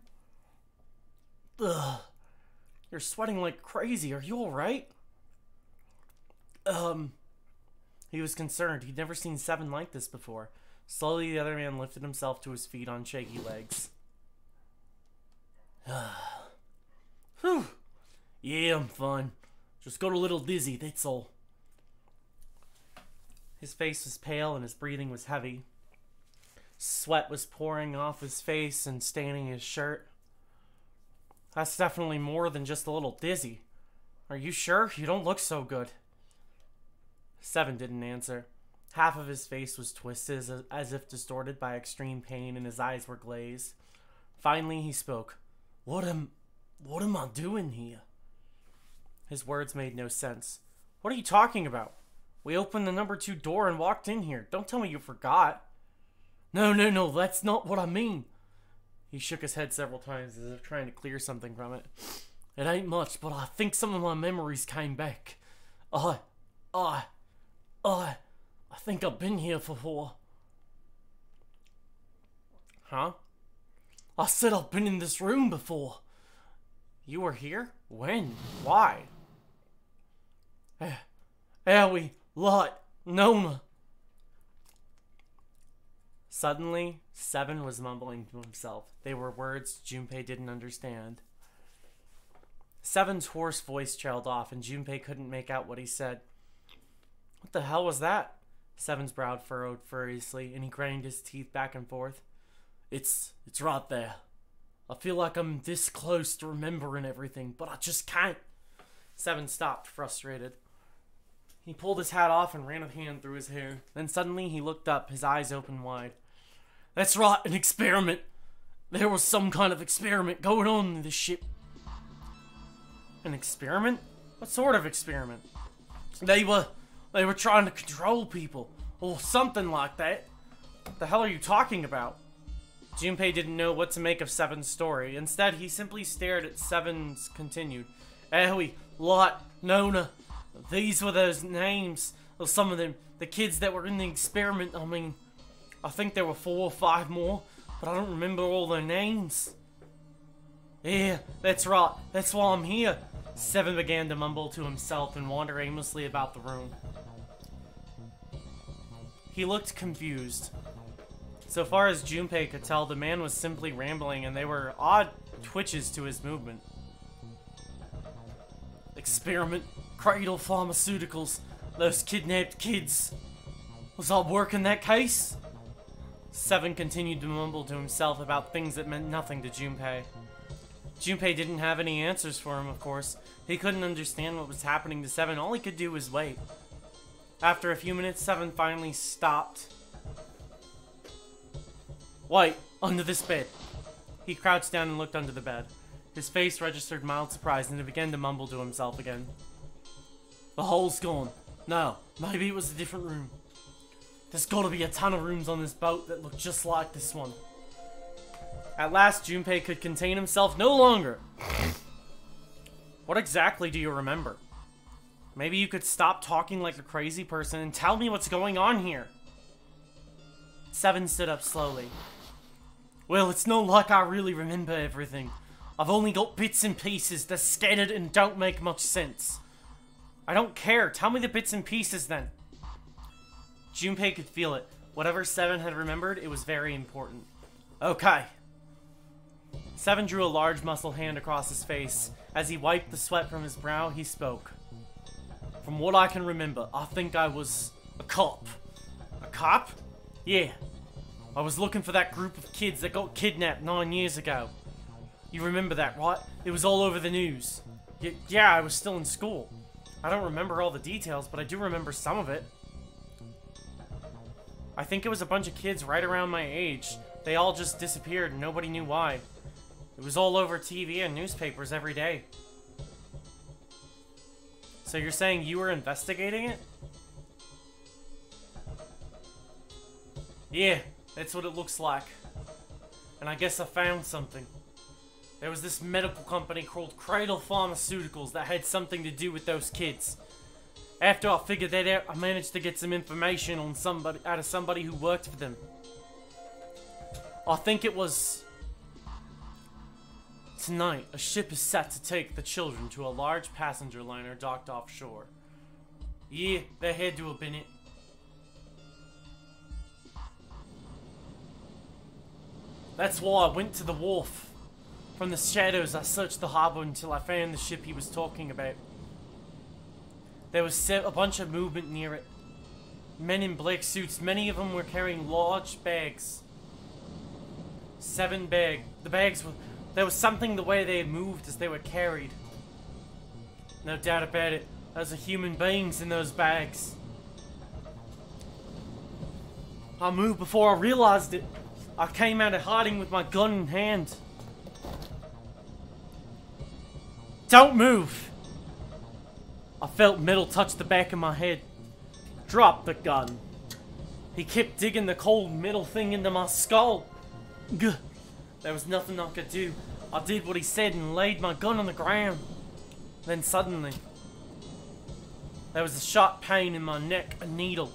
Ugh. You're sweating like crazy. Are you alright? He was concerned. He'd never seen Seven like this before. Slowly, the other man lifted himself to his feet on shaky legs. Whew. Yeah, I'm fine. Just got a little dizzy, that's all. His face was pale and his breathing was heavy. Sweat was pouring off his face and staining his shirt. That's definitely more than just a little dizzy. Are you sure? You don't look so good. Seven didn't answer. Half of his face was twisted as if distorted by extreme pain, and his eyes were glazed. Finally, he spoke. What am I doing here? His words made no sense. What are you talking about? We opened the number 2 door and walked in here. Don't tell me you forgot. No, that's not what I mean. He shook his head several times as if trying to clear something from it. It ain't much, but I think some of my memories came back. I think I've been here before. Huh? I said I've been in this room before. You were here? When? Why? Owie, Lot, Nona. Suddenly, Seven was mumbling to himself. They were words Junpei didn't understand. Seven's hoarse voice trailed off, and Junpei couldn't make out what he said. What the hell was that? Seven's brow furrowed furiously, and he grind his teeth back and forth. It's right there. I feel like I'm this close to remembering everything, but I just can't. Seven stopped, frustrated. He pulled his hat off and ran a hand through his hair. Then suddenly he looked up, his eyes open wide. That's right, an experiment. There was some kind of experiment going on in this ship. An experiment? What sort of experiment? They were trying to control people, or something like that. What the hell are you talking about? Junpei didn't know what to make of Seven's story. Instead, he simply stared at Seven's continued. Owie, Lot, Nona. These were those names of some of them. The kids that were in the experiment. I mean, I think there were 4 or 5 more, but I don't remember all their names. Yeah, that's right. That's why I'm here. Seven began to mumble to himself and wander aimlessly about the room. He looked confused. So far as Junpei could tell, the man was simply rambling, and there were odd twitches to his movement. Experiment, Cradle Pharmaceuticals, those kidnapped kids. Was I working that case? Seven continued to mumble to himself about things that meant nothing to Junpei. Junpei didn't have any answers for him, of course. He couldn't understand what was happening to Seven. All he could do was wait. After a few minutes, Seven finally stopped. Wait, under this bed. He crouched down and looked under the bed. His face registered mild surprise, and he began to mumble to himself again. The hole's gone. No, maybe it was a different room. There's gotta be a ton of rooms on this boat that look just like this one. At last, Junpei could contain himself no longer. What exactly do you remember? Maybe you could stop talking like a crazy person and tell me what's going on here. Seven stood up slowly. Well, it's not like I really remember everything. I've only got bits and pieces that's scattered and don't make much sense. I don't care. Tell me the bits and pieces then. Junpei could feel it. Whatever Seven had remembered, it was very important. Okay. Seven drew a large muscled hand across his face. As he wiped the sweat from his brow, he spoke. From what I can remember, I think I was a cop. A cop? Yeah. I was looking for that group of kids that got kidnapped 9 years ago. You remember that, right? It was all over the news. Yeah, I was still in school. I don't remember all the details, but I do remember some of it. I think it was a bunch of kids right around my age. They all just disappeared and nobody knew why. It was all over TV and newspapers every day. So you're saying you were investigating it? Yeah, that's what it looks like. And I guess I found something. There was this medical company called Cradle Pharmaceuticals that had something to do with those kids. After I figured that out, I managed to get some information on out of somebody who worked for them. I think it was... Tonight, a ship is set to take the children to a large passenger liner docked offshore. Yeah, there had to have been it. That's why I went to the wharf. From the shadows, I searched the harbor until I found the ship he was talking about. There was a bunch of movement near it. Men in black suits, many of them were carrying large bags. 7 bags. The bags were... There was something the way they moved as they were carried. No doubt about it. Those are human beings in those bags. I moved before I realized it. I came out of hiding with my gun in hand. Don't move! I felt metal touch the back of my head. Drop the gun. He kept digging the cold metal thing into my skull. Gah. There was nothing I could do. I did what he said and laid my gun on the ground. Then suddenly, there was a sharp pain in my neck, a needle.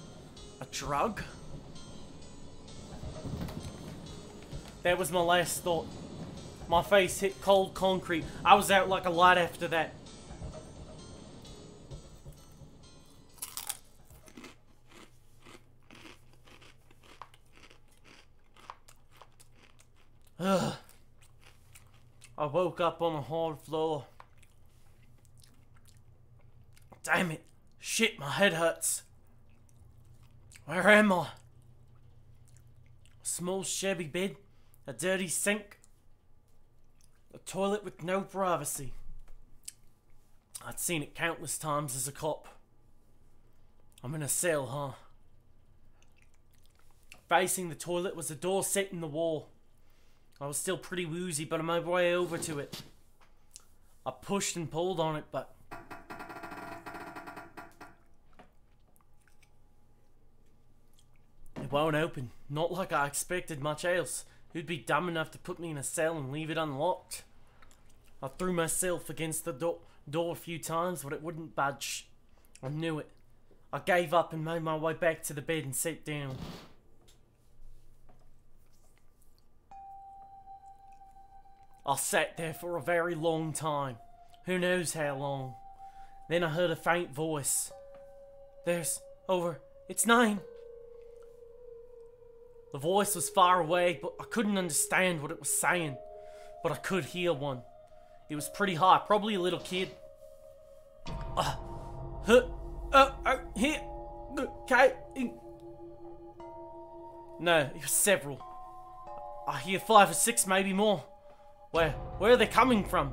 A drug? That was my last thought. My face hit cold concrete. I was out like a light after that. Ugh. I woke up on the hard floor. Damn it. Shit, my head hurts. Where am I? A small shabby bed, a dirty sink, a toilet with no privacy. I'd seen it countless times as a cop. I'm in a cell, huh? Facing the toilet was a door set in the wall. I was still pretty woozy, but on my way over to it, I pushed and pulled on it, but it won't open. Not like I expected much else. Who'd be dumb enough to put me in a cell and leave it unlocked? I threw myself against the door a few times, but it wouldn't budge. I knew it. I gave up and made my way back to the bed and sat down. I sat there for a very long time. Who knows how long. Then I heard a faint voice. There's over. It's 9. The voice was far away, but I couldn't understand what it was saying. But I could hear one. It was pretty high, probably a little kid. Here. Okay. No, it was several. I hear 5 or 6, maybe more. Where are they coming from?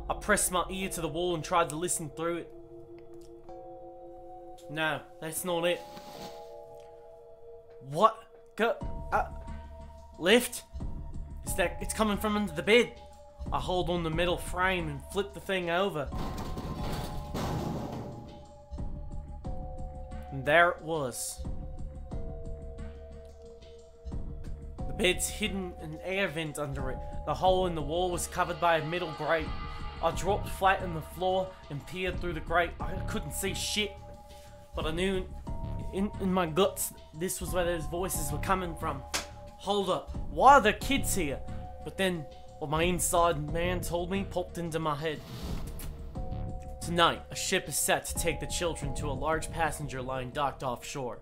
I pressed my ear to the wall and tried to listen through it. No, that's not it. What? Left? It's coming from under the bed. I hold on the metal frame and flip the thing over. And there it was. The bed's hidden an air vent under it. The hole in the wall was covered by a metal grate. I dropped flat on the floor and peered through the grate. I couldn't see shit, but I knew in my guts this was where those voices were coming from. Hold up, why are there kids here? But then what my inside man told me popped into my head. Tonight, a ship is set to take the children to a large passenger line docked offshore.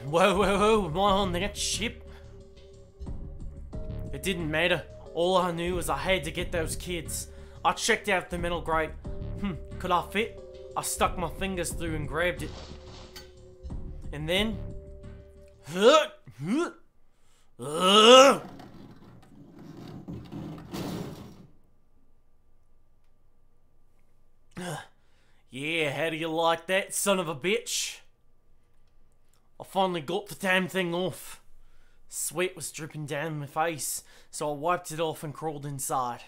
Whoa, am I on that ship? It didn't matter. All I knew was I had to get those kids. I checked out the metal grate. Could I fit? I stuck my fingers through and grabbed it. And then... Yeah, how do you like that, son of a bitch? I finally got the damn thing off. Sweat was dripping down my face, so I wiped it off and crawled inside.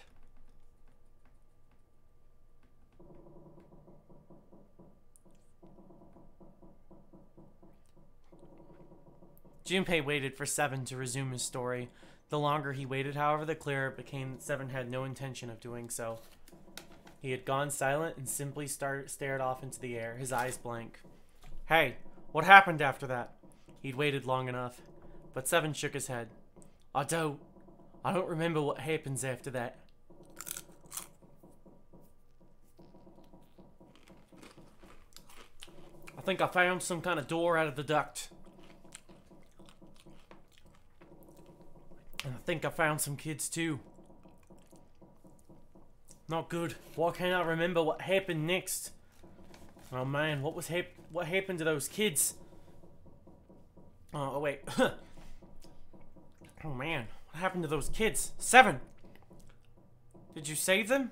Junpei waited for Seven to resume his story. The longer he waited, however, the clearer it became that Seven had no intention of doing so. He had gone silent and simply stared off into the air, his eyes blank. Hey, what happened after that? He'd waited long enough, but Seven shook his head. I don't remember what happens after that. I think I found some kind of door out of the duct. And I think I found some kids too. Not good. Why can't I remember what happened next? Oh man, what happened to those kids? Oh wait. Oh man, what happened to those kids? 7. Did you save them?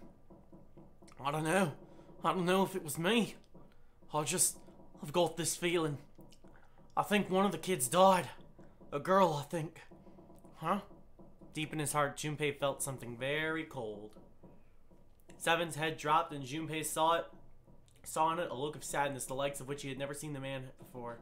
I don't know. I don't know if it was me. I've got this feeling. I think one of the kids died. A girl, I think. Huh? Deep in his heart, Junpei felt something very cold. Seven's head dropped and Junpei saw in it a look of sadness, the likes of which he had never seen the man before.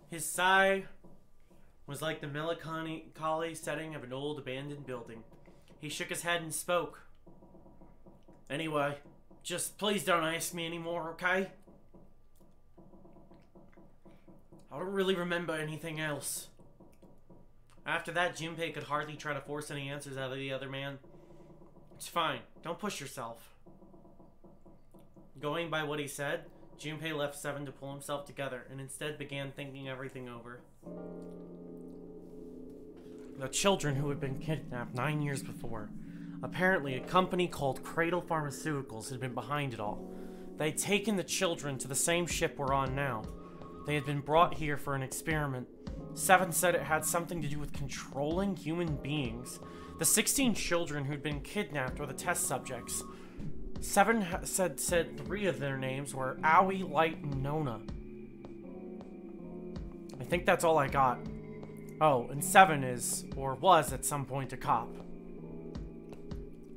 His sigh was like the melancholy setting of an old abandoned building. He shook his head and spoke. Anyway, just please don't ask me anymore, okay? I don't really remember anything else. After that, Junpei could hardly try to force any answers out of the other man. It's fine. Don't push yourself. Going by what he said, Junpei left Seven to pull himself together and instead began thinking everything over. The children who had been kidnapped 9 years before. Apparently, a company called Cradle Pharmaceuticals had been behind it all. They'd taken the children to the same ship we're on now. They had been brought here for an experiment. Seven said it had something to do with controlling human beings. The 16 children who'd been kidnapped were the test subjects. Seven said 3 of their names were Aoi, Light, and Nona. I think that's all I got. Oh, and Seven is, or was at some point, a cop.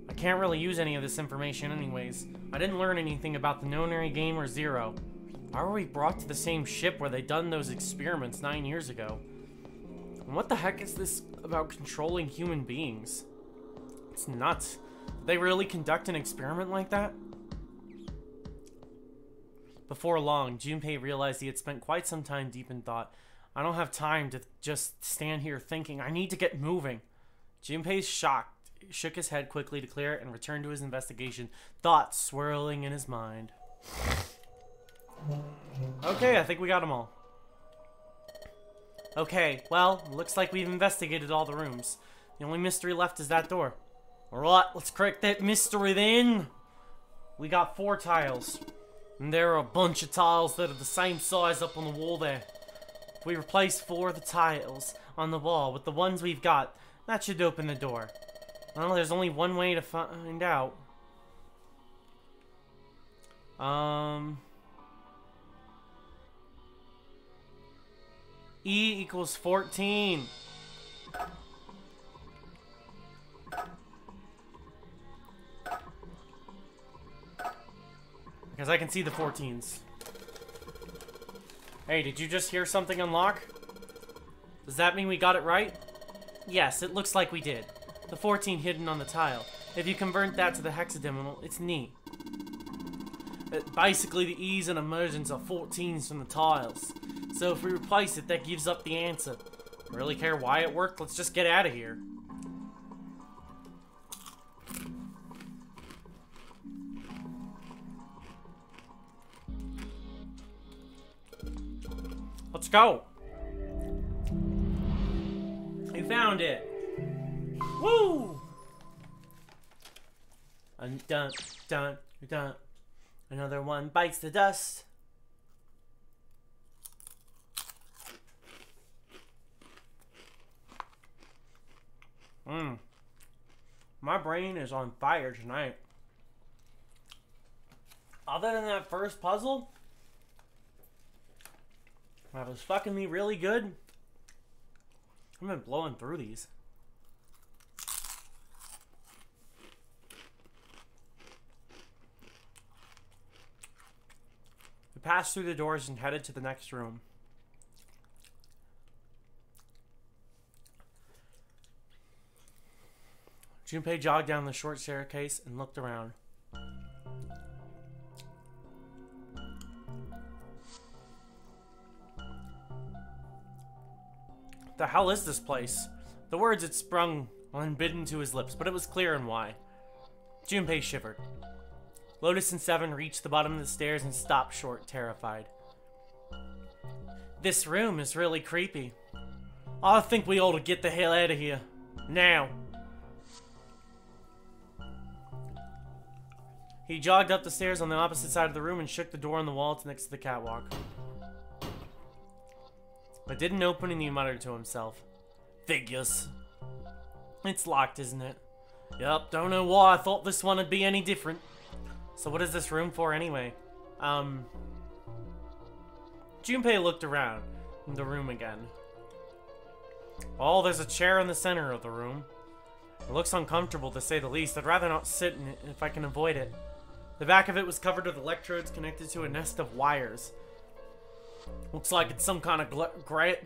I can't really use any of this information anyways. I didn't learn anything about the Nonary game or Zero. Why were we brought to the same ship where they'd done those experiments 9 years ago? And what the heck is this about controlling human beings? It's nuts. Did they really conduct an experiment like that? Before long, Junpei realized he had spent quite some time deep in thought. I don't have time to just stand here thinking. I need to get moving. Junpei shook his head quickly to clear it and returned to his investigation, thoughts swirling in his mind. Okay, I think we got them all. Okay, well, looks like we've investigated all the rooms. The only mystery left is that door. Alright, let's crack that mystery then. We got 4 tiles. And there are a bunch of tiles that are the same size up on the wall there. If we replace 4 of the tiles on the wall with the ones we've got, that should open the door. Well, there's only one way to find out. E equals 14. Because I can see the 14s. Hey, did you just hear something unlock? Does that mean we got it right? Yes, it looks like we did. The 14 hidden on the tile. If you convert that to the hexadecimal, it's neat. Basically, the E's and emergence are 14s from the tiles. So if we replace it, that gives up the answer. Don't really care why it worked, let's just get out of here. Let's go. We found it. Woo! Dun, dun, dun. Another one bites the dust. My brain is on fire tonight. Other than that first puzzle, that was fucking me really good. I've been blowing through these. We passed through the doors and headed to the next room. Junpei jogged down the short staircase and looked around. The hell is this place? The words had sprung unbidden to his lips, but it was clear and why. Junpei shivered. Lotus and Seven reached the bottom of the stairs and stopped short, terrified. This room is really creepy. I think we ought to get the hell out of here. Now. He jogged up the stairs on the opposite side of the room and shook the door on the wall next to the catwalk. It didn't open and he muttered to himself. Figures. It's locked, isn't it? Yup, don't know why I thought this one would be any different. So what is this room for anyway? Junpei looked around in the room again. Oh, there's a chair in the center of the room. It looks uncomfortable to say the least. I'd rather not sit in it if I can avoid it. The back of it was covered with electrodes connected to a nest of wires. Looks like it's some kind of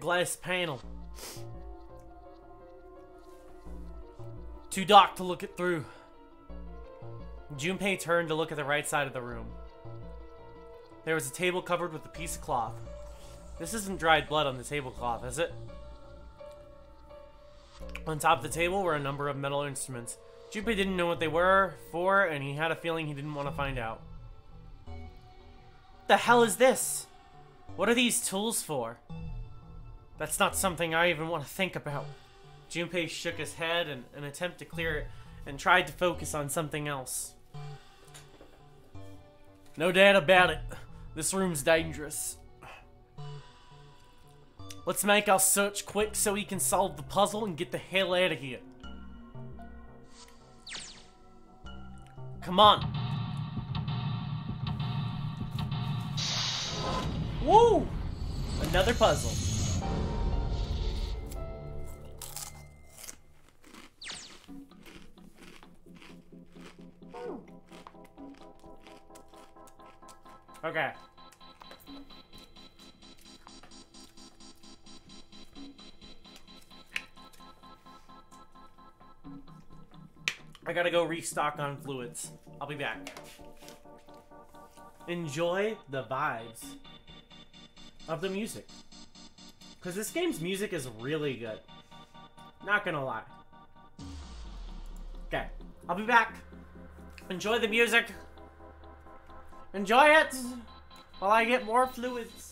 glass panel. Too dark to look it through. Junpei turned to look at the right side of the room. There was a table covered with a piece of cloth. This isn't dried blood on the tablecloth, is it? On top of the table were a number of metal instruments. Junpei didn't know what they were for, and he had a feeling he didn't want to find out. The hell is this? What are these tools for? That's not something I even want to think about. Junpei shook his head in an attempt to clear it and tried to focus on something else. No doubt about it. This room's dangerous. Let's make our search quick so we can solve the puzzle and get the hell out of here. Come on. Woo! Another puzzle. Okay. I gotta go restock on fluids. I'll be back. Enjoy the vibes of the music. Because this game's music is really good. Not gonna lie. Okay, I'll be back. Enjoy the music. Enjoy it while I get more fluids.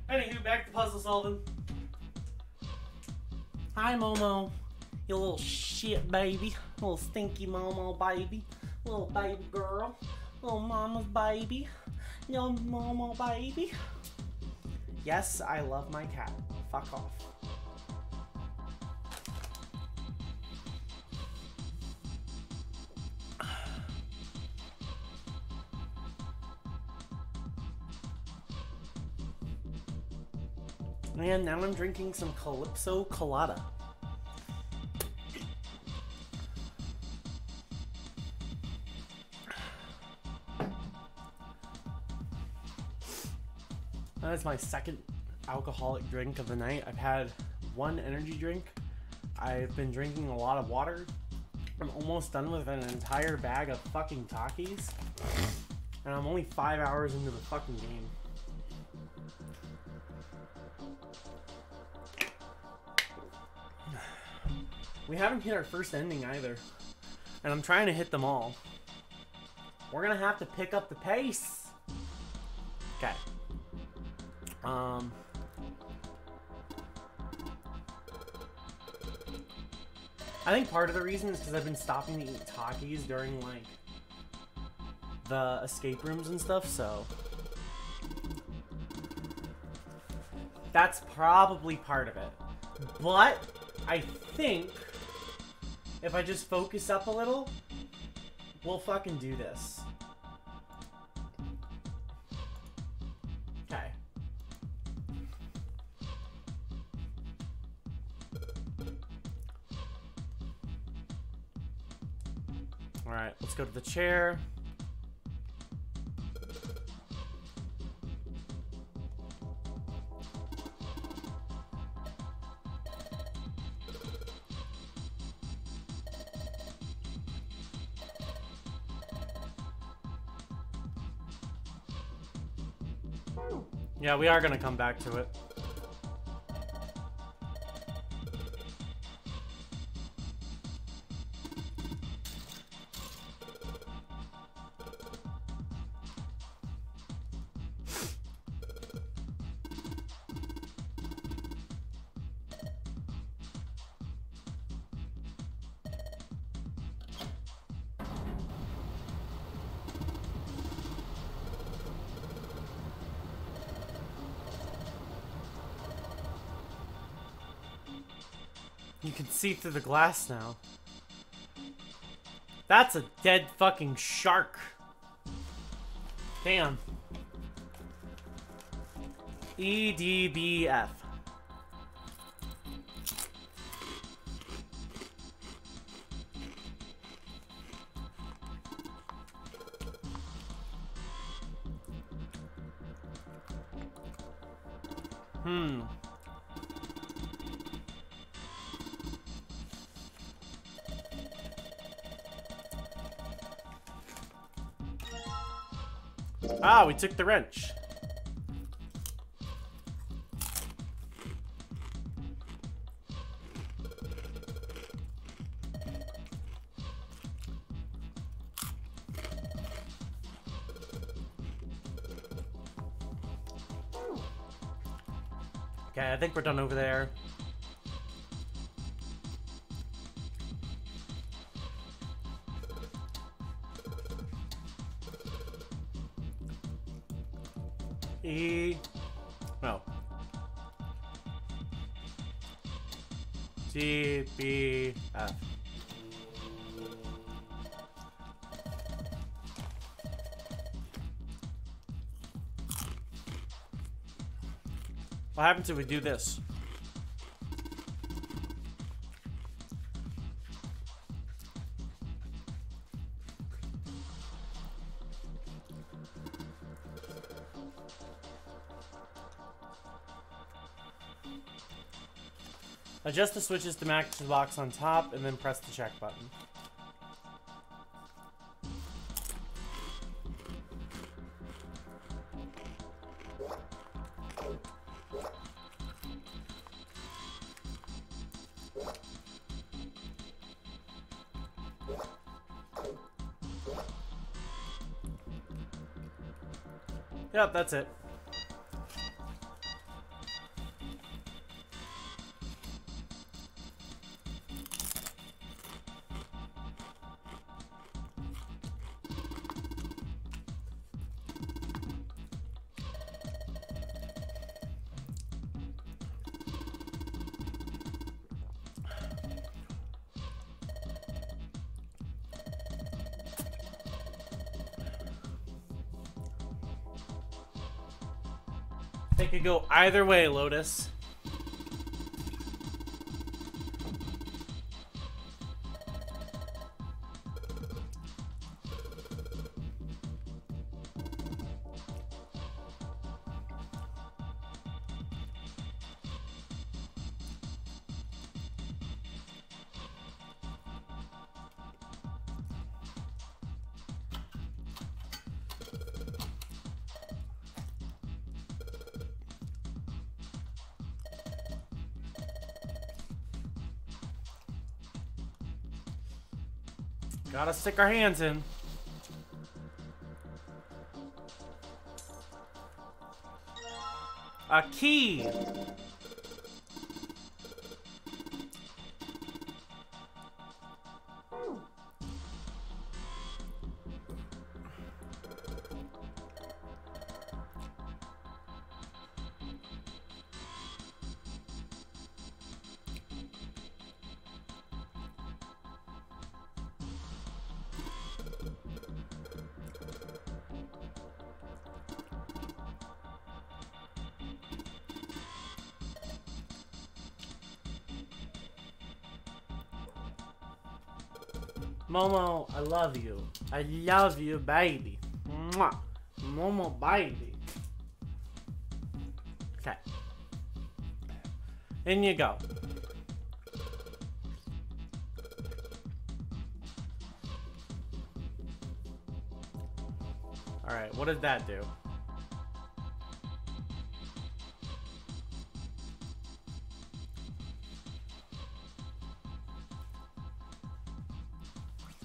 Anywho, back to puzzle solving. Hi, Momo. You little shit baby. Little stinky Momo baby. Little baby girl. Little mama's baby. Little Momo baby. Yes, I love my cat. Fuck off. And now I'm drinking some Calypso Colada. That is my second alcoholic drink of the night. I've had one energy drink. I've been drinking a lot of water. I'm almost done with an entire bag of fucking Takis. And I'm only 5 hours into the fucking game. We haven't hit our first ending either. And I'm trying to hit them all. We're gonna have to pick up the pace. Okay. I think part of the reason is because I've been stopping to eat Takis during, like, the escape rooms and stuff, so... That's probably part of it. But, I think, if I just focus up a little, we'll fucking do this. Okay. Alright, let's go to the chair. Yeah, we are gonna come back to it. You can see through the glass now. That's a dead fucking shark. Damn. EDBF. Ah, we took the wrench. Okay, I think we're done over there. No. DBF. What happens if we do this? Adjust the switches to match the box on top, and then press the check button. Yep, that's it. They could go either way, Lotus. Gotta stick our hands in. A key! Momo, I love you. I love you, baby. Mwah. Momo, baby. Okay. In you go. Alright, what did that do?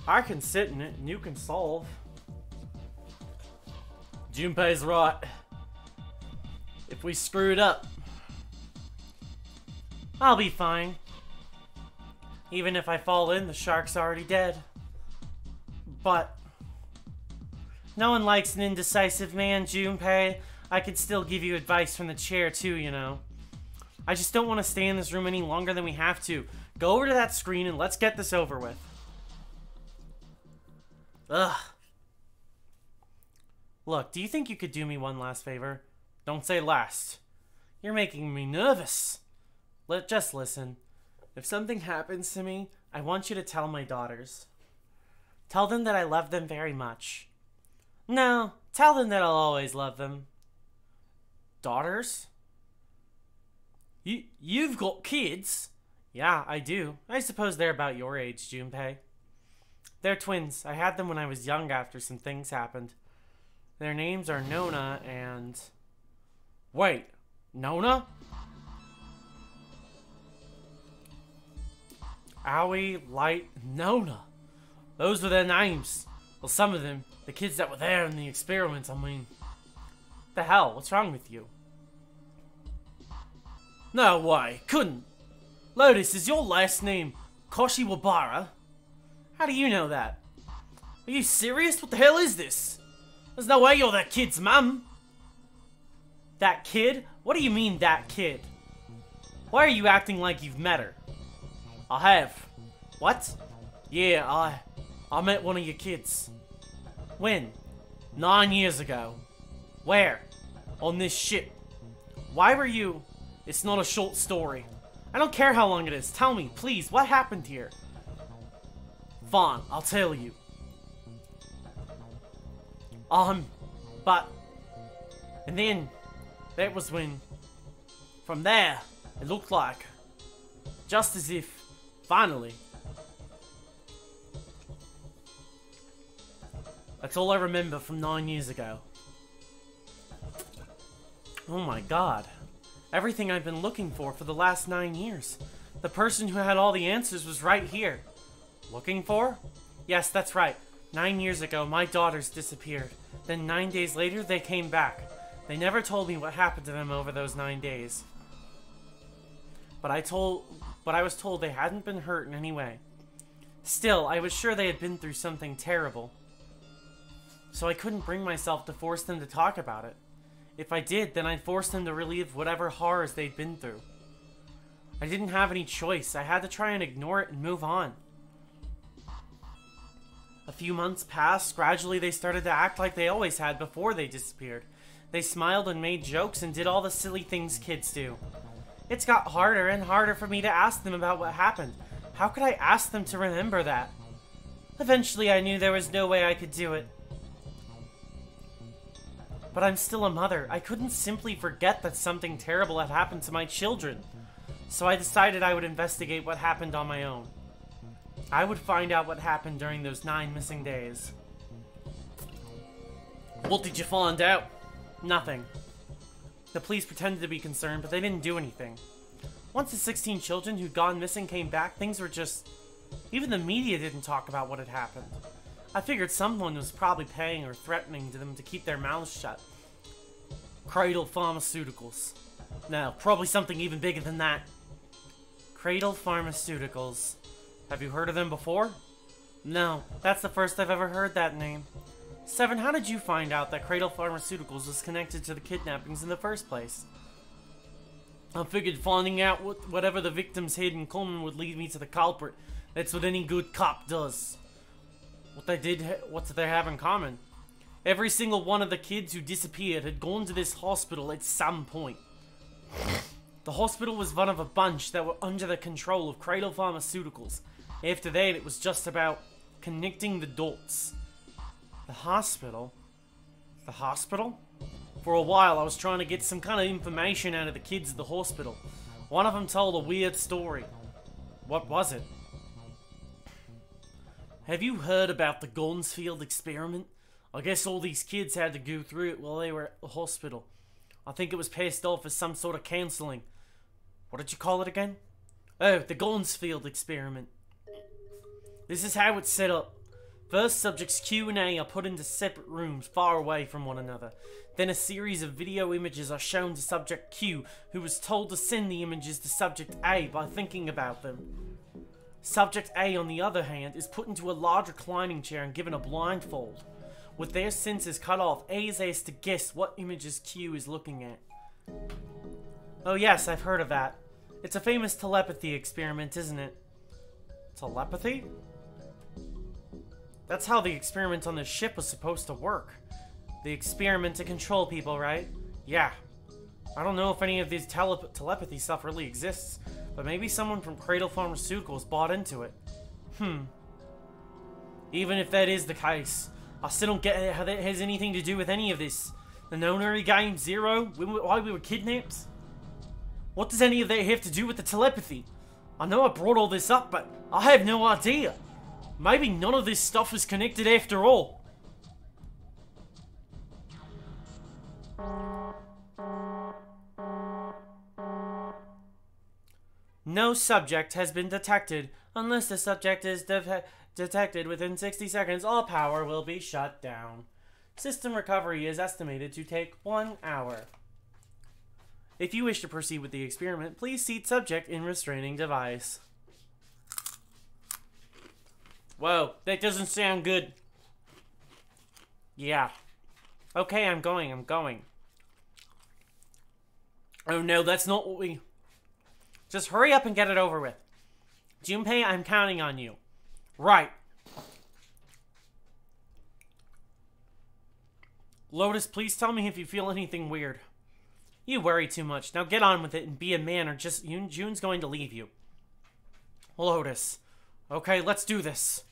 I can sit in it and you can solve. Junpei's right. If we screwed up, I'll be fine. Even if I fall in, the shark's already dead. But no one likes an indecisive man, Junpei. I could still give you advice from the chair too, you know. I just don't want to stay in this room any longer than we have to. Go over to that screen and let's get this over with. Ugh. Look, do you think you could do me one last favor? Don't say last. You're making me nervous. Just listen. If something happens to me, I want you to tell my daughters. Tell them that I love them very much. No, tell them that I'll always love them. Daughters? You've got kids? Yeah, I do. I suppose they're about your age, Junpei. They're twins. I had them when I was young after some things happened. Their names are Nona and... Wait, Nona? Aoi, Light, Nona. Those were their names. Well, some of them. The kids that were there in the experiments, I mean. What the hell? What's wrong with you? No way. Couldn't. Lotus, is your last name Koshiwabara? How do you know that? Are you serious? What the hell is this? There's no way you're that kid's mum. That kid? What do you mean, that kid? Why are you acting like you've met her? I have. What? Yeah, I met one of your kids. When? 9 years ago. Where? On this ship. Why were you... It's not a short story. I don't care how long it is. Tell me, please, what happened here? Fine, I'll tell you. But... And then... That was when... From there, it looked like... Just as if... Finally... That's all I remember from 9 years ago. Oh my god. Everything I've been looking for the last 9 years. The person who had all the answers was right here. Looking for? Yes, that's right. 9 years ago, my daughters disappeared. Then 9 days later, they came back. They never told me what happened to them over those 9 days. But I was told they hadn't been hurt in any way. Still, I was sure they had been through something terrible. So I couldn't bring myself to force them to talk about it. If I did, then I'd force them to relive whatever horrors they'd been through. I didn't have any choice. I had to try and ignore it and move on. A few months passed. Gradually, they started to act like they always had before they disappeared. They smiled and made jokes and did all the silly things kids do. It's got harder and harder for me to ask them about what happened. How could I ask them to remember that? Eventually, I knew there was no way I could do it. But I'm still a mother. I couldn't simply forget that something terrible had happened to my children. So I decided I would investigate what happened on my own. I would find out what happened during those 9 missing days. What did you find out? Nothing. The police pretended to be concerned, but they didn't do anything. Once the 16 children who'd gone missing came back, things were just Even the media didn't talk about what had happened. I figured someone was probably paying or threatening to them to keep their mouths shut. Cradle Pharmaceuticals. No, probably something even bigger than that. Cradle Pharmaceuticals. Have you heard of them before? No, that's the first I've ever heard that name. Seven, how did you find out that Cradle Pharmaceuticals was connected to the kidnappings in the first place? I figured finding out whatever the victims hid in common would lead me to the culprit. That's what any good cop does. What do they have in common? Every single one of the kids who disappeared had gone to this hospital at some point. The hospital was one of a bunch that were under the control of Cradle Pharmaceuticals. After that, it was just about connecting the dots. The hospital? The hospital? For a while, I was trying to get some kind of information out of the kids at the hospital. One of them told a weird story. What was it? Have you heard about the Gonsfield experiment? I guess all these kids had to go through it while they were at the hospital. I think it was passed off as some sort of counseling. What did you call it again? Oh, the Gonsfield experiment. This is how it's set up. First, subjects Q and A are put into separate rooms far away from one another. Then a series of video images are shown to subject Q, who was told to send the images to subject A by thinking about them. Subject A, on the other hand, is put into a large reclining chair and given a blindfold. With their senses cut off, A is asked to guess what images Q is looking at. Oh yes, I've heard of that. It's a famous telepathy experiment, isn't it? Telepathy? That's how the experiment on this ship was supposed to work. The experiment to control people, right? Yeah. I don't know if any of these telepathy stuff really exists, but maybe someone from Cradle Pharmaceuticals bought into it. Even if that is the case, I still don't get how that has anything to do with any of this. The Nonary Game Zero? Why we were kidnapped? What does any of that have to do with the telepathy? I know I brought all this up, but I have no idea. Maybe none of this stuff is connected after all. No subject has been detected. Unless the subject is detected within 60 seconds, all power will be shut down. System recovery is estimated to take 1 hour. If you wish to proceed with the experiment, please seat subject in restraining device. Whoa, that doesn't sound good. Yeah. Okay, I'm going. Oh no, that's not what we... Just hurry up and get it over with. Junpei, I'm counting on you. Right. Lotus, please tell me if you feel anything weird. You worry too much. Now get on with it and be a man, or just... June's going to leave you. Lotus. Okay, let's do this.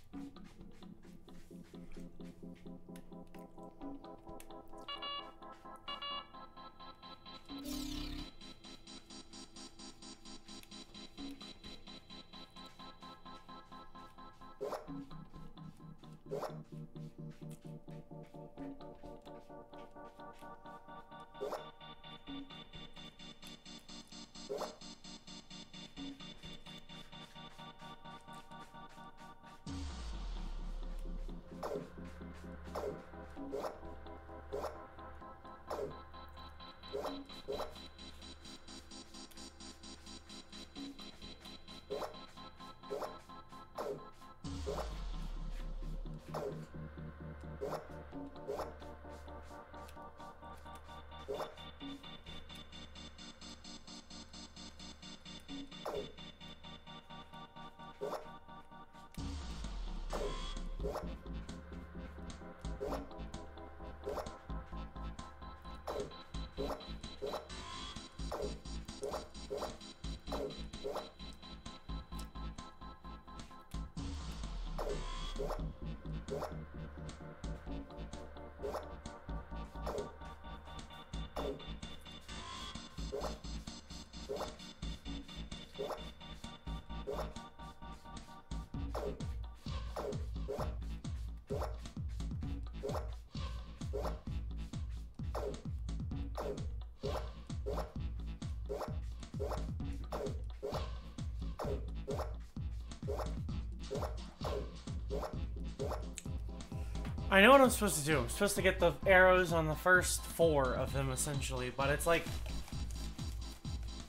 I know what I'm supposed to do. I'm supposed to get the arrows on the first 4 of them, essentially, but it's like...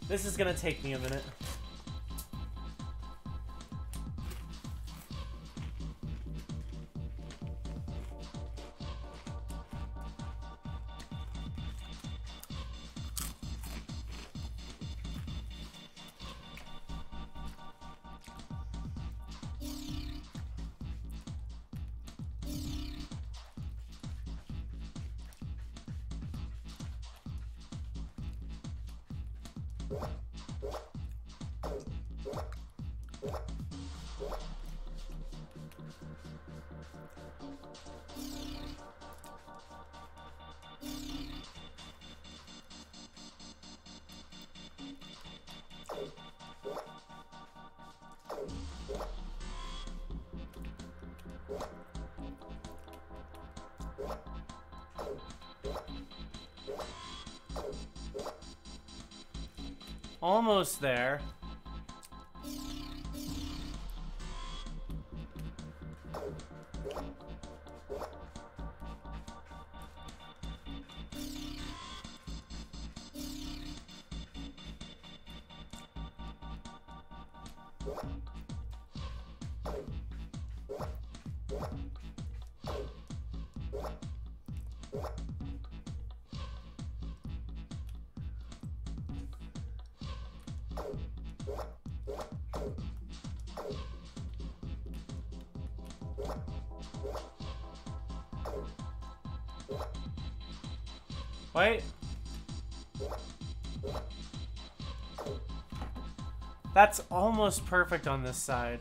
This is gonna take me a minute. Almost there. Wait. That's almost perfect on this side.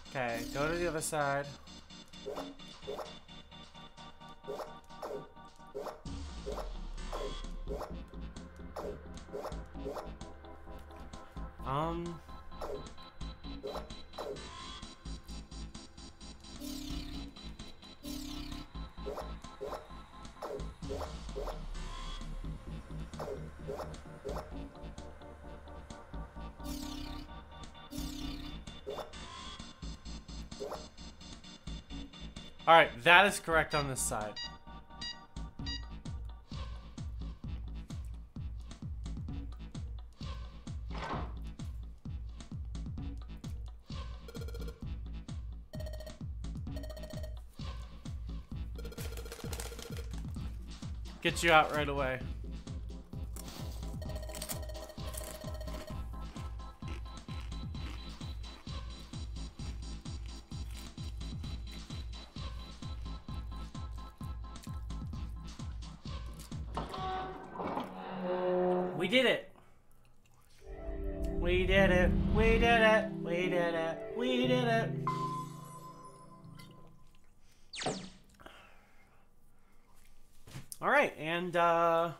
Okay, go to the other side. Alright, that is correct on this side. Get you out right away. We did it. We did it. We did it. We did it. We did it. All right, and I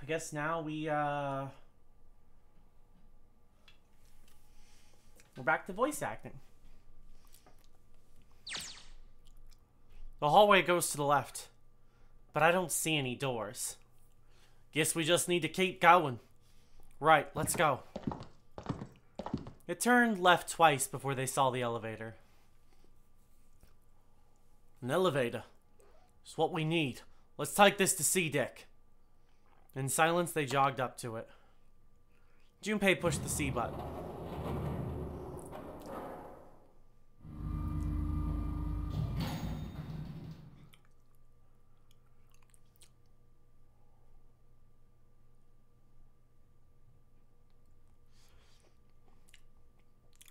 guess now we're back to voice acting. The hallway goes to the left, but I don't see any doors. Guess we just need to keep going. Right, let's go. It turned left twice before they saw the elevator. An elevator. It's what we need. Let's take this to C deck. In silence, they jogged up to it. Junpei pushed the C button.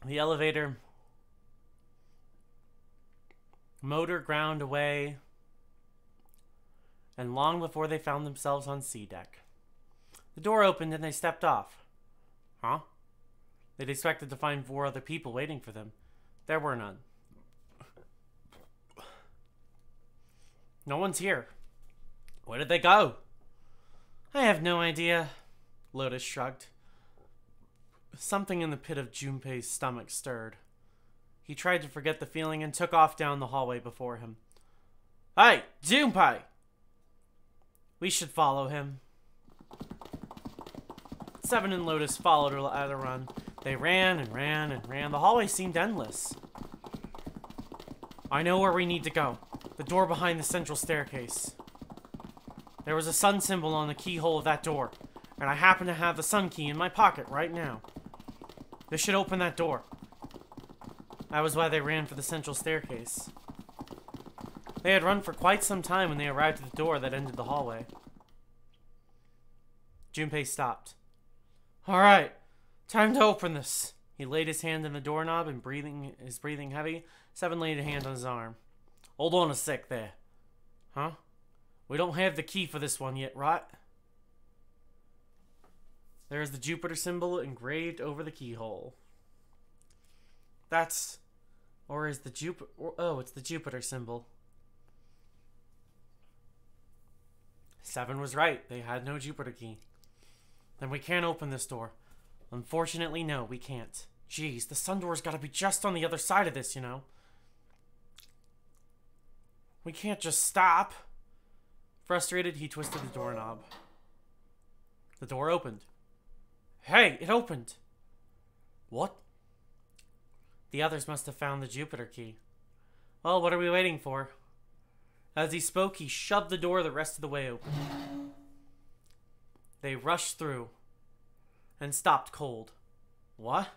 The elevator motor ground away, and long before they found themselves on C deck, The door opened and they stepped off. Huh? They'd expected to find 4 other people waiting for them. There were none. No one's here. Where did they go? I have no idea. Lotus shrugged. Something in the pit of Junpei's stomach stirred. He tried to forget the feeling and took off down the hallway before him. Hey, Junpei! We should follow him. Seven and Lotus followed her at a run. They ran and ran and ran. The hallway seemed endless. I know where we need to go. The door behind the central staircase. There was a sun symbol on the keyhole of that door, and I happen to have the sun key in my pocket right now. This should open that door. That was why they ran for the central staircase. They had run for quite some time when they arrived at the door that ended the hallway. Junpei stopped. Alright, time to open this. He laid his hand on the doorknob and his breathing heavy. Seven laid a hand on his arm. Hold on a sec there. Huh? We don't have the key for this one yet, right? There's the Jupiter symbol engraved over the keyhole. That's... Or is the Jupiter... Oh, it's the Jupiter symbol. Seven was right. They had no Jupiter key. Then we can't open this door. Unfortunately, no, we can't. Jeez, the sun door's gotta be just on the other side of this, you know. We can't just stop. Frustrated, he twisted the doorknob. The door opened. Hey, it opened. What? The others must have found the Jupiter key. Well, what are we waiting for? As he spoke, he shoved the door the rest of the way open. They rushed through and stopped cold. What?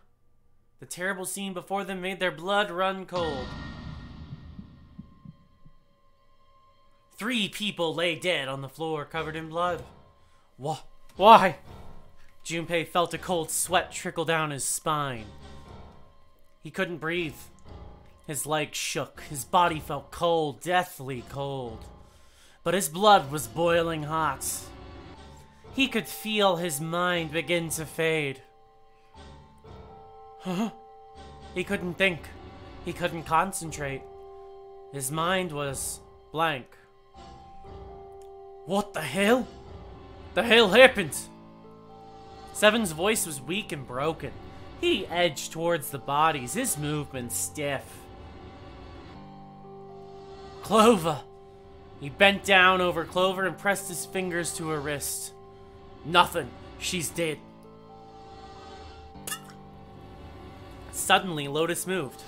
The terrible scene before them made their blood run cold. 3 people lay dead on the floor, covered in blood. What? Why? Junpei felt a cold sweat trickle down his spine. He couldn't breathe. His legs shook. His body felt cold, deathly cold. But his blood was boiling hot. He could feel his mind begin to fade. Huh? He couldn't think. He couldn't concentrate. His mind was blank. What the hell? The hell happened? Seven's voice was weak and broken. He edged towards the bodies, his movement stiff. Clover! He bent down over Clover and pressed his fingers to her wrist. Nothing. She's dead. Suddenly, Lotus moved.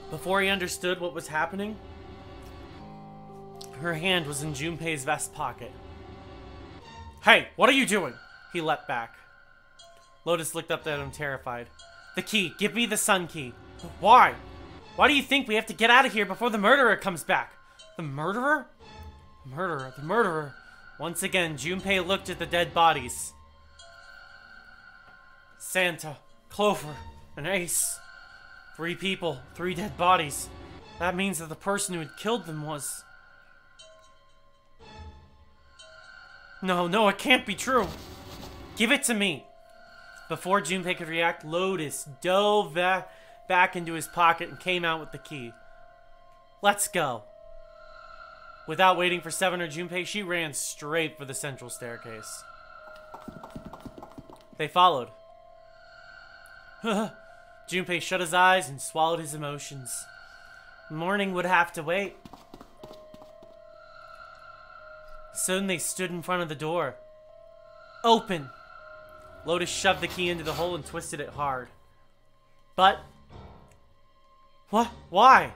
Before he understood what was happening, her hand was in Junpei's vest pocket. Hey, what are you doing? He leapt back. Lotus looked up at him, terrified. The key. Give me the sun key. Why? Why do you think we have to get out of here before the murderer comes back? The murderer? The murderer. Once again, Junpei looked at the dead bodies. Santa, Clover, and Ace. 3 people, 3 dead bodies. That means that the person who had killed them was... No, it can't be true. Give it to me. Before Junpei could react, Lotus dove back into his pocket and came out with the key. Let's go. Without waiting for Seven or Junpei, she ran straight for the central staircase. They followed. Junpei shut his eyes and swallowed his emotions. Morning would have to wait. Soon they stood in front of the door. Open! Lotus shoved the key into the hole and twisted it hard. But... What? Why?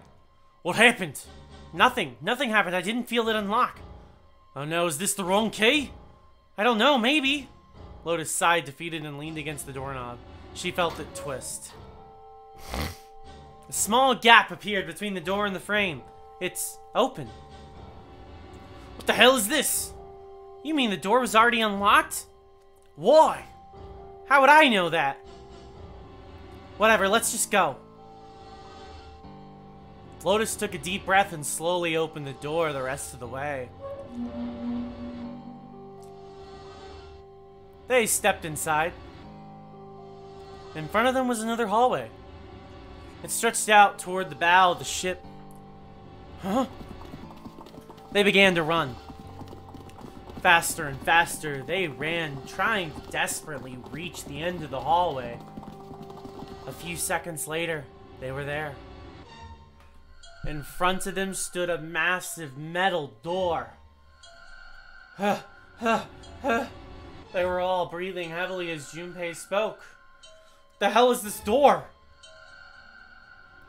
What happened? Nothing. Nothing happened. I didn't feel it unlock. Oh no, is this the wrong key? I don't know, maybe. Lotus sighed, defeated, and leaned against the doorknob. She felt it twist. A small gap appeared between the door and the frame. It's open. What the hell is this? You mean the door was already unlocked? Why? How would I know that? Whatever, let's just go. Lotus took a deep breath and slowly opened the door the rest of the way. They stepped inside. In front of them was another hallway. It stretched out toward the bow of the ship. Huh? They began to run. Faster and faster, they ran, trying to desperately reach the end of the hallway. A few seconds later, they were there. In front of them stood a massive metal door. They were all breathing heavily as Junpei spoke. The hell is this door?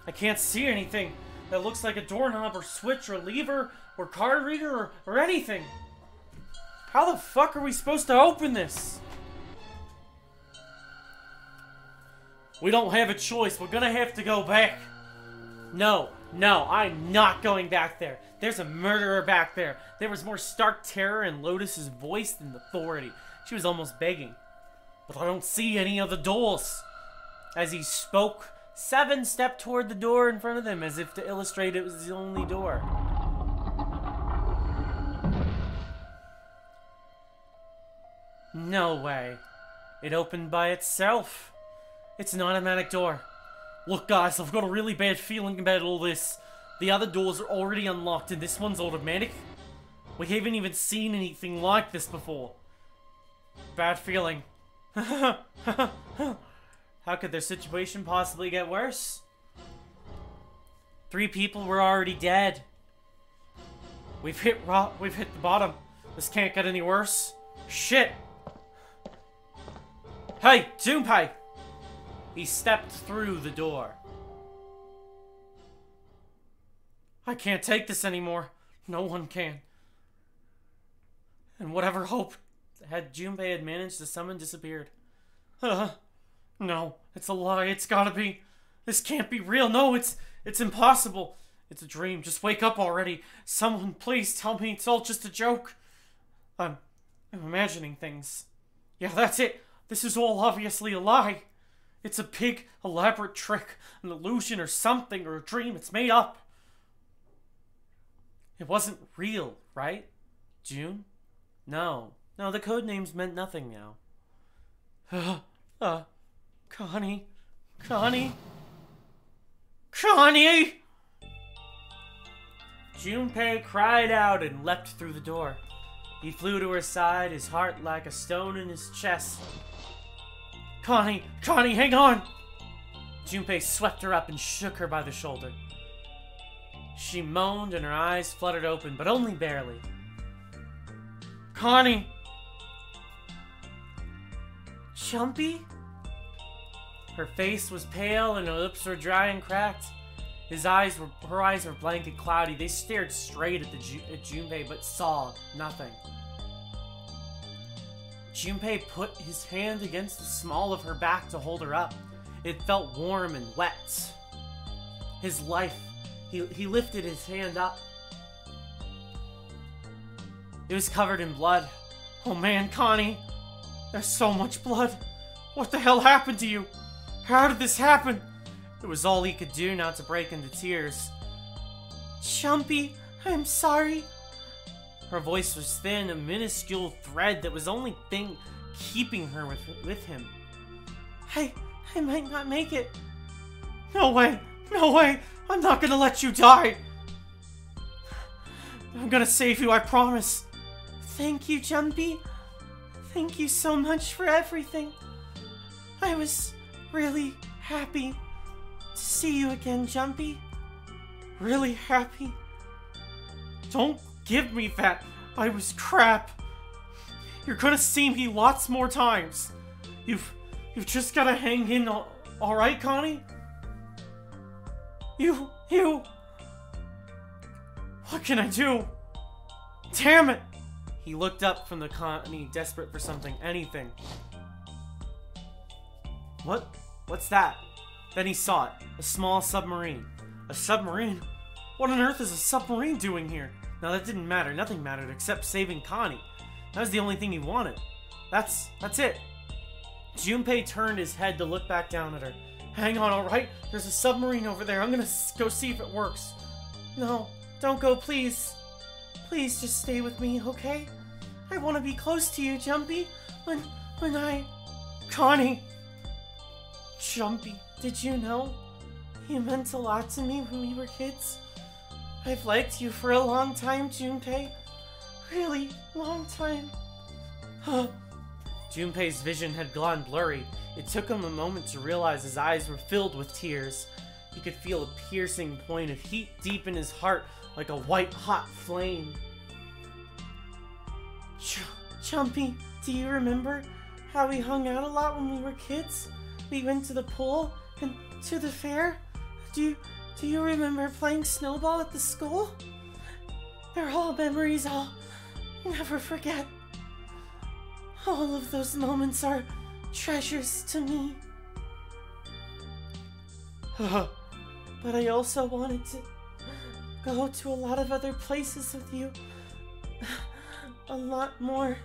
I can't see anything that looks like a doorknob or switch or lever or card reader or anything. How the fuck are we supposed to open this? We don't have a choice. We're gonna have to go back. No, I'm not going back there. There's a murderer back there. There was more stark terror in Lotus's voice than authority. She was almost begging. But I don't see any of the doors. As he spoke, Seven stepped toward the door in front of them as if to illustrate it was the only door. No way. It opened by itself. It's an automatic door. Look guys, I've got a really bad feeling about all this. The other doors are already unlocked and this one's automatic. We haven't even seen anything like this before. Bad feeling. How could their situation possibly get worse? 3 people were already dead. We've hit the bottom. This can't get any worse. Shit. Hey, Junpei! He stepped through the door. I can't take this anymore. No one can. And whatever hope Junpei had managed to summon disappeared. No, it's a lie. It's gotta be. This can't be real. No, it's impossible. It's a dream. Just wake up already. Someone, please tell me it's all just a joke. I'm imagining things. Yeah, that's it. This is all obviously a lie. It's a big, elaborate trick, an illusion or something, or a dream. It's made up. It wasn't real, right, June? No, the code names meant nothing now. Connie? Junpei cried out and leapt through the door. He flew to her side, his heart like a stone in his chest. Connie, hang on! Junpei swept her up and shook her by the shoulder. She moaned and her eyes fluttered open, but only barely. Connie! Jumpy? Her face was pale and her lips were dry and cracked. Her eyes were blank and cloudy. They stared straight at Junpei, but saw nothing. Junpei put his hand against the small of her back to hold her up. It felt warm and wet. His life. He lifted his hand up. It was covered in blood. Oh man, Connie. There's so much blood. What the hell happened to you? How did this happen? It was all he could do not to break into tears. Jumpy, I'm sorry. Her voice was thin, a minuscule thread that was the only thing keeping her with him. I might not make it. No way, I'm not gonna let you die. I'm gonna save you, I promise. Thank you, Jumpy. Thank you so much for everything. I was really happy to see you again, Jumpy. Really happy. Don't give me that. I was crap. You're gonna see me lots more times. You've just gotta hang in, alright, Connie? You... What can I do? Damn it! He looked up from the Connie, desperate for something, anything. What's that? Then he saw it. A small submarine. A submarine? What on earth is a submarine doing here? Now that didn't matter. Nothing mattered except saving Connie. That was the only thing he wanted. That's it. Junpei turned his head to look back down at her. Hang on, alright? There's a submarine over there. I'm gonna go see if it works. No, don't go, please. Please just stay with me, okay? I want to be close to you, Jumpy. When I... Connie! Jumpy, did you know? You meant a lot to me when we were kids. I've liked you for a long time, Junpei. Really long time. Junpei's vision had gone blurry. It took him a moment to realize his eyes were filled with tears. He could feel a piercing point of heat deep in his heart, like a white-hot flame. Jumpy, do you remember how we hung out a lot when we were kids? We went to the pool and to the fair. Do you remember playing snowball at the school? They're all memories I'll never forget. All of those moments are treasures to me. But I also wanted to go to a lot of other places with you. A lot more.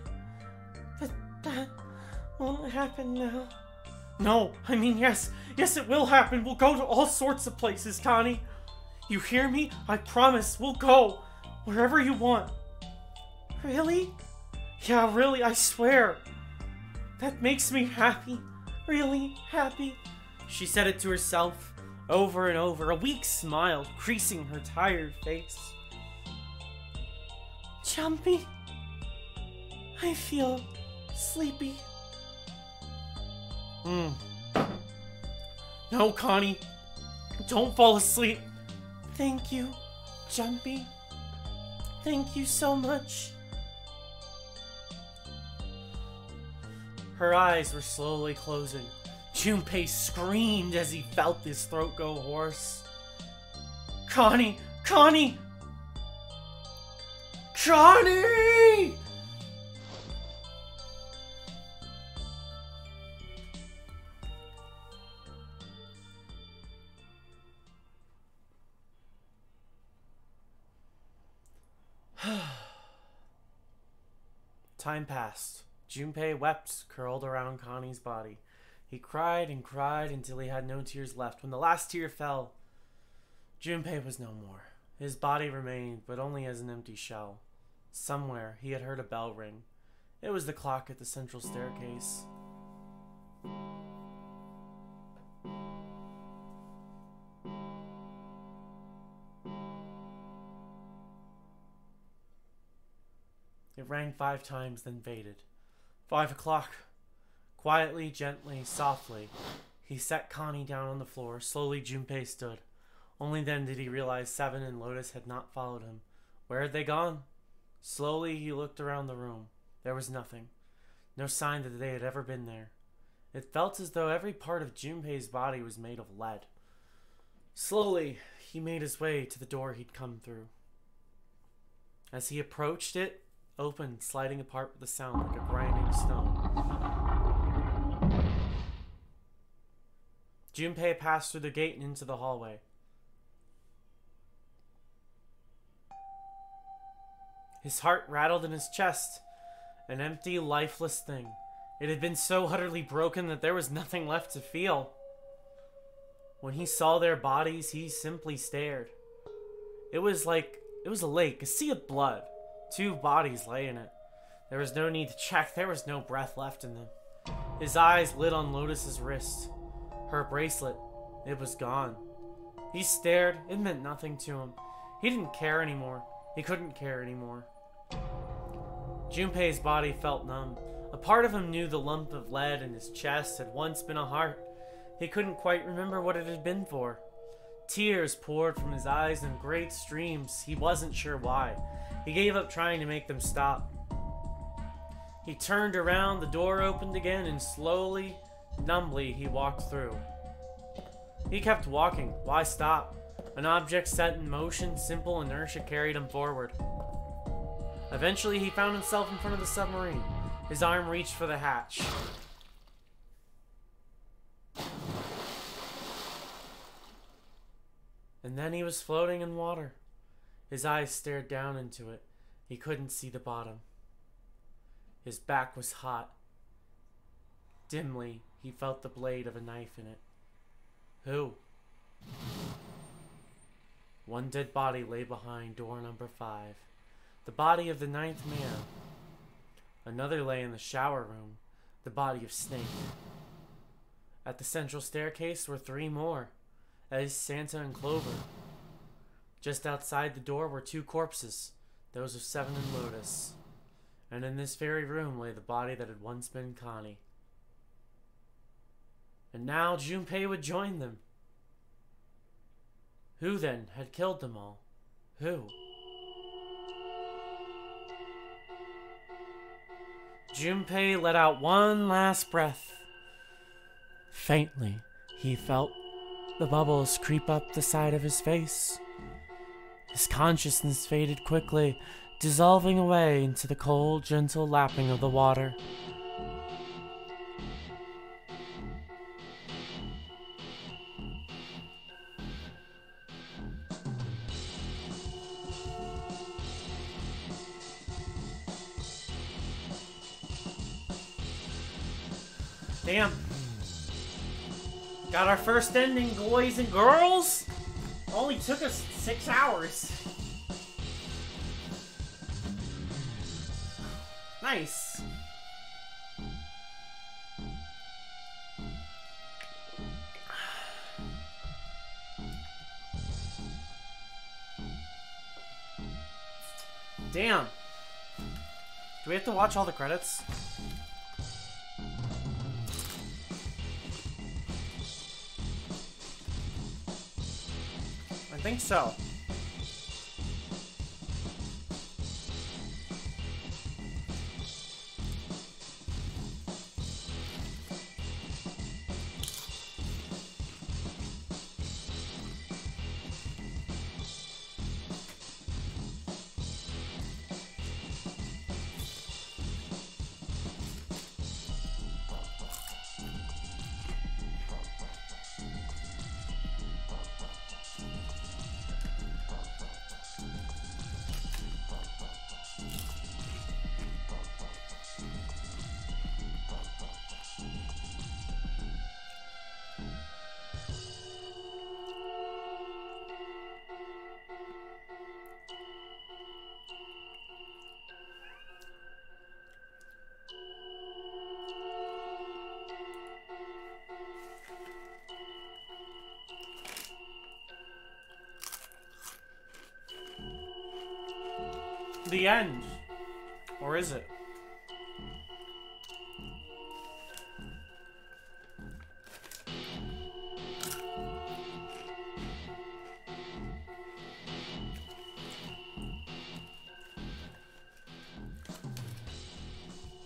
But that won't happen now. No, I mean, yes, it will happen. We'll go to all sorts of places, Connie. You hear me? I promise, we'll go. Wherever you want. Really? Yeah, really, I swear. That makes me happy. Really happy. She said it to herself over and over, a weak smile creasing her tired face. Jumpy, I feel sleepy. No, Connie. Don't fall asleep. Thank you, Jumpy. Thank you so much. Her eyes were slowly closing. Junpei screamed as he felt his throat go hoarse. Connie! Connie! Connie! Time passed. Junpei wept, curled around Connie's body. He cried and cried until he had no tears left. When the last tear fell, Junpei was no more. His body remained, but only as an empty shell. Somewhere, he had heard a bell ring. It was the clock at the central staircase. It rang 5 times, then faded. 5 o'clock. Quietly, gently, softly, he set Connie down on the floor. Slowly, Junpei stood. Only then did he realize Seven and Lotus had not followed him. Where had they gone? Slowly, he looked around the room. There was nothing. No sign that they had ever been there. It felt as though every part of Junpei's body was made of lead. Slowly, he made his way to the door he'd come through. As he approached it, opened, sliding apart with a sound like a grinding stone. Junpei passed through the gate and into the hallway. His heart rattled in his chest, an empty, lifeless thing. It had been so utterly broken that there was nothing left to feel. When he saw their bodies, he simply stared. It was a lake, a sea of blood. 2 bodies lay in it. There was no need to check. There was no breath left in them. His eyes lit on Lotus's wrist. Her bracelet. It was gone. He stared. It meant nothing to him. He didn't care anymore. He couldn't care anymore. Junpei's body felt numb. A part of him knew the lump of lead in his chest had once been a heart. He couldn't quite remember what it had been for. Tears poured from his eyes in great streams. He wasn't sure why. He gave up trying to make them stop. He turned around, the door opened again, and slowly, numbly, he walked through. He kept walking. Why stop? An object set in motion, simple inertia carried him forward. Eventually, he found himself in front of the submarine. His arm reached for the hatch. And then he was floating in water. His eyes stared down into it. He couldn't see the bottom. His back was hot. Dimly, he felt the blade of a knife in it. Who? One dead body lay behind door number 5. the body of the ninth man. Another lay in the shower room, the body of Snake. At the central staircase were 3 more, Ace, Santa, and Clover. Just outside the door were 2 corpses, those of Seven and Lotus. And in this very room lay the body that had once been Connie. And now Junpei would join them. Who then had killed them all? Who? Junpei let out one last breath. Faintly, he felt the bubbles creep up the side of his face. His consciousness faded quickly, dissolving away into the cold, gentle lapping of the water. Damn. Got our first ending, boys and girls. Only took us 6 hours. Nice. Damn. Do we have to watch all the credits? I think so. The end. Or is it?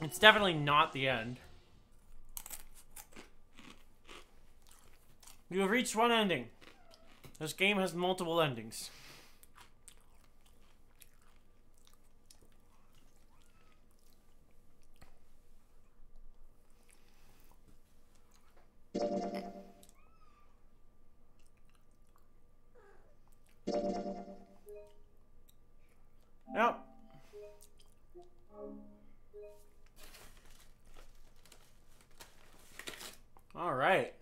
It's definitely not the end. You have reached one ending. This game has multiple endings. Yep. All right.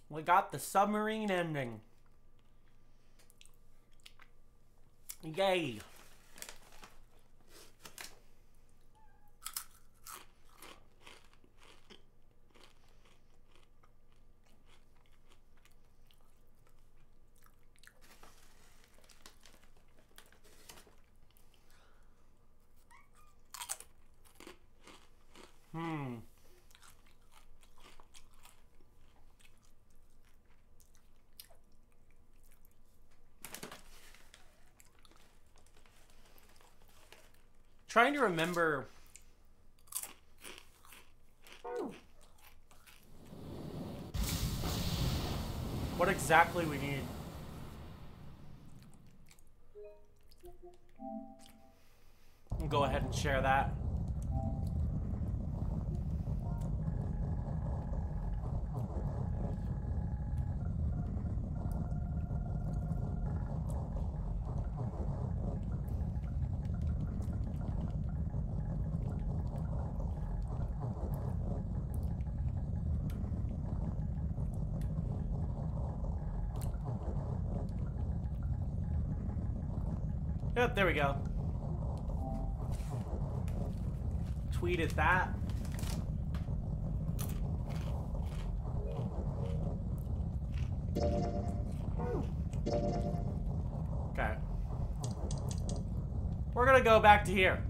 We got the submarine ending. Yay. Trying to remember what exactly we need. I'll go ahead and share that. Yep, there we go. Tweeted that. Okay. We're gonna go back to here.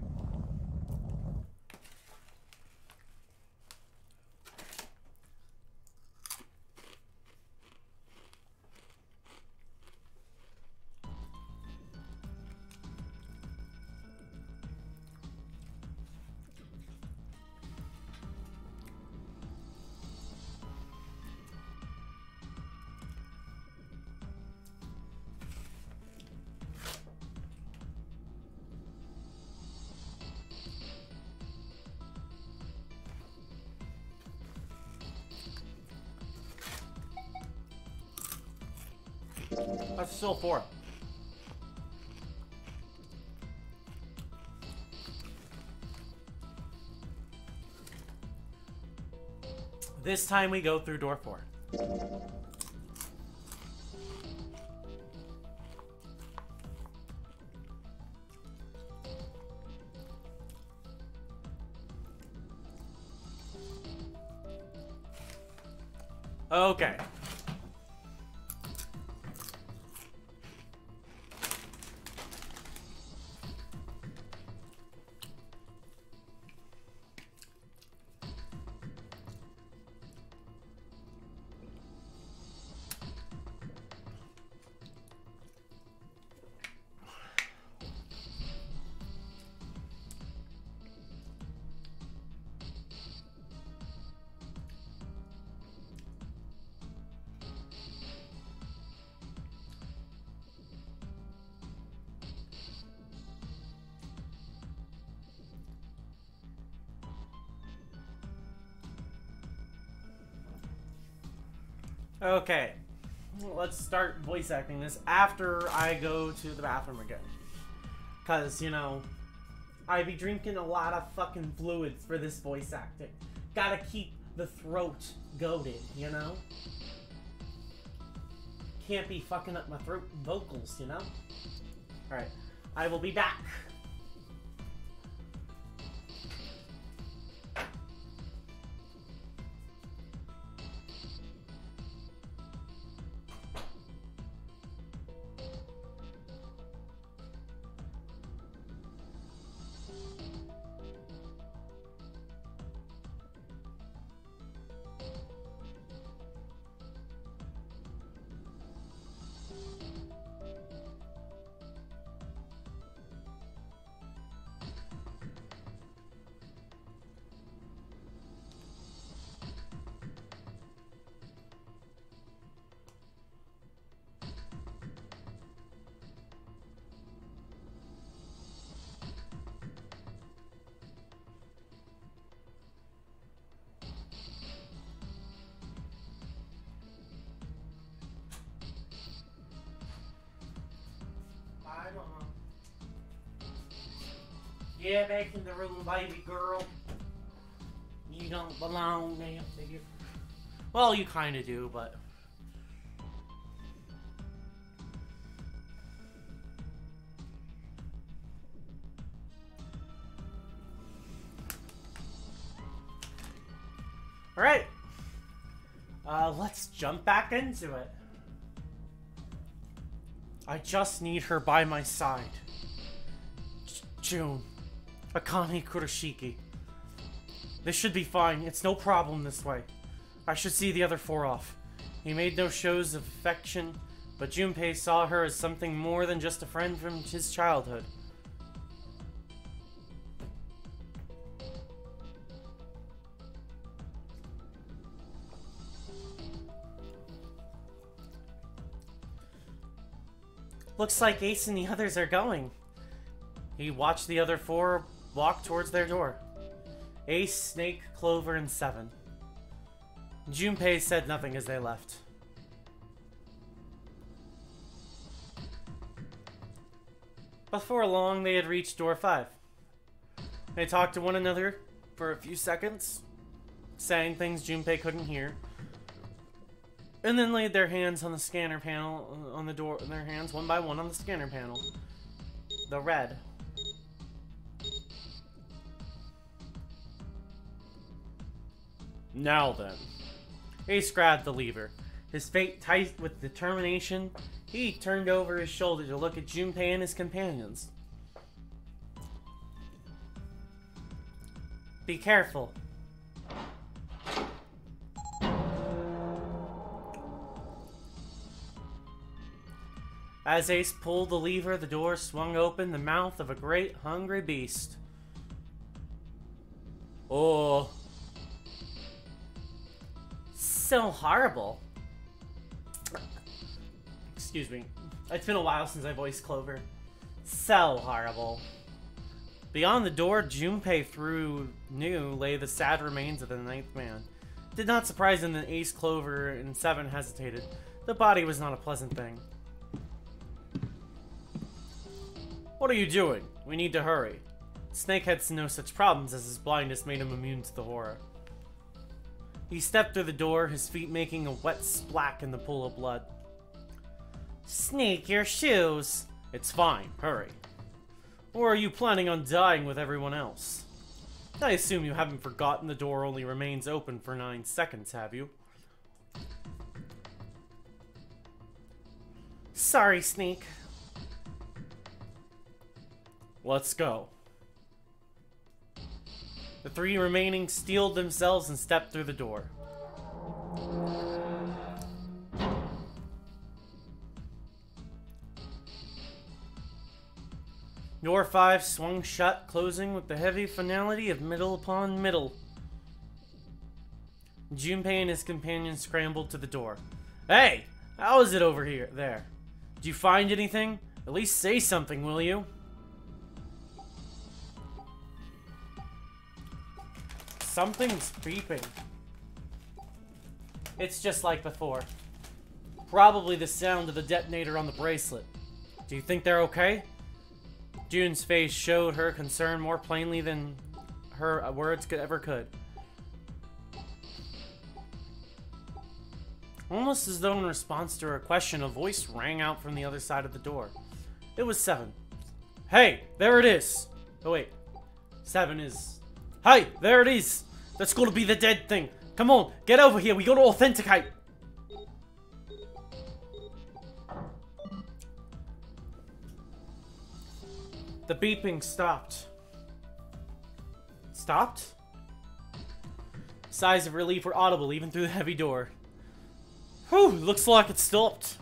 That's still 4. This time we go through door 4. Okay. Okay, let's start voice acting this after I go to the bathroom again. Cause, you know, I be drinking a lot of fucking fluids for this voice acting. Gotta keep the throat goated, you know? Can't be fucking up my throat vocals, you know? Alright, I will be back. I don't know. Yeah, back in the room, baby girl. You don't belong there, figure. Well, you kind of do, but... Alright. Let's jump back into it. I just need her by my side. June. Akane Kurashiki. This should be fine. It's no problem this way. I should see the other 4 off. He made no shows of affection, but Junpei saw her as something more than just a friend from his childhood. Looks like Ace and the others are going. He watched the other 4 walk towards their door. Ace, Snake, Clover, and Seven. Junpei said nothing as they left. Before long, they had reached door 5. They talked to one another for a few seconds, saying things Junpei couldn't hear, and then laid their hands on the scanner panel on the door, their hands one by one on the scanner panel. the red. Now then. Ace grabbed the lever. His face tight with determination, he turned over his shoulder to look at Junpei and his companions. Be careful. As Ace pulled the lever, the door swung open, the mouth of a great hungry beast. Oh. So horrible. Excuse me. It's been a while since I voiced Clover. So horrible. Beyond the door, Junpei knew lay the sad remains of the ninth man. It did not surprise him that Ace, Clover, and Seven hesitated. The body was not a pleasant thing. What are you doing? We need to hurry. Snake had no such problems as his blindness made him immune to the horror. He stepped through the door, his feet making a wet splack in the pool of blood. Snake, your shoes! It's fine, hurry. Or are you planning on dying with everyone else? I assume you haven't forgotten the door only remains open for 9 seconds, have you? Sorry, Snake. Let's go. The 3 remaining steeled themselves and stepped through the door. Door 5 swung shut, closing with the heavy finality of middle upon middle. Junpei and his companions scrambled to the door. Hey! How is it over here? There. Did you find anything? At least say something, will you? Something's beeping. It's just like before. Probably the sound of the detonator on the bracelet. Do you think they're okay? June's face showed her concern more plainly than her words ever could. Almost as though in response to her question, a voice rang out from the other side of the door. It was Seven. Hey, there it is! Oh wait, Seven is... Hey, there it is! That's gonna be the dead thing! Come on, get over here, we gotta authenticate! The beeping stopped. Stopped? Sighs of relief were audible even through the heavy door. Whew, looks like it stopped.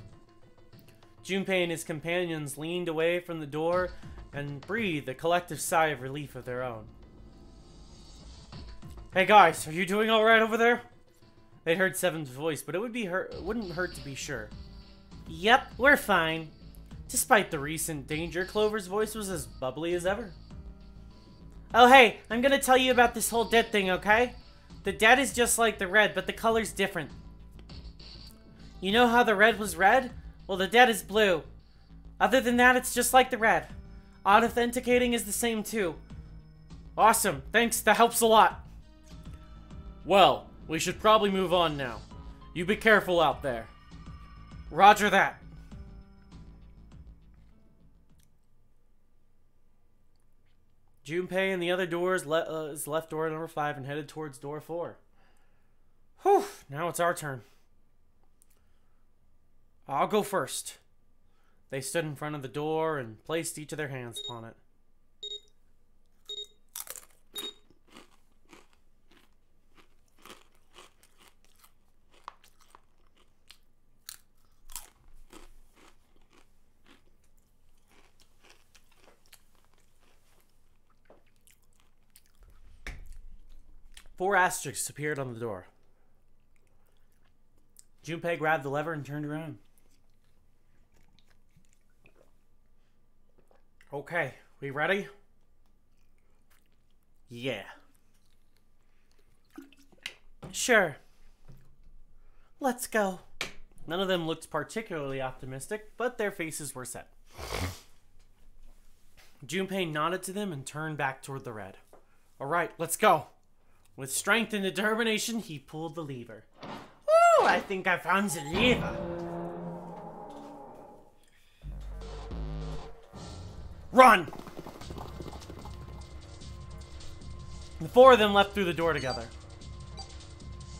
Junpei and his companions leaned away from the door and breathed a collective sigh of relief of their own. Hey guys, are you doing alright over there? They heard Seven's voice, but it wouldn't hurt to be sure. Yep, we're fine. Despite the recent danger, Clover's voice was as bubbly as ever. Oh hey, I'm gonna tell you about this whole dead thing, okay? The dead is just like the red, but the color's different. You know how the red was red? Well, the dead is blue. Other than that, it's just like the red. Authenticating is the same too. Awesome, thanks, that helps a lot. Well, we should probably move on now. You be careful out there. Roger that. Junpei and the other doors left door number 5 and headed towards door 4. Whew, now it's our turn. I'll go first. They stood in front of the door and placed each of their hands upon it. Four asterisks appeared on the door. Junpei grabbed the lever and turned around. Okay, we ready? Yeah. Sure. Let's go. None of them looked particularly optimistic, but their faces were set. Junpei nodded to them and turned back toward the red. All right, let's go. With strength and determination, he pulled the lever. Ooh, I think I found the lever. Run! The four of them left through the door together.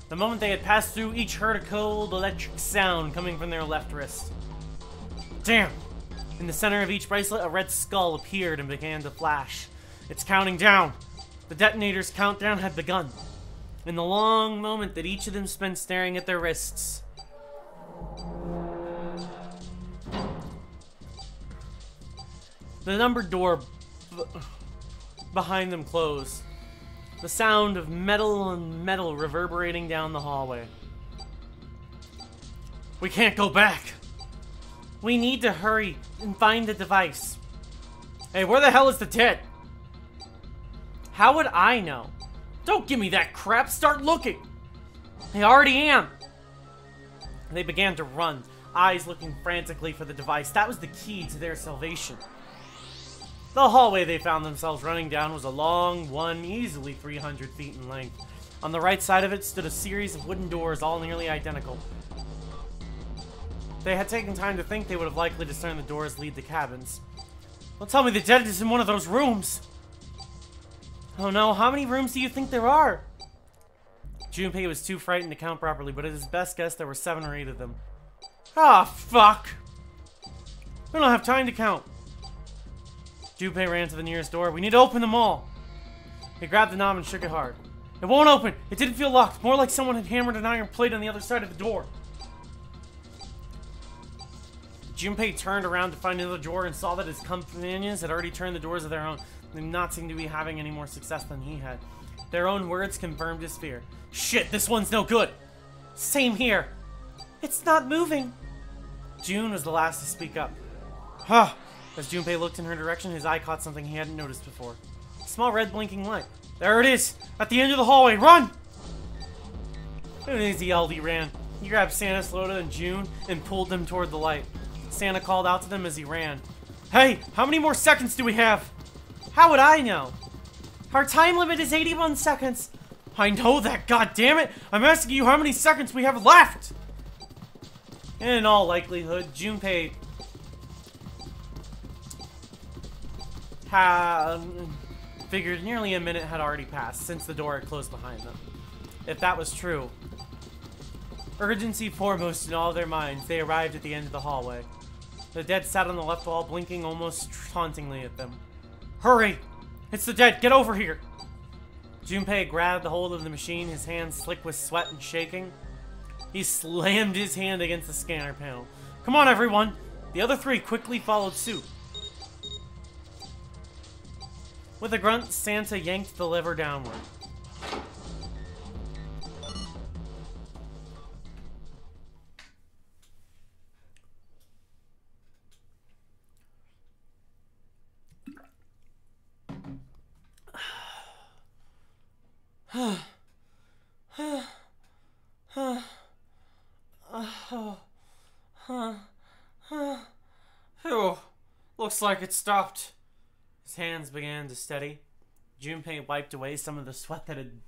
The moment they had passed through, each heard a cold electric sound coming from their left wrist. Damn! In the center of each bracelet, a red skull appeared and began to flash. It's counting down. The detonator's countdown had begun. In the long moment that each of them spent staring at their wrists, the numbered door behind them closed. The sound of metal on metal reverberating down the hallway. We can't go back. We need to hurry and find the device. Hey, where the hell is the dead? How would I know? Don't give me that crap. Start looking. I already am. They began to run, eyes looking frantically for the device. That was the key to their salvation. The hallway they found themselves running down was a long one, easily 300 feet in length. On the right side of it stood a series of wooden doors, all nearly identical. If they had taken time to think, they would have likely discerned the doors lead to cabins. Don't tell me the dead is in one of those rooms! Oh no, how many rooms do you think there are? Junpei was too frightened to count properly, but at his best guess, there were 7 or 8 of them. Ah, fuck! We don't have time to count. Junpei ran to the nearest door. We need to open them all. He grabbed the knob and shook it hard. It won't open. It didn't feel locked. More like someone had hammered an iron plate on the other side of the door. Junpei turned around to find another door and saw that his companions had already turned the doors of their own. They did not seem to be having any more success than he had. Their own words confirmed his fear. Shit, this one's no good. Same here. It's not moving. June was the last to speak up. Huh. As Junpei looked in her direction, his eye caught something he hadn't noticed before. A small red blinking light. There it is! At the end of the hallway! Run! And as he yelled, he ran. He grabbed Santa, Sloda, and June and pulled them toward the light. Santa called out to them as he ran. Hey! How many more seconds do we have? How would I know? Our time limit is 81 seconds! I know that, goddammit! I'm asking you how many seconds we have left! And in all likelihood, Junpei figured nearly a minute had already passed since the door had closed behind them. If that was true, urgency foremost in all their minds, they arrived at the end of the hallway. The dead sat on the left wall, blinking almost tauntingly at them. Hurry! It's the dead! Get over here! Junpei grabbed a hold of the machine, his hands slick with sweat and shaking. He slammed his hand against the scanner panel. Come on, everyone! The other 3 quickly followed suit. With a grunt, Santa yanked the lever downward. Phew. Looks like it stopped. His hands began to steady. Junpei wiped away some of the sweat that had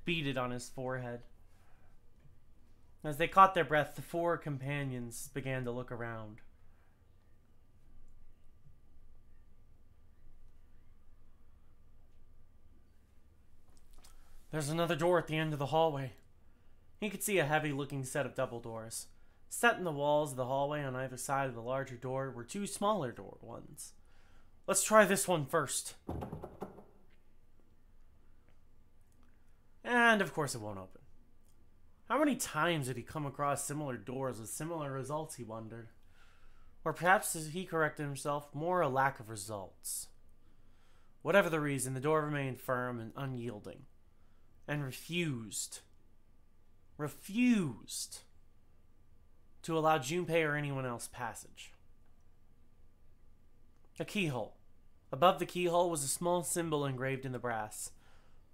beaded on his forehead. As they caught their breath, the 4 companions began to look around. There's another door at the end of the hallway. He could see a heavy-looking set of double doors. Set in the walls of the hallway on either side of the larger door were 2 smaller door ones. Let's try this one first. And of course it won't open. How many times did he come across similar doors with similar results, he wondered. Or perhaps, as he corrected himself, more a lack of results. Whatever the reason, the door remained firm and unyielding. And refused to allow Junpei or anyone else passage. A keyhole. Above the keyhole was a small symbol engraved in the brass.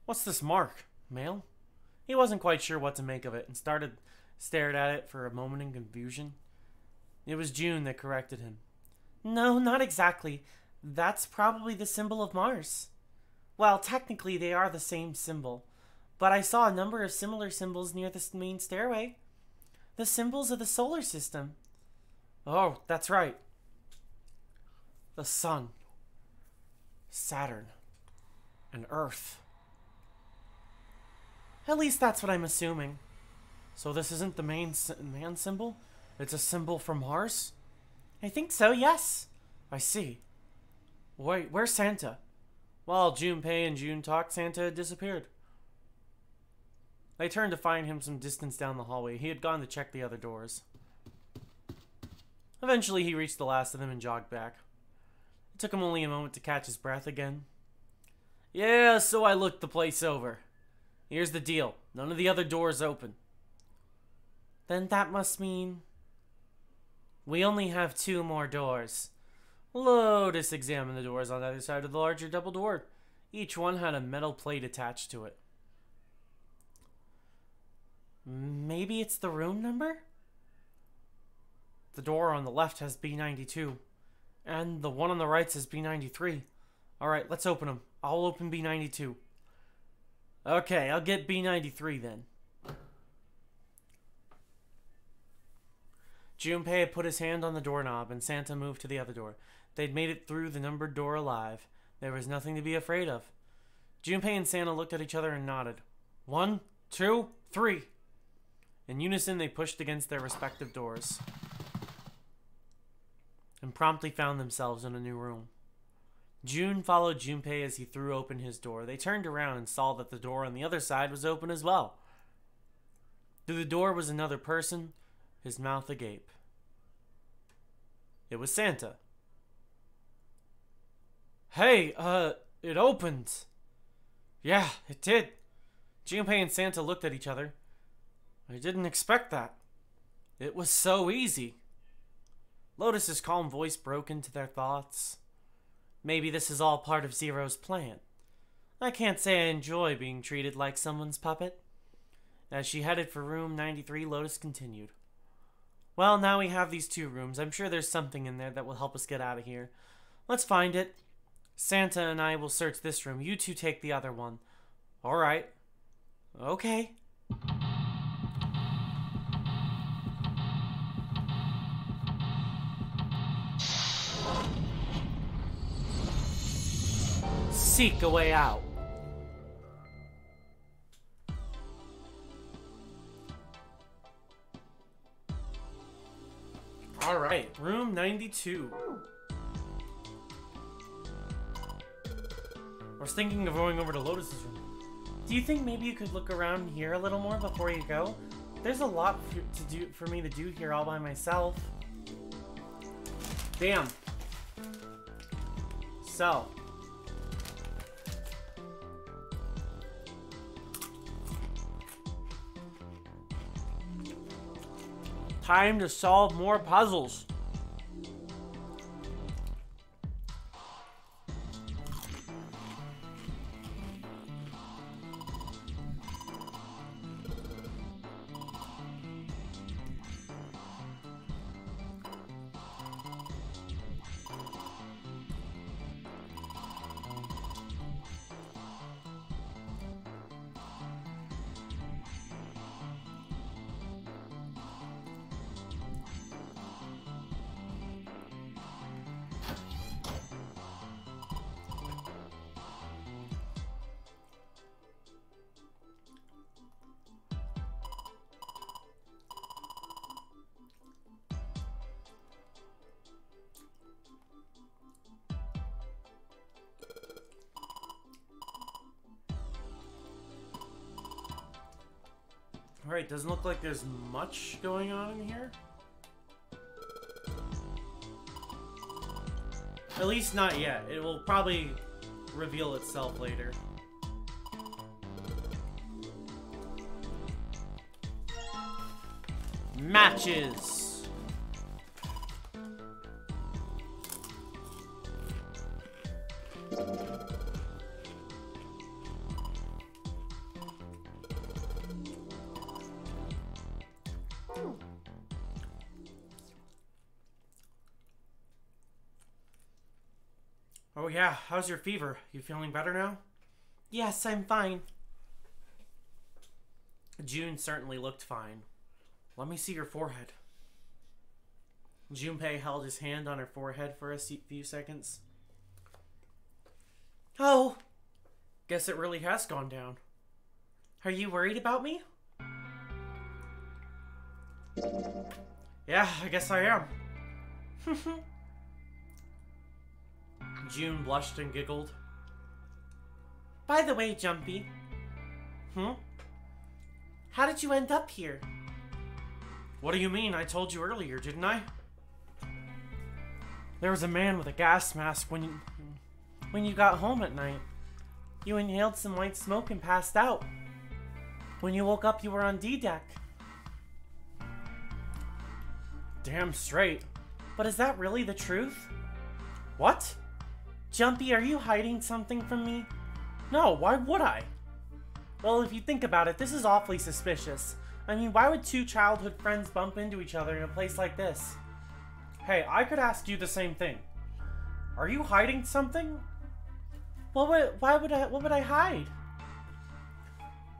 What's this mark? Mail? He wasn't quite sure what to make of it and stared at it for a moment in confusion. It was June that corrected him. No, not exactly. That's probably the symbol of Mars. Well, technically they are the same symbol, but I saw a number of similar symbols near the main stairway. The symbols of the solar system. Oh, that's right. The sun. Saturn and Earth. At least that's what I'm assuming. So this isn't the man symbol? It's a symbol from Mars? I think so, yes. I see. Wait, where's Santa? While Junpei and June talked, Santa had disappeared. They turned to find him some distance down the hallway. He had gone to check the other doors. Eventually, he reached the last of them and jogged back. It took him only a moment to catch his breath again. Yeah, so I looked the place over. Here's the deal. None of the other doors open. Then that must mean we only have 2 more doors. Lotus examined the doors on the other side of the larger double door. Each one had a metal plate attached to it. Maybe it's the room number? The door on the left has B92, and the one on the right says B93. Alright, let's open them. I'll open B92. Okay, I'll get B93 then. Junpei had put his hand on the doorknob, and Santa moved to the other door. They'd made it through the numbered door alive. There was nothing to be afraid of. Junpei and Santa looked at each other and nodded. 1, 2, 3. In unison, they pushed against their respective doors and promptly found themselves in a new room. June followed Junpei as he threw open his door. They turned around and saw that the door on the other side was open as well. Through the door was another person, his mouth agape. It was Santa. Hey, it opened. Yeah, it did. Junpei and Santa looked at each other. I didn't expect that. It was so easy. Lotus's calm voice broke into their thoughts. Maybe this is all part of Zero's plan. I can't say I enjoy being treated like someone's puppet. As she headed for room 93, Lotus continued. Well, now we have these 2 rooms. I'm sure there's something in there that will help us get out of here. Let's find it. Santa and I will search this room. You 2 take the other one. All right. Okay. Seek a way out. Alright, room 92. I was thinking of going over to Lotus's room. Do you think maybe you could look around here a little more before you go? There's a lot for me to do here all by myself. Damn. So. Time to solve more puzzles. Alright, doesn't look like there's much going on in here. At least not yet. It will probably reveal itself later. Matches! Oh yeah, how's your fever? You feeling better now? Yes, I'm fine. June certainly looked fine. Let me see your forehead. Junpei held his hand on her forehead for a few seconds. Oh, guess it really has gone down. Are you worried about me? Yeah, I guess I am. June blushed and giggled. By the way, Jumpy. How did you end up here? What do you mean? I told you earlier, didn't I? There was a man with a gas mask when you got home at night. You inhaled some white smoke and passed out. When you woke up, you were on D-Deck. Damn straight. But is that really the truth? What? Jumpy, are you hiding something from me? No, why would I? Well, if you think about it, this is awfully suspicious. I mean, why would two childhood friends bump into each other in a place like this? Hey, I could ask you the same thing. Are you hiding something? What would I hide?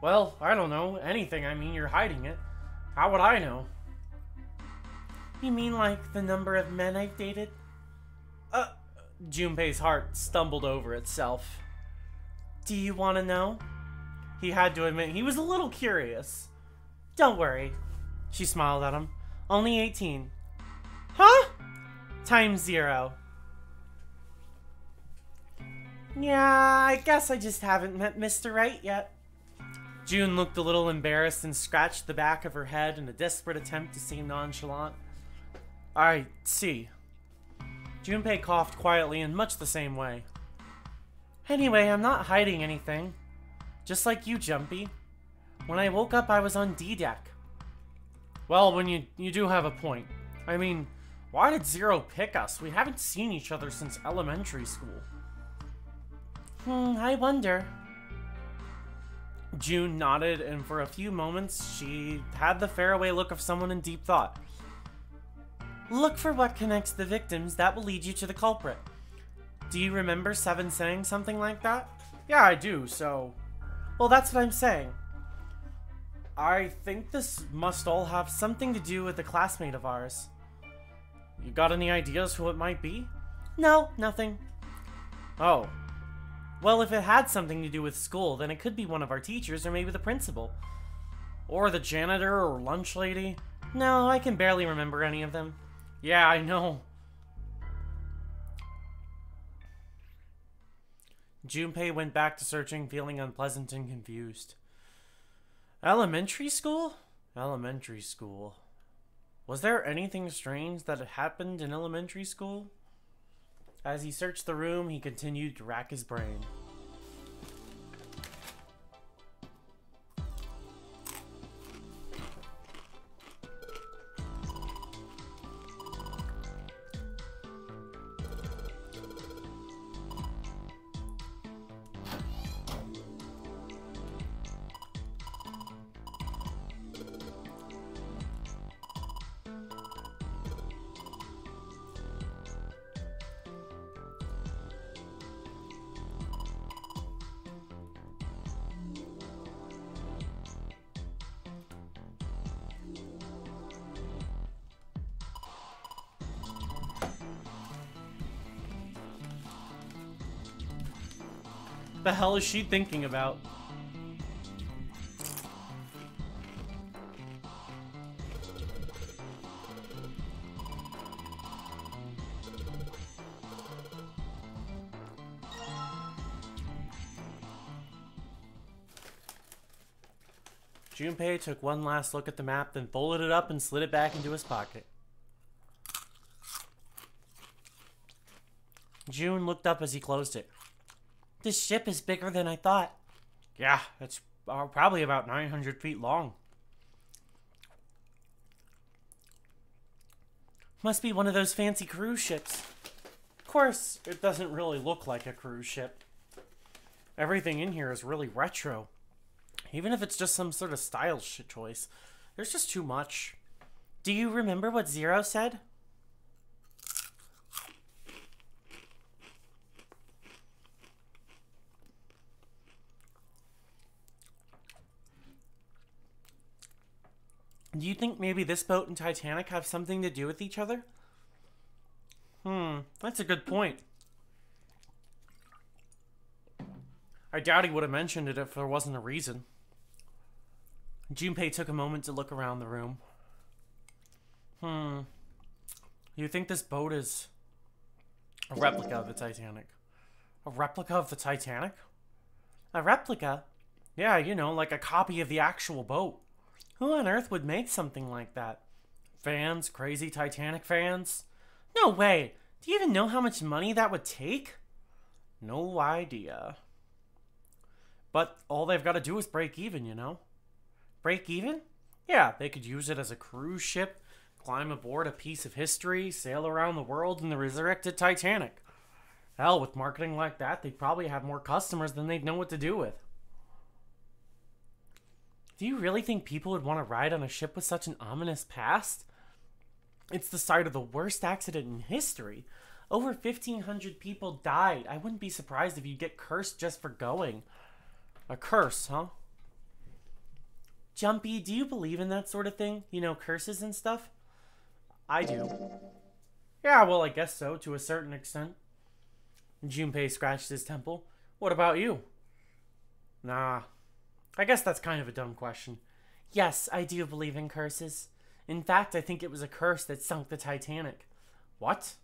Well, I don't know. Anything. I mean, you're hiding it. How would I know? You mean like the number of men I've dated? Junpei's heart stumbled over itself. Do you want to know? He had to admit he was a little curious. Don't worry. She smiled at him. Only 18. Huh? Times 0. Yeah, I guess I just haven't met Mr. Right yet. June looked a little embarrassed and scratched the back of her head in a desperate attempt to seem nonchalant. I see. Junpei coughed quietly in much the same way. Anyway, I'm not hiding anything. Just like you, Jumpy. When I woke up, I was on D-Deck. Well, when you do have a point. I mean, why did Zero pick us? We haven't seen each other since elementary school. I wonder. June nodded, and for a few moments, she had the faraway look of someone in deep thought. Look for what connects the victims. That will lead you to the culprit. Do you remember Seven saying something like that? Yeah, I do, so... Well, that's what I'm saying. I think this must all have something to do with a classmate of ours. You got any ideas who it might be? No, nothing. Oh. Well, if it had something to do with school, then it could be one of our teachers or maybe the principal. Or the janitor or lunch lady. No, I can barely remember any of them. Yeah, I know. Junpei went back to searching, feeling unpleasant and confused. Elementary school? Elementary school. Was there anything strange that had happened in elementary school? As he searched the room, he continued to rack his brain. The hell is she thinking about? Junpei took one last look at the map, then folded it up and slid it back into his pocket. June looked up as he closed it. This ship is bigger than I thought. Yeah, it's probably about 900 feet long. Must be one of those fancy cruise ships. Of course, it doesn't really look like a cruise ship. Everything in here is really retro. Even if it's just some sort of style choice, there's just too much. Do you remember what Zero said? Do you think maybe this boat and Titanic have something to do with each other? That's a good point. I doubt he would have mentioned it if there wasn't a reason. Junpei took a moment to look around the room. You think this boat is a replica of the Titanic? A replica of the Titanic? A replica? Yeah, you know, like a copy of the actual boat. Who on earth would make something like that? Fans? Crazy Titanic fans? No way! Do you even know how much money that would take? No idea. But all they've got to do is break even, you know? Break even? Yeah, they could use it as a cruise ship, climb aboard a piece of history, sail around the world in the resurrected Titanic. Hell, with marketing like that, they'd probably have more customers than they'd know what to do with. Do you really think people would want to ride on a ship with such an ominous past? It's the site of the worst accident in history. Over 1,500 people died. I wouldn't be surprised if you get cursed just for going. A curse, huh? Jumpy, do you believe in that sort of thing? You know, curses and stuff? I do. Yeah, well, I guess so, to a certain extent. Junpei scratched his temple. What about you? Nah. I guess that's kind of a dumb question. Yes, I do believe in curses. In fact, I think it was a curse that sunk the Titanic. What?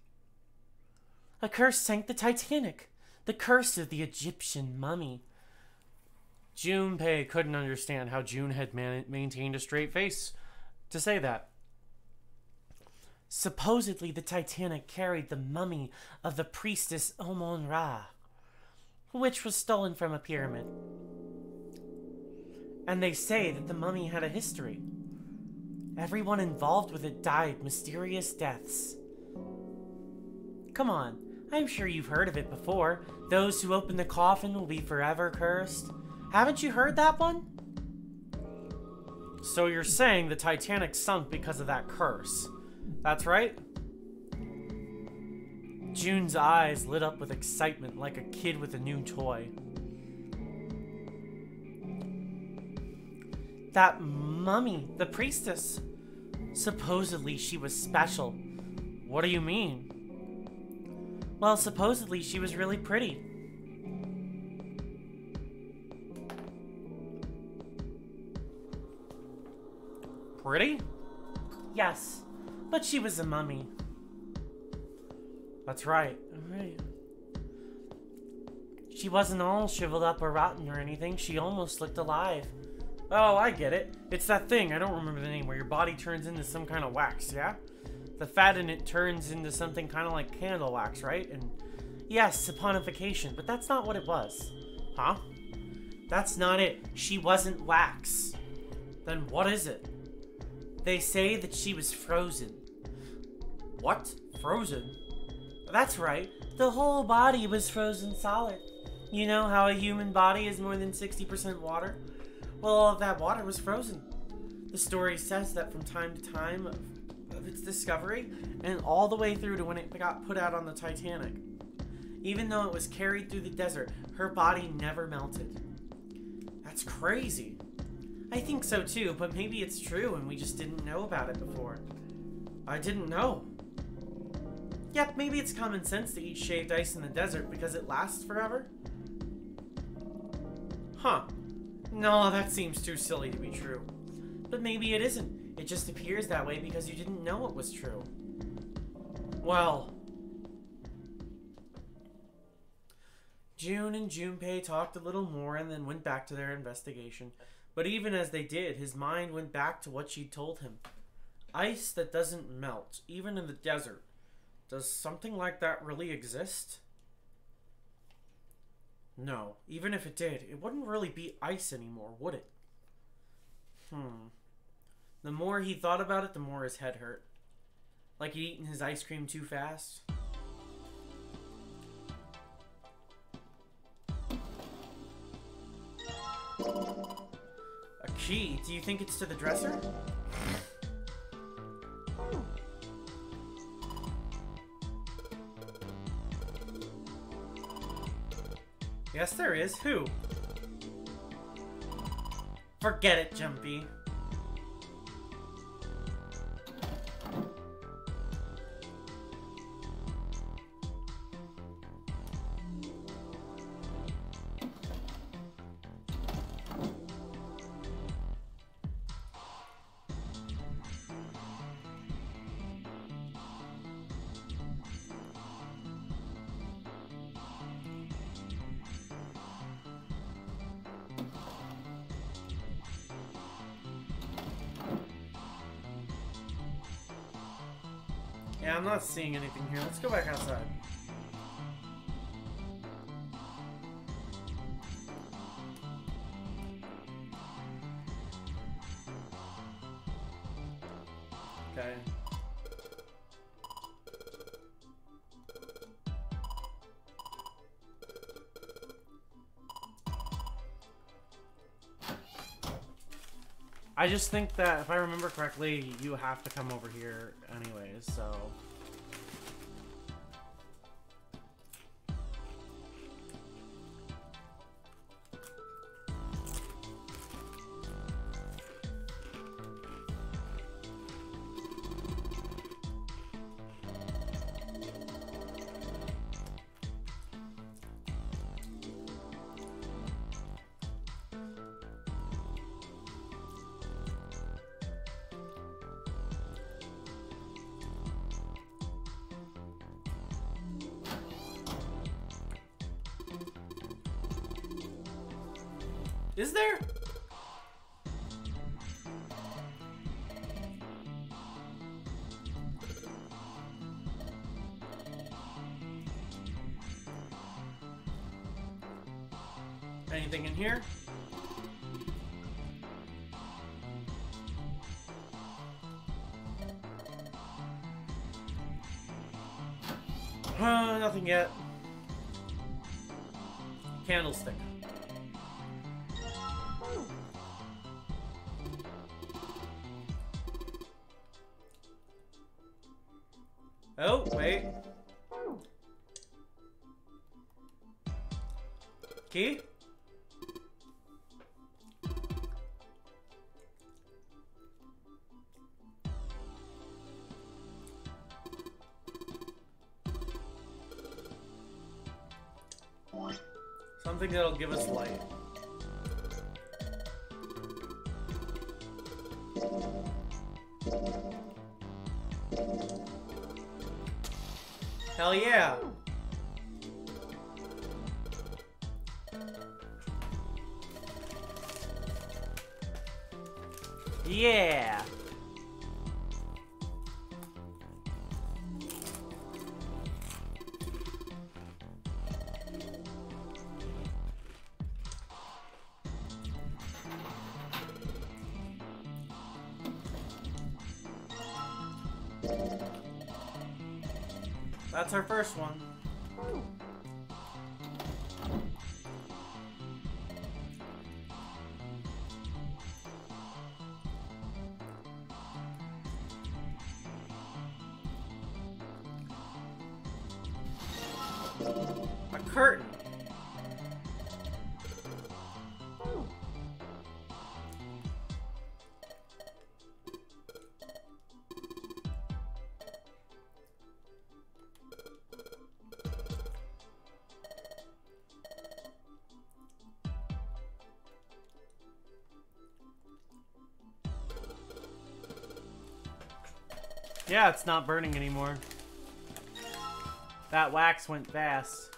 A curse sank the Titanic. The curse of the Egyptian mummy. Junpei couldn't understand how June had maintained a straight face to say that. Supposedly, the Titanic carried the mummy of the priestess Amon-Ra, which was stolen from a pyramid. And they say that the mummy had a history. Everyone involved with it died mysterious deaths. Come on, I'm sure you've heard of it before. Those who open the coffin will be forever cursed. Haven't you heard that one? So you're saying the Titanic sunk because of that curse. That's right? June's eyes lit up with excitement like a kid with a new toy. That mummy, the priestess. Supposedly she was special. What do you mean? Well, supposedly she was really pretty. Pretty? Yes, but she was a mummy. That's right. Alright. She wasn't all shriveled up or rotten or anything. She almost looked alive. Oh, I get it. It's that thing, I don't remember the name, where your body turns into some kind of wax, yeah? The fat in it turns into something kind of like candle wax, right? And yes, saponification, but that's not what it was. Huh? That's not it. She wasn't wax. Then what is it? They say that she was frozen. What? Frozen? That's right. The whole body was frozen solid. You know how a human body is more than 60% water? Well, all of that water was frozen. The story says that from time to time of its discovery, and all the way through to when it got put out on the Titanic. Even though it was carried through the desert, her body never melted. That's crazy. I think so too, but maybe it's true and we just didn't know about it before. I didn't know. Yep, maybe it's common sense to eat shaved ice in the desert because it lasts forever. Huh. No, that seems too silly to be true. But maybe it isn't. It just appears that way because you didn't know it was true. Well. June and Junpei talked a little more and then went back to their investigation. But even as they did, his mind went back to what she'd told him. Ice that doesn't melt, even in the desert. Does something like that really exist? No, even if it did, it wouldn't really be ice anymore, would it? The more he thought about it, the more his head hurt. Like he'd eaten his ice cream too fast. A key? Do you think it's to the dresser? Yes, there is. Who? Forget it, Jumpy. Yeah, I'm not seeing anything here. Let's go back outside. Okay. I just think that, if I remember correctly, you have to come over here anyways, so... Is there? Anything in here? Nothing yet. Candlestick. Oh, wait. Key? Something that'll give us light. Hell yeah! Yeah! That's our first one. A curtain. Yeah, it's not burning anymore. That wax went fast.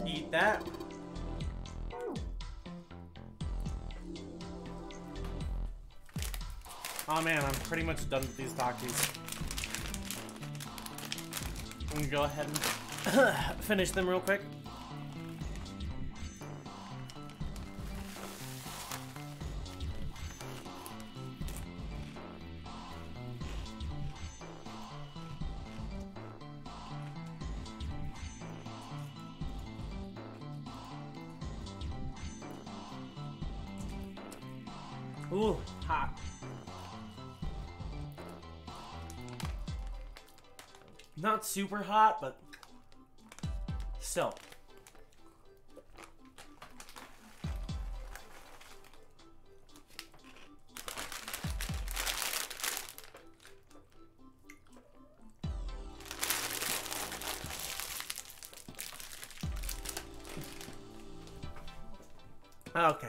Eat that. Oh man, I'm pretty much done with these Takis. I'm gonna go ahead and finish them real quick. Ooh, hot. Not super hot, but still. Okay.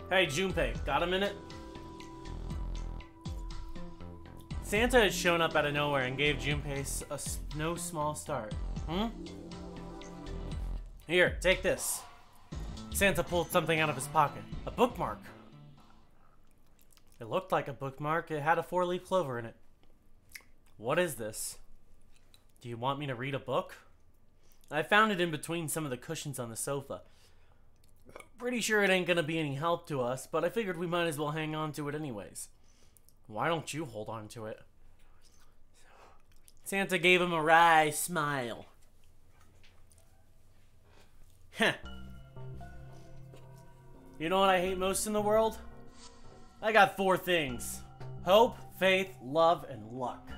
Hey, Junpei, got a minute? Santa had shown up out of nowhere and gave Junpei no small start. Here, take this. Santa pulled something out of his pocket. A bookmark. It looked like a bookmark. It had a 4-leaf clover in it. What is this? Do you want me to read a book? I found it in between some of the cushions on the sofa. Pretty sure it ain't gonna be any help to us, but I figured we might as well hang on to it anyways. Why don't you hold on to it? Santa gave him a wry smile. Heh. You know what I hate most in the world? I got 4 things. Hope, faith, love, and luck.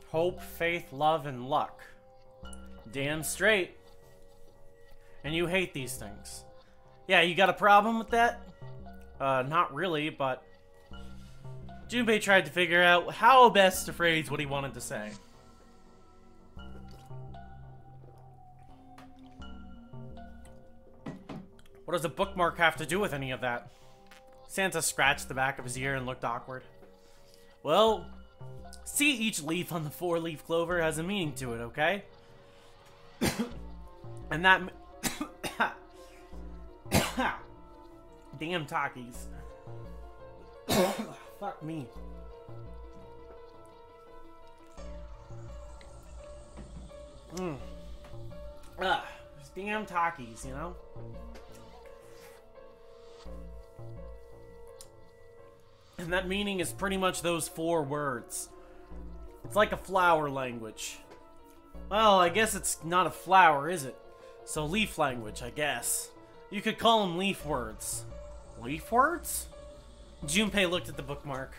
Hope, faith, love, and luck. Damn straight. And you hate these things. Yeah, you got a problem with that? Not really, but Junpei tried to figure out how best to phrase what he wanted to say. What does a bookmark have to do with any of that? Santa scratched the back of his ear and looked awkward. Well, see, each leaf on the 4-leaf clover has a meaning to it, okay? And that... Damn Takis. Fuck me. Damn Takis, you know? And that meaning is pretty much those 4 words. It's like a flower language. Well, I guess it's not a flower, is it? So leaf language, I guess. You could call them leaf words. Leaf words? Junpei looked at the bookmark.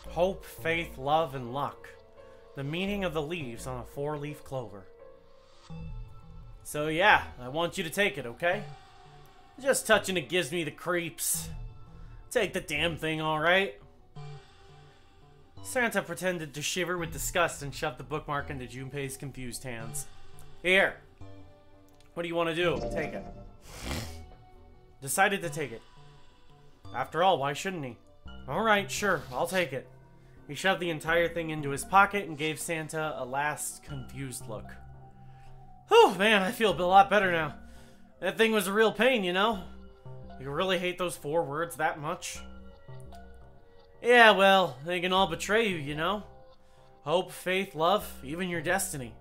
Hope, faith, love, and luck. The meaning of the leaves on a 4-leaf clover. So yeah, I want you to take it, okay? Just touching it gives me the creeps. Take the damn thing, alright? Santa pretended to shiver with disgust and shoved the bookmark into Junpei's confused hands. Here. What do you want to do? Take it. Decided to take it. After all, why shouldn't he? Alright, sure, I'll take it. He shoved the entire thing into his pocket and gave Santa a last confused look. Whew, man, I feel a lot better now. That thing was a real pain, you know? You really hate those 4 words that much? Yeah, well, they can all betray you, you know? Hope, faith, love, even your destiny.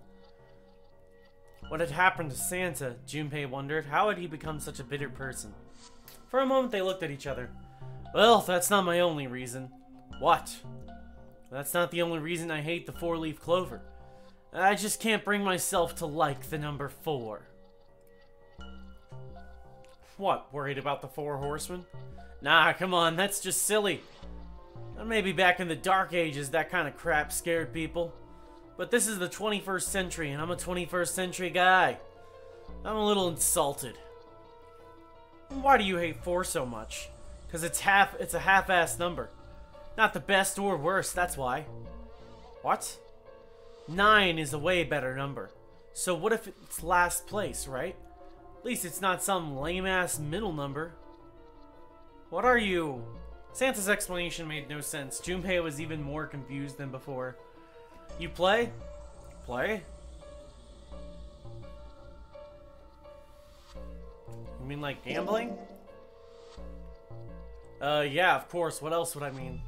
What had happened to Santa, Junpei wondered. How had he become such a bitter person? For a moment they looked at each other. Well, that's not my only reason. What? That's not the only reason I hate the 4-leaf clover. I just can't bring myself to like the number 4. What, worried about the 4 horsemen? Nah, come on, that's just silly. Maybe back in the Dark Ages that kind of crap scared people. But this is the 21st century and I'm a 21st century guy. I'm a little insulted. Why do you hate 4 so much? Because it's a half-assed number. Not the best or worst, that's why. What? 9 is a way better number. So what if it's last place, right? At least it's not some lame-ass middle number. What are you? Santa's explanation made no sense. Junpei was even more confused than before. You play? Play? You mean like gambling? Yeah, of course. What else would I mean?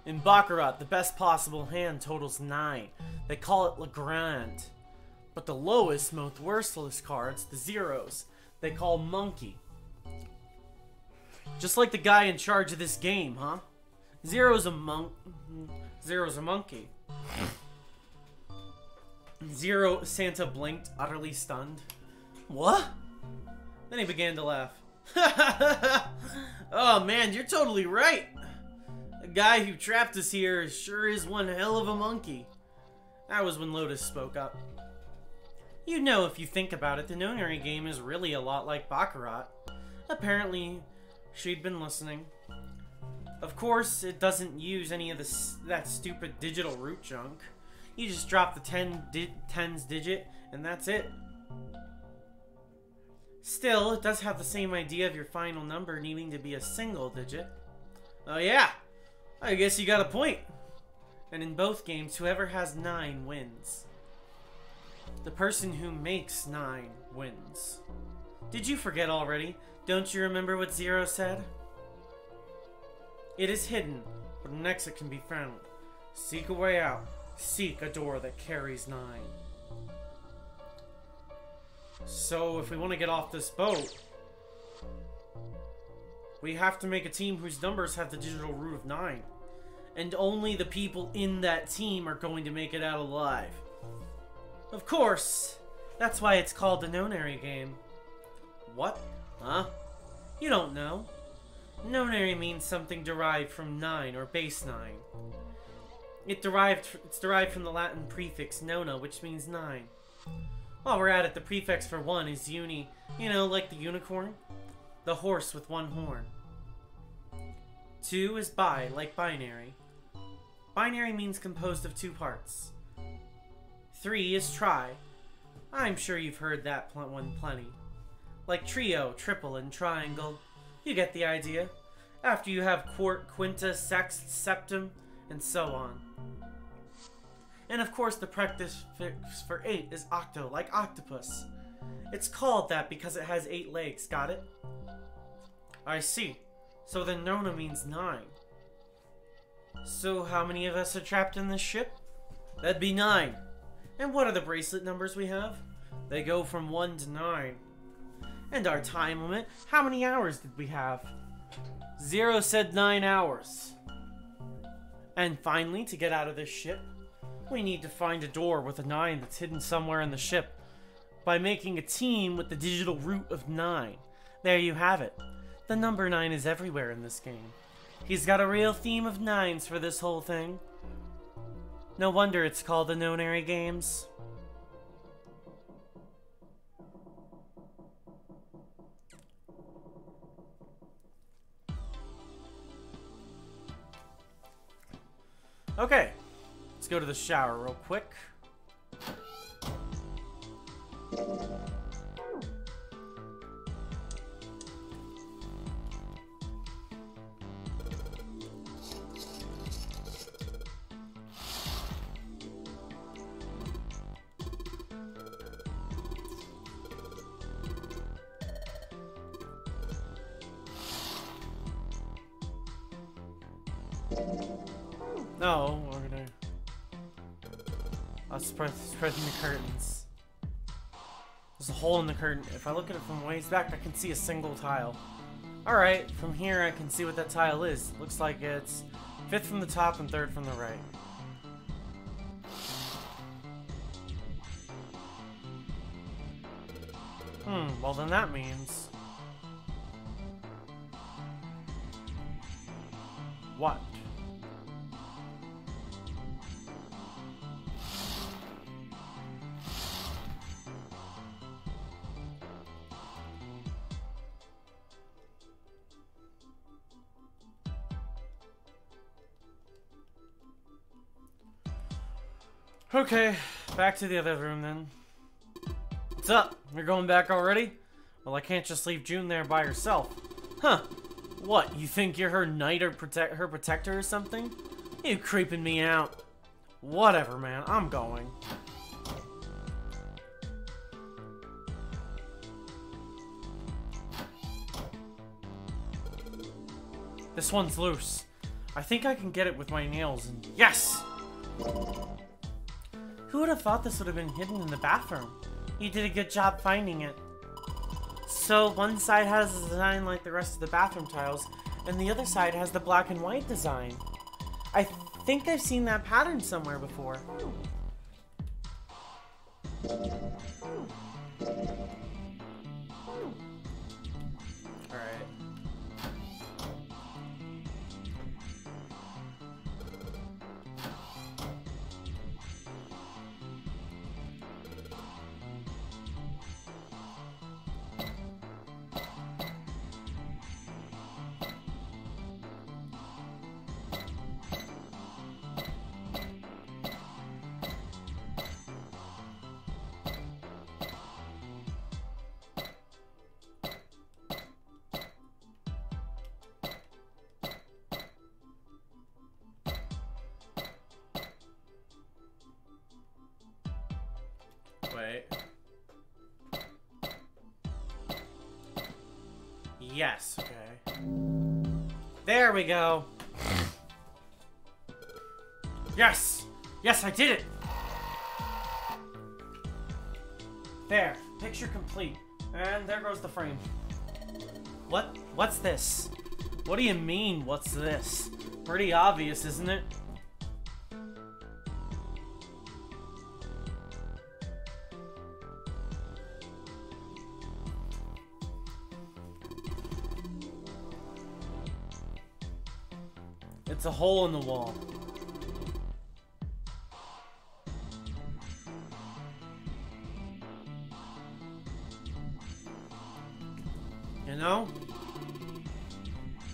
In Baccarat, the best possible hand totals 9. They call it Legrand. But the lowest, most worthless cards, the zeros, they call Monkey. Just like the guy in charge of this game, huh? Zero's a monkey. Zero, Santa blinked, utterly stunned. What? Then he began to laugh. Oh man, you're totally right. The guy who trapped us here sure is one hell of a monkey. That was when Lotus spoke up. You know, if you think about it, the Nonary game is really a lot like Baccarat. Apparently, she'd been listening. Of course, it doesn't use any of that stupid digital root junk. You just drop the tens digit, and that's it. Still, it does have the same idea of your final number needing to be a single digit. Oh yeah, I guess you got a point. And in both games, whoever has 9 wins. The person who makes 9 wins. Did you forget already? Don't you remember what Zero said? It is hidden, but an exit can be found. Seek a way out. Seek a door that carries 9. So, if we want to get off this boat, we have to make a team whose numbers have the digital root of 9. And only the people in that team are going to make it out alive. Of course! That's why it's called the Nonary game. What? Huh? You don't know. Nonary means something derived from 9 or base 9. It's derived from the Latin prefix nona, which means 9. While we're at it, the prefix for 1 is uni. You know, like the unicorn? The horse with 1 horn. 2 is bi, like binary. Binary means composed of 2 parts. 3 is tri. I'm sure you've heard that one plenty. Like trio, triple, and triangle. You get the idea. After you have quart, quinta, sext, septum, and so on. And of course the prefix for 8 is octo, like octopus. It's called that because it has 8 legs, got it? I see. So then Nona means 9. So how many of us are trapped in this ship? That'd be 9. And what are the bracelet numbers we have? They go from 1 to 9. And our time limit? How many hours did we have? Zero said 9 hours. And finally, to get out of this ship, we need to find a door with a 9 that's hidden somewhere in the ship by making a team with the digital root of 9. There you have it. The number 9 is everywhere in this game. He's got a real theme of 9s for this whole thing. No wonder it's called the Nonary Games. Okay, let's go to the shower real quick. No, we're gonna... I'll spreading the curtains. There's a hole in the curtain. If I look at it from ways back, I can see a single tile. Alright, from here I can see what that tile is. Looks like it's 5th from the top and 3rd from the right. Well then that means... what? Okay, back to the other room then. What's up? You're going back already? Well, I can't just leave June there by herself. Huh. What, you think you're her knight or her protector or something? You creeping me out. Whatever, man. I'm going. This one's loose. I think I can get it with my nails and... yes! Who would have thought this would have been hidden in the bathroom? You did a good job finding it. So, one side has a design like the rest of the bathroom tiles, and the other side has the black and white design. I think I've seen that pattern somewhere before. Alright. yes, okay. There we go. Yes! Yes, I did it! There, picture complete. And there goes the frame. What's this? What do you mean, what's this? Pretty obvious, isn't it? It's a hole in the wall. You know?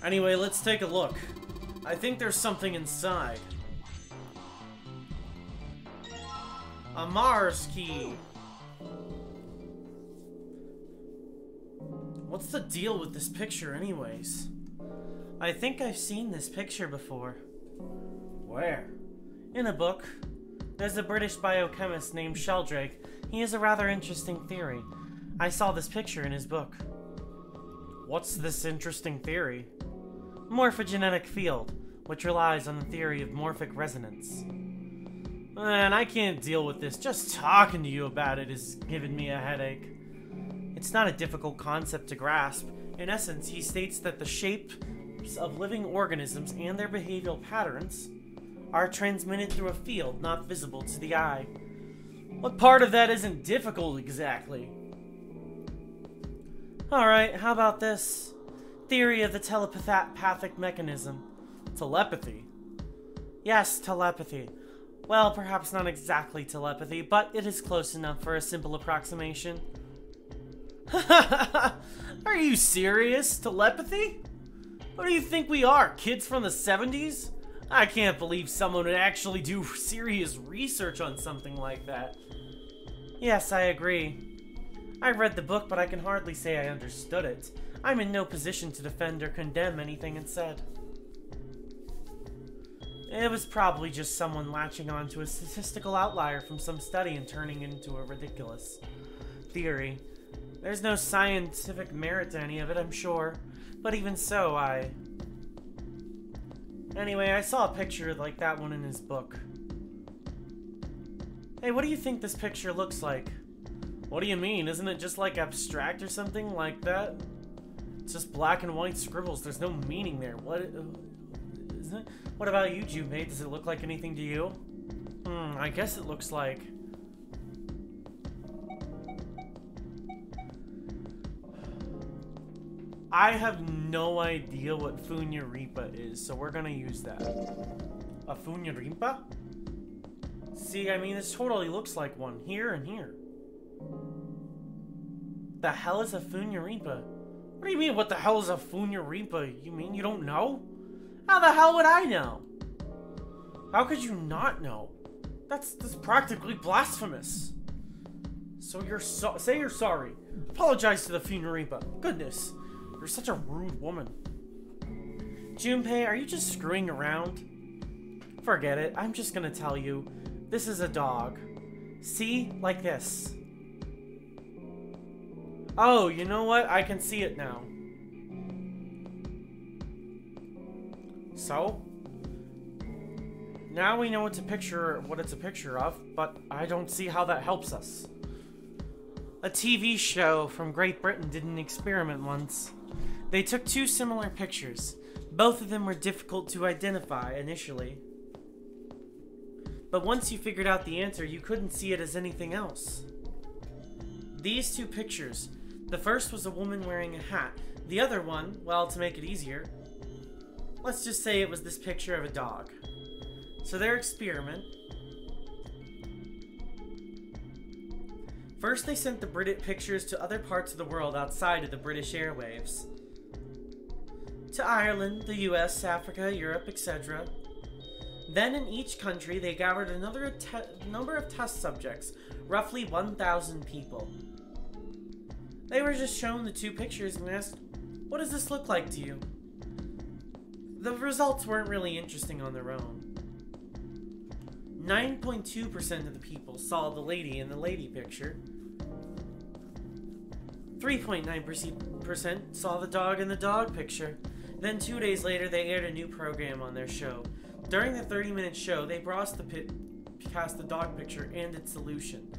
Anyway, let's take a look. I think there's something inside. A Mars key. What's the deal with this picture anyways? I think I've seen this picture before. Where? In a book. There's a British biochemist named Sheldrake. He has a rather interesting theory. I saw this picture in his book. What's this interesting theory? Morphogenetic field, which relies on the theory of morphic resonance. Man, I can't deal with this. Just talking to you about it is giving me a headache. It's not a difficult concept to grasp. In essence, he states that the shapes of living organisms and their behavioral patterns are transmitted through a field not visible to the eye. What part of that isn't difficult exactly? Alright, how about this? Theory of the telepathic mechanism. Telepathy? Yes, telepathy. Well, perhaps not exactly telepathy, but it is close enough for a simple approximation. Are you serious? Telepathy? What do you think we are, kids from the 70s? I can't believe someone would actually do serious research on something like that. Yes, I agree. I read the book, but I can hardly say I understood it. I'm in no position to defend or condemn anything it said. It was probably just someone latching on to a statistical outlier from some study and turning it into a ridiculous theory. There's no scientific merit to any of it, I'm sure. But even so, Anyway, I saw a picture like that one in his book. Hey, what do you think this picture looks like? What do you mean? Isn't it just like abstract or something like that? It's just black and white scribbles. There's no meaning there. What isn't it? What about you, Junpei? Does it look like anything to you? I guess it looks like... I have no idea what Funyaripa is, so we're gonna use that. A Funyaripa? See, I mean, this totally looks like one. Here and here. The hell is a Funyaripa? What do you mean, what the hell is a Funyaripa? You mean you don't know? How the hell would I know? How could you not know? That's practically blasphemous. So say you're sorry. Apologize to the Funyaripa. Goodness. You're such a rude woman. Junpei, are you just screwing around? Forget it. I'm just gonna tell you. This is a dog. See? Like this. Oh, you know what? I can see it now. So? Now we know what it's a picture of, but I don't see how that helps us. A TV show from Great Britain did an experiment once. They took two similar pictures. Both of them were difficult to identify initially. But once you figured out the answer, you couldn't see it as anything else. These two pictures, the first was a woman wearing a hat. The other one, well, to make it easier, let's just say it was this picture of a dog. So their experiment... First, they sent the British pictures to other parts of the world outside of the British airwaves. To Ireland, the US, Africa, Europe, etc. Then in each country, they gathered another number of test subjects, roughly 1,000 people. They were just shown the two pictures and asked, what does this look like to you? The results weren't really interesting on their own. 9.2% of the people saw the lady in the lady picture. 3.9% saw the dog in the dog picture. Then 2 days later, they aired a new program on their show. During the 30-minute show, they past the dog picture and its solution.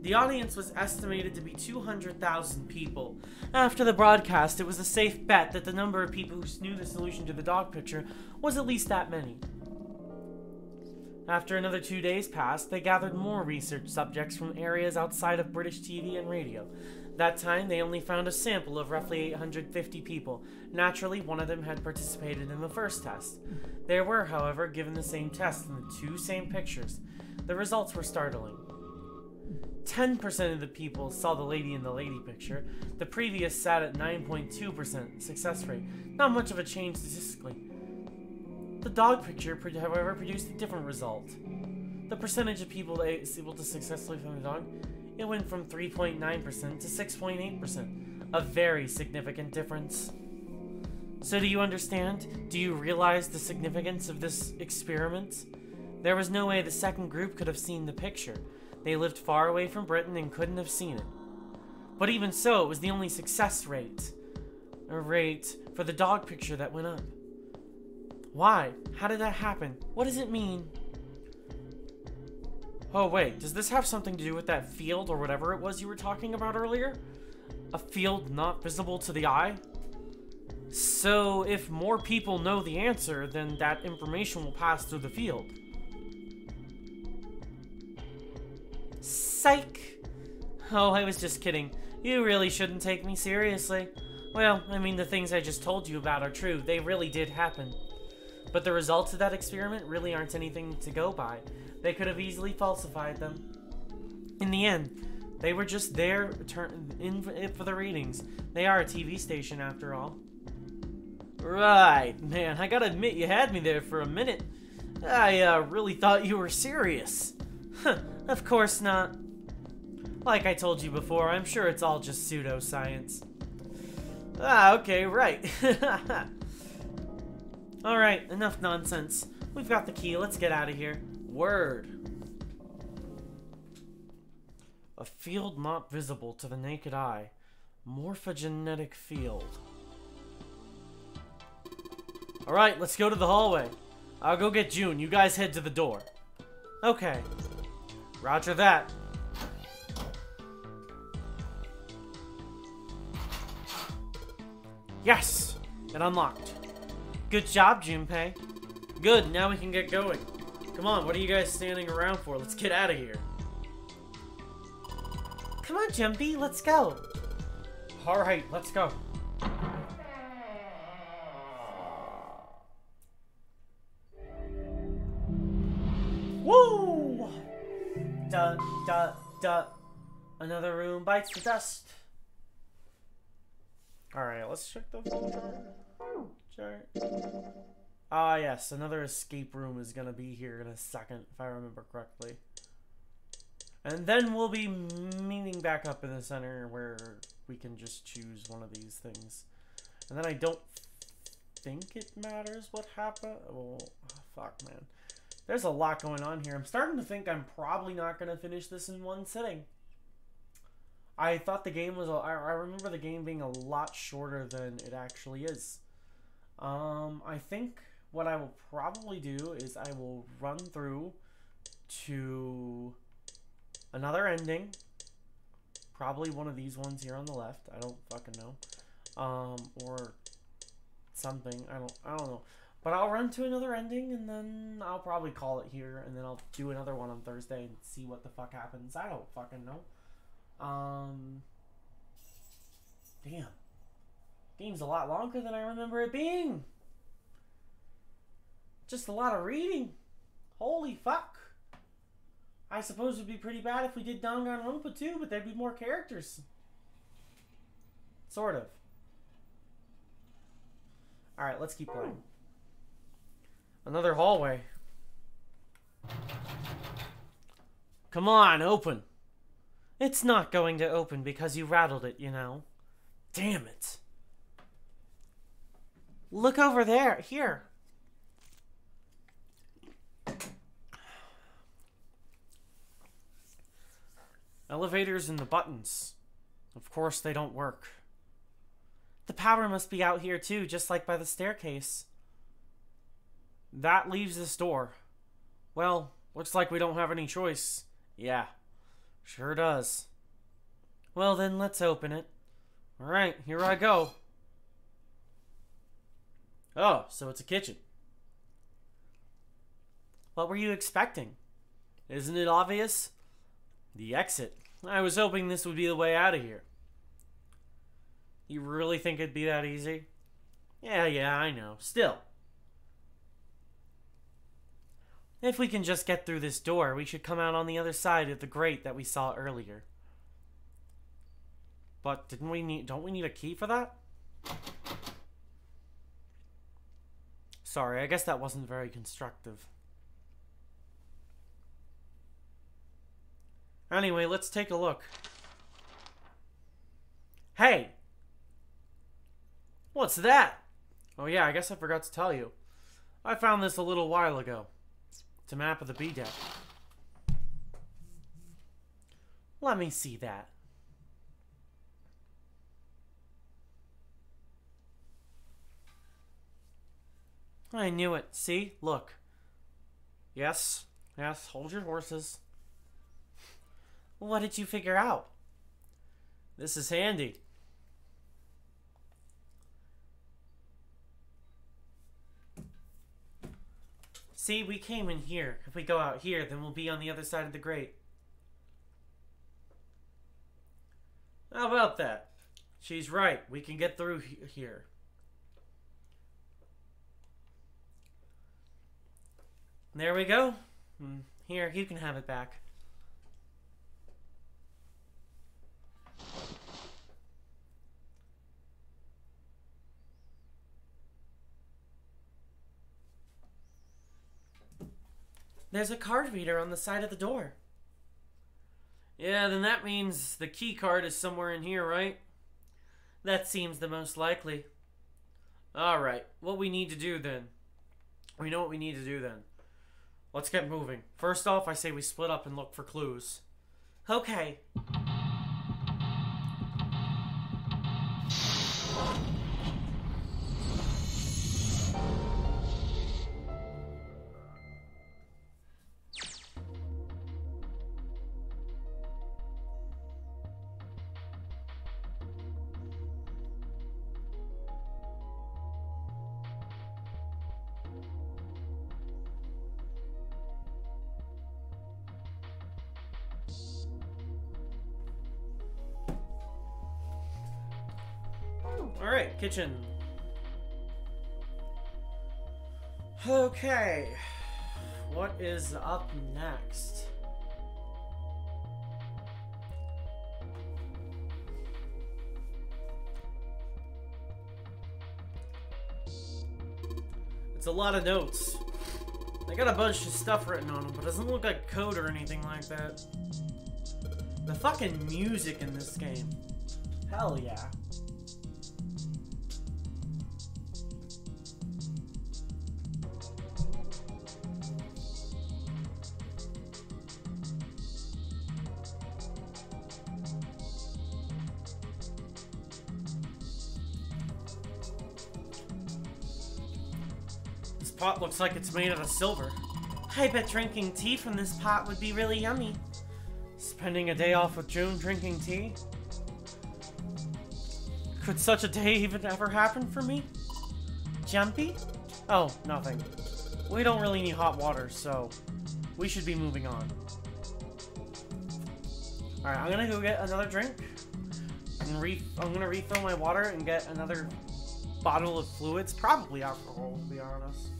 The audience was estimated to be 200,000 people. After the broadcast, it was a safe bet that the number of people who knew the solution to the dog picture was at least that many. After another 2 days passed, they gathered more research subjects from areas outside of British TV and radio. That time, they only found a sample of roughly 850 people. Naturally, one of them had participated in the first test. They were, however, given the same test and the two same pictures. The results were startling. 10% of the people saw the lady in the lady picture. The previous sat at 9.2% success rate. Not much of a change statistically. The dog picture, however, produced a different result. The percentage of people able to successfully find the dog, it went from 3.9% to 6.8%. A very significant difference. So do you understand? Do you realize the significance of this experiment? There was no way the second group could have seen the picture. They lived far away from Britain and couldn't have seen it. But even so, it was the only success rate. A rate for the dog picture that went up. Why? How did that happen? What does it mean? Oh wait, does this have something to do with that field or whatever it was you were talking about earlier? A field not visible to the eye? So if more people know the answer, then that information will pass through the field. Psych! Oh, I was just kidding. You really shouldn't take me seriously. Well, I mean, the things I just told you about are true. They really did happen. But the results of that experiment really aren't anything to go by. They could have easily falsified them. In the end, they were just there for the ratings. They are a TV station, after all. Right, man, I gotta admit you had me there for a minute. I really thought you were serious. Huh, of course not. Like I told you before, I'm sure it's all just pseudoscience. Ah, okay, right. Alright, enough nonsense. We've got the key, let's get out of here. Word. A field not visible to the naked eye. Morphogenetic field. Alright, let's go to the hallway. I'll go get June, you guys head to the door. Okay. Roger that. Yes! It unlocked. Good job, Junpei. Good, now we can get going. Come on, what are you guys standing around for? Let's get out of here. Come on, Jumpy, let's go. Alright, let's go. Woo! Duh, duh, duh. Another room bites the dust. Alright, let's check the chart. Ah, yes, another escape room is gonna be here in a second, if I remember correctly. And then we'll be meeting back up in the center where we can just choose one of these things. And then I don't think it matters what happened. Oh, fuck, man. There's a lot going on here. I'm starting to think I'm probably not going to finish this in one sitting. I thought the game was... I remember the game being a lot shorter than it actually is. I think what I will probably do is I will run through to another ending. Probably one of these ones here on the left. I don't fucking know. Or something. I don't know. But I'll run to another ending, and then I'll probably call it here, and then I'll do another one on Thursday and see what the fuck happens. I don't fucking know. Damn. Game's a lot longer than I remember it being. Just a lot of reading. Holy fuck. I suppose it would be pretty bad if we did Danganronpa too, but there'd be more characters. Sort of. Alright, let's keep playing. Another hallway. Come on, open. It's not going to open because you rattled it, you know. Damn it. Look over there. Here. Elevators and the buttons. Of course they don't work. The power must be out here too, just like by the staircase. That leaves this door. Well, looks like we don't have any choice. Yeah, sure does. Well then, let's open it. Alright, here I go. Oh, so it's a kitchen. What were you expecting? Isn't it obvious? The exit. I was hoping this would be the way out of here. You really think it'd be that easy? Yeah, I know. Still. If we can just get through this door, we should come out on the other side of the grate that we saw earlier. But don't we need a key for that? Sorry, I guess that wasn't very constructive. Anyway, let's take a look. Hey! What's that? Oh yeah, I guess I forgot to tell you. I found this a little while ago. It's a map of the B deck. Let me see that. I knew it. See? Look. Yes, hold your horses. What did you figure out? This is handy. See, we came in here. If we go out here, then we'll be on the other side of the grate. How about that? She's right. We can get through here. There we go. Here, you can have it back. There's a card reader on the side of the door. Yeah, then that means the key card is somewhere in here, right? That seems the most likely. Alright, what we need to do then. We know what we need to do then. Let's get moving. First off, I say we split up and look for clues. Okay. Alright, kitchen. Okay. What is up next? It's a lot of notes. I got a bunch of stuff written on them, but it doesn't look like code or anything like that. The fucking music in this game. Hell yeah. Pot looks like it's made out of silver. I bet drinking tea from this pot would be really yummy. Spending a day off with June drinking tea? Could such a day even ever happen for me? Jumpy? Oh, nothing. We don't really need hot water, so we should be moving on. Alright, I'm gonna go get another drink. I'm gonna refill my water and get another bottle of fluids. Probably alcohol, to be honest.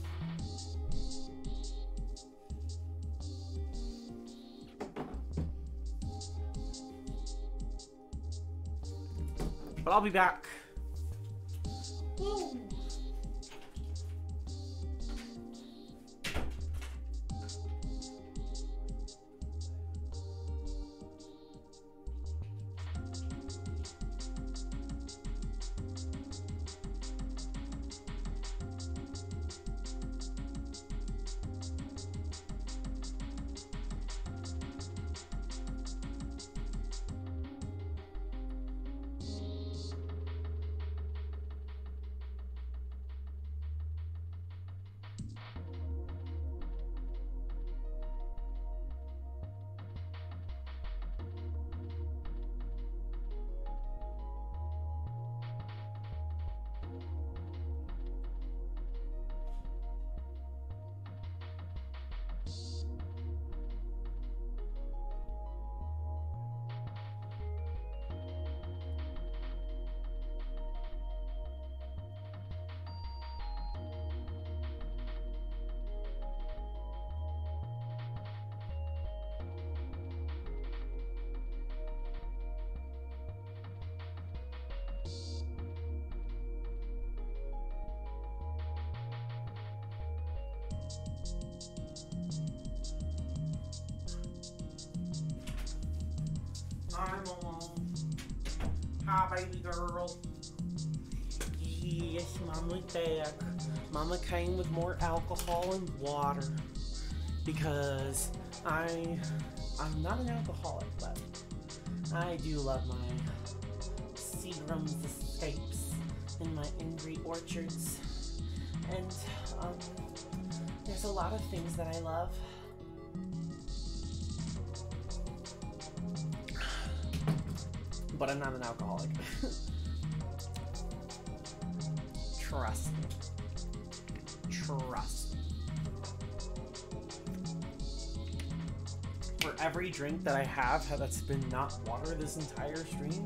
But I'll be back. Woo. Hi, baby girl. Yes, Mama's back. Mama came with more alcohol and water because I'm not an alcoholic, but I do love my Seagram's escapes in my Angry Orchards, and there's a lot of things that I love. But I'm not an alcoholic. Trust me. Trust me. For every drink that I have that's been not water this entire stream,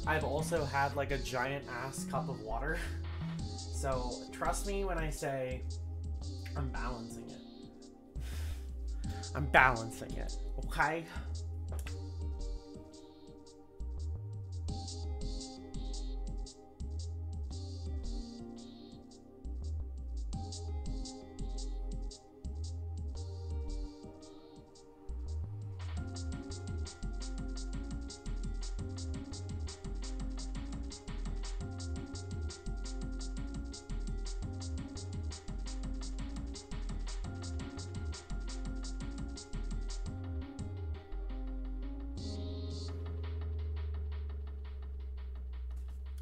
I've also had like a giant ass cup of water. So trust me when I say I'm balancing it. I'm balancing it, okay?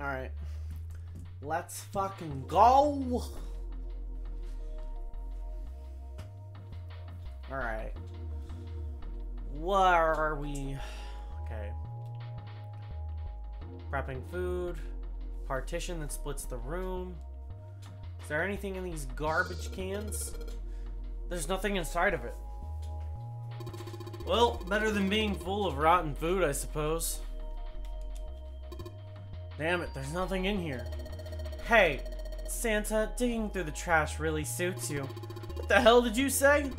Alright. Let's fucking go! Alright. Where are we? Okay. Prepping food. Partition that splits the room. Is there anything in these garbage cans? There's nothing inside of it. Well, better than being full of rotten food, I suppose. Damn it, there's nothing in here. Hey, Santa, digging through the trash really suits you. What the hell did you say?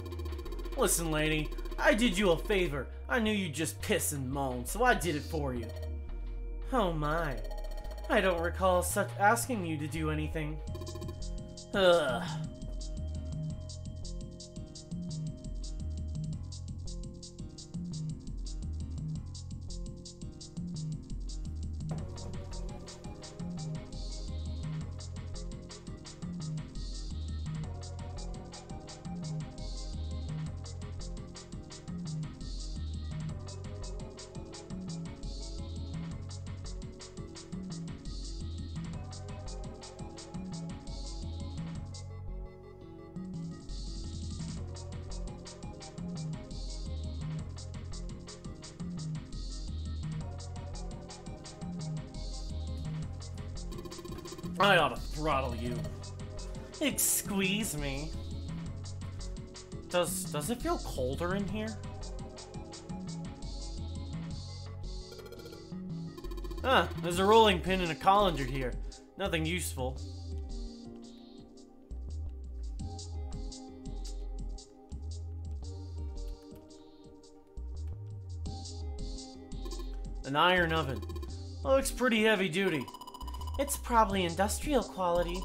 Listen, lady, I did you a favor. I knew you'd just piss and moan, so I did it for you. Oh my. I don't recall asking you to do anything. Ugh. I ought to throttle you. Excuse me. Does it feel colder in here? Ah, there's a rolling pin and a colander here. Nothing useful. An iron oven. Looks pretty heavy duty. It's probably industrial quality.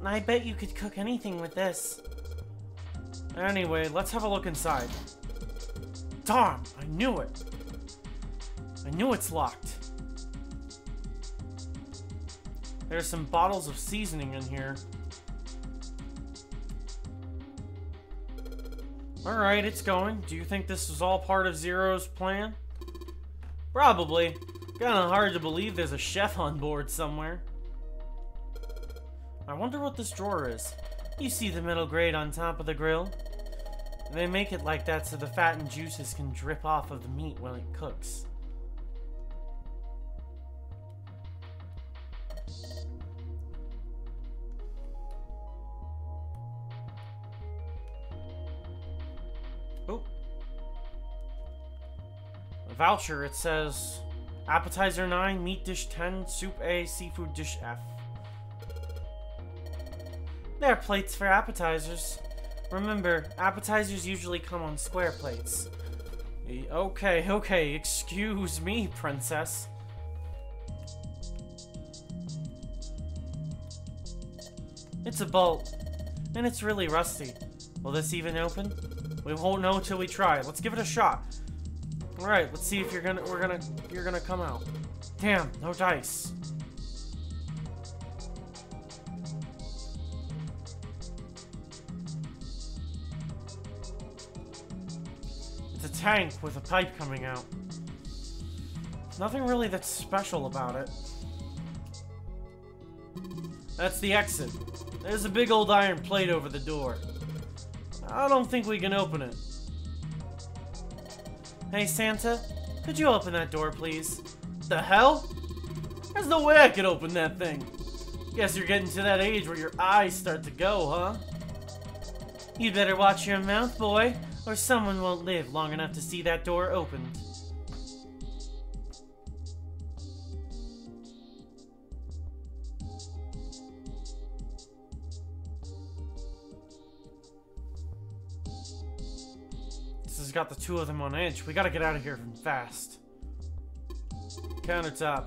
I bet you could cook anything with this. Anyway, let's have a look inside. Darn, I knew it. I knew it's locked. There's some bottles of seasoning in here. Alright, it's going. Do you think this is all part of Zero's plan? Probably. Kinda hard to believe there's a chef on board somewhere. I wonder what this drawer is. You see the metal grate on top of the grill? They make it like that so the fat and juices can drip off of the meat when it cooks. Oh. A voucher, it says appetizer 9, meat dish 10, soup A, seafood dish F. There are plates for appetizers. Remember, appetizers usually come on square plates. Okay, excuse me, princess. It's a bolt, and it's really rusty. Will this even open? We won't know until we try. Let's give it a shot. All right, let's see if you're gonna come out. Damn, no dice. It's a tank with a pipe coming out. Nothing really that's special about it. That's the exit. There's a big old iron plate over the door. I don't think we can open it. Hey, Santa, could you open that door, please? The hell? There's no way I could open that thing. Guess you're getting to that age where your eyes start to go, huh? You'd better watch your mouth, boy, or someone won't live long enough to see that door opened. This has got the two of them on edge. We gotta get out of here fast. Countertop.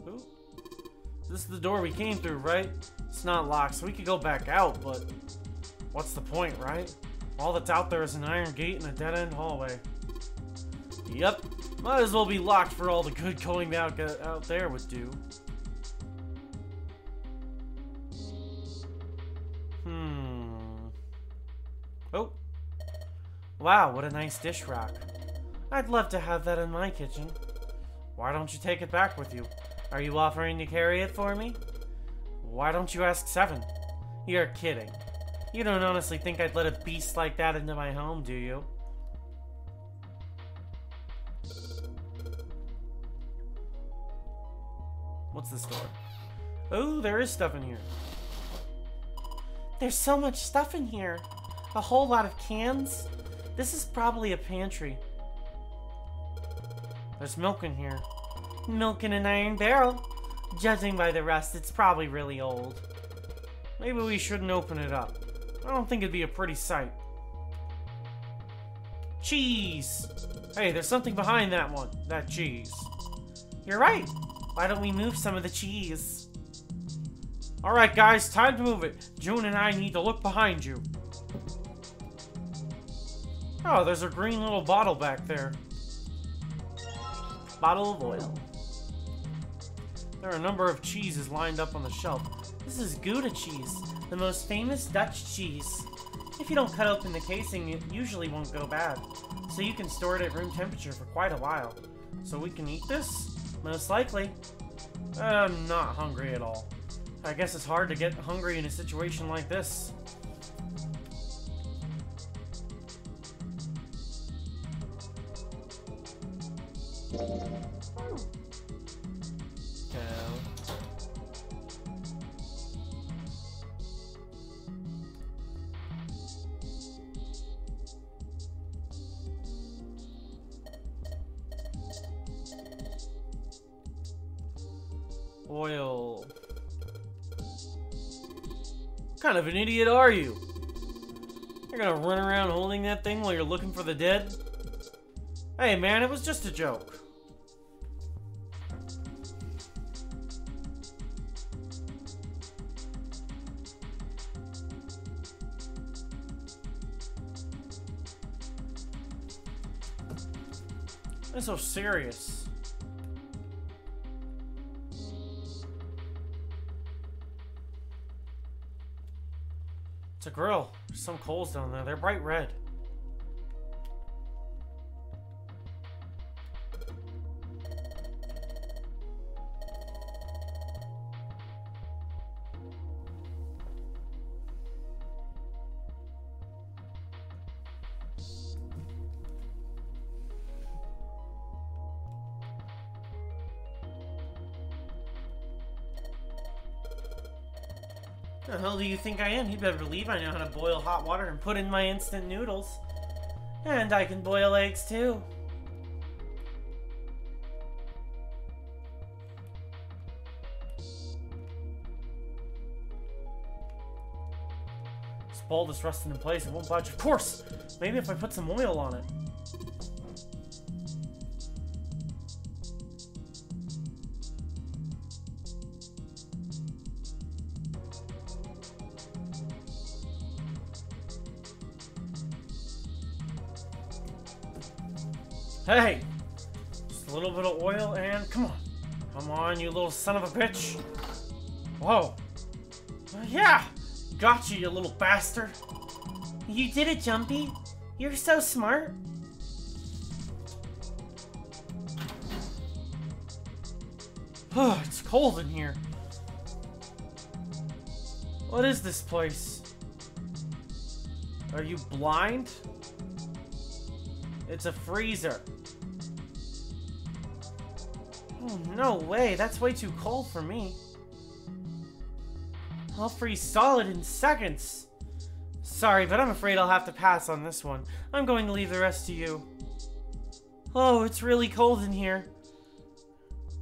Ooh. This is the door we came through, right? It's not locked, so we could go back out, but what's the point, right? All that's out there is an iron gate and a dead-end hallway. Yep. Might as well be locked for all the good going out there would do. Oh. Wow, what a nice dish rack. I'd love to have that in my kitchen. Why don't you take it back with you? Are you offering to carry it for me? Why don't you ask Seven? You're kidding. You don't honestly think I'd let a beast like that into my home, do you? What's this door? Oh, there is stuff in here. There's so much stuff in here. A whole lot of cans. This is probably a pantry. There's milk in here. Milk in an iron barrel. Judging by the rest, it's probably really old. Maybe we shouldn't open it up. I don't think it'd be a pretty sight. Cheese! Hey, there's something behind that one. That cheese. You're right. Why don't we move some of the cheese? Alright guys, time to move it. June and I need to look behind you. Oh, there's a green little bottle back there. Bottle of oil. There are a number of cheeses lined up on the shelf. This is Gouda cheese, the most famous Dutch cheese. If you don't cut open the casing, it usually won't go bad. So you can store it at room temperature for quite a while. So we can eat this? Most likely. I'm not hungry at all. I guess it's hard to get hungry in a situation like this. Oil. What kind of an idiot are you? You're gonna run around holding that thing while you're looking for the dead? Hey man, it was just a joke. Why so serious? It's a grill. There's some coals down there. They're bright red. The hell do you think I am? You better believe I know how to boil hot water and put in my instant noodles. And I can boil eggs too. This bowl that's rusting in place, it won't budge. Of course! Maybe if I put some oil on it. Hey! a little bit of oil, and come on. Come on, you little son of a bitch. Whoa. Yeah! Gotcha, you little bastard. You did it, Jumpy. You're so smart. Oh, it's cold in here. What is this place? Are you blind? It's a freezer. Oh, no way. That's way too cold for me. I'll freeze solid in seconds. Sorry, but I'm afraid I'll have to pass on this one. I'm going to leave the rest to you. Oh, it's really cold in here.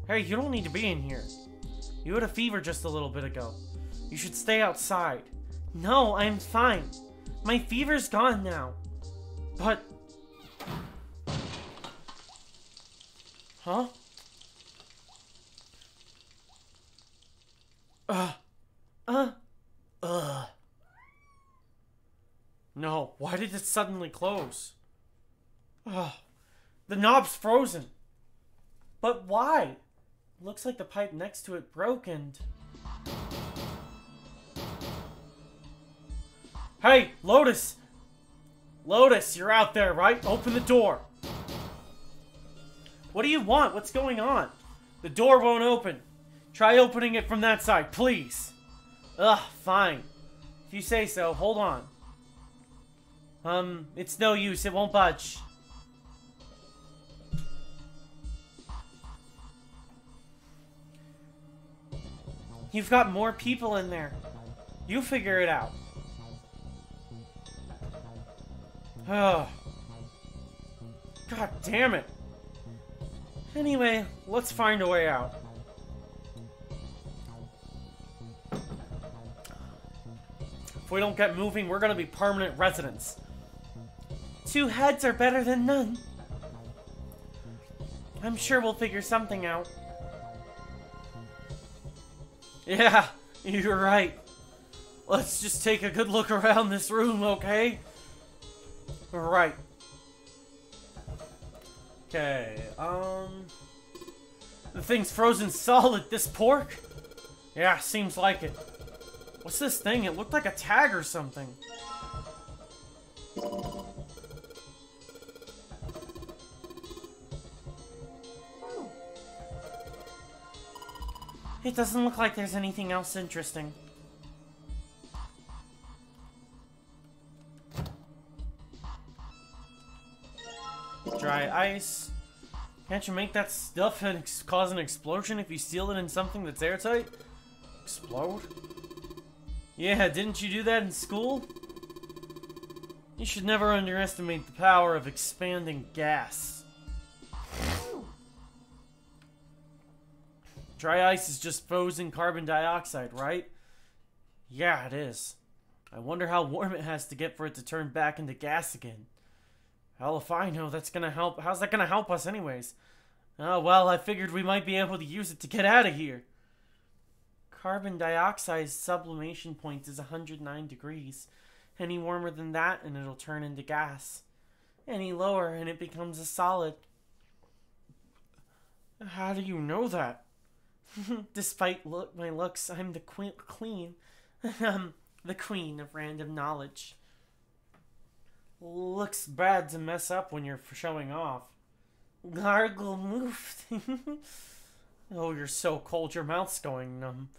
Hey, you don't need to be in here. You had a fever just a little bit ago. You should stay outside. No, I'm fine. My fever's gone now. But... Huh? No, why did it suddenly close? The knob's frozen. But why? Looks like the pipe next to it broke and... Hey, Lotus! Lotus, you're out there, right? Open the door. What do you want? What's going on? The door won't open. Try opening it from that side, please. Ugh, fine. If you say so, hold on. It's no use, it won't budge. You've got more people in there. You figure it out. Oh. God damn it. Anyway, let's find a way out. If we don't get moving, we're gonna be permanent residents. 2 heads are better than none. I'm sure we'll figure something out. Yeah, you're right. Let's just take a good look around this room, okay? Right. Okay, the thing's frozen solid, this pork? Yeah, seems like it. What's this thing? It looked like a tag or something. It doesn't look like there's anything else interesting. Dry ice. Can't you make that stuff and cause an explosion if you seal it in something that's airtight? Explode? Yeah, didn't you do that in school? You should never underestimate the power of expanding gas. Dry ice is just frozen carbon dioxide, right? Yeah, it is. I wonder how warm it has to get for it to turn back into gas again. Hell if I know, that's gonna help. How's that gonna help us anyways? Oh, well, I figured we might be able to use it to get out of here. Carbon dioxide's sublimation point is 109 degrees. Any warmer than that and it'll turn into gas. Any lower and it becomes a solid. How do you know that? Despite my looks, I'm the queen. The queen of random knowledge. Looks bad to mess up when you're showing off. Gargle moved. Oh, you're so cold, your mouth's going numb.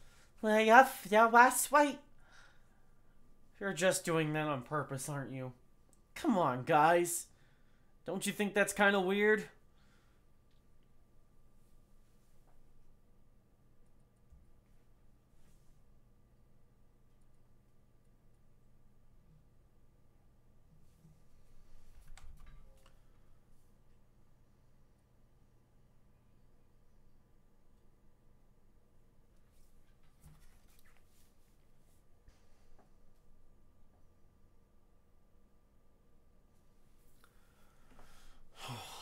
That's right. You're just doing that on purpose, aren't you? Come on, guys. Don't you think that's kind of weird?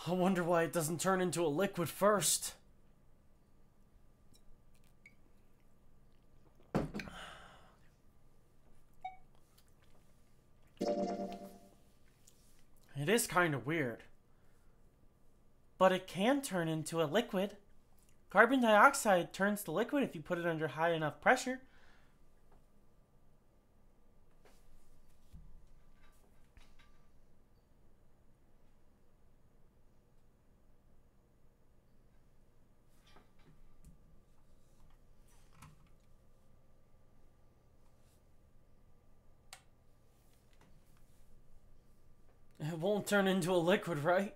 I wonder why it doesn't turn into a liquid first. It is kind of weird. But it can turn into a liquid. Carbon dioxide turns to liquid if you put it under high enough pressure. It won't turn into a liquid, right?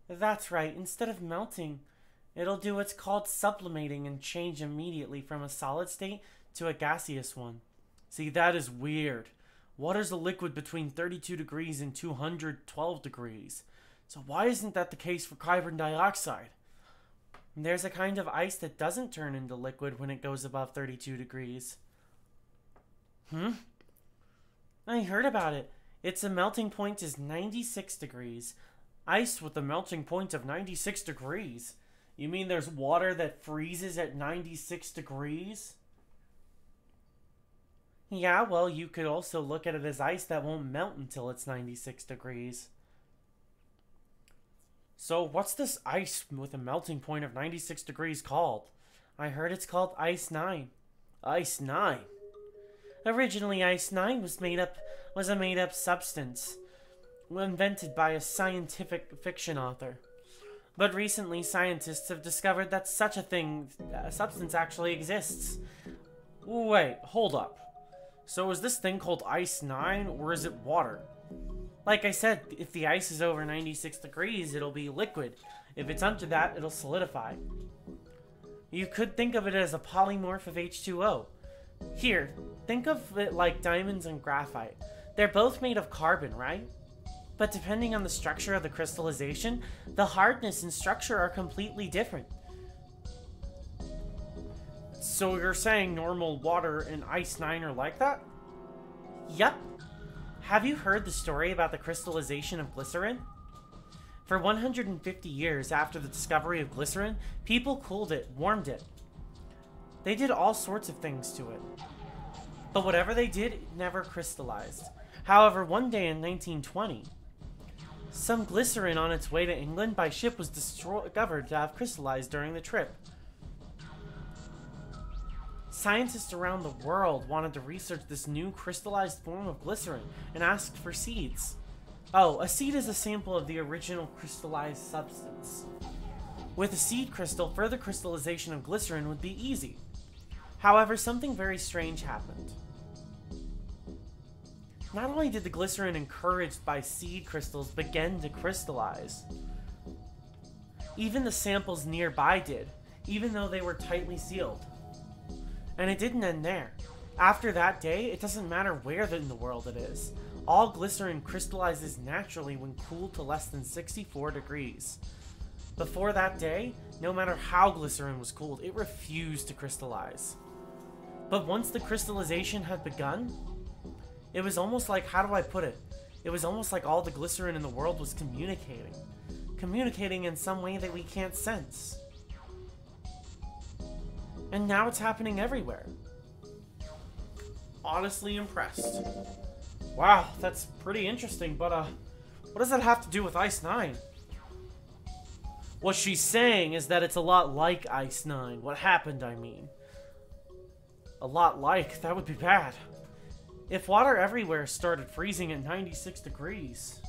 That's right. Instead of melting, it'll do what's called sublimating and change immediately from a solid state to a gaseous one. See, that is weird. Water's a liquid between 32 degrees and 212 degrees. So why isn't that the case for carbon dioxide? There's a kind of ice that doesn't turn into liquid when it goes above 32 degrees. I heard about it. Its melting point is 96 degrees. Ice with a melting point of 96 degrees? You mean there's water that freezes at 96 degrees? Yeah, well, you could also look at it as ice that won't melt until it's 96 degrees. So what's this ice with a melting point of 96 degrees called? I heard it's called Ice 9. Ice 9? Originally, Ice 9 was a made-up substance invented by a scientific fiction author. But recently, scientists have discovered that such a substance actually exists. Wait, hold up. So is this thing called Ice 9, or is it water? Like I said, if the ice is over 96 degrees, it'll be liquid. If it's under that, it'll solidify. You could think of it as a polymorph of H2O. Here, think of it like diamonds and graphite. They're both made of carbon, right? But depending on the structure of the crystallization, the hardness and structure are completely different. So you're saying normal water and Ice 9 are like that? Yep. Have you heard the story about the crystallization of glycerin? For 150 years after the discovery of glycerin, people cooled it, warmed it. They did all sorts of things to it. But whatever they did, it never crystallized. However, one day in 1920, some glycerin on its way to England by ship was discovered to have crystallized during the trip. Scientists around the world wanted to research this new crystallized form of glycerin and asked for seeds. Oh, a seed is a sample of the original crystallized substance. With a seed crystal, further crystallization of glycerin would be easy. However, something very strange happened. Not only did the glycerin encouraged by seed crystals begin to crystallize, even the samples nearby did, even though they were tightly sealed. And it didn't end there. After that day, it doesn't matter where in the world it is. All glycerin crystallizes naturally when cooled to less than 64 degrees. Before that day, no matter how glycerin was cooled, it refused to crystallize. But once the crystallization had begun, it was almost like, how do I put it? It was almost like all the glycerin in the world was communicating. Communicating in some way that we can't sense. And now it's happening everywhere. Honestly impressed. Wow, that's pretty interesting, but what does that have to do with Ice 9? What she's saying is that it's a lot like Ice 9. What happened, I mean. A lot like, that would be bad. If water everywhere started freezing at 96 degrees...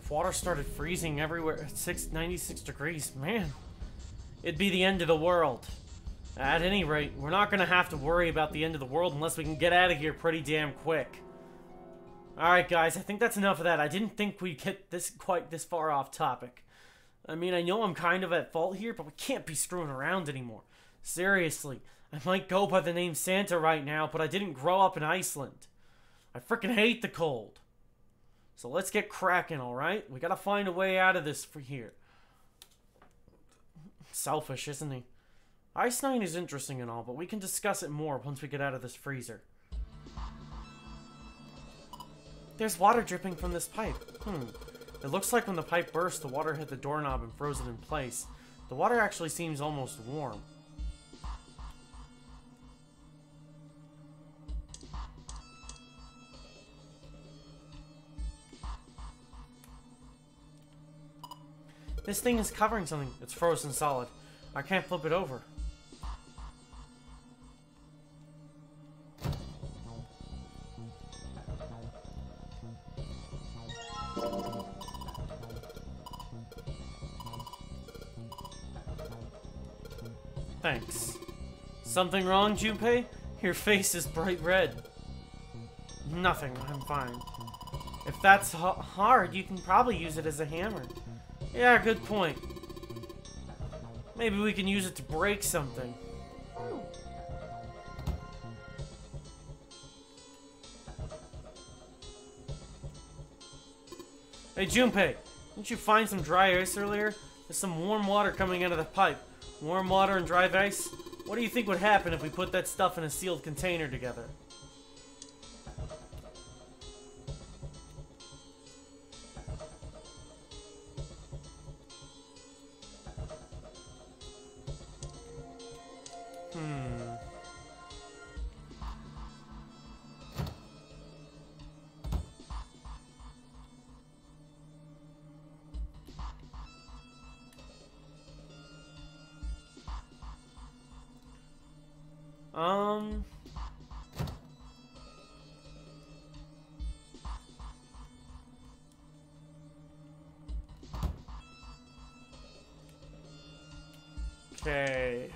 If water started freezing everywhere at 96 degrees, man, it'd be the end of the world. At any rate, we're not gonna have to worry about the end of the world unless we can get out of here pretty damn quick. Alright guys, I think that's enough of that. I didn't think we'd get quite this far off topic. I mean, I know I'm kind of at fault here, but we can't be screwing around anymore. Seriously, I might go by the name Santa right now, but I didn't grow up in Iceland. I frickin' hate the cold. So let's get cracking, alright? We gotta find a way out of this for here. Selfish, isn't he? Ice Knight is interesting and all, but we can discuss it more once we get out of this freezer. There's water dripping from this pipe. It looks like when the pipe burst, the water hit the doorknob and froze it in place. The water actually seems almost warm. This thing is covering something. It's frozen solid. I can't flip it over. Thanks. Something wrong, Junpei? Your face is bright red. Nothing, I'm fine. If that's hard, you can probably use it as a hammer. Yeah, good point. Maybe we can use it to break something. Hey, Junpei, didn't you find some dry ice earlier? There's some warm water coming out of the pipe. Warm water and dry ice? What do you think would happen if we put that stuff in a sealed container together? Okay.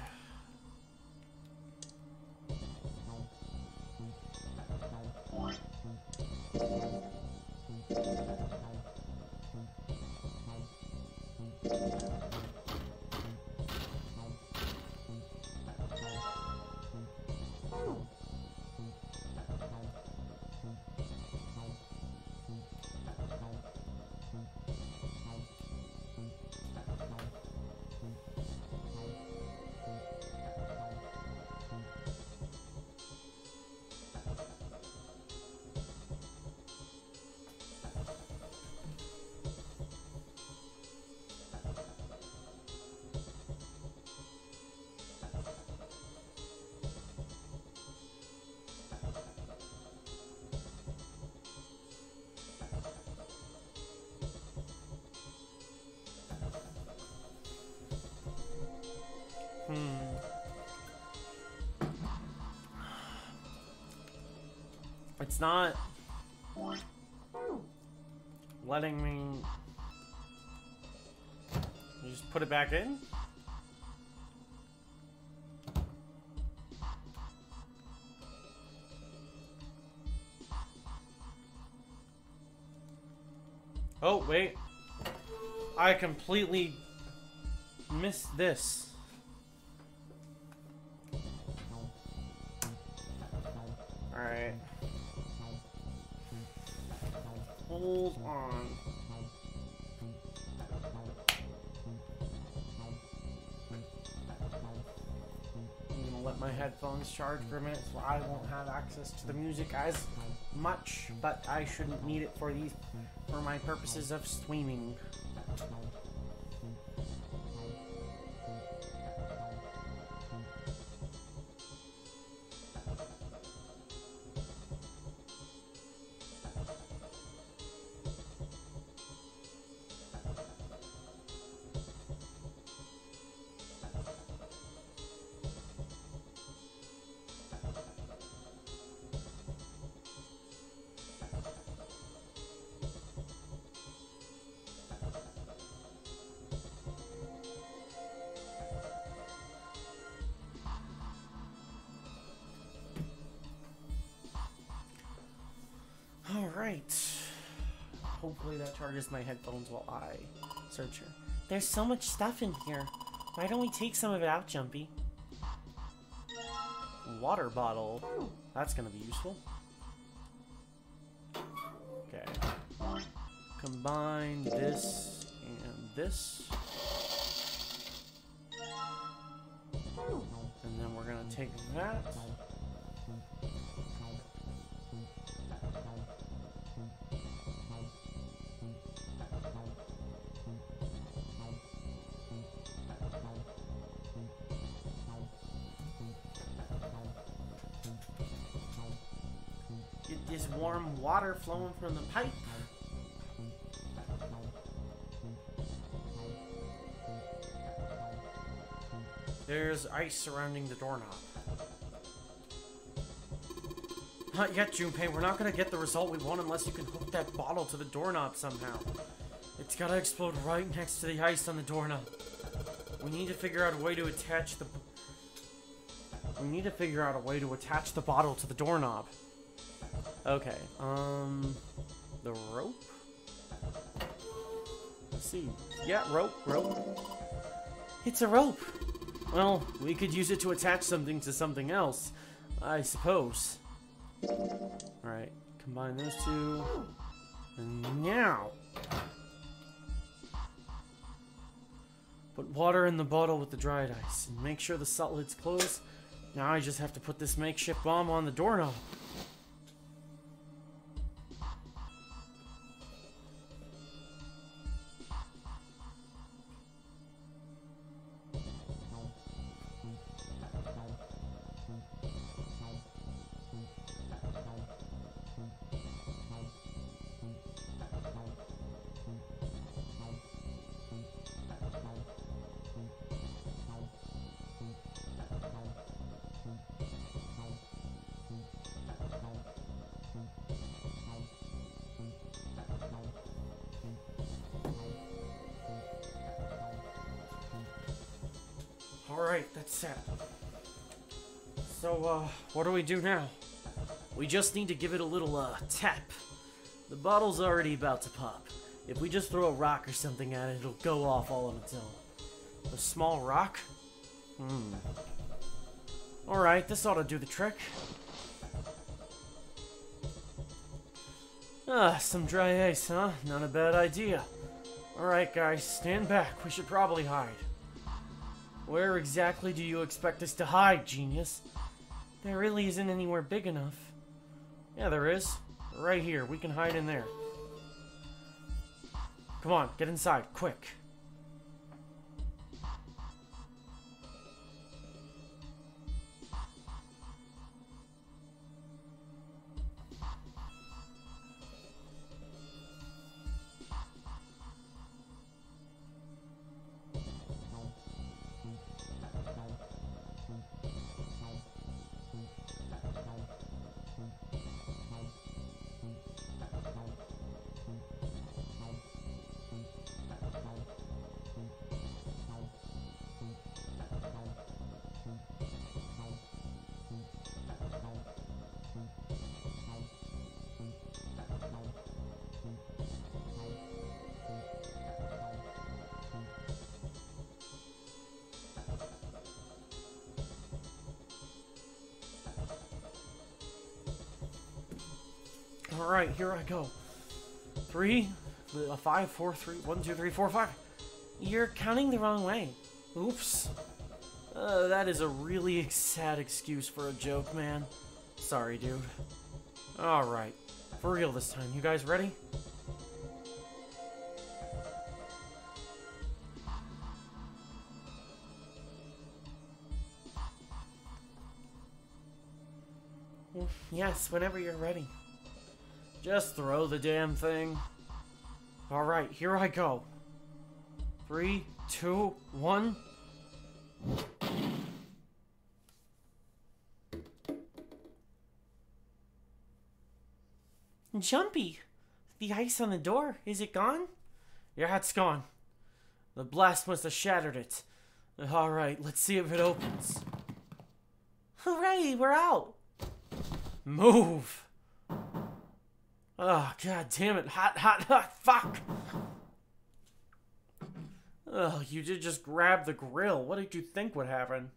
It's not letting me. You just put it back in? Oh, wait. I completely missed this. Alright. Hold on. I'm gonna let my headphones charge for a minute so I won't have access to the music as much, but I shouldn't need it for my purposes of streaming. Alright. Hopefully that charges my headphones while I search her. There's so much stuff in here. Why don't we take some of it out, Jumpy? Water bottle. That's gonna be useful. Okay. Combine this and this. And then we're gonna take that. Get this warm water flowing from the pipe. There's ice surrounding the doorknob. Not yet, Junpei. We're not gonna get the result we want unless you can hook that bottle to the doorknob somehow. It's gotta explode right next to the ice on the doorknob. We need to figure out a way to attach the... We need to figure out a way to attach the bottle to the doorknob. Okay, the rope? Let's see. Yeah, rope. It's a rope! Well, we could use it to attach something to something else, I suppose. Alright, combine those two. And now! Put water in the bottle with the dried ice, and make sure the salt lid's closed. Now I just have to put this makeshift bomb on the doorknob. Alright, that's set. So, what do we do now? We just need to give it a little, tap. The bottle's already about to pop. If we just throw a rock or something at it, it'll go off all on its own. A small rock? Alright, this ought to do the trick. Some dry ice, huh? Not a bad idea. Alright, guys, stand back. We should probably hide. Where exactly do you expect us to hide, genius? There really isn't anywhere big enough. Yeah, there is. Right here. We can hide in there. Come on, get inside, quick. Alright, here I go. 5, 4, 3, 1, 2, 3, 4, 5. You're counting the wrong way. Oops. That is a really sad excuse for a joke, man. Sorry, dude. Alright. For real this time. You guys ready? Yes, whenever you're ready. Just throw the damn thing. Alright, here I go. 3, 2, 1. Jumpy! The ice on the door, is it gone? Yeah, it's gone. The blast must have shattered it. Alright, let's see if it opens. Hooray, we're out! Move! Oh, god damn it. Hot, hot, hot. Fuck. Ugh, you did just grab the grill. What did you think would happen?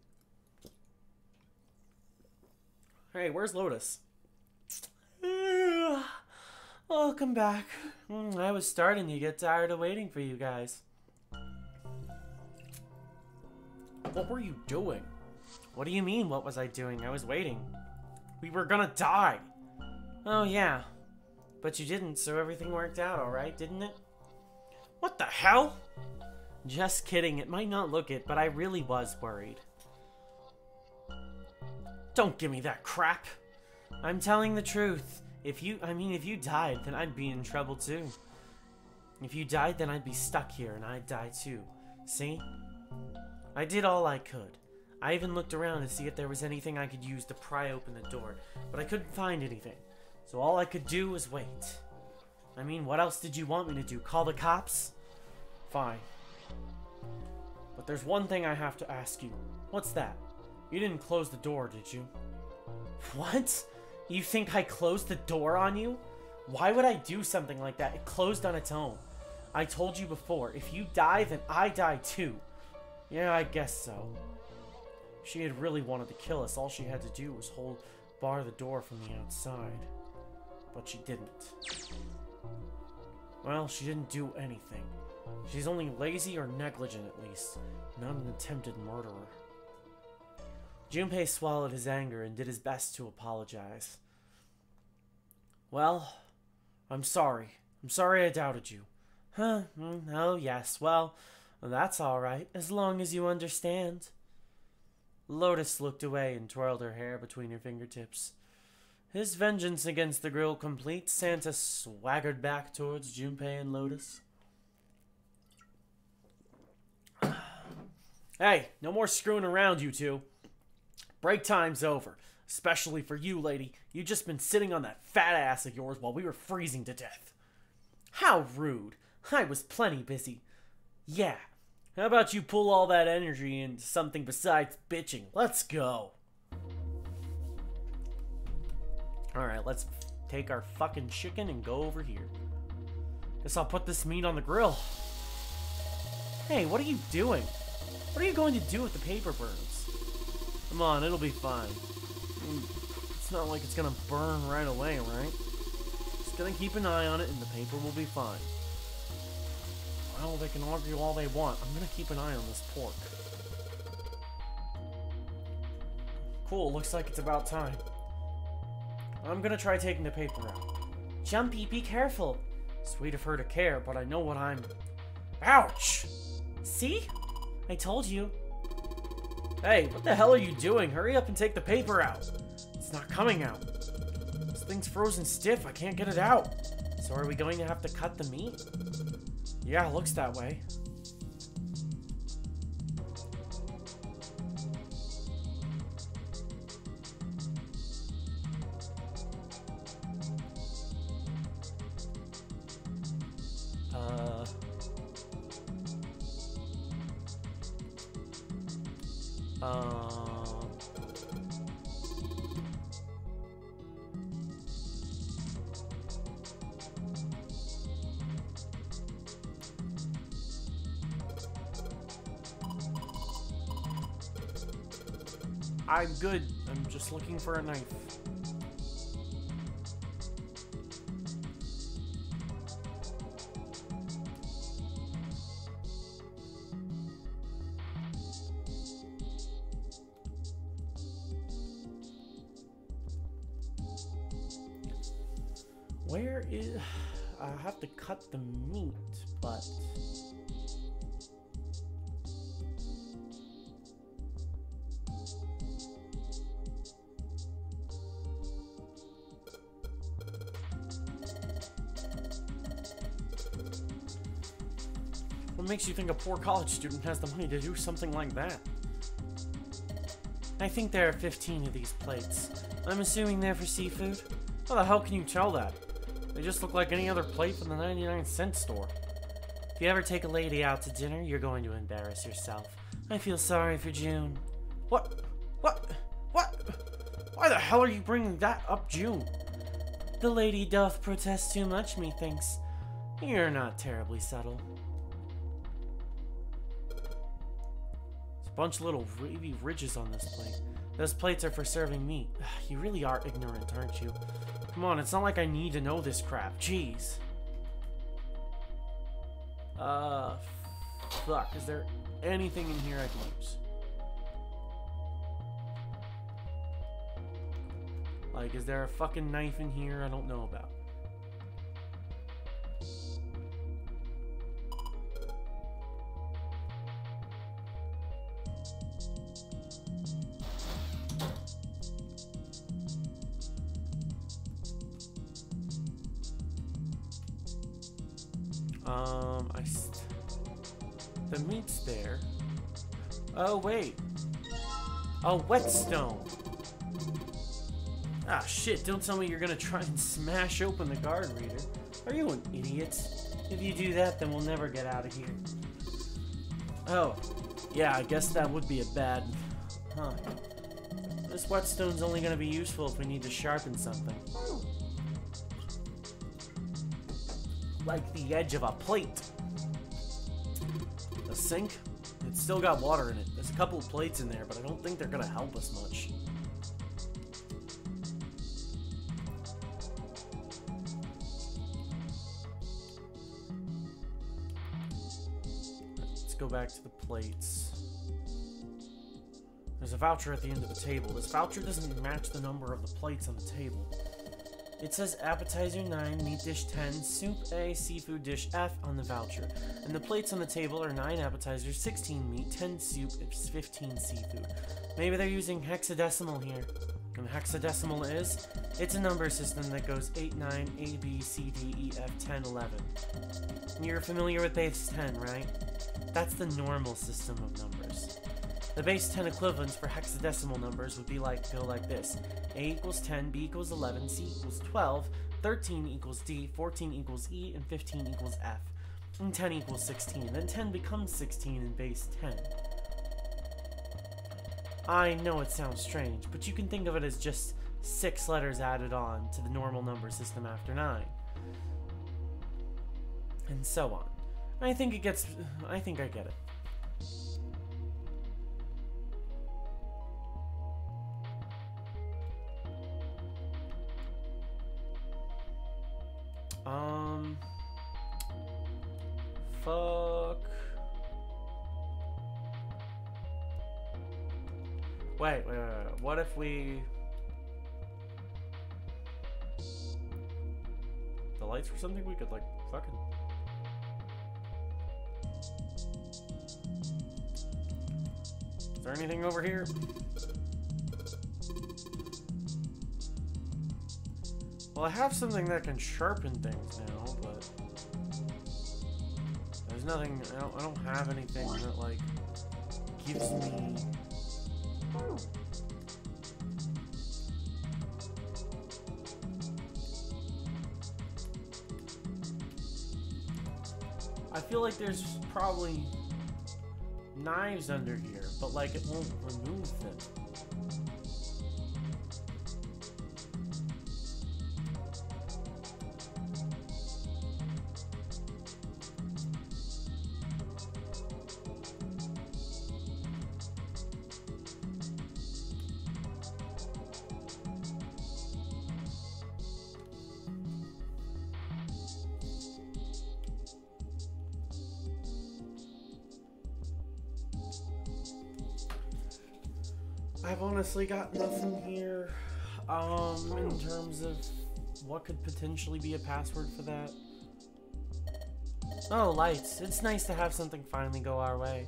Hey, where's Lotus? Welcome back. I was starting to get tired of waiting for you guys. What were you doing? What do you mean, what was I doing? I was waiting. We were gonna die. Oh, yeah. But you didn't, so everything worked out alright, didn't it? What the hell? Just kidding, it might not look it, but I really was worried. Don't give me that crap. I'm telling the truth. If you died, then I'd be in trouble too. If you died, then I'd be stuck here and I'd die too. See? I did all I could. I even looked around to see if there was anything I could use to pry open the door, but I couldn't find anything. So all I could do was wait. I mean, what else did you want me to do? Call the cops? Fine. But there's one thing I have to ask you. What's that? You didn't close the door, did you? What? You think I closed the door on you? Why would I do something like that? It closed on its own. I told you before, if you die, then I die too. Yeah, I guess so. If she had really wanted to kill us, all she had to do was bar the door from the outside. But she didn't. Well, she didn't do anything. She's only lazy or negligent at least, not an attempted murderer. Junpei swallowed his anger and did his best to apologize. Well, I'm sorry. I'm sorry I doubted you. Huh? Oh, yes. Well, that's alright, as long as you understand. Lotus looked away and twirled her hair between her fingertips. His vengeance against the grill complete, Santa swaggered back towards Junpei and Lotus. Hey, no more screwing around, you two. Break time's over. Especially for you, lady. You just been sitting on that fat ass of yours while we were freezing to death. How rude. I was plenty busy. Yeah. How about you pull all that energy into something besides bitching? Let's go. Alright, let's take our fucking chicken and go over here. Guess I'll put this meat on the grill. Hey, what are you doing? What are you going to do with the paper burns? Come on, it'll be fine. It's not like it's gonna burn right away, right? Just gonna keep an eye on it and the paper will be fine. Well, they can argue all they want. I'm gonna keep an eye on this pork. Cool, looks like it's about time. I'm gonna try taking the paper out. Jumpy, be careful. Sweet of her to care, but I know what I'm... Ouch! See? I told you. Hey, what the hell are you doing? Hurry up and take the paper out. It's not coming out. This thing's frozen stiff. I can't get it out. So are we going to have to cut the meat? Yeah, it looks that way. I'm good. I'm just looking for a knife. Where is... I have to cut the meat, but... What makes you think a poor college student has the money to do something like that? I think there are 15 of these plates. I'm assuming they're for seafood? How the hell can you tell that? They just look like any other plate from the 99-cent store. If you ever take a lady out to dinner, you're going to embarrass yourself. I feel sorry for June. What? Why the hell are you bringing that up, June? The lady doth protest too much, methinks. You're not terribly subtle. There's a bunch of little wavy ridges on this plate. Those plates are for serving meat. You really are ignorant, aren't you? Come on, it's not like I need to know this crap. Jeez. Fuck. Is there anything in here I can use? Like, is there a fucking knife in here I don't know about? The meat's there. Oh, wait. A whetstone. Ah, shit, don't tell me you're gonna try and smash open the guard reader. Are you an idiot? If you do that, then we'll never get out of here. Oh, yeah, I guess that would be a bad... Huh. This whetstone's only gonna be useful if we need to sharpen something. Like the edge of a plate. The sink? It's still got water in it. There's a couple of plates in there, but I don't think they're gonna help us much. Let's go back to the plates. There's a voucher at the end of the table. This voucher doesn't match the number of the plates on the table. It says appetizer 9, meat dish 10, soup A, seafood dish F on the voucher. And the plates on the table are 9 appetizers, 16 meat, 10 soup, 15 seafood. Maybe they're using hexadecimal here. And hexadecimal is? It's a number system that goes 8, 9, A, B, C, D, E, F, 10, 11. You're familiar with base 10, right? That's the normal system of numbers. The base 10 equivalents for hexadecimal numbers would go like this. A equals 10, B equals 11, C equals 12, 13 equals D, 14 equals E, and 15 equals F. And 10 equals 16. Then 10 becomes 16 in base 10. I know it sounds strange, but you can think of it as just 6 letters added on to the normal number system after 9. And so on. I think I get it. Fuck. Wait. What if we... The lights were something we could, like, fucking... Is there anything over here? Well, I have something that can sharpen things now, but... There's nothing... I don't have anything that, like, gives me... I feel like there's probably knives under here, but, like, it won't remove them. I've honestly got nothing here, in terms of what could potentially be a password for that. Oh, lights. It's nice to have something finally go our way.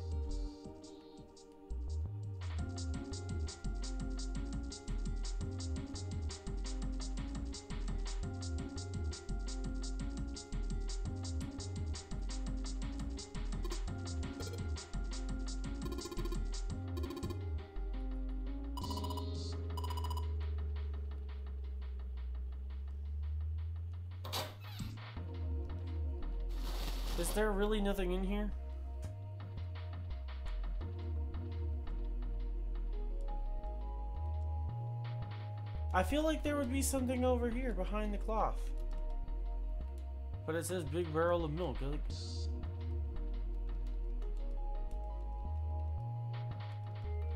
Is there really nothing in here? I feel like there would be something over here behind the cloth. But it says big barrel of milk.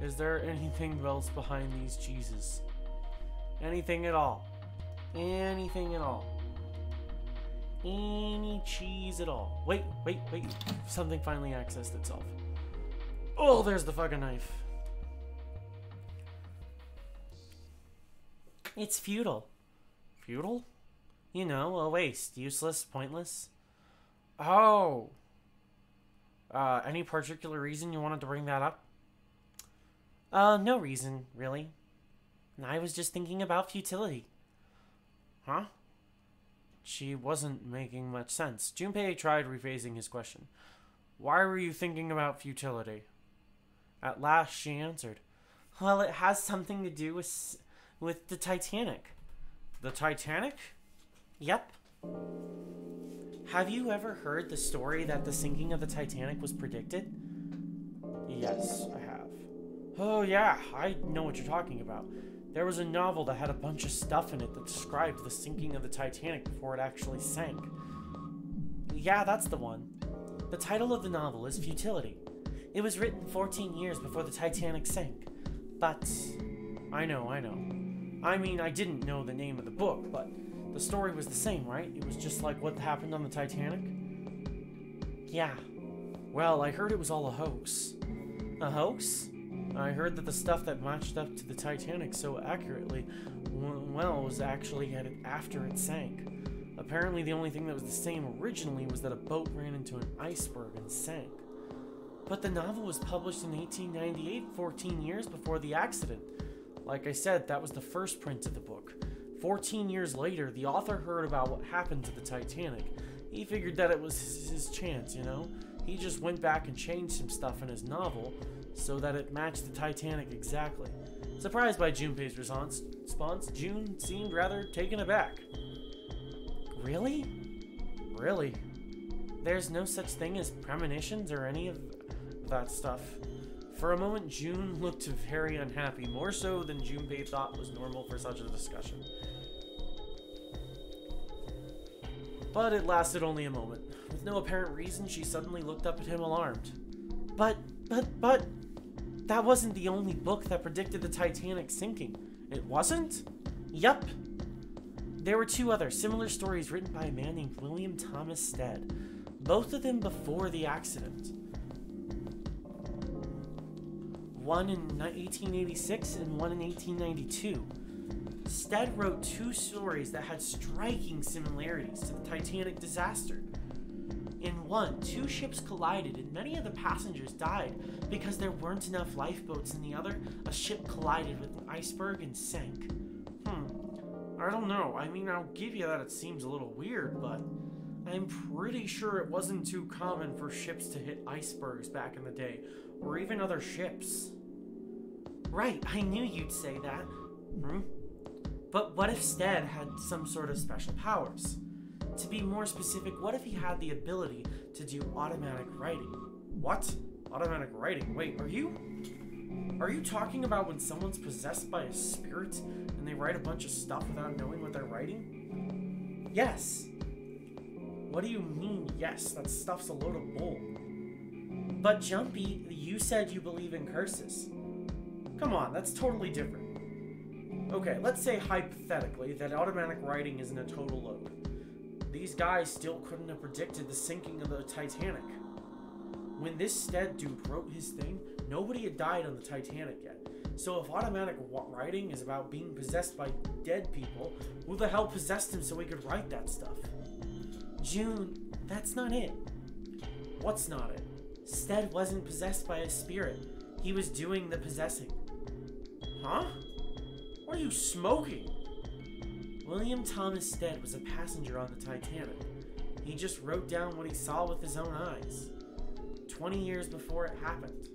Is there anything else behind these cheeses? Anything at all? Anything at all? Any cheese at all? Wait. Something finally accessed itself. Oh, there's the fucking knife. It's futile. Futile? You know, a waste. Useless, pointless. Oh. Any particular reason you wanted to bring that up? No reason, really. I was just thinking about futility. Huh? She wasn't making much sense. Junpei tried rephrasing his question. Why were you thinking about futility? At last, she answered. Well, it has something to do with the Titanic. The Titanic? Yep. Have you ever heard the story that the sinking of the Titanic was predicted? Yes, I have. Oh yeah, I know what you're talking about. There was a novel that had a bunch of stuff in it that described the sinking of the Titanic before it actually sank. Yeah, that's the one. The title of the novel is Futility. It was written 14 years before the Titanic sank. But... I know. I mean, I didn't know the name of the book, but the story was the same, right? It was just like what happened on the Titanic? Yeah. Well, I heard it was all a hoax. A hoax? I heard that the stuff that matched up to the Titanic so accurately, well, was actually at it after it sank. Apparently the only thing that was the same originally was that a boat ran into an iceberg and sank. But the novel was published in 1898, 14 years before the accident. Like I said, that was the first print of the book. 14 years later, the author heard about what happened to the Titanic. He figured that it was his chance, you know? He just went back and changed some stuff in his novel so that it matched the Titanic exactly. Surprised by Junpei's response, June seemed rather taken aback. Really? Really? There's no such thing as premonitions or any of that stuff. For a moment, June looked very unhappy, more so than Junpei thought was normal for such a discussion. But it lasted only a moment. With no apparent reason, she suddenly looked up at him alarmed. But, that wasn't the only book that predicted the Titanic sinking. It wasn't? Yup. There were two other similar stories written by a man named William Thomas Stead, both of them before the accident. One in 1886 and one in 1892. Stead wrote two stories that had striking similarities to the Titanic disaster. In one, two ships collided and many of the passengers died because there weren't enough lifeboats. In the other, a ship collided with an iceberg and sank. I don't know. I mean, I'll give you that it seems a little weird, but I'm pretty sure it wasn't too common for ships to hit icebergs back in the day, or even other ships. Right, I knew you'd say that. But what if Stead had some sort of special powers? To be more specific, what if he had the ability to do automatic writing? What? Automatic writing? Wait, are you talking about when someone's possessed by a spirit and they write a bunch of stuff without knowing what they're writing? Yes. What do you mean, yes? That stuff's a load of bull. But Jumpy, you said you believe in curses. Come on, that's totally different. Okay, let's say hypothetically that automatic writing isn't a total load. These guys still couldn't have predicted the sinking of the Titanic. When this Stead dude wrote his thing, nobody had died on the Titanic yet. So if automatic writing is about being possessed by dead people, who the hell possessed him so he could write that stuff? June, that's not it. What's not it? Stead wasn't possessed by a spirit. He was doing the possessing. Huh? What are you smoking? William Thomas Stead was a passenger on the Titanic. He just wrote down what he saw with his own eyes. 20 years before it happened.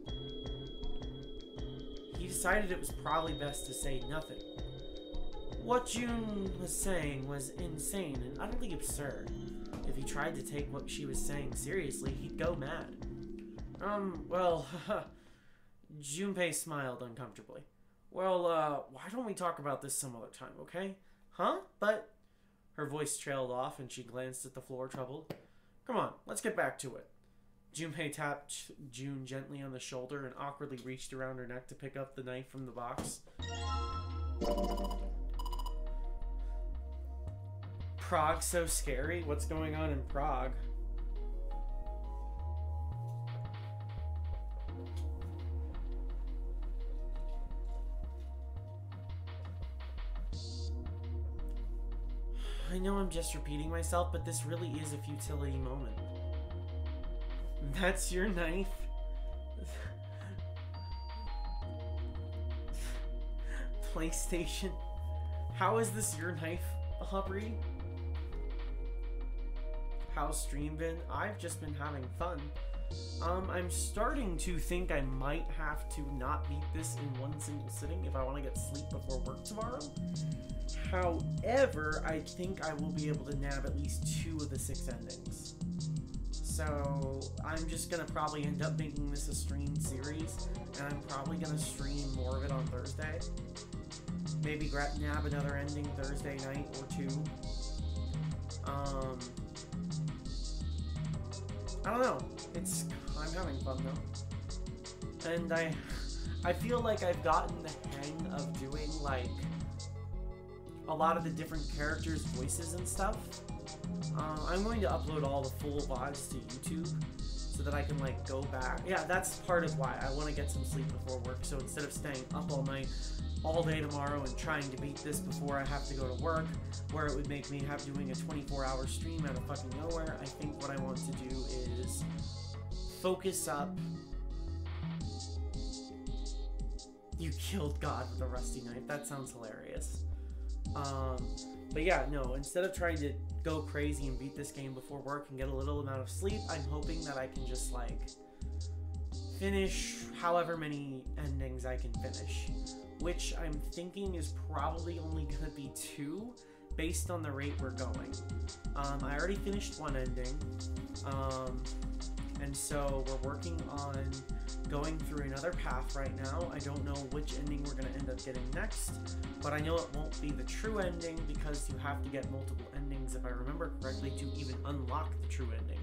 He decided it was probably best to say nothing. What June was saying was insane and utterly absurd. If he tried to take what she was saying seriously, he'd go mad. Well, Junpei smiled uncomfortably. Well, why don't we talk about this some other time, okay? Huh? But... Her voice trailed off and she glanced at the floor, troubled. Come on, let's get back to it. Junpei tapped June gently on the shoulder and awkwardly reached around her neck to pick up the knife from the box. Prague so scary? What's going on in Prague? I know I'm just repeating myself, but this really is a futility moment. That's your knife? PlayStation? How is this your knife, Aubrey? How's stream been? I've just been having fun. I'm starting to think I might have to not beat this in one single sitting if I want to get sleep before work tomorrow. However, I think I will be able to nab at least 2 of the 6 endings. So, I'm just going to probably end up making this a stream series, and I'm probably going to stream more of it on Thursday. Maybe nab another ending Thursday night or 2. I don't know. I'm having fun though. And I feel like I've gotten the hang of doing like a lot of the different characters' voices and stuff. I'm going to upload all the full VODs to YouTube so that I can like go back. Yeah, that's part of why I want to get some sleep before work. So instead of staying up all night, all day tomorrow and trying to beat this before I have to go to work, where it would make me doing a 24-hour stream out of fucking nowhere, I think what I want to do is focus up. You killed God with a rusty knife. That sounds hilarious. But yeah, no, instead of trying to go crazy and beat this game before work and get a little amount of sleep, I'm hoping that I can just like finish however many endings I can finish, which I'm thinking is probably only gonna be 2 based on the rate we're going. I already finished 1 ending, and so we're working on going through another path right now. I don't know which ending we're gonna end up getting next, but I know it won't be the true ending because you have to get multiple endings, if I remember correctly, to even unlock the true ending.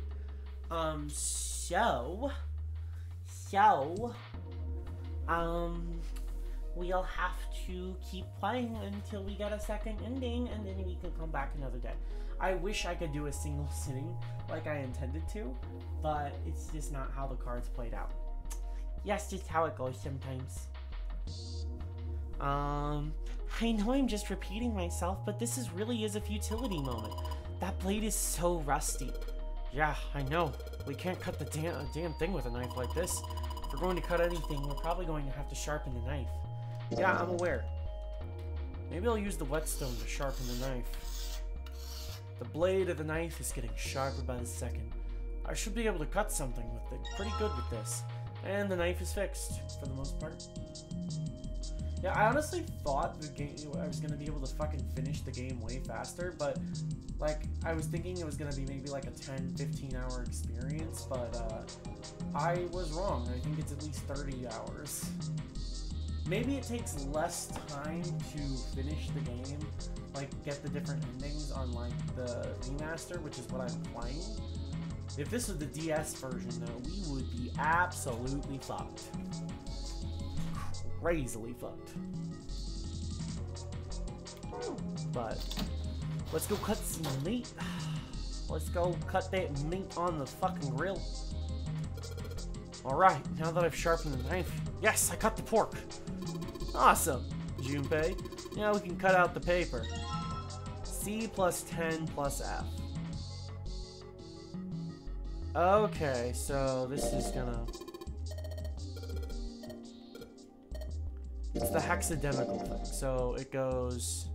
We'll have to keep playing until we get a second ending, and then we can come back another day. I wish I could do a single sitting like I intended to, but it's just not how the cards played out. Yes, just how it goes sometimes. I know I'm just repeating myself, but this really is a futility moment. That blade is so rusty. Yeah, I know. We can't cut the damn thing with a knife like this. If we're going to cut anything, we're probably going to have to sharpen the knife. Yeah, I'm aware. Maybe I'll use the whetstone to sharpen the knife. The blade of the knife is getting sharper by the second. I should be able to cut something with it. Pretty good with this. And the knife is fixed, for the most part. Yeah, I honestly thought the game I was gonna be able to fucking finish the game way faster, but like I was thinking it was gonna be maybe like a 10-15 hour experience, but I was wrong. I think it's at least 30 hours. Maybe it takes less time to finish the game, like get the different endings on like the remaster, which is what I'm playing. If this was the DS version though, we would be absolutely fucked. Crazily fucked. But let's go cut some meat. Let's go cut that meat on the fucking grill. Alright, now that I've sharpened the knife, yes, I cut the pork. Awesome, Junpei. Now we can cut out the paper. C plus 10 plus F. Okay, so this is gonna... It's the hexadecimal thing. So it goes...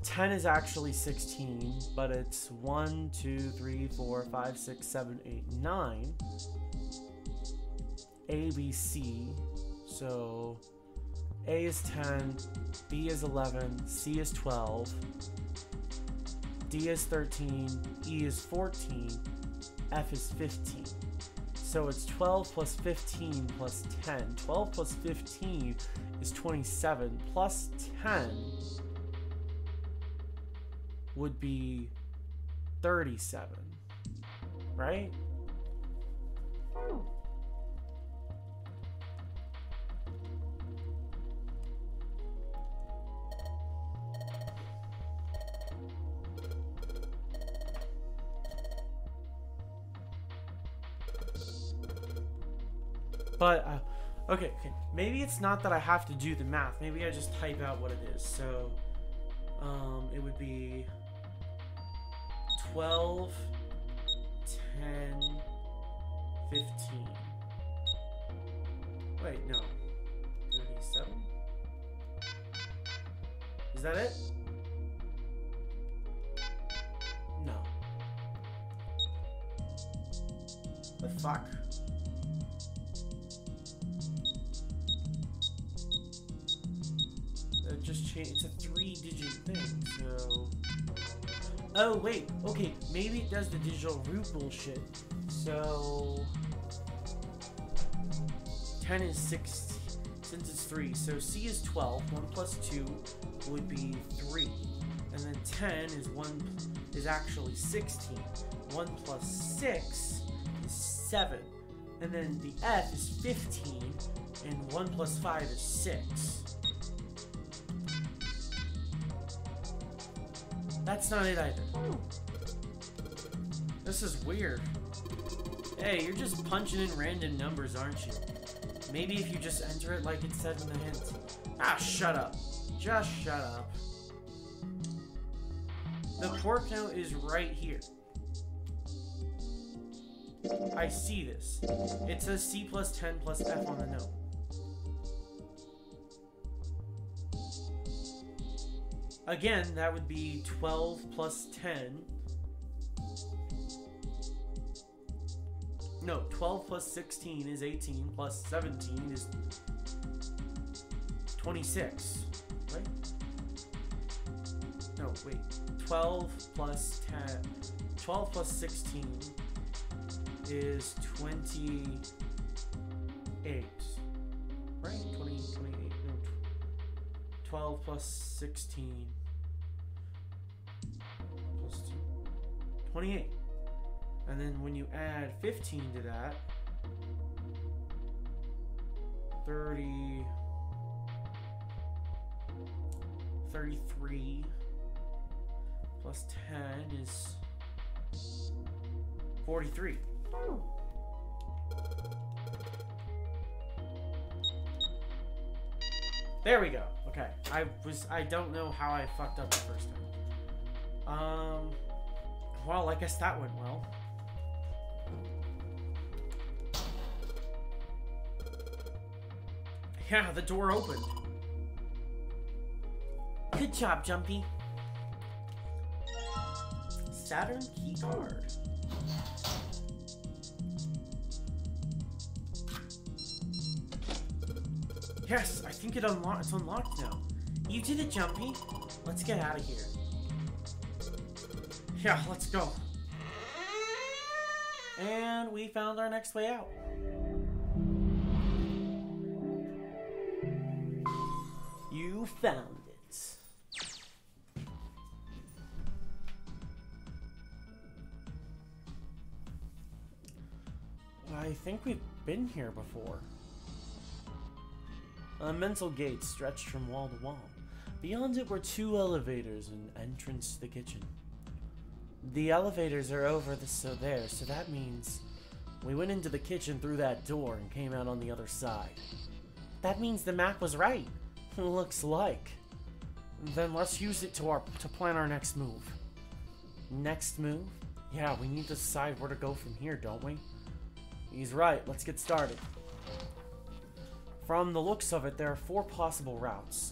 10 is actually 16, but it's 1, 2, 3, 4, 5, 6, 7, 8, 9. A, B, C. So A is 10, B is 11, C is 12, D is 13, E is 14, F is 15. so it's 12 plus 15 plus 10. 12 plus 15 is 27. Plus 10 would be 37. Right? But, okay, maybe it's not that I have to do the math. Maybe I just type out what it is. So, it would be 12, 10, 15. Wait, no. 37? Is that it? No. The fuck? Just change. It's a 3-digit thing, so. Oh wait, okay, maybe it does the digital root bullshit. So 10 is 6 since it's 3. So C is 12. 1 plus 2 would be 3, and then 10 is actually 16. 1 plus 6 is 7, and then the F is 15, and 1 plus 5 is 6. That's not it either. This is weird. Hey, you're just punching in random numbers, aren't you? Maybe if you just enter it like it said in the hint. Ah, shut up. Just shut up. The pork note is right here. I see this. It says C plus 10 plus F on the note. Again, that would be 12 plus 10. No, 12 plus 16 is 18, plus 17 is 26, right? No, wait. 12 plus 10, 12 plus 16 is 28, right? 28, no, 12 plus 16 plus 2, 28. And then when you add 15 to that, 33 plus 10 is 43. There we go. Okay. I don't know how I fucked up the first time. Well, I guess that went well. Yeah, the door opened. Good job, Jumpy. Saturn key card. Yes, I think it's unlocked now. You did it, Jumpy. Let's get out of here. Yeah, let's go. And we found our next way out. You found it. I think we've been here before. A mental gate stretched from wall to wall. Beyond it were 2 elevators and entrance to the kitchen. The elevators are over so that means we went into the kitchen through that door and came out on the other side. That means the map was right. Looks like. Then let's use it to plan our next move. Next move? Yeah, we need to decide where to go from here, don't we? He's right, let's get started. From the looks of it, there are 4 possible routes.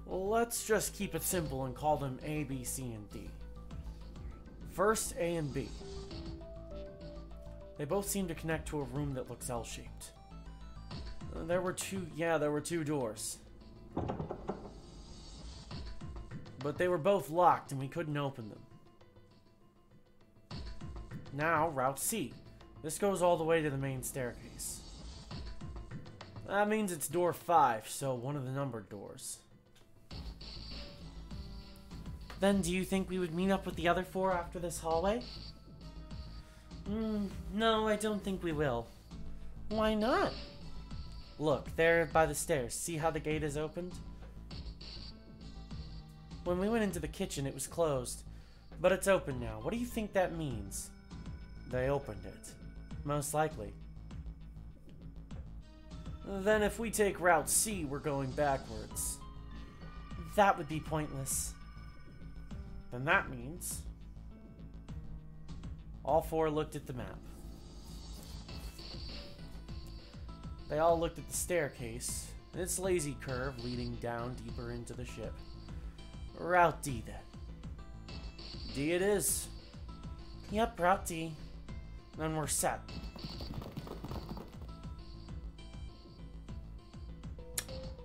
Let's just keep it simple and call them A, B, C, and D. First, A and B. They both seem to connect to a room that looks L-shaped. There were 2 doors. But they were both locked and we couldn't open them. Now, Route C. This goes all the way to the main staircase. That means it's door 5, so one of the numbered doors. Then do you think we would meet up with the other 4 after this hallway? No, I don't think we will. Why not? Look, there by the stairs. See how the gate is opened? When we went into the kitchen, it was closed. But it's open now. What do you think that means? They opened it. Most likely. Then if we take Route C, we're going backwards. That would be pointless. Then that means... All 4 looked at the map. They all looked at the staircase, and its lazy curve leading down deeper into the ship. Route D, then. D it is. Yep, Route D. Then we're set.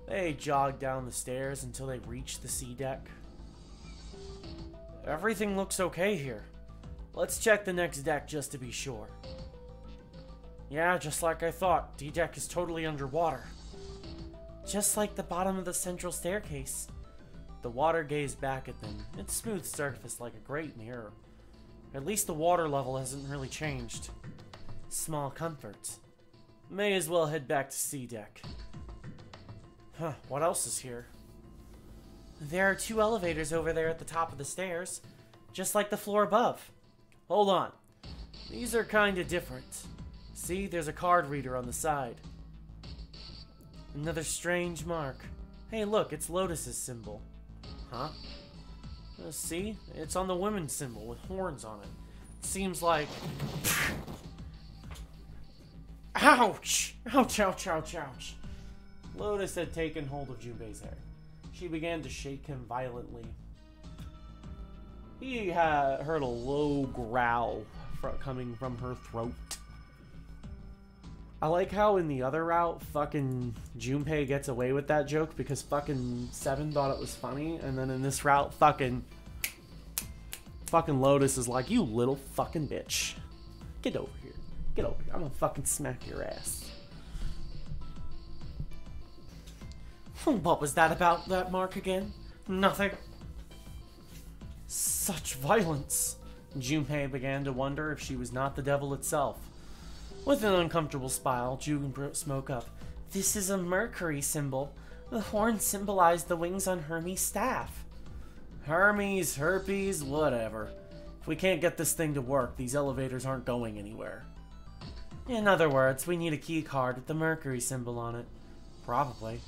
They jogged down the stairs until they reached the C deck. Everything looks okay here. Let's check the next deck just to be sure. Yeah, just like I thought. D deck is totally underwater. Just like the bottom of the central staircase. The water gazed back at them, its smooth surface like a great mirror. At least the water level hasn't really changed. Small comfort. May as well head back to C deck. Huh, what else is here? There are 2 elevators over there at the top of the stairs, just like the floor above. Hold on. These are kinda different. See, there's a card reader on the side. Another strange mark. Hey, look, it's Lotus's symbol. Huh? See? It's on the women's symbol with horns on it. Seems like... Ouch! Ouch, ouch, ouch, ouch. Lotus had taken hold of Junpei's hair. She began to shake him violently. He had heard a low growl coming from her throat. I like how in the other route, fucking Junpei gets away with that joke because fucking Seven thought it was funny, and then in this route, fucking Lotus is like, you little fucking bitch. Get over here. Get over here. I'm gonna fucking smack your ass. What was that about, that mark again? Nothing. Such violence. Junpei began to wonder if she was not the devil itself. With an uncomfortable smile, Junpei spoke up. This is a Mercury symbol. The horn symbolized the wings on Hermes' staff. Hermes, herpes, whatever. If we can't get this thing to work, these elevators aren't going anywhere. In other words, we need a key card with the Mercury symbol on it. Probably.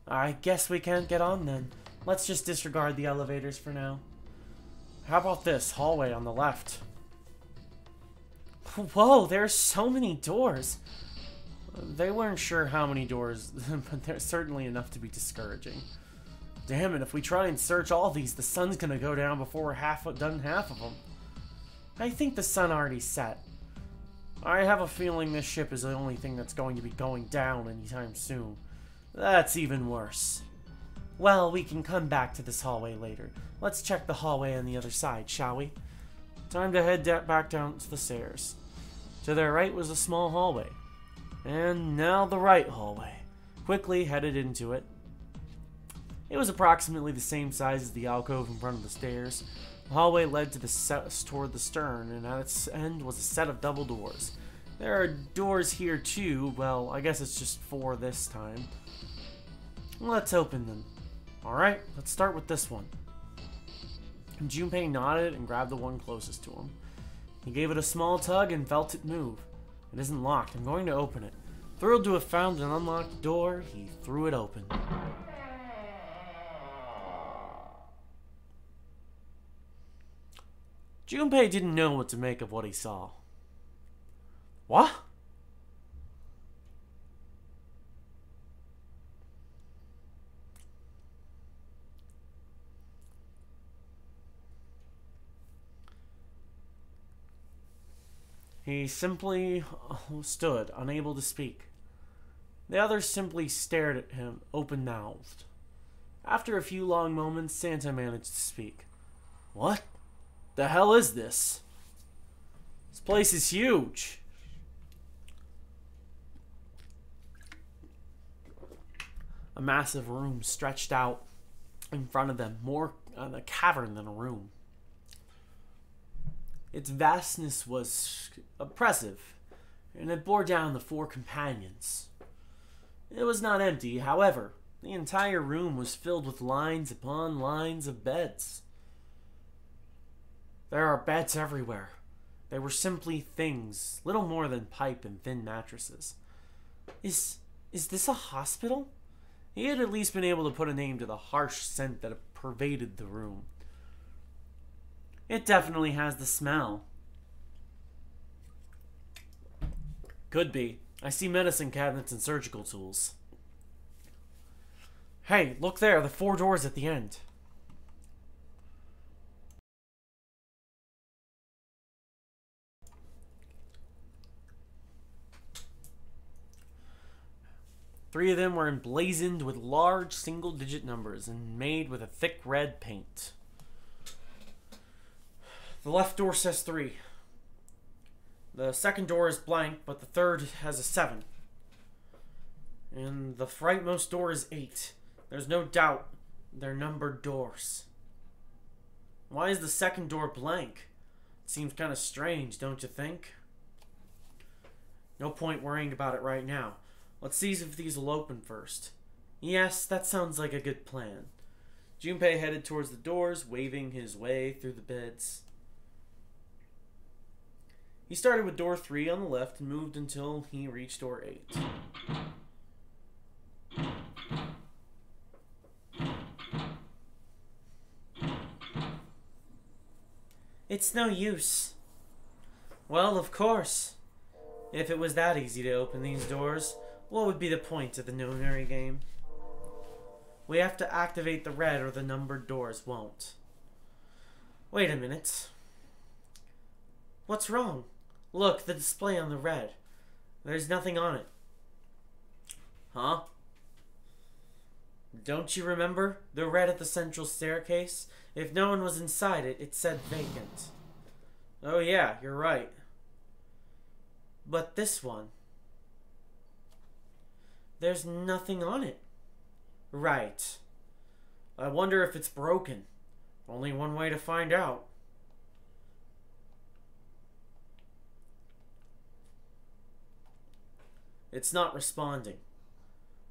I guess we can't get on then. Let's just disregard the elevators for now. How about this hallway on the left? Whoa, there's so many doors. They weren't sure how many doors, but there's certainly enough to be discouraging. Damn it, if we try and search all these, the sun's gonna go down before we're done half of them. I think the sun already set. I have a feeling this ship is the only thing that's going to be going down anytime soon. That's even worse. Well, we can come back to this hallway later. Let's check the hallway on the other side, shall we? Time to head back down the stairs. To their right was a small hallway. And now the right hallway. Quickly headed into it. It was approximately the same size as the alcove in front of the stairs. The hallway led to toward the stern, and at its end was a set of double doors. There are doors here too. Well, I guess it's just 4 this time. Let's open them. Alright, let's start with this one. Junpei nodded and grabbed the one closest to him. He gave it a small tug and felt it move. It isn't locked. I'm going to open it. Thrilled to have found an unlocked door, he threw it open. Junpei didn't know what to make of what he saw. What? He simply stood, unable to speak. The others simply stared at him, open-mouthed. After a few long moments, Santa managed to speak. What the hell is this? This place is huge. A massive room stretched out in front of them, more a cavern than a room. Its vastness was oppressive, and it bore down the four companions. It was not empty, however. The entire room was filled with lines upon lines of beds. There are beds everywhere. They were simply things, little more than pipe and thin mattresses. Is this a hospital? He had at least been able to put a name to the harsh scent that pervaded the room. It definitely has the smell. Could be. I see medicine cabinets and surgical tools. Hey, look there, the 4 doors at the end. Three of them were emblazoned with large single-digit numbers and made with a thick red paint. The left door says 3. The second door is blank, but the third has a 7. And the rightmost door is 8. There's no doubt they're numbered doors. Why is the second door blank? It seems kind of strange, don't you think? No point worrying about it right now. Let's see if these will open first. Yes, that sounds like a good plan. Junpei headed towards the doors, waving his way through the beds. He started with door 3 on the left and moved until he reached door 8. It's no use. Well, of course. If it was that easy to open these doors, what would be the point of the Nonary game? We have to activate the red or the numbered doors won't. Wait a minute. What's wrong? Look, the display on the red. There's nothing on it. Huh? Don't you remember? The red at the central staircase? If no one was inside it, it said vacant. Oh yeah, you're right. But this one... there's nothing on it. Right. I wonder if it's broken. Only one way to find out. It's not responding.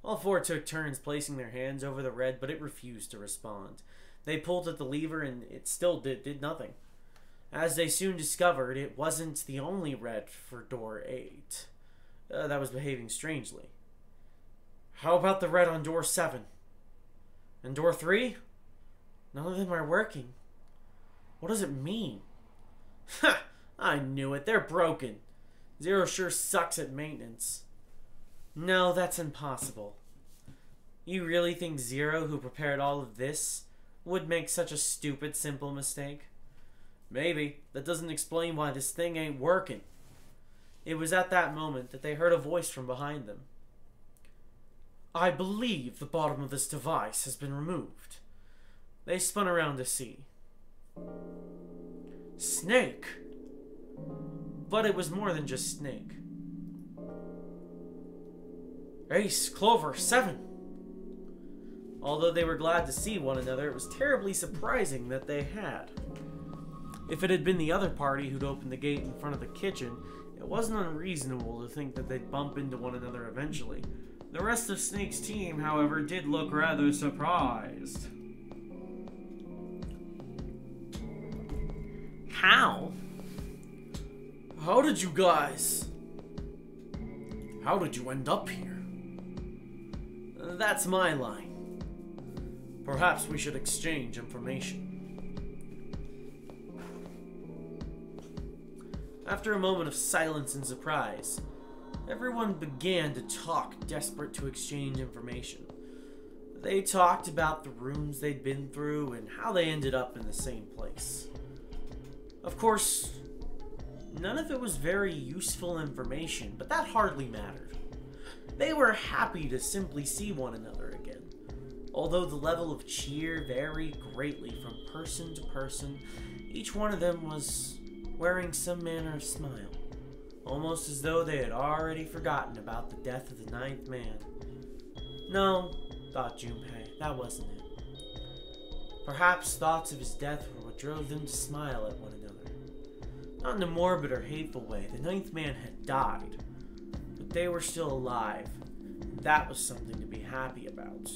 All 4 took turns placing their hands over the red, but it refused to respond. They pulled at the lever and it still did nothing. As they soon discovered, it wasn't the only red for door 8 that was behaving strangely. How about the red on door 7? And door 3? None of them are working. What does it mean? Ha! I knew it. They're broken. Zero sure sucks at maintenance. No, that's impossible. You really think Zero, who prepared all of this, would make such a stupid, simple mistake? Maybe. That doesn't explain why this thing ain't working. It was at that moment that they heard a voice from behind them. I believe the bottom of this device has been removed. They spun around to see. Snake! But it was more than just Snake. Ace, Clover, 7! Although they were glad to see one another, it was terribly surprising that they had. If it had been the other party who'd opened the gate in front of the kitchen, it wasn't unreasonable to think that they'd bump into one another eventually. The rest of Snake's team, however, did look rather surprised. How? How did you guys... How did you end up here? That's my line. Perhaps we should exchange information. After a moment of silence and surprise, everyone began to talk, desperate to exchange information. They talked about the rooms they'd been through and how they ended up in the same place. Of course, none of it was very useful information, but that hardly mattered. They were happy to simply see one another again. Although the level of cheer varied greatly from person to person, each one of them was wearing some manner of smile, almost as though they had already forgotten about the death of the ninth man. No, thought Junpei, that wasn't it. Perhaps thoughts of his death were what drove them to smile at one another. Not in a morbid or hateful way, the ninth man had died, but they were still alive. That was something to be happy about.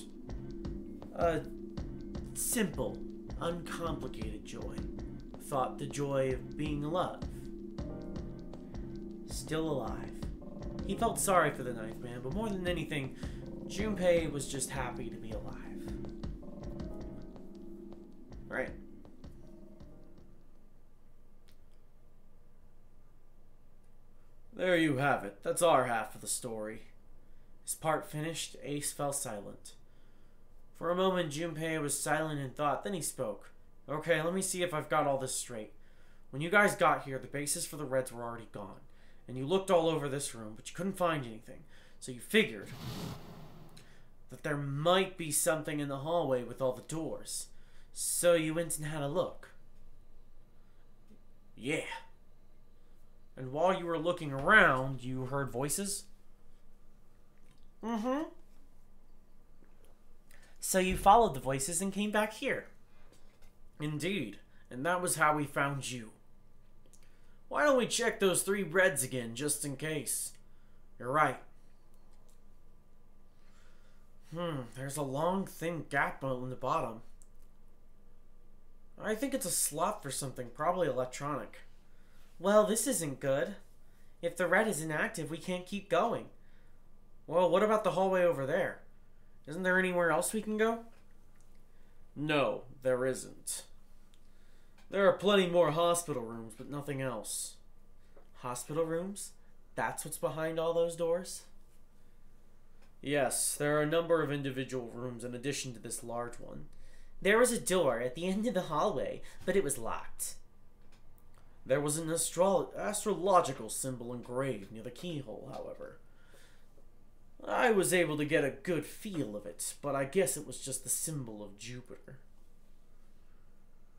A simple, uncomplicated joy. Thought the joy of being alive. Still alive. He felt sorry for the ninth man, but more than anything, Junpei was just happy to be alive. Right. There you have it. That's our half of the story. His part finished, Ace fell silent. For a moment, Junpei was silent in thought, then he spoke. Okay, let me see if I've got all this straight. When you guys got here, the bases for the Reds were already gone, and you looked all over this room, but you couldn't find anything, so you figured that there might be something in the hallway with all the doors. So you went and had a look. Yeah. And while you were looking around, you heard voices? Mm-hmm. So you followed the voices and came back here. Indeed. And that was how we found you. Why don't we check those 3 Reds again, just in case? You're right. There's a long, thin gap on the bottom. I think it's a slot for something, probably electronic. Well, this isn't good. If the red is inactive, we can't keep going. Well, what about the hallway over there? Isn't there anywhere else we can go? No, there isn't. There are plenty more hospital rooms, but nothing else. Hospital rooms? That's what's behind all those doors? Yes, there are a number of individual rooms in addition to this large one. There was a door at the end of the hallway, but it was locked. There was an astrological symbol engraved near the keyhole, however. I was able to get a good feel of it, but I guess it was just the symbol of Jupiter.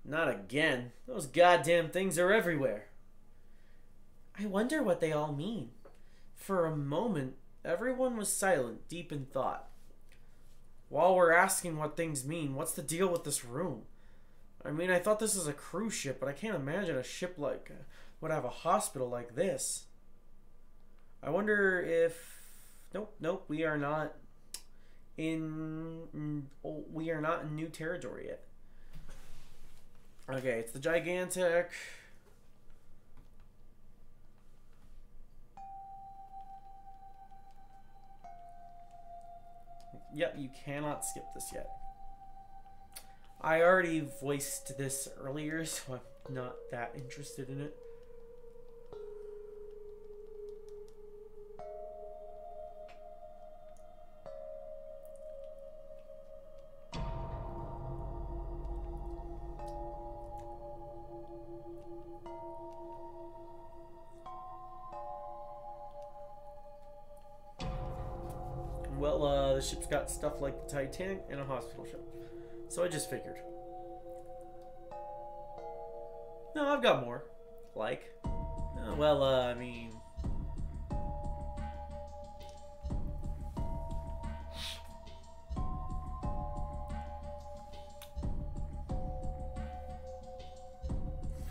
Not again. Those goddamn things are everywhere. I wonder what they all mean. For a moment, everyone was silent, deep in thought. While we're asking what things mean, what's the deal with this room? I mean, I thought this was a cruise ship, but I can't imagine a ship like would have a hospital like this. I wonder if... Nope, we are not in new territory yet. Okay, it's the gigantic... Yep, you cannot skip this yet. I already voiced this earlier, so I'm not that interested in it. Well, the ship's got stuff like the Titanic and a hospital ship. So I just figured. No, I've got more. Like? I mean...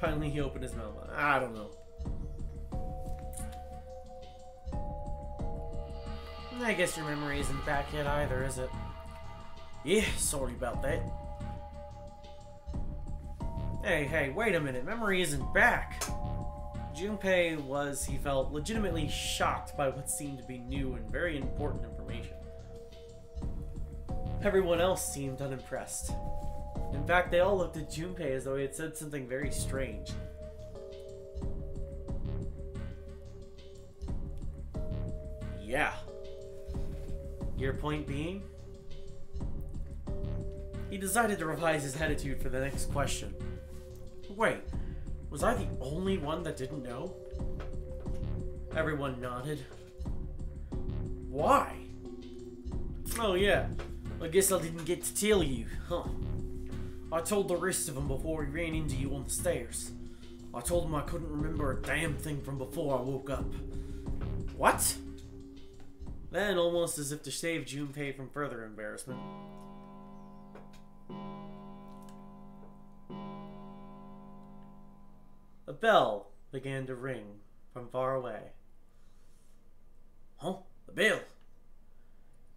Finally he opened his mouth. I don't know. I guess your memory isn't back yet either, is it? Yeah, sorry about that. Hey, wait a minute. Memory isn't back. Junpei was, he felt, legitimately shocked by what seemed to be new and very important information. Everyone else seemed unimpressed. In fact, they all looked at Junpei as though he had said something very strange. Yeah. Your point being? He decided to revise his attitude for the next question. Wait, was I the only one that didn't know? Everyone nodded. Why? Oh yeah, I guess I didn't get to tell you, huh? I told the rest of them before he ran into you on the stairs. I told him I couldn't remember a damn thing from before I woke up. What? Then, almost as if to save Junpei from further embarrassment, a bell began to ring from far away. Huh? The bell?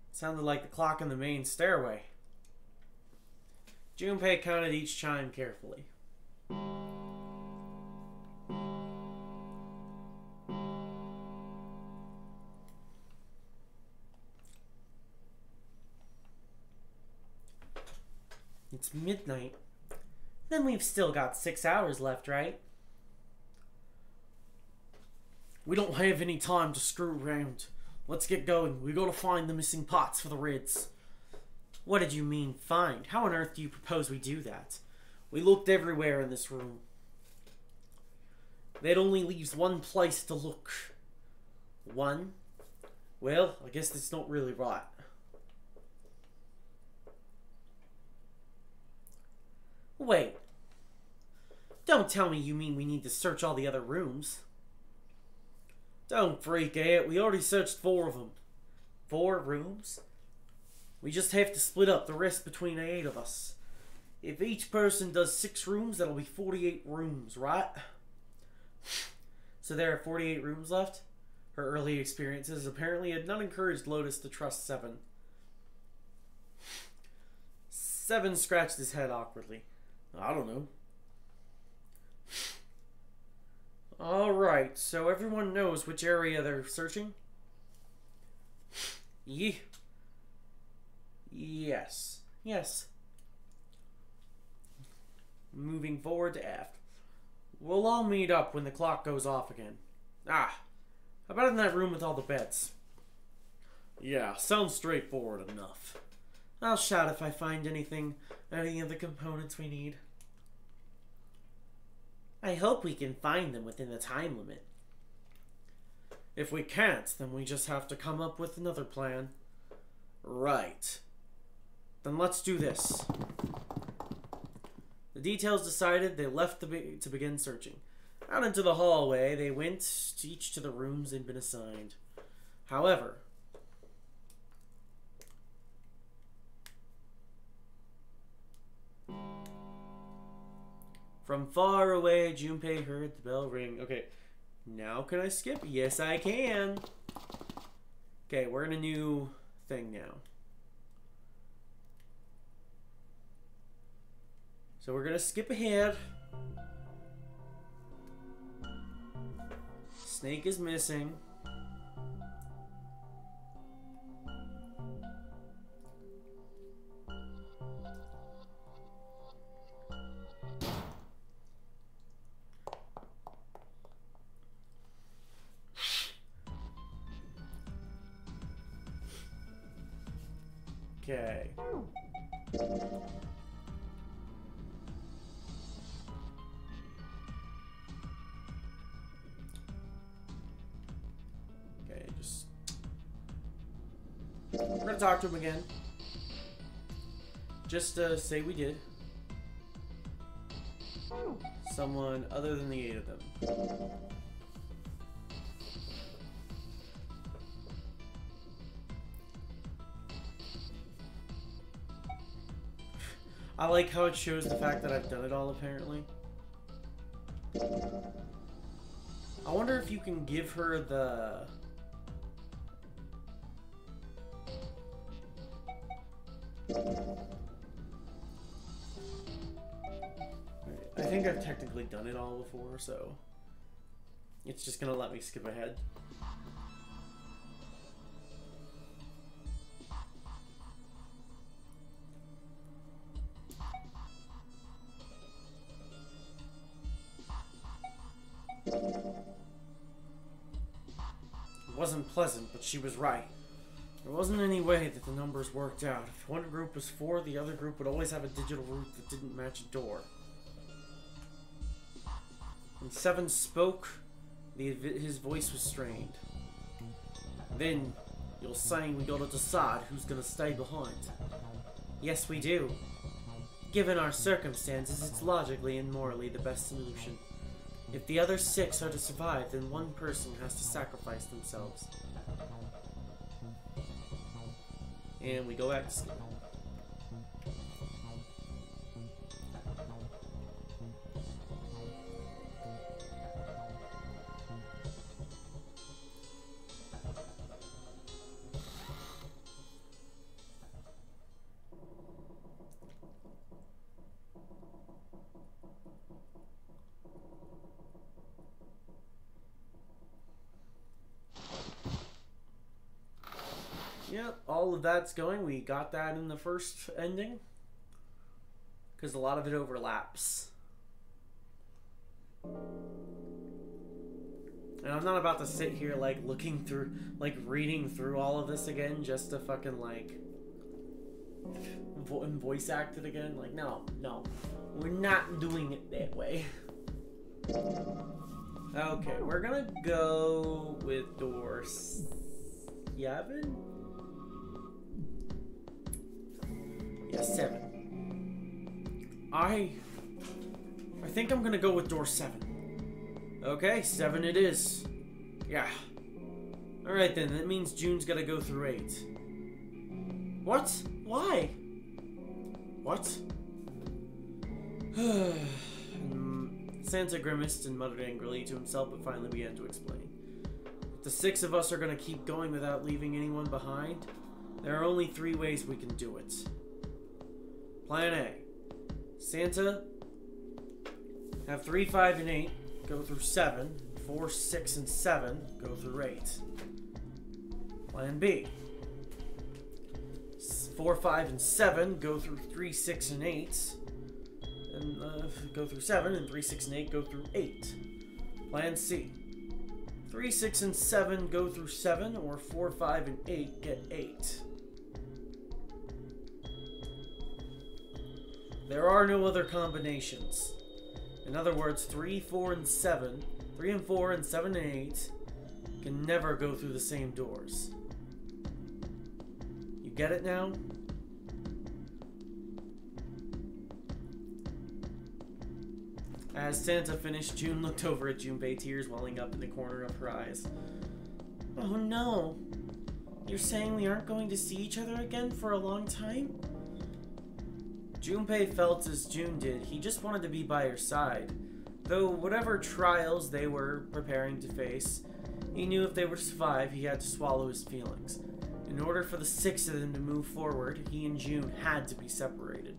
It sounded like the clock in the main stairway. Junpei counted each chime carefully. It's midnight. Then we've still got 6 hours left, right? We don't have any time to screw around. Let's get going. We gotta find the missing pots for the Reds. What did you mean, find? How on earth do you propose we do that? We looked everywhere in this room. That only leaves one place to look. One? Well, I guess that's not really right. Wait. Don't tell me you mean we need to search all the other rooms. Don't freak out. We already searched 4 of them. 4 rooms? We just have to split up the rest between the 8 of us. If each person does 6 rooms, that'll be 48 rooms, right? So there are 48 rooms left? Her early experiences apparently had not encouraged Lotus to trust Seven. Seven scratched his head awkwardly. I don't know. Alright, so everyone knows which area they're searching? Yes. Moving forward to aft. We'll all meet up when the clock goes off again. How about in that room with all the beds? Yeah, sounds straightforward enough. I'll shout if I find any of the components we need. I hope we can find them within the time limit. If we can't, then we just have to come up with another plan. Right. Then let's do this. The details decided, they left to begin searching. Out into the hallway, they went each to the rooms they'd been assigned. However, from far away, Junpei heard the bell ring. Okay, now can I skip? Yes, I can. Okay, we're in a new thing now. So we're gonna skip ahead. Snake is missing. Okay. Okay, just... We're gonna talk to him again. Just say we did. Someone other than the 8 of them. I like how it shows the fact that I've done it all, apparently. I wonder if you can give her the... I think I've technically done it all before, so... It's just gonna let me skip ahead. It wasn't pleasant, but she was right. There wasn't any way that the numbers worked out. If one group was 4, the other group would always have a digital route that didn't match a door. When 7 spoke, his voice was strained. Then, you're saying we gotta decide who's gonna stay behind. Yes, we do. Given our circumstances, it's logically and morally the best solution. If the other 6 are to survive, then one person has to sacrifice themselves. And we go back to sleep. Yep, all of that's going. We got that in the first ending. Because a lot of it overlaps. And I'm not about to sit here, like, looking through, like, reading through all of this again just to fucking, like, voice act it again. Like, no. We're not doing it that way. Okay, we're gonna go with door 7? Yeah, 7. I think I'm gonna go with door 7. Okay, 7 it is. Yeah. Alright then, that means June's gotta go through 8. What? Why? What? Santa grimaced and muttered angrily to himself, but finally began to explain. If the 6 of us are gonna keep going without leaving anyone behind, there are only 3 ways we can do it. Plan A. Santa, have 3, 5, and 8 go through 7. 4, 6, and 7 go through 8. Plan B. 4, 5, and 7 go through 3, 6, and 8. And go through 7, and 3, 6, and 8 go through 8. Plan C. 3, 6, and 7 go through 7, or 4, 5, and 8 get 8. There are no other combinations. In other words, 3, 4, and 7, 3 and 4, and 7 and 8 can never go through the same doors. You get it now? As Santa finished, June looked over at Junpei, tears welling up in the corner of her eyes. Oh no! You're saying we aren't going to see each other again for a long time? Junpei felt as June did. He just wanted to be by her side. Though whatever trials they were preparing to face, he knew if they were to survive, he had to swallow his feelings. In order for the 6 of them to move forward, he and June had to be separated.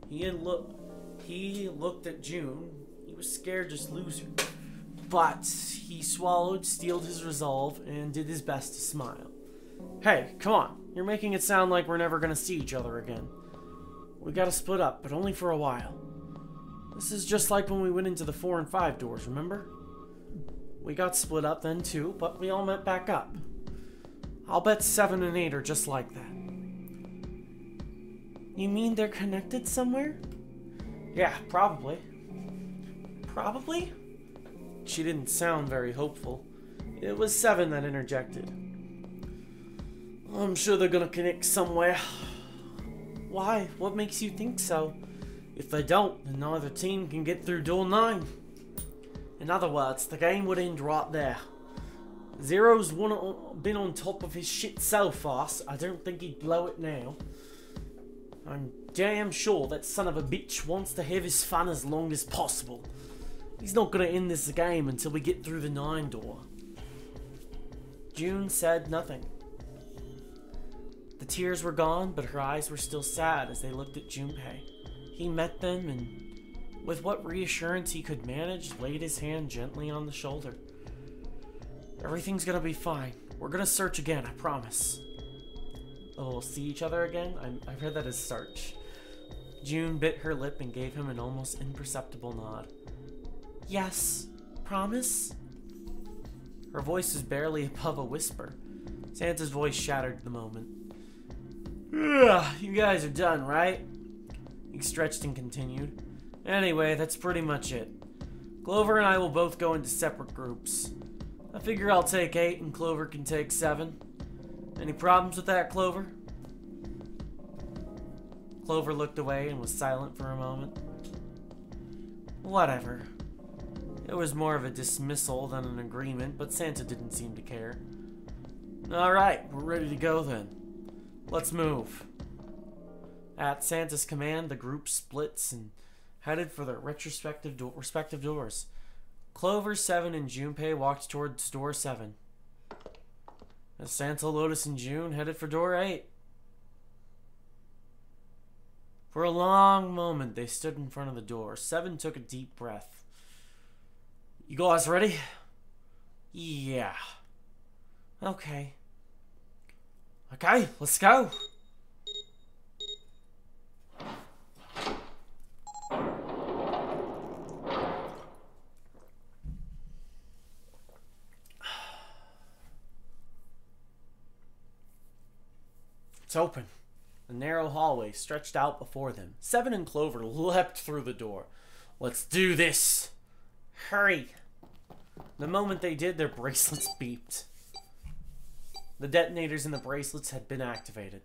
He looked at June. He was scared to just lose her. But he swallowed, steeled his resolve, and did his best to smile. Hey, come on. You're making it sound like we're never going to see each other again. We gotta split up, but only for a while. This is just like when we went into the 4 and 5 doors, remember? We got split up then too, but we all met back up. I'll bet 7 and 8 are just like that. You mean they're connected somewhere? Yeah, probably. Probably? She didn't sound very hopeful. It was 7 that interjected. I'm sure they're gonna connect somewhere. Why? What makes you think so? If they don't, then neither team can get through door 9. In other words, the game would end right there. Zero's been on top of his shit so fast, I don't think he'd blow it now. I'm damn sure that son of a bitch wants to have his fun as long as possible. He's not gonna end this game until we get through the 9 door. June said nothing. The tears were gone, but her eyes were still sad as they looked at Junpei. He met them and, with what reassurance he could manage, laid his hand gently on the shoulder. Everything's gonna be fine. We're gonna search again, I promise. Oh, we'll see each other again? I read that as search. June bit her lip and gave him an almost imperceptible nod. Yes, promise? Her voice was barely above a whisper. Santa's voice shattered the moment. You guys are done, right? He stretched and continued. Anyway, that's pretty much it. Clover and I will both go into separate groups. I figure I'll take 8 and Clover can take 7. Any problems with that, Clover? Clover looked away and was silent for a moment. Whatever. It was more of a dismissal than an agreement, but Santa didn't seem to care. Alright, we're ready to go then. Let's move. At Santa's command, the group splits and headed for their respective doors. Clover, 7, and Junpei walked towards door 7. As Santa, Lotus, and June headed for door 8. For a long moment, they stood in front of the door. 7 took a deep breath. You guys ready? Yeah. Okay. Okay, let's go. It's open. A narrow hallway stretched out before them. 7 and Clover leapt through the door. Let's do this. Hurry. The moment they did, their bracelets beeped. The detonators in the bracelets had been activated.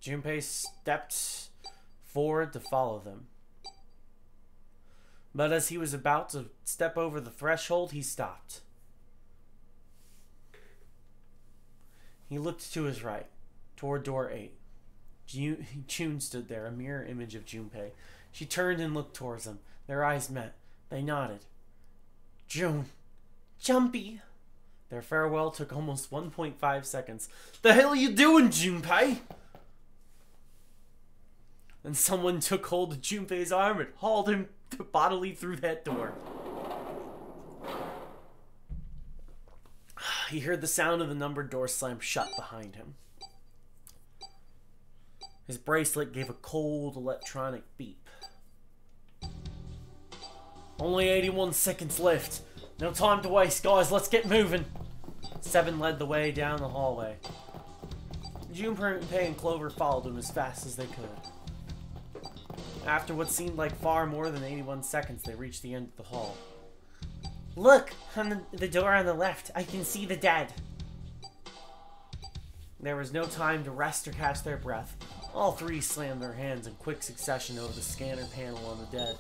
Junpei stepped forward to follow them. But as he was about to step over the threshold, he stopped. He looked to his right, toward door 8. June stood there, a mirror image of Junpei. She turned and looked towards him. Their eyes met. They nodded. June. Jumpy. Their farewell took almost 1.5 seconds. The hell are you doing, Junpei? And someone took hold of Junpei's arm and hauled him bodily through that door. He heard the sound of the numbered door slam shut behind him. His bracelet gave a cold electronic beep. Only 81 seconds left. No time to waste, guys. Let's get moving. 7 led the way down the hallway. Junpei and Clover followed him as fast as they could. After what seemed like far more than 81 seconds, they reached the end of the hall. Look! On the door on the left, I can see the dead. There was no time to rest or catch their breath. All 3 slammed their hands in quick succession over the scanner panel on the dead.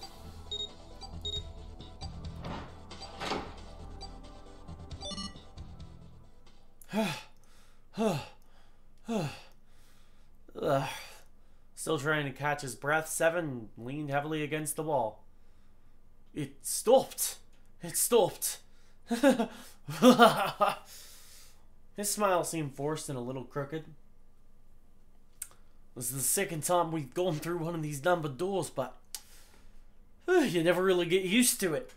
Still trying to catch his breath, 7 leaned heavily against the wall. It stopped! It stopped! His smile seemed forced and a little crooked. This is the second time we've gone through one of these numbered doors, but you never really get used to it.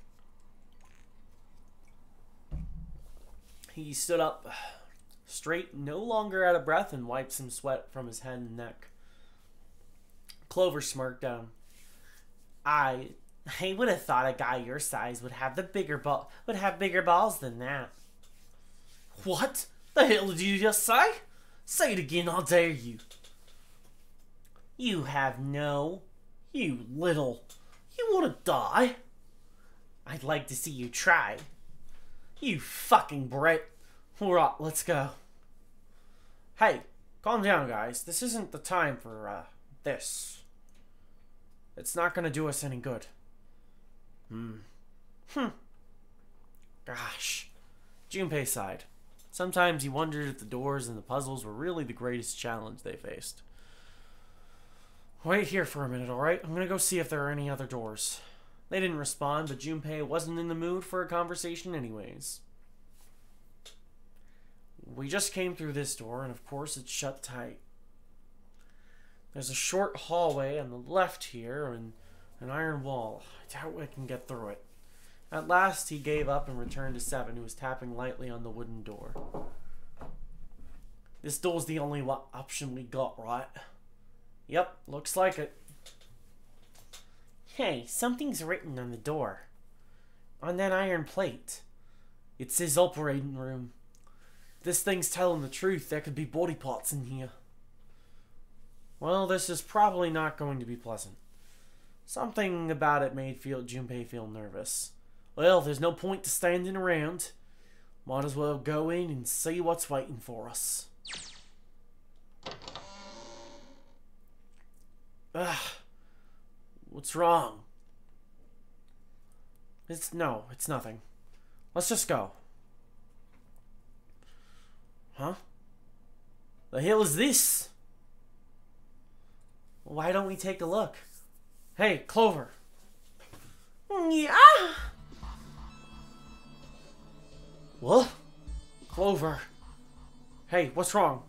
He stood up straight, no longer out of breath, and wiped some sweat from his head and neck. Clover smirked down. I would have thought a guy your size would have bigger balls than that. What the hell did you just say? Say it again, I'll dare you. You have no... You little... You want to die? I'd like to see you try. You fucking Brit. Alright, let's go. Hey, calm down, guys. This isn't the time for, this. It's not gonna do us any good. Gosh. Junpei sighed. Sometimes he wondered if the doors and the puzzles were really the greatest challenge they faced. Wait here for a minute, alright? I'm gonna go see if there are any other doors. They didn't respond, but Junpei wasn't in the mood for a conversation anyways. We just came through this door, and of course it's shut tight. There's a short hallway on the left here, and an iron wall. I doubt we can get through it. At last, he gave up and returned to 7, who was tapping lightly on the wooden door. This door's the only option we got, right? Yep, looks like it. Hey, something's written on the door. On that iron plate. It says operating room. If this thing's telling the truth, there could be body parts in here. Well, this is probably not going to be pleasant. Something about it made Junpei feel nervous. Well, there's no point to standing around. Might as well go in and see what's waiting for us. Ugh. What's wrong? It's nothing. Let's just go. Huh? The hell is this? Why don't we take a look? Hey, Clover. Yeah. What? Clover. Hey, what's wrong?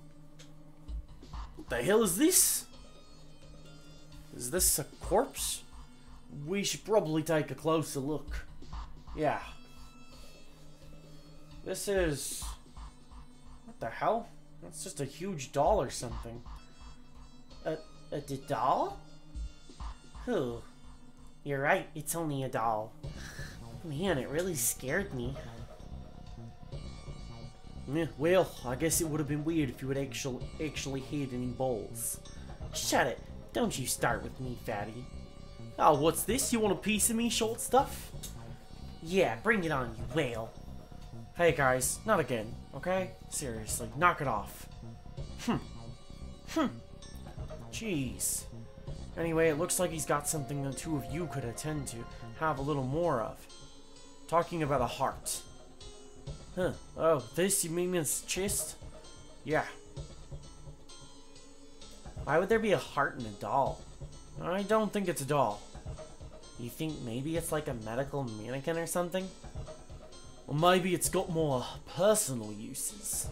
What the hell is this? Is this a corpse? We should probably take a closer look. Yeah. This is... What the hell? That's just a huge doll or something. A doll? Who? You're right, it's only a doll. Man, it really scared me. Yeah, well, I guess it would have been weird if you had actually had any balls. Shut it. Don't you start with me, fatty. Oh, what's this? You want a piece of me, short stuff? Yeah, bring it on, you whale. Hey guys, not again, okay? Seriously, knock it off. Jeez. Anyway, it looks like he's got something the two of you could attend to, have a little more of. Talking about a heart. Huh. Oh, this, you mean his chest? Yeah. Why would there be a heart in a doll? I don't think it's a doll. You think maybe it's like a medical mannequin or something? Or maybe it's got more personal uses.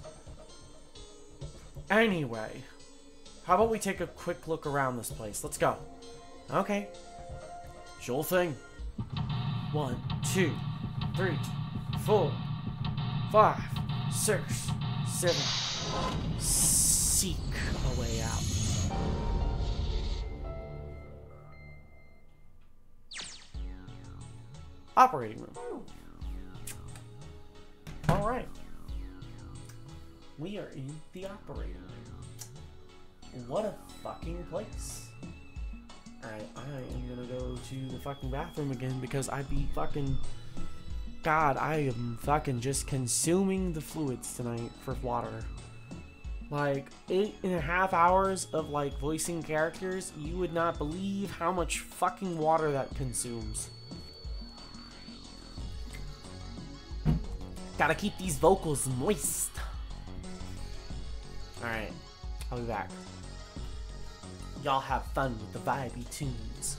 Anyway, how about we take a quick look around this place? Let's go. Okay. Sure thing. 1, 2, 3, 4, 5, 6, 7. Seek a way out. Operating room. Alright. We are in the operating room. What a fucking place. Alright, I am gonna go to the fucking bathroom again because I'd be fucking... God, I am fucking just consuming the fluids tonight for water. Like, 8.5 hours of, like, voicing characters, you would not believe how much fucking water that consumes. Gotta keep these vocals moist. Alright, I'll be back. Y'all have fun with the vibey tunes.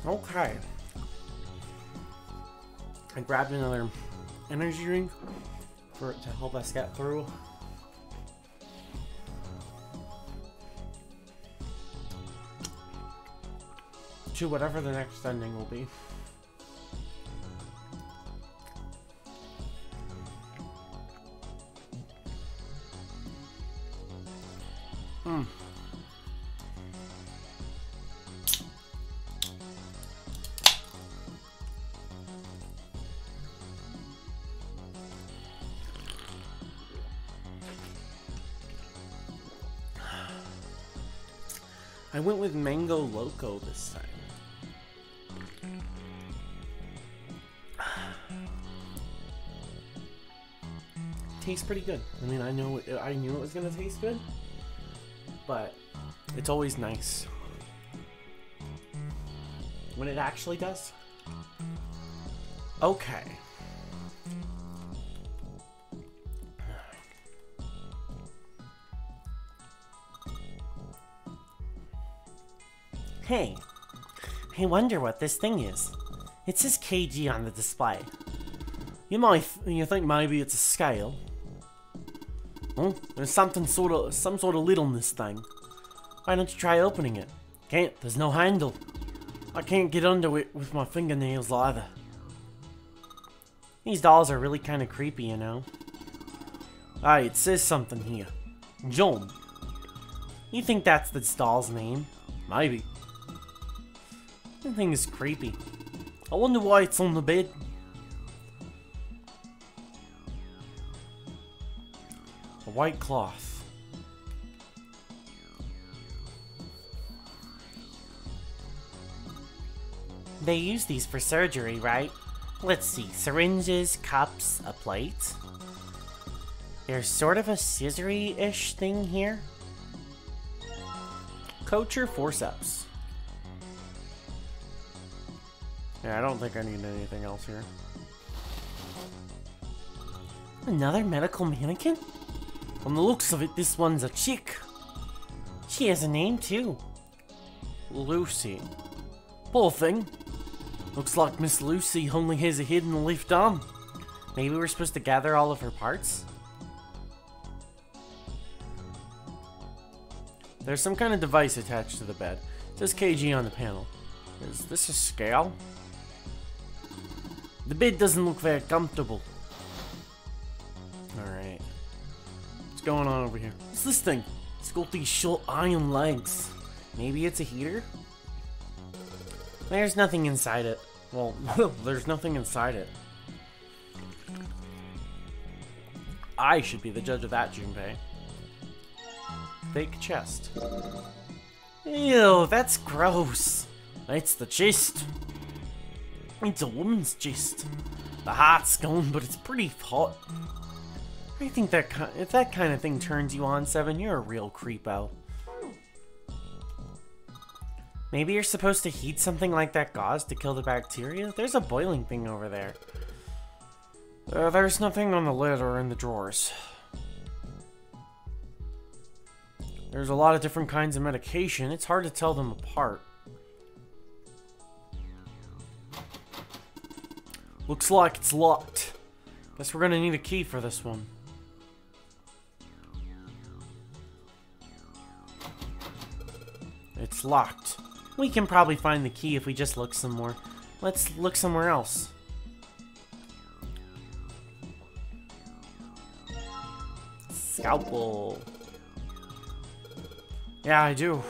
Okay. I grabbed another energy drink to help us get through. To whatever the next ending will be. I went with Mango Loco this time. Tastes pretty good. I mean, I knew it was gonna taste good, but it's always nice when it actually does. Okay. Hey, I wonder what this thing is. It says kg on the display. You think maybe it's a scale? Oh, there's some sort of lid on this thing. Why don't you try opening it? Can't. There's no handle. I can't get under it with my fingernails either. These dolls are really kind of creepy, you know. Hey, it says something here. John. You think that's this doll's name? Maybe. The thing is creepy. I wonder why it's on the bed. A white cloth. They use these for surgery, right? Let's see. Syringes, cups, a plate. There's sort of a scissory-ish thing here. Kosher forceps. Yeah, I don't think I need anything else here. Another medical mannequin? From the looks of it, this one's a chick. She has a name too. Lucy. Poor thing. Looks like Miss Lucy only has a head and a left arm. Maybe we're supposed to gather all of her parts? There's some kind of device attached to the bed. It says kg on the panel. Is this a scale? The bed doesn't look very comfortable. Alright. What's going on over here? What's this thing? It's got these short iron legs. Maybe it's a heater? There's nothing inside it. Well, there's nothing inside it. I should be the judge of that, Junpei. Fake chest. Ew, that's gross. It's the chest. It's a woman's chest. The heart's gone, but it's pretty hot. I think that if that kind of thing turns you on, Seven, you're a real creepo. Maybe you're supposed to heat something like that gauze to kill the bacteria? There's a boiling thing over there. There's nothing on the lid or in the drawers. There's a lot of different kinds of medication. It's hard to tell them apart. Looks like it's locked. Guess we're gonna need a key for this one. It's locked. We can probably find the key if we just look some more. Let's look somewhere else. Scalpel. Yeah, I do.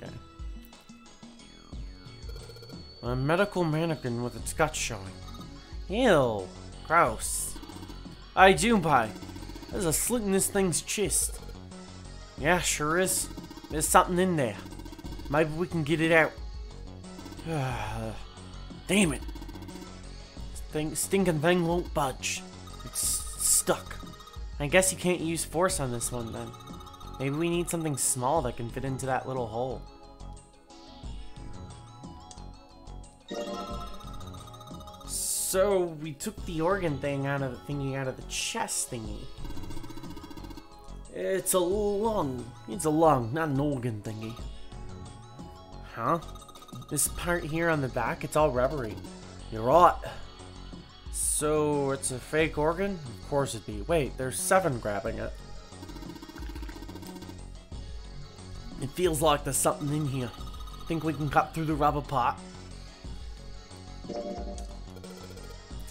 Okay. A medical mannequin with its guts showing. Ew. Gross. Hey, Junpei. There's a slit in this thing's chest. Yeah, sure is. There's something in there. Maybe we can get it out. Damn it. Stinking thing won't budge. It's stuck. I guess you can't use force on this one then. Maybe we need something small that can fit into that little hole. So we took the organ thing out of the thingy out of the chest thingy. It's a lung. It's a lung, not an organ thingy. Huh? This part here on the back, it's all rubbery. You're right. So, it's a fake organ? Of course it'd be. Wait, there's 7 grabbing it. It feels like there's something in here. Think we can cut through the rubber part?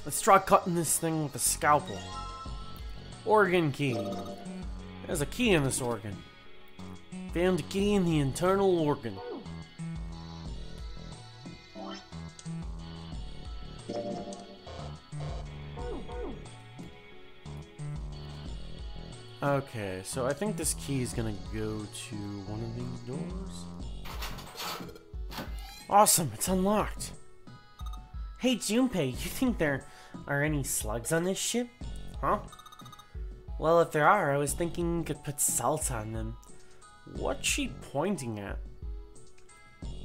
Let's try cutting this thing with a scalpel. Organ key. There's a key in this organ. Found a key in the internal organ. Okay, so I think this key is gonna go to one of these doors. Awesome, it's unlocked. Hey Junpei, you think there are any slugs on this ship? Huh? Well, if there are, I was thinking you could put salt on them. What's she pointing at?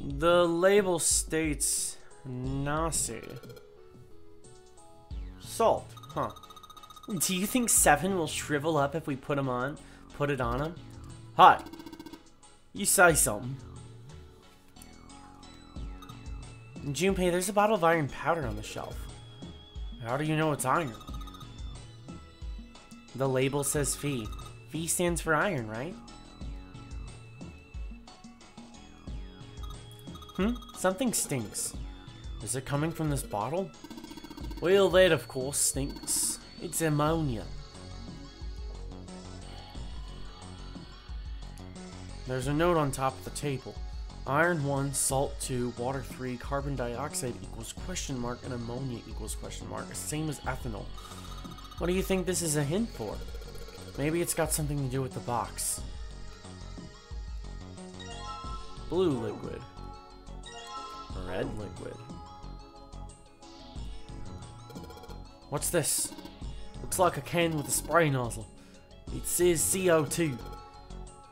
The label states Nasi. Salt, huh? Do you think 7 will shrivel up if we put it on him? Hi. You say something. Junpei, there's a bottle of iron powder on the shelf. How do you know it's iron? The label says Phi. Phi stands for iron, right? Something stinks. Is it coming from this bottle? Well, that of course stinks. It's ammonia. There's a note on top of the table. Iron 1, salt 2, water 3, carbon dioxide equals question mark, and ammonia equals question mark. Same as ethanol. What do you think this is a hint for? Maybe it's got something to do with the box. Blue liquid. Red liquid. What's this? Looks like a can with a spray nozzle. It says CO2.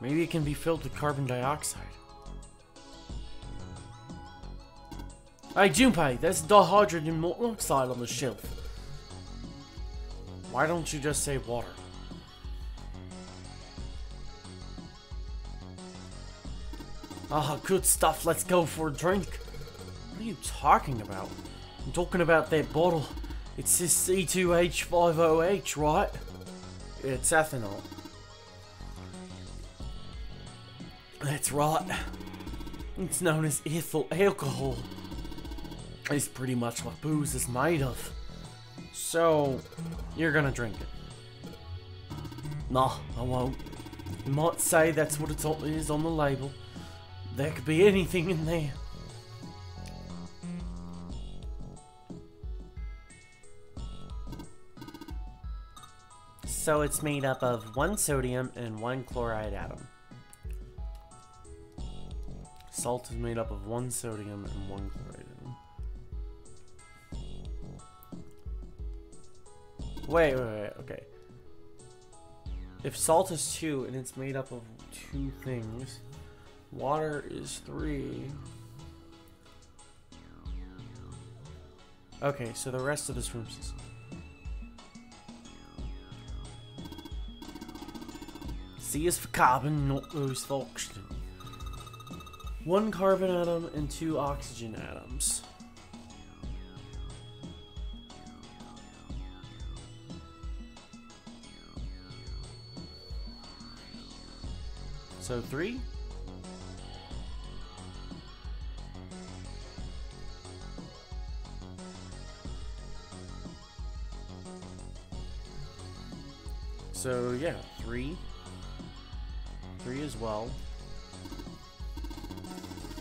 Maybe it can be filled with carbon dioxide. Hey Junpei, there's dihydrogen monoxide on the shelf. Why don't you just say water? Ah, good stuff, let's go for a drink. What are you talking about? I'm talking about that bottle. It says C2H5OH, right? It's ethanol. That's right. It's known as ethyl alcohol. It's pretty much what booze is made of. So, you're gonna drink it. Nah, I won't. You might say that's what it is on the label. There could be anything in there. So it's made up of 1 sodium and 1 chloride atom. Salt is made up of 1 sodium and 1 chloride atom. Wait, okay. If salt is 2 and it's made up of 2 things, water is 3. Okay, so the rest of this room system. C is for carbon, not O is for oxygen. 1 carbon atom and 2 oxygen atoms. So 3? So yeah, 3. 3 as well.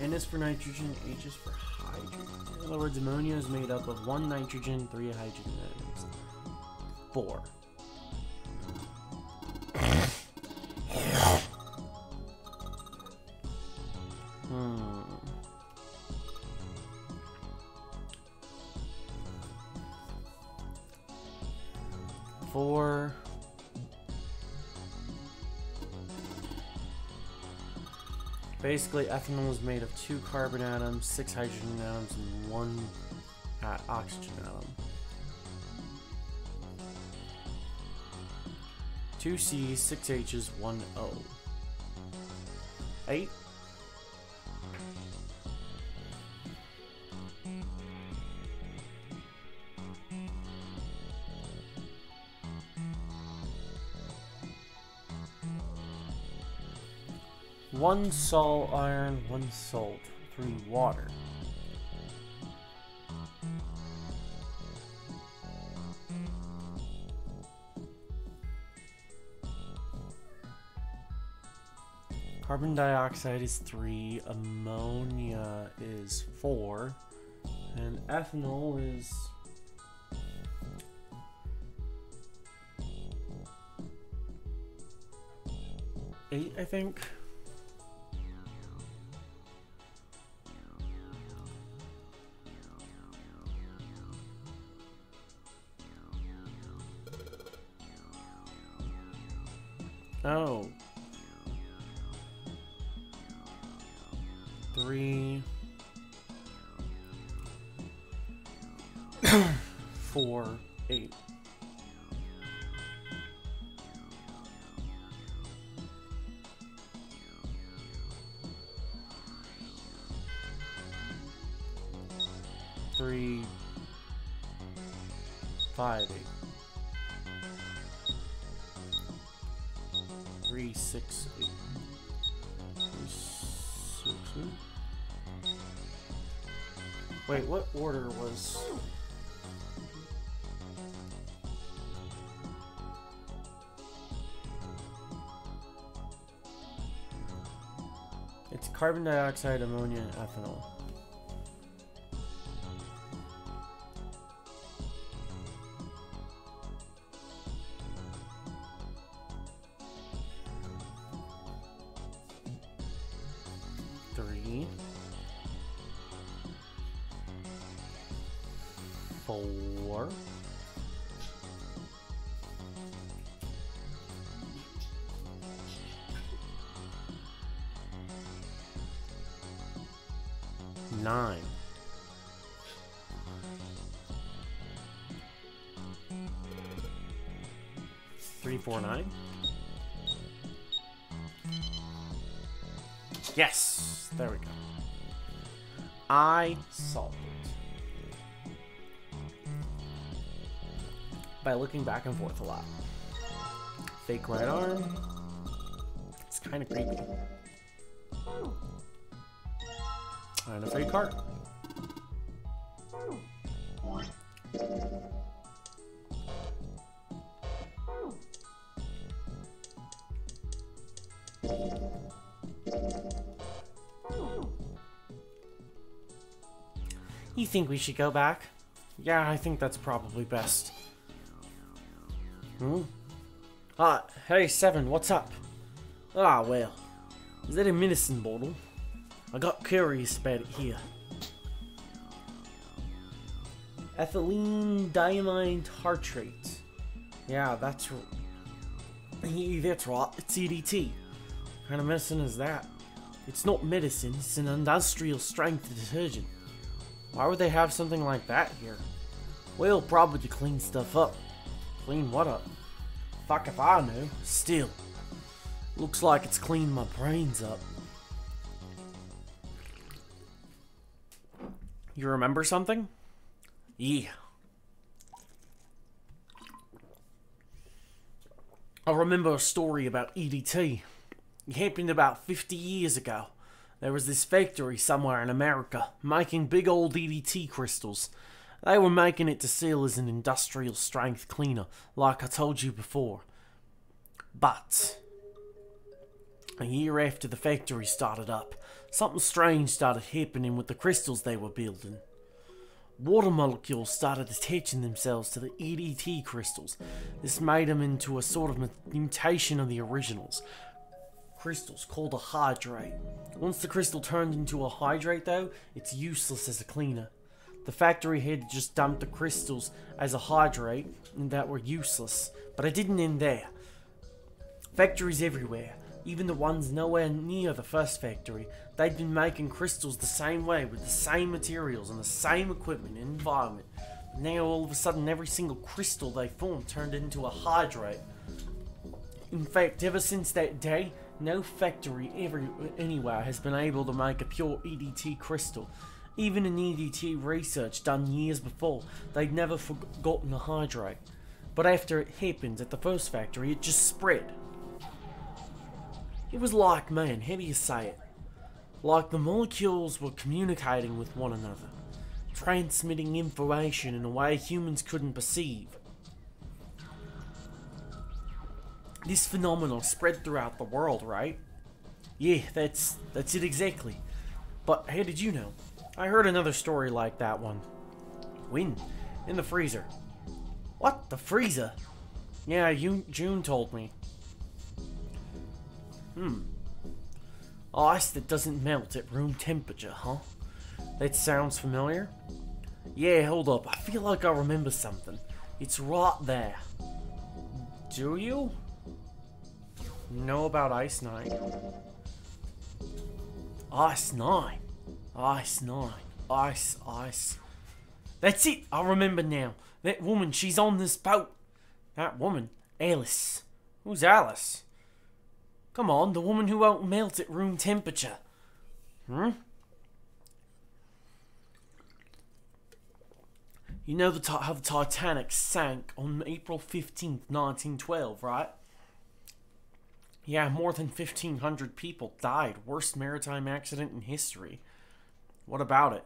N is for nitrogen, H is for hydrogen. In other words, ammonia is made up of 1 nitrogen, 3 hydrogen atoms. 4. Four. Basically, ethanol is made of 2 carbon atoms, 6 hydrogen atoms, and 1 oxygen atom. 2 C's, 6 H's, 1 O. 8. 1 salt iron, 1 salt, 3 water. Carbon dioxide is 3, ammonia is 4, and ethanol is 8, I think. Oh. 3, 4, 8. Three, 5, 8. 3, 6, 8. 3, 6, 8. Wait, what order was... It's carbon dioxide, ammonia, and ethanol. Three, 4, 9. 3, 4, 9. Yes! There we go. I solved it. By looking back and forth a lot. Fake right arm. It's kind of creepy. And a fake card. You think we should go back? Yeah, I think that's probably best. Hey, Seven, what's up? Ah, well. Is that a medicine bottle? I got curious about it here. Ethylene diamine tartrate. Yeah, that's right. That's right, it's EDT. What kind of medicine is that? It's not medicine, it's an industrial strength detergent. Why would they have something like that here? Well, probably to clean stuff up. Clean what up? Fuck if I know. Still. Looks like it's cleaned my brains up. You remember something? Yeah. I remember a story about EDT. It happened about 50 years ago. There was this factory somewhere in America making big old EDT crystals. They were making it to sell as an industrial strength cleaner, like I told you before. But a year after the factory started up, something strange started happening with the crystals they were building. Water molecules started attaching themselves to the EDT crystals. This made them into a sort of mutation of the originals. Crystals called a hydrate. Once the crystal turned into a hydrate though, it's useless as a cleaner. The factory had just dumped the crystals as a hydrate and that were useless. But it didn't end there. Factories everywhere, even the ones nowhere near the first factory, they'd been making crystals the same way with the same materials and the same equipment and environment. But now all of a sudden every single crystal they formed turned into a hydrate. In fact, ever since that day, no factory anywhere has been able to make a pure EDT crystal. Even in EDT research done years before, they'd never forgotten a hydrate. But after it happened at the first factory, it just spread. It was like, man, how do you say it? Like the molecules were communicating with one another, transmitting information in a way humans couldn't perceive. This phenomenon spread throughout the world, right? Yeah, that's it exactly. But how did you know? I heard another story like that one. When? In the freezer. What? The freezer? Yeah, June told me. Ice that doesn't melt at room temperature, huh? That sounds familiar? Yeah, hold up. I feel like I remember something. It's right there. Do you? Know about Ice 9? Ice 9? Ice 9. Ice. That's it! I remember now. That woman, she's on this boat. That woman? Alice. Who's Alice? Come on, the woman who won't melt at room temperature. You know how the Titanic sank on April 15th, 1912, right? Yeah, more than 1,500 people died. Worst maritime accident in history. What about it?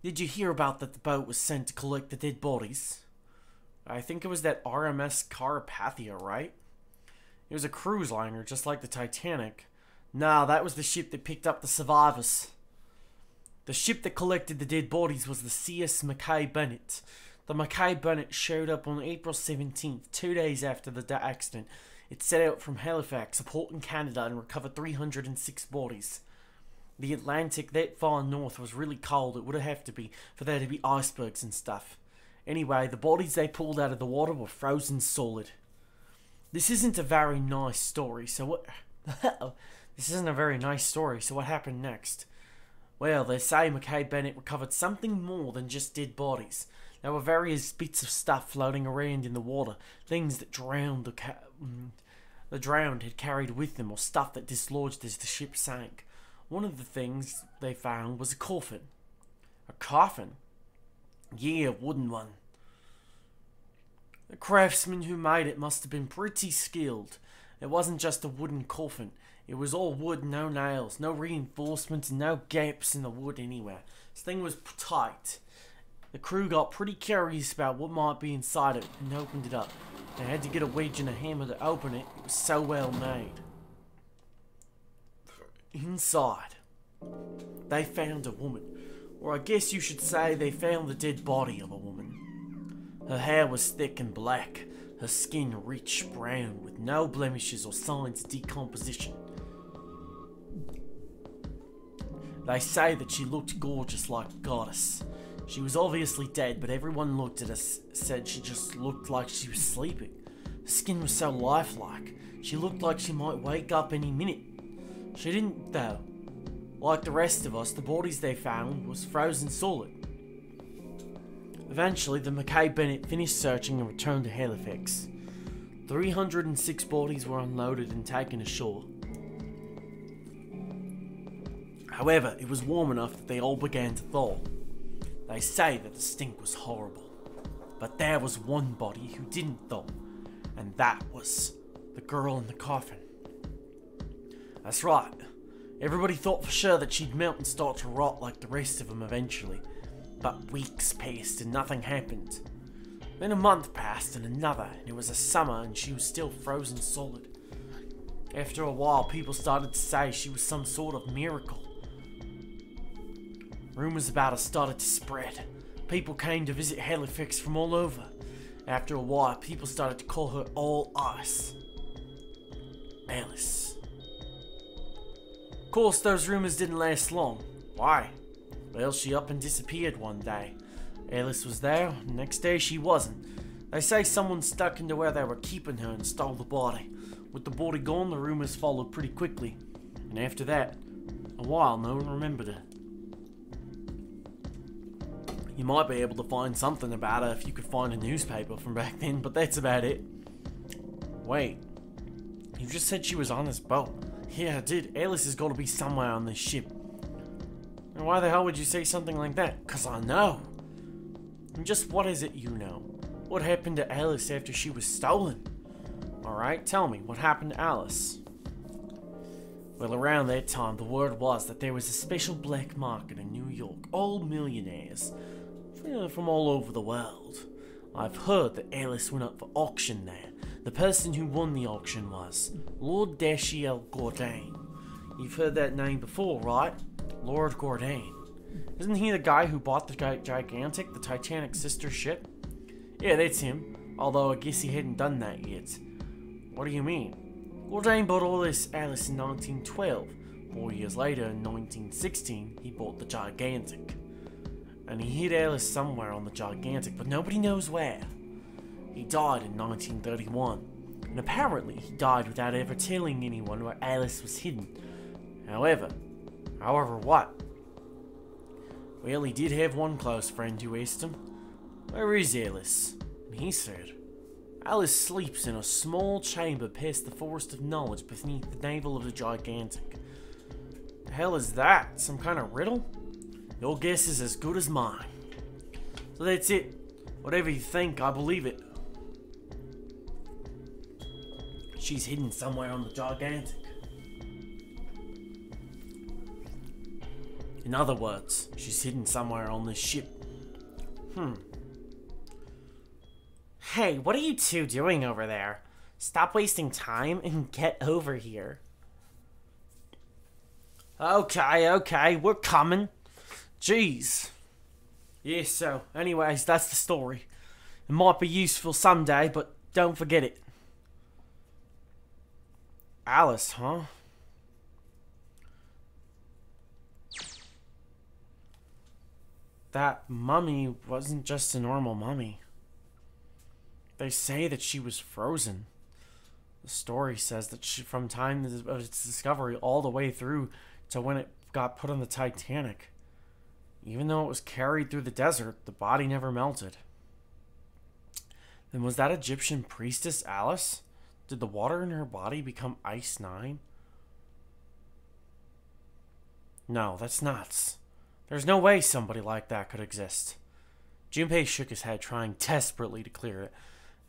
Did you hear about that the boat was sent to collect the dead bodies? I think it was that RMS Carpathia, right? It was a cruise liner, just like the Titanic. Nah, that was the ship that picked up the survivors. The ship that collected the dead bodies was the CS Mackay Bennett. The Mackay Bennett showed up on April 17th, 2 days after the accident. It set out from Halifax, a port in Canada, and recovered 306 bodies. The Atlantic that far north was really cold. It would have to be for there to be icebergs and stuff. Anyway, the bodies they pulled out of the water were frozen solid. This isn't a very nice story, so what... This isn't a very nice story, so what happened next? Well, they say Mackay Bennett recovered something more than just dead bodies. There were various bits of stuff floating around in the water, things that the drowned had carried with them, or stuff that dislodged as the ship sank. One of the things they found was a coffin. A coffin? Yeah, a wooden one. The craftsman who made it must have been pretty skilled. It wasn't just a wooden coffin. It was all wood, no nails, no reinforcements, no gaps in the wood anywhere. This thing was tight. The crew got pretty curious about what might be inside it and opened it up. They had to get a wedge and a hammer to open it. It was so well made. Inside, they found a woman. Or I guess you should say they found the dead body of a woman. Her hair was thick and black, her skin rich brown with no blemishes or signs of decomposition. They say that she looked gorgeous like a goddess. She was obviously dead, but everyone looked at her said she just looked like she was sleeping. Her skin was so lifelike, she looked like she might wake up any minute. She didn't though. Like the rest of us, the bodies they found was frozen solid. Eventually, the Mackay Bennett finished searching and returned to Halifax. 306 bodies were unloaded and taken ashore. However, it was warm enough that they all began to thaw. They say that the stink was horrible. But there was one body who didn't thaw, and that was the girl in the coffin. That's right. Everybody thought for sure that she'd melt and start to rot like the rest of them eventually. But weeks passed and nothing happened. Then a month passed and another, and it was a summer and she was still frozen solid. After a while, people started to say she was some sort of miracle. Rumours about her started to spread. People came to visit Halifax from all over. After a while, people started to call her All Ice. Alice. Of course, those rumours didn't last long. Why? Well, she up and disappeared one day. Alice was there, the next day she wasn't. They say someone stuck into where they were keeping her and stole the body. With the body gone, the rumours followed pretty quickly. And after that, a while, no one remembered her. You might be able to find something about her if you could find a newspaper from back then, but that's about it. Wait, you just said she was on this boat. Yeah, I did. Alice has got to be somewhere on this ship. And why the hell would you say something like that? 'Cause I know. And just what is it you know? What happened to Alice after she was stolen? Alright, tell me, what happened to Alice? Well, around that time, the word was that there was a special black market in New York. All millionaires from all over the world. I've heard that Alice went up for auction there. The person who won the auction was Lord Dashiell Gordain. You've heard that name before, right? Lord Gordain. Isn't he the guy who bought the Gigantic, the Titanic sister ship? Yeah, that's him. Although I guess he hadn't done that yet. What do you mean? Gordain bought all this Alice in 1912. 4 years later, in 1916, he bought the Gigantic. And he hid Alice somewhere on the Gigantic, but nobody knows where. He died in 1931. And apparently, he died without ever telling anyone where Alice was hidden. However what? Well, he did have one close friend who asked him, "Where is Alice?" And he said, "Alice sleeps in a small chamber past the Forest of Knowledge beneath the navel of the Gigantic." The hell is that? Some kind of riddle? Your guess is as good as mine. So that's it. Whatever you think, I believe it. She's hidden somewhere on the Gigantic. In other words, she's hidden somewhere on this ship. Hey, what are you two doing over there? Stop wasting time and get over here. Okay, we're coming. Jeez. Yeah, so, anyways, that's the story. It might be useful someday, but don't forget it. Alice, huh? That mummy wasn't just a normal mummy. They say that she was frozen. The story says that from time of its discovery all the way through to when it got put on the Titanic. Even though it was carried through the desert, the body never melted. Then was that Egyptian priestess Alice? Did the water in her body become Ice 9? No, that's nuts. There's no way somebody like that could exist. Junpei shook his head, trying desperately to clear it,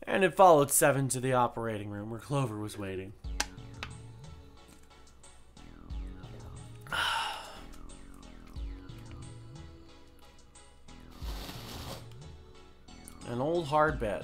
and it followed Seven to the operating room where Clover was waiting. An old hard bed.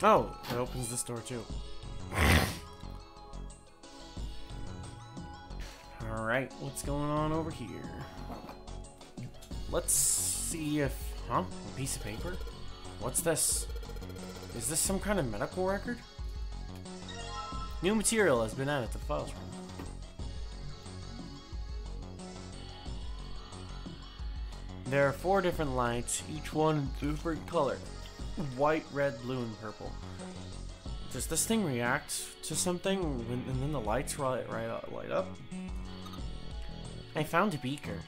Oh, it opens this door too. Alright, what's going on over here? Let's see if... Huh? A piece of paper? What's this? Is this some kind of medical record? New material has been added to the files room. There are 4 different lights, each one a different color. White, red, blue, and purple. Does this thing react to something and then the lights light up? I found a beaker.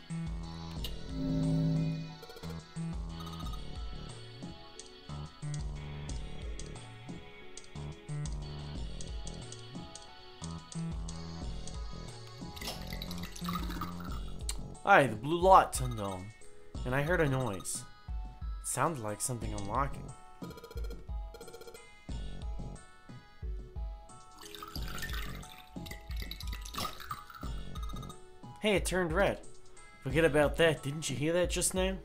Aye, the blue light turned on, and I heard a noise. It sounded like something unlocking. Hey, it turned red. Forget about that. Didn't you hear that just now?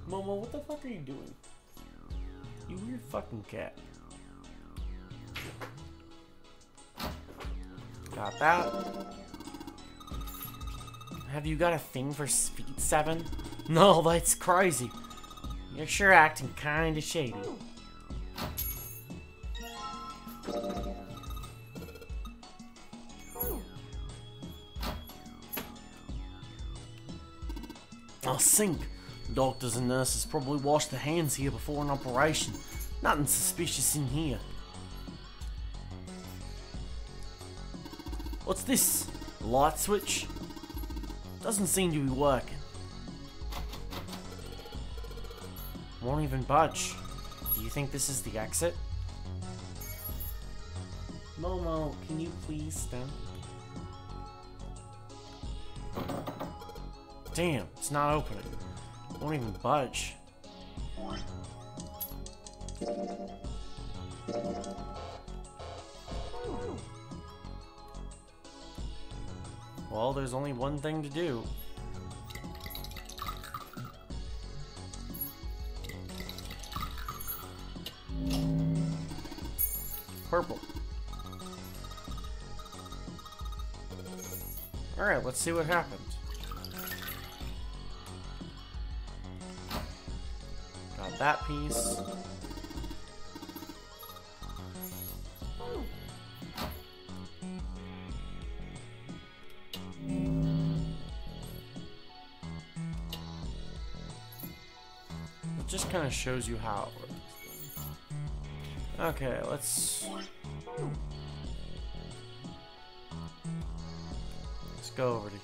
Momo, what the fuck are you doing? You weird fucking cat. Got that. have you got a thing for Speed 7? No, that's crazy. You're sure acting kinda shady. I'll sink. Doctors and nurses probably wash their hands here before an operation. Nothing suspicious in here. What's this? A light switch? Doesn't seem to be working. Won't even budge. Do you think this is the exit? Momo, can you please stand? Damn, it's not opening. Won't even budge. Well, there's only one thing to do. Purple. Alright, let's see what happened. Got that piece. It just kind of shows you how it works. Okay, let's go over to here.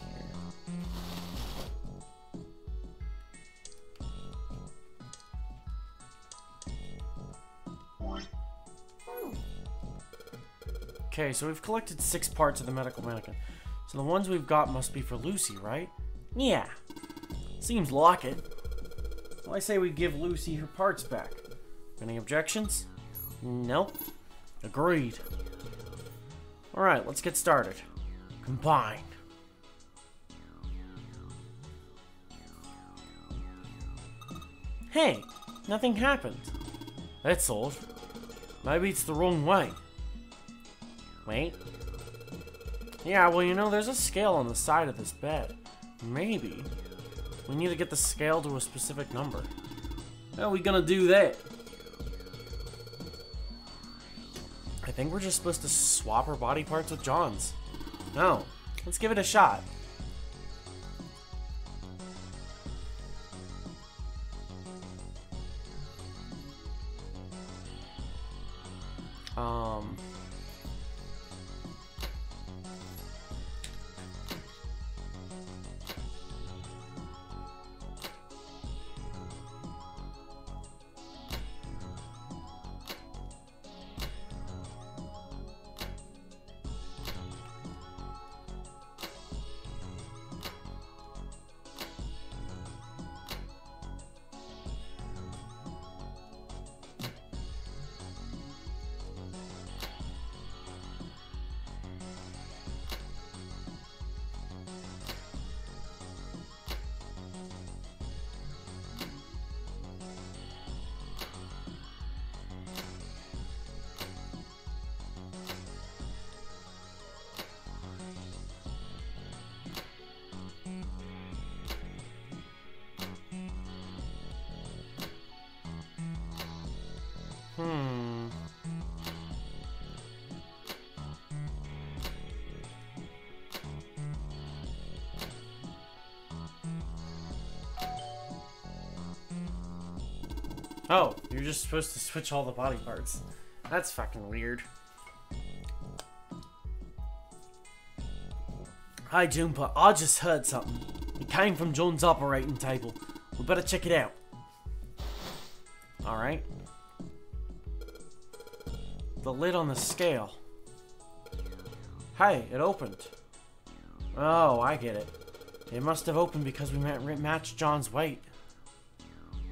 Okay, so we've collected 6 parts of the medical mannequin. So the ones we've got must be for Lucy, right? Yeah. Seems like it. Well, I say we give Lucy her parts back. Any objections? Nope. Agreed. Alright, let's get started. Combine. Hey, nothing happened. That's odd. Maybe it's the wrong way. Wait. Yeah, well, you know, there's a scale on the side of this bed. Maybe we need to get the scale to a specific number. How are we gonna do that? I think we're just supposed to swap our body parts with John's. No, let's give it a shot. Oh, you're just supposed to switch all the body parts. That's fucking weird. Hi, Jumper. I just heard something. It came from John's operating table. We better check it out. Alright. The lid on the scale. Hey, it opened. Oh, I get it. It must have opened because we matched John's weight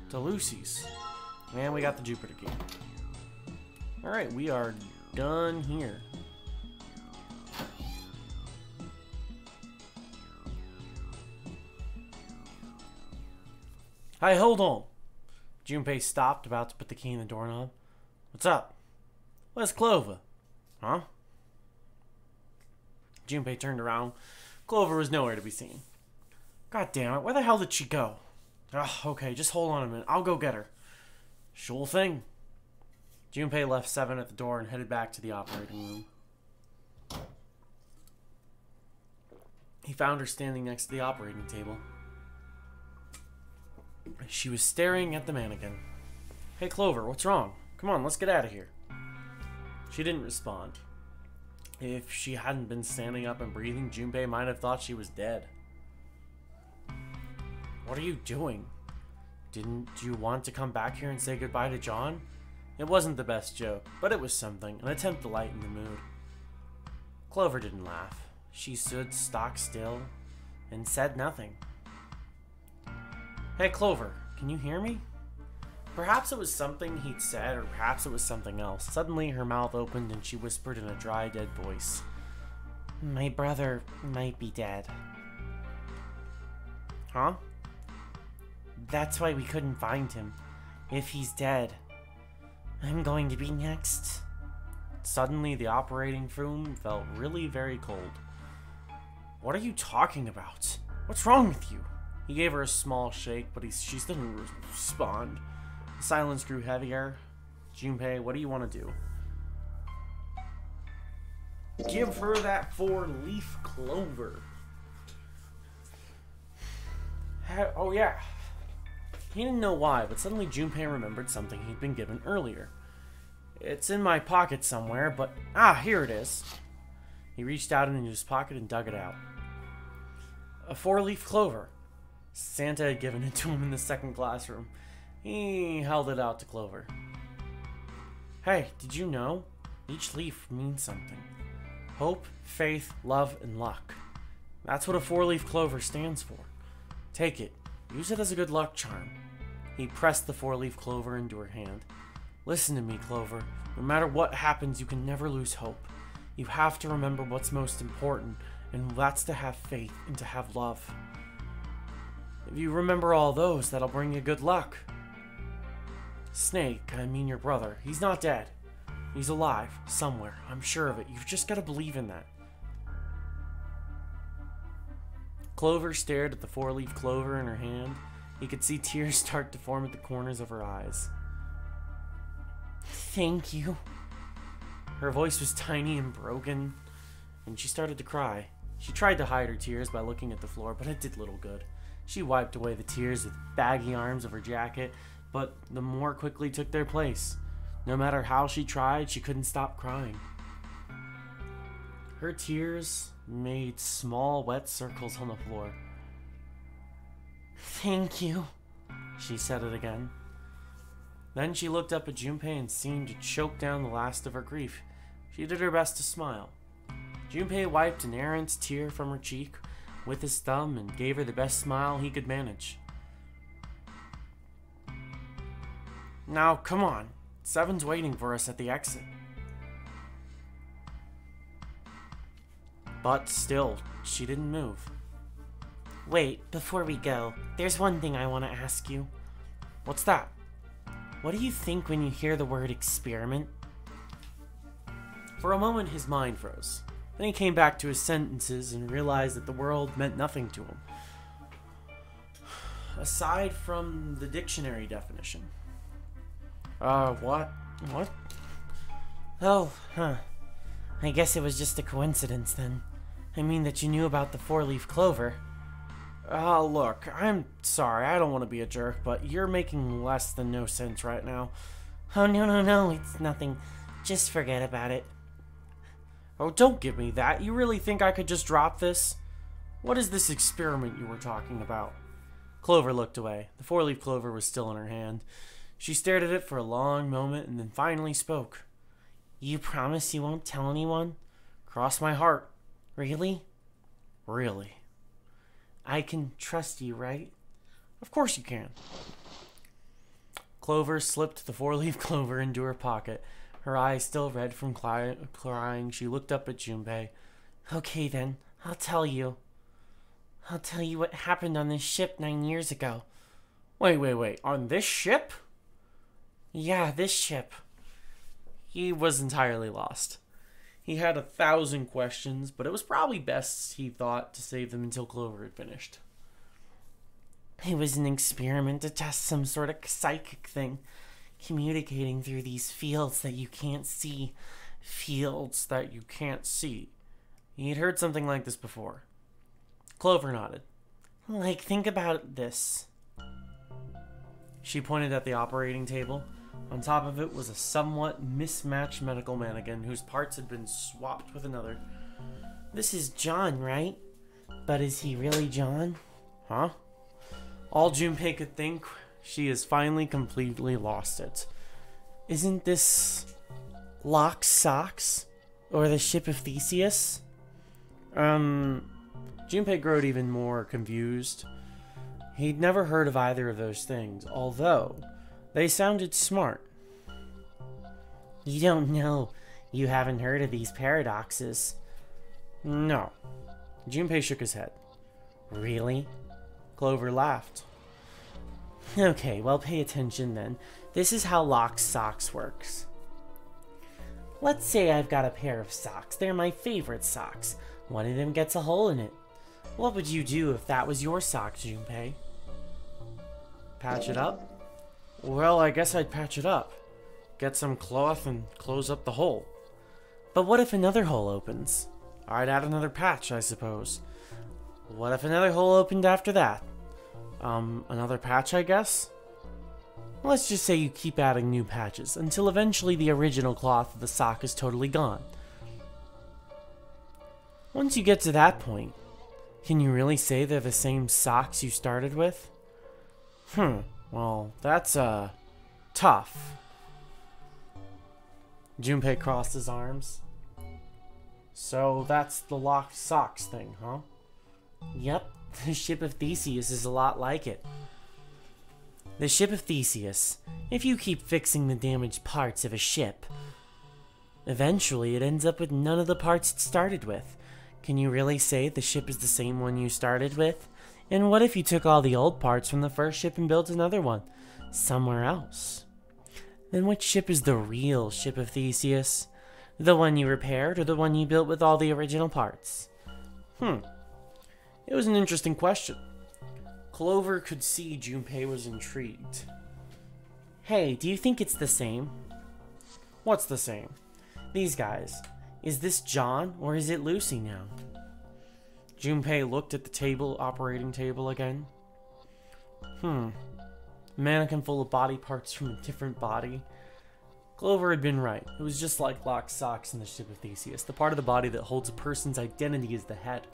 to Lucy's. And we got the Jupiter key. Alright, we are done here. Hey, hold on. Junpei stopped, about to put the key in the doorknob. What's up? Where's Clover? Huh? Junpei turned around. Clover was nowhere to be seen. God damn it, where the hell did she go? Ugh, okay, just hold on a minute. I'll go get her. Sure thing. Junpei left Seven at the door and headed back to the operating room. He found her standing next to the operating table. She was staring at the mannequin. Hey, Clover, what's wrong? Come on, let's get out of here. She didn't respond. If she hadn't been standing up and breathing, Junpei might have thought she was dead. What are you doing? Didn't you want to come back here and say goodbye to John? It wasn't the best joke, but it was something, an attempt to lighten the mood. Clover didn't laugh. She stood stock still and said nothing. Hey, Clover, can you hear me? Perhaps it was something he'd said, or perhaps it was something else. Suddenly, her mouth opened and she whispered in a dry, dead voice. My brother might be dead. Huh? That's why we couldn't find him. If he's dead, I'm going to be next. Suddenly, the operating room felt really very cold. What are you talking about? What's wrong with you? He gave her a small shake, but she didn't respond. The silence grew heavier. Junpei, what do you want to do? Give her that 4-leaf clover. Oh yeah. He didn't know why, but suddenly Junpei remembered something he'd been given earlier. It's in my pocket somewhere, but... here it is. He reached out into his pocket and dug it out. A 4-leaf clover. Santa had given it to him in the second classroom. He held it out to Clover. Hey, did you know? Each leaf means something. Hope, faith, love, and luck. That's what a 4-leaf clover stands for. Take it. Use it as a good luck charm. He pressed the 4-leaf clover into her hand. Listen to me, Clover. No matter what happens, you can never lose hope. You have to remember what's most important, and that's to have faith and to have love. If you remember all those, that'll bring you good luck. Snake, I mean your brother, he's not dead. He's alive, somewhere. I'm sure of it. You've just got to believe in that. Clover stared at the 4-leaf clover in her hand. He could see tears start to form at the corners of her eyes. Thank you. Her voice was tiny and broken, and she started to cry. She tried to hide her tears by looking at the floor, but it did little good. She wiped away the tears with baggy arms of her jacket, but the more quickly took their place. No matter how she tried, she couldn't stop crying. Her tears made small, wet circles on the floor. Thank you, she said it again. Then she looked up at Junpei and seemed to choke down the last of her grief. She did her best to smile. Junpei wiped an errant tear from her cheek with his thumb and gave her the best smile he could manage. Now, come on. Seven's waiting for us at the exit. But still, she didn't move. Wait, before we go, there's one thing I want to ask you. What's that? What do you think when you hear the word experiment? For a moment, his mind froze. Then he came back to his sentences and realized that the world meant nothing to him. Aside from the dictionary definition. What? What? Oh, huh. I guess it was just a coincidence then. I mean that you knew about the 4-leaf clover. Look, I'm sorry, I don't want to be a jerk, but you're making less than no sense right now. Oh, no, it's nothing. Just forget about it. Oh, don't give me that. You really think I could just drop this? What is this experiment you were talking about? Clover looked away. The 4-leaf clover was still in her hand. She stared at it for a long moment and then finally spoke. You promise you won't tell anyone? Cross my heart. Really? Really. I can trust you, right? Of course you can. Clover slipped the 4-leaf clover into her pocket. Her eyes still red from crying, she looked up at Junpei. Okay then, I'll tell you. I'll tell you what happened on this ship 9 years ago. Wait. On this ship? Yeah, this ship. He was entirely lost. He had 1,000 questions, but it was probably best, he thought, to save them until Clover had finished. It was an experiment to test some sort of psychic thing, communicating through these fields that you can't see. Fields that you can't see. He'd heard something like this before. Clover nodded. Like, think about this. She pointed at the operating table. On top of it was a somewhat mismatched medical mannequin whose parts had been swapped with another. This is John, right? But is he really John? Huh? All Junpei could think, she has finally completely lost it. Isn't this Locke's Socks? Or the ship of Theseus? Junpei grew even more confused. He'd never heard of either of those things, although they sounded smart. You don't know. You haven't heard of these paradoxes. No. Junpei shook his head. Really? Clover laughed. Okay, well, pay attention then. This is how Locke's Socks works. Let's say I've got a pair of socks. They're my favorite socks. One of them gets a hole in it. What would you do if that was your sock, Junpei? Patch it up? Well, I guess I'd patch it up. Get some cloth and close up the hole. But what if another hole opens? I'd add another patch, I suppose. What if another hole opened after that? Another patch, I guess? Let's just say you keep adding new patches until eventually the original cloth of the sock is totally gone. Once you get to that point, can you really say they're the same socks you started with? Well, that's, tough. Junpei crossed his arms. So that's the locked socks thing, huh? Yep, the ship of Theseus is a lot like it. The ship of Theseus. If you keep fixing the damaged parts of a ship, eventually it ends up with none of the parts it started with. Can you really say the ship is the same one you started with? And what if you took all the old parts from the first ship and built another one, somewhere else? Then which ship is the real ship of Theseus? The one you repaired or the one you built with all the original parts? It was an interesting question. Clover could see Junpei was intrigued. Hey, do you think it's the same? What's the same? These guys. Is this John or is it Lucy now? Junpei looked at the operating table again. Mannequin full of body parts from a different body. Clover had been right. It was just like Locke's socks in the ship of Theseus. The part of the body that holds a person's identity is the head.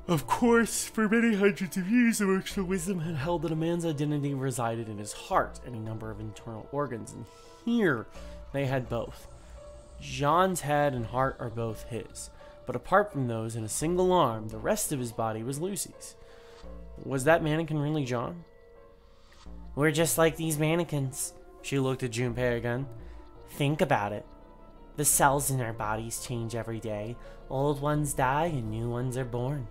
Of course, for many hundreds of years, emotional wisdom had held that a man's identity resided in his heart, any number of internal organs, and here they had both. John's head and heart are both his, but apart from those in a single arm, the rest of his body was Lucy's. Was that mannequin really John? We're just like these mannequins. She looked at Junpei again. Think about it. The cells in our bodies change every day. Old ones die and new ones are born.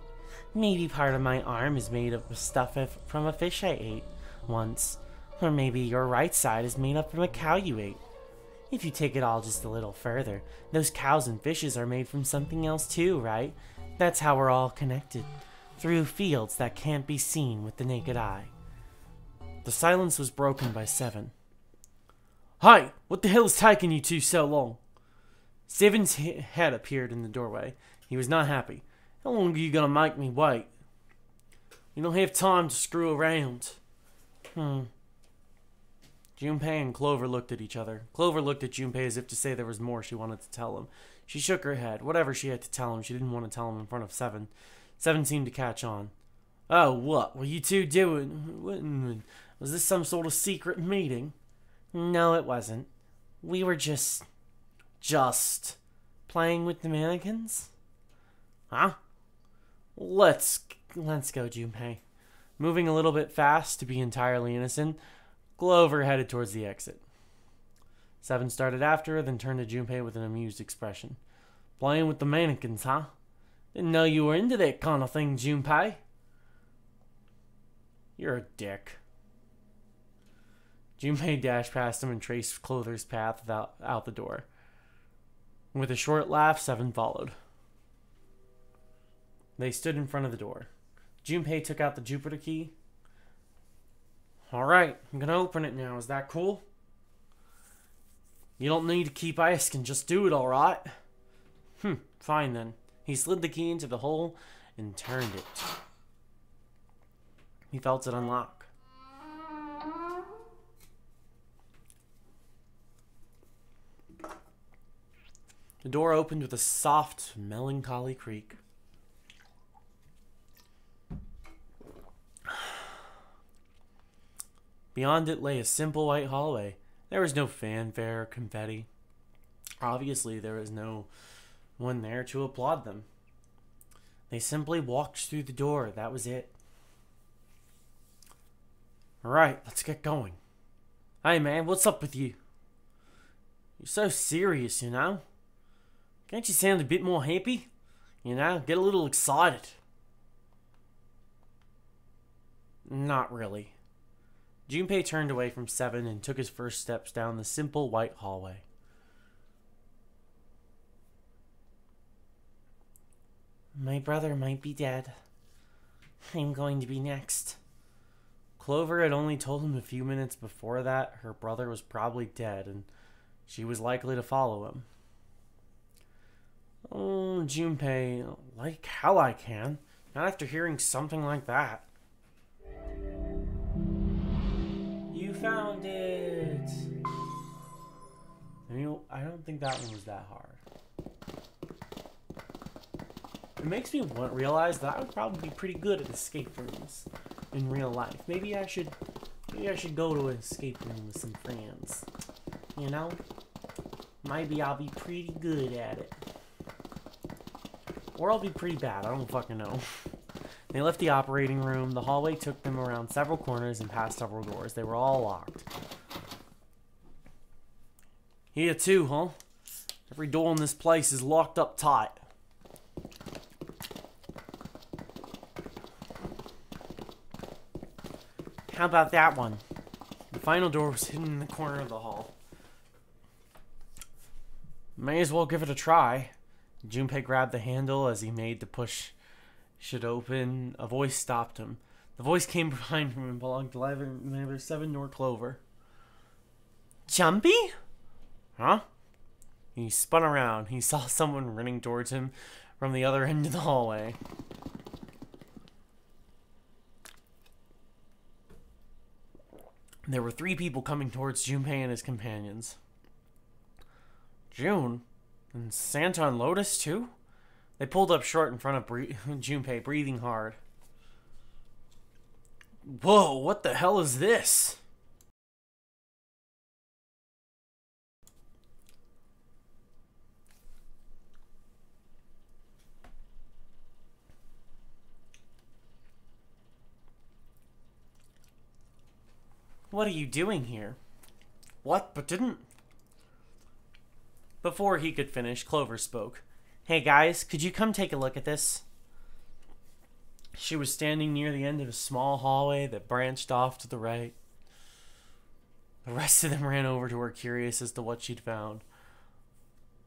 Maybe part of my arm is made up of stuff from a fish I ate once. Or maybe your right side is made up from a cow you ate. If you take it all just a little further, those cows and fishes are made from something else too, right? That's how we're all connected. Through fields that can't be seen with the naked eye. The silence was broken by Seven. Hi! What the hell is taking you two so long? Seven's head appeared in the doorway. He was not happy. How long are you gonna make me wait? You don't have time to screw around. Junpei and Clover looked at each other. Clover looked at Junpei as if to say there was more she wanted to tell him. She shook her head. Whatever she had to tell him, she didn't want to tell him in front of Seven. Seven seemed to catch on. Oh, what were you two doing? Was this some sort of secret meeting? No, it wasn't. We were just playing with the mannequins? Huh? Let's go, Junpei. Moving a little bit fast to be entirely innocent, Clover headed towards the exit. Seven started after her, then turned to Junpei with an amused expression. Playing with the mannequins, huh? Didn't know you were into that kind of thing, Junpei. You're a dick. Junpei dashed past him and traced Clover's path out the door. With a short laugh, Seven followed. They stood in front of the door. Junpei took out the Jupiter key. Alright, I'm gonna open it now. Is that cool? You don't need to keep asking, just do it, alright? Fine then. He slid the key into the hole and turned it. He felt it unlock. The door opened with a soft, melancholy creak. Beyond it lay a simple white hallway. There was no fanfare or confetti. Obviously, there was no one there to applaud them. They simply walked through the door. That was it. Alright, let's get going. Hey man, what's up with you? You're so serious, you know? Can't you sound a bit more happy? You know, get a little excited. Not really. Junpei turned away from Seven and took his first steps down the simple white hallway. My brother might be dead. I'm going to be next. Clover had only told him a few minutes before that her brother was probably dead and she was likely to follow him. Oh, Junpei, like hell I can. Not after hearing something like that. You found it! I don't think that one was that hard. It makes me realize that I would probably be pretty good at escape rooms in real life. Maybe I should go to an escape room with some friends. You know? Maybe I'll be pretty good at it. Or I'll be pretty bad, I don't fucking know. They left the operating room. The hallway took them around several corners and past several doors. They were all locked. Here too, huh? Every door in this place is locked up tight. How about that one? The final door was hidden in the corner of the hall. May as well give it a try. Junpei grabbed the handle as he made the push should open. A voice stopped him. The voice came behind him and belonged to neither Seven nor Clover. Jumpy? Huh? He spun around. He saw someone running towards him from the other end of the hallway. There were 3 people coming towards Junpei and his companions. June? And Santa and Lotus, too? They pulled up short in front of Junpei, breathing hard. Whoa, what the hell is this? What are you doing here? What? But didn't... Before he could finish, Clover spoke. Hey guys, could you come take a look at this? She was standing near the end of a small hallway that branched off to the right. The rest of them ran over to her, curious as to what she'd found.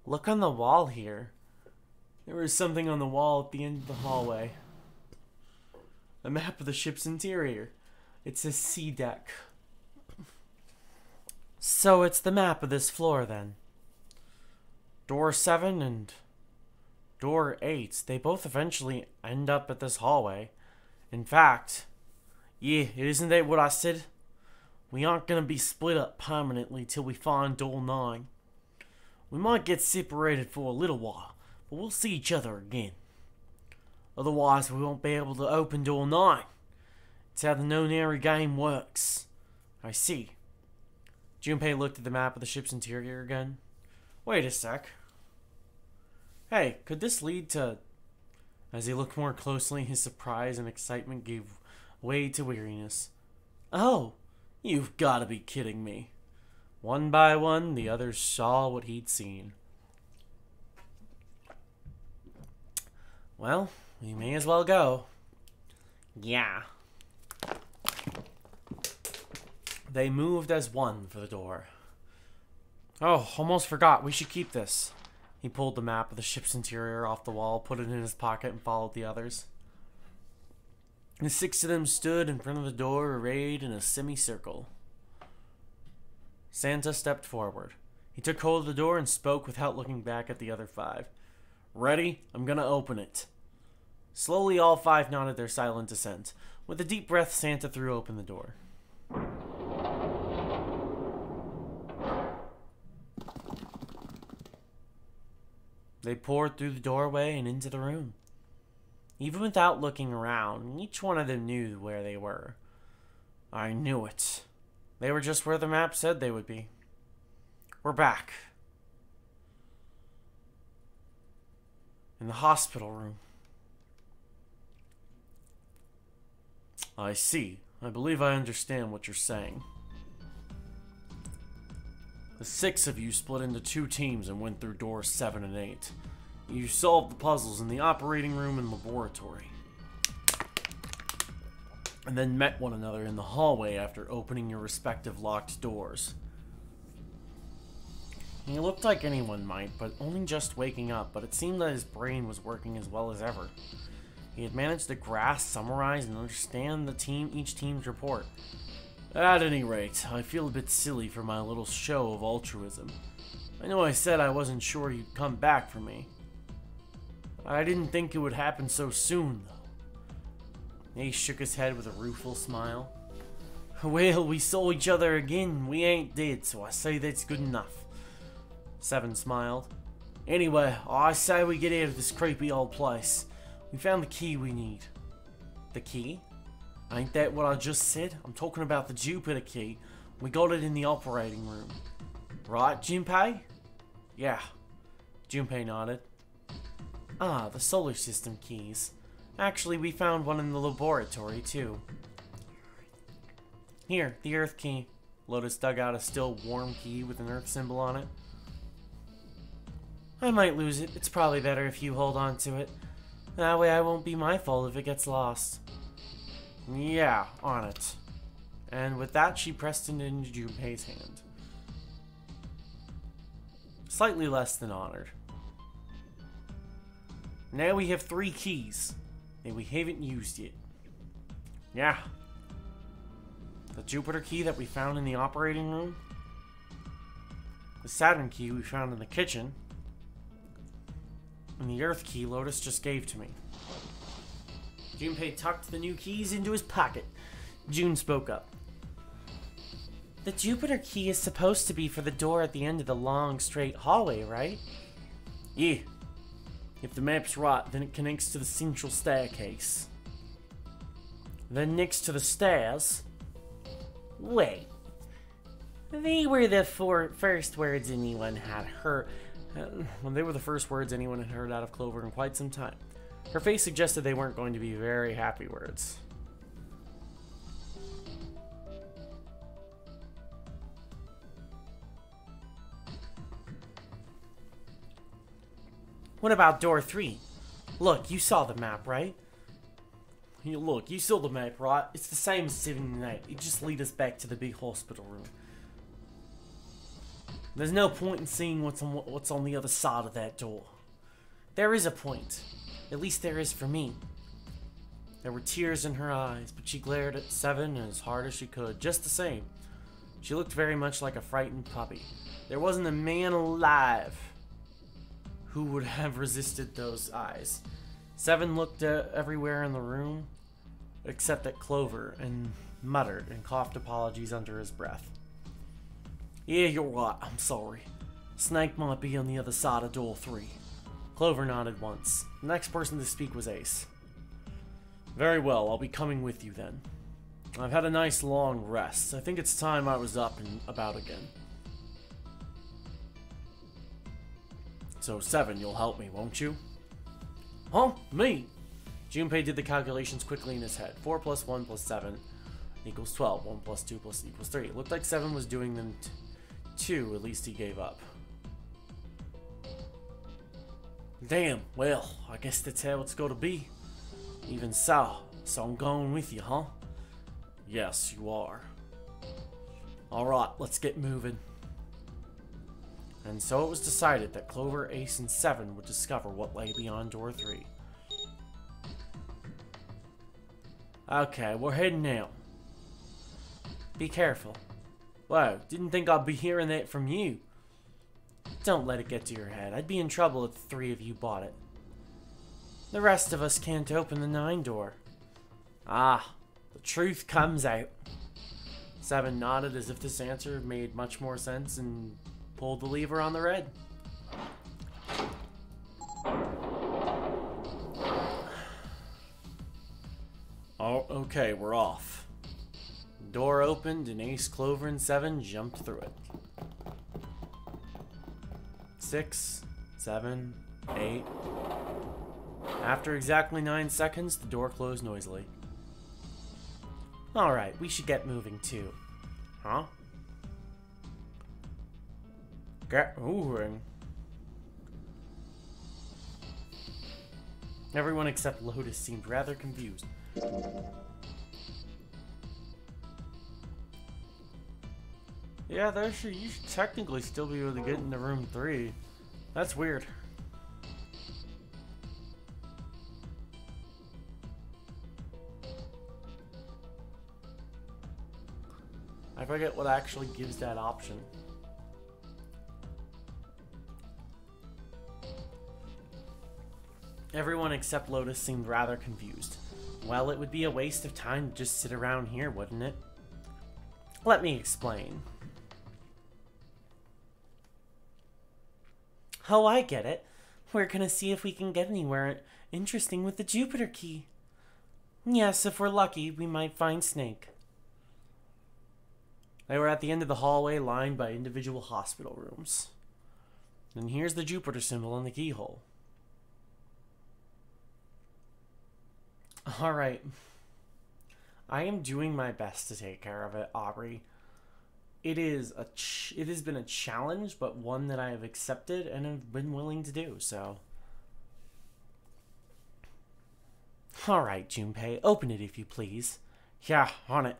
Look on the wall here. There was something on the wall at the end of the hallway. A map of the ship's interior. It says C deck. So it's the map of this floor then. Door 7 and Door 8, they both eventually end up at this hallway. In fact, yeah, isn't that what I said? We aren't gonna be split up permanently till we find Door 9. We might get separated for a little while, but we'll see each other again. Otherwise, we won't be able to open Door 9. It's how the Nonary game works. I see. Junpei looked at the map of the ship's interior again. Wait a sec. Hey, could this lead to... As he looked more closely, his surprise and excitement gave way to weariness. Oh, you've got to be kidding me. One by one, the others saw what he'd seen. Well, we may as well go. Yeah. They moved as one for the door. Oh, almost forgot. We should keep this. He pulled the map of the ship's interior off the wall, put it in his pocket, and followed the others. The 6 of them stood in front of the door, arrayed in a semicircle. Santa stepped forward. He took hold of the door and spoke without looking back at the other 5. Ready? I'm gonna open it. Slowly, all 5 nodded their silent assent. With a deep breath, Santa threw open the door. They poured through the doorway and into the room. Even without looking around, each one of them knew where they were. I knew it. They were just where the map said they would be. We're back. In the hospital room. I see. I believe I understand what you're saying. The 6 of you split into 2 teams and went through doors 7 and 8. You solved the puzzles in the operating room and laboratory. And then met one another in the hallway after opening your respective locked doors. He looked like anyone might, but only just waking up, but it seemed that his brain was working as well as ever. He had managed to grasp, summarize, and understand each team's report. At any rate, I feel a bit silly for my little show of altruism. I know I said I wasn't sure you'd come back for me. I didn't think it would happen so soon, though. Ace shook his head with a rueful smile. Well, we saw each other again. We ain't dead, so I say that's good enough. 7 smiled. Anyway, I say we get out of this creepy old place. We found the key we need. The key? Ain't that what I just said? I'm talking about the Jupiter key. We got it in the operating room. Right, Junpei? Yeah. Junpei nodded. Ah, the solar system keys. Actually, we found one in the laboratory, too. Here, the Earth key. Lotus dug out a still warm key with an Earth symbol on it. I might lose it. It's probably better if you hold on to it. That way I won't be my fault if it gets lost. Yeah, on it. And with that, she pressed it into Junpei's hand. Slightly less than honored. Now we have 3 keys that we haven't used yet. Yeah. The Jupiter key that we found in the operating room. The Saturn key we found in the kitchen. And the Earth key Lotus just gave to me. Junpei tucked the new keys into his pocket. June spoke up. The Jupiter key is supposed to be for the door at the end of the long, straight hallway, right? Yeah. If the map's right, then it connects to the central staircase. Then next to the stairs... Wait. They were the first words anyone had heard... When they were the first words anyone had heard out of Clover in quite some time. Her face suggested they weren't going to be very happy words. What about door 3? Look, you saw the map, right? Look, you saw the map, right? It's the same as 7 and 8. It just leads us back to the big hospital room. There's no point in seeing what's on the other side of that door. There is a point. At least there is for me. There were tears in her eyes, but she glared at 7 as hard as she could, just the same. She looked very much like a frightened puppy. There wasn't a man alive who would have resisted those eyes. 7 looked everywhere in the room, except at Clover, and muttered and coughed apologies under his breath. Yeah, you're right, I'm sorry. Snake might be on the other side of door 3. Clover nodded once. The next person to speak was Ace. Very well, I'll be coming with you then. I've had a nice long rest. I think it's time I was up and about again. So 7, you'll help me, won't you? Huh? Me? Junpei did the calculations quickly in his head. 4 plus 1 plus 7 equals 12. 1 plus 2 plus equals 3. It looked like 7 was doing them 2. At least he gave up. Damn, well, I guess that's how it's gotta be. Even so I'm going with you, huh? Yes, you are. Alright, let's get moving. And so it was decided that Clover, Ace, and 7 would discover what lay beyond door 3. Okay, we're heading out. Be careful. Whoa, didn't think I'd be hearing that from you. Don't let it get to your head. I'd be in trouble if the three of you bought it. The rest of us can't open the 9 door. Ah, the truth comes out. 7 nodded as if this answer made much more sense and pulled the lever on the red. Oh, okay, we're off. Door opened and Ace, Clover, and 7 jumped through it. 6, 7, 8. After exactly 9 seconds, the door closed noisily. Alright, we should get moving too. Huh? Get moving. Everyone except Lotus seemed rather confused. Yeah, you should technically still be able to get into room 3. That's weird. I forget what actually gives that option. Everyone except Lotus seemed rather confused. Well, it would be a waste of time to just sit around here, wouldn't it? Let me explain. Oh, I get it. We're gonna see if we can get anywhere interesting with the Jupiter key. Yes, if we're lucky, we might find Snake. They were at the end of the hallway lined by individual hospital rooms. And here's the Jupiter symbol on the keyhole. Alright. I am doing my best to take care of it, Aubrey. It has been a challenge, but one that I have accepted and have been willing to do, so. Alright, Junpei, open it if you please. Yeah, on it.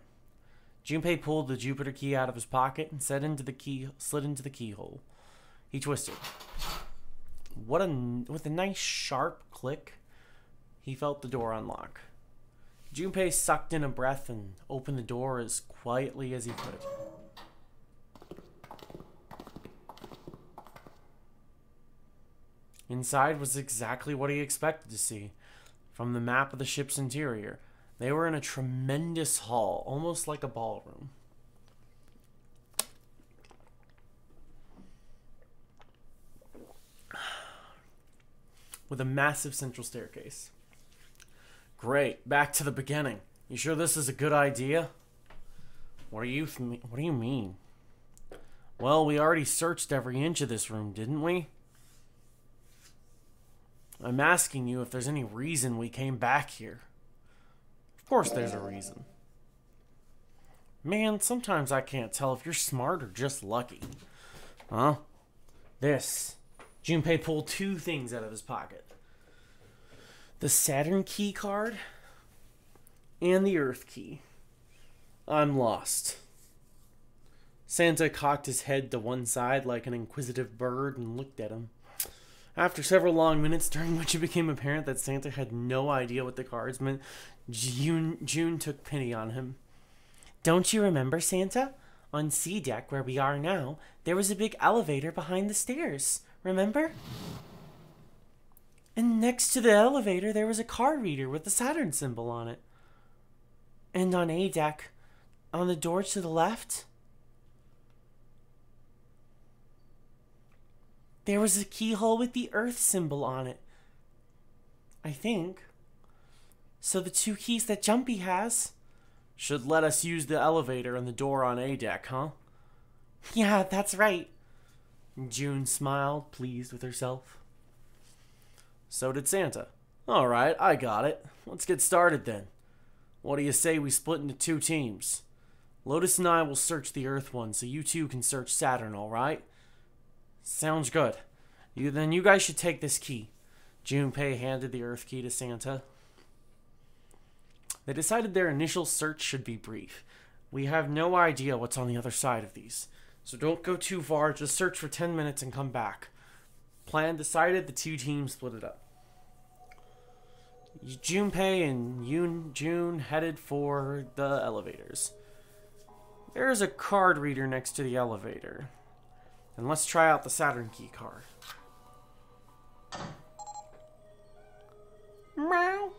Junpei pulled the Jupiter key out of his pocket and slid into the keyhole. He twisted. With a nice sharp click, he felt the door unlock. Junpei sucked in a breath and opened the door as quietly as he could. Inside was exactly what he expected to see. From the map of the ship's interior, they were in a tremendous hall, almost like a ballroom. With a massive central staircase. Great, back to the beginning. You sure this is a good idea? What do you mean? Well, we already searched every inch of this room, didn't we? I'm asking you if there's any reason we came back here. Of course there's a reason. Man, sometimes I can't tell if you're smart or just lucky. Huh? This. Junpei pulled 2 things out of his pocket. The Saturn key card and the Earth key. I'm lost. Santa cocked his head to one side like an inquisitive bird and looked at him. After several long minutes, during which it became apparent that Santa had no idea what the cards meant, June took pity on him. Don't you remember, Santa? On C deck, where we are now, there was a big elevator behind the stairs. Remember? And next to the elevator, there was a card reader with the Saturn symbol on it. And on A deck, on the door to the left, there was a keyhole with the Earth symbol on it. I think. So the 2 keys that Jumpy has should let us use the elevator and the door on A deck, huh? Yeah, that's right. June smiled, pleased with herself. So did Santa. Alright, I got it. Let's get started then. What do you say we split into 2 teams? Lotus and I will search the Earth one, so you 2 can search Saturn, alright? Sounds good. Then you guys should take this key. Junpei handed the Earth key to Santa. They decided their initial search should be brief. We have no idea what's on the other side of these, so don't go too far, just search for 10 minutes and come back. Plan decided, the 2 teams split it up. Junpei and June headed for the elevators. There's a card reader next to the elevator. And let's try out the Saturn key card. Meow.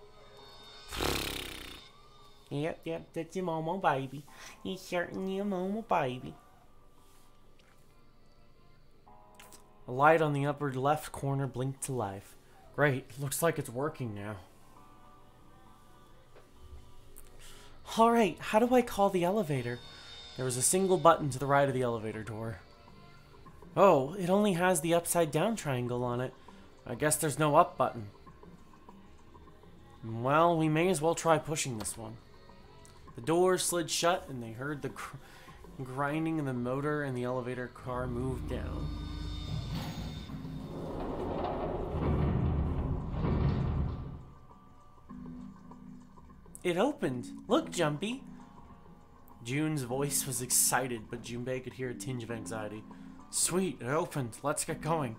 Yep, that's your Momo baby. He's certainly a Momo baby. A light on the upper left corner blinked to life. Great, looks like it's working now. Alright, how do I call the elevator? There was a single button to the right of the elevator door. Oh, it only has the upside down triangle on it. I guess there's no up button. Well, we may as well try pushing this one. The door slid shut and they heard the grinding of the motor and the elevator car move down. It opened! Look, Jumpy! June's voice was excited, but Junpei could hear a tinge of anxiety. Sweet, it opened. Let's get going.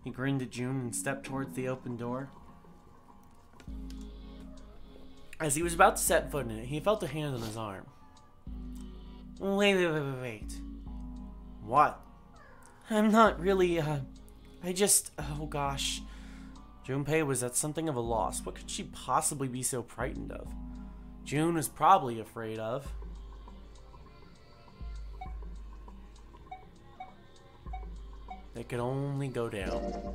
He grinned at June and stepped towards the open door. As he was about to set foot in it, he felt a hand on his arm. Wait. What? I'm not really, oh gosh. Junpei was at something of a loss. What could she possibly be so frightened of? June was probably afraid of. They could only go down.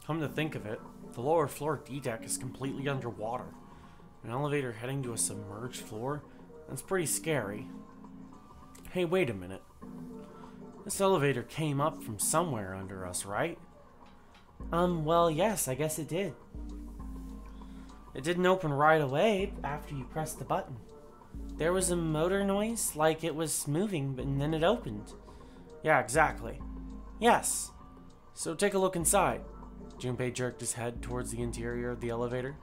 Come to think of it, the lower floor D-deck is completely underwater. An elevator heading to a submerged floor? That's pretty scary. Hey, wait a minute. This elevator came up from somewhere under us, right? Well, yes, I guess it did. It didn't open right away after you pressed the button. There was a motor noise, like it was moving, and then it opened. Yeah, exactly. Yes. So take a look inside. Junpei jerked his head towards the interior of the elevator.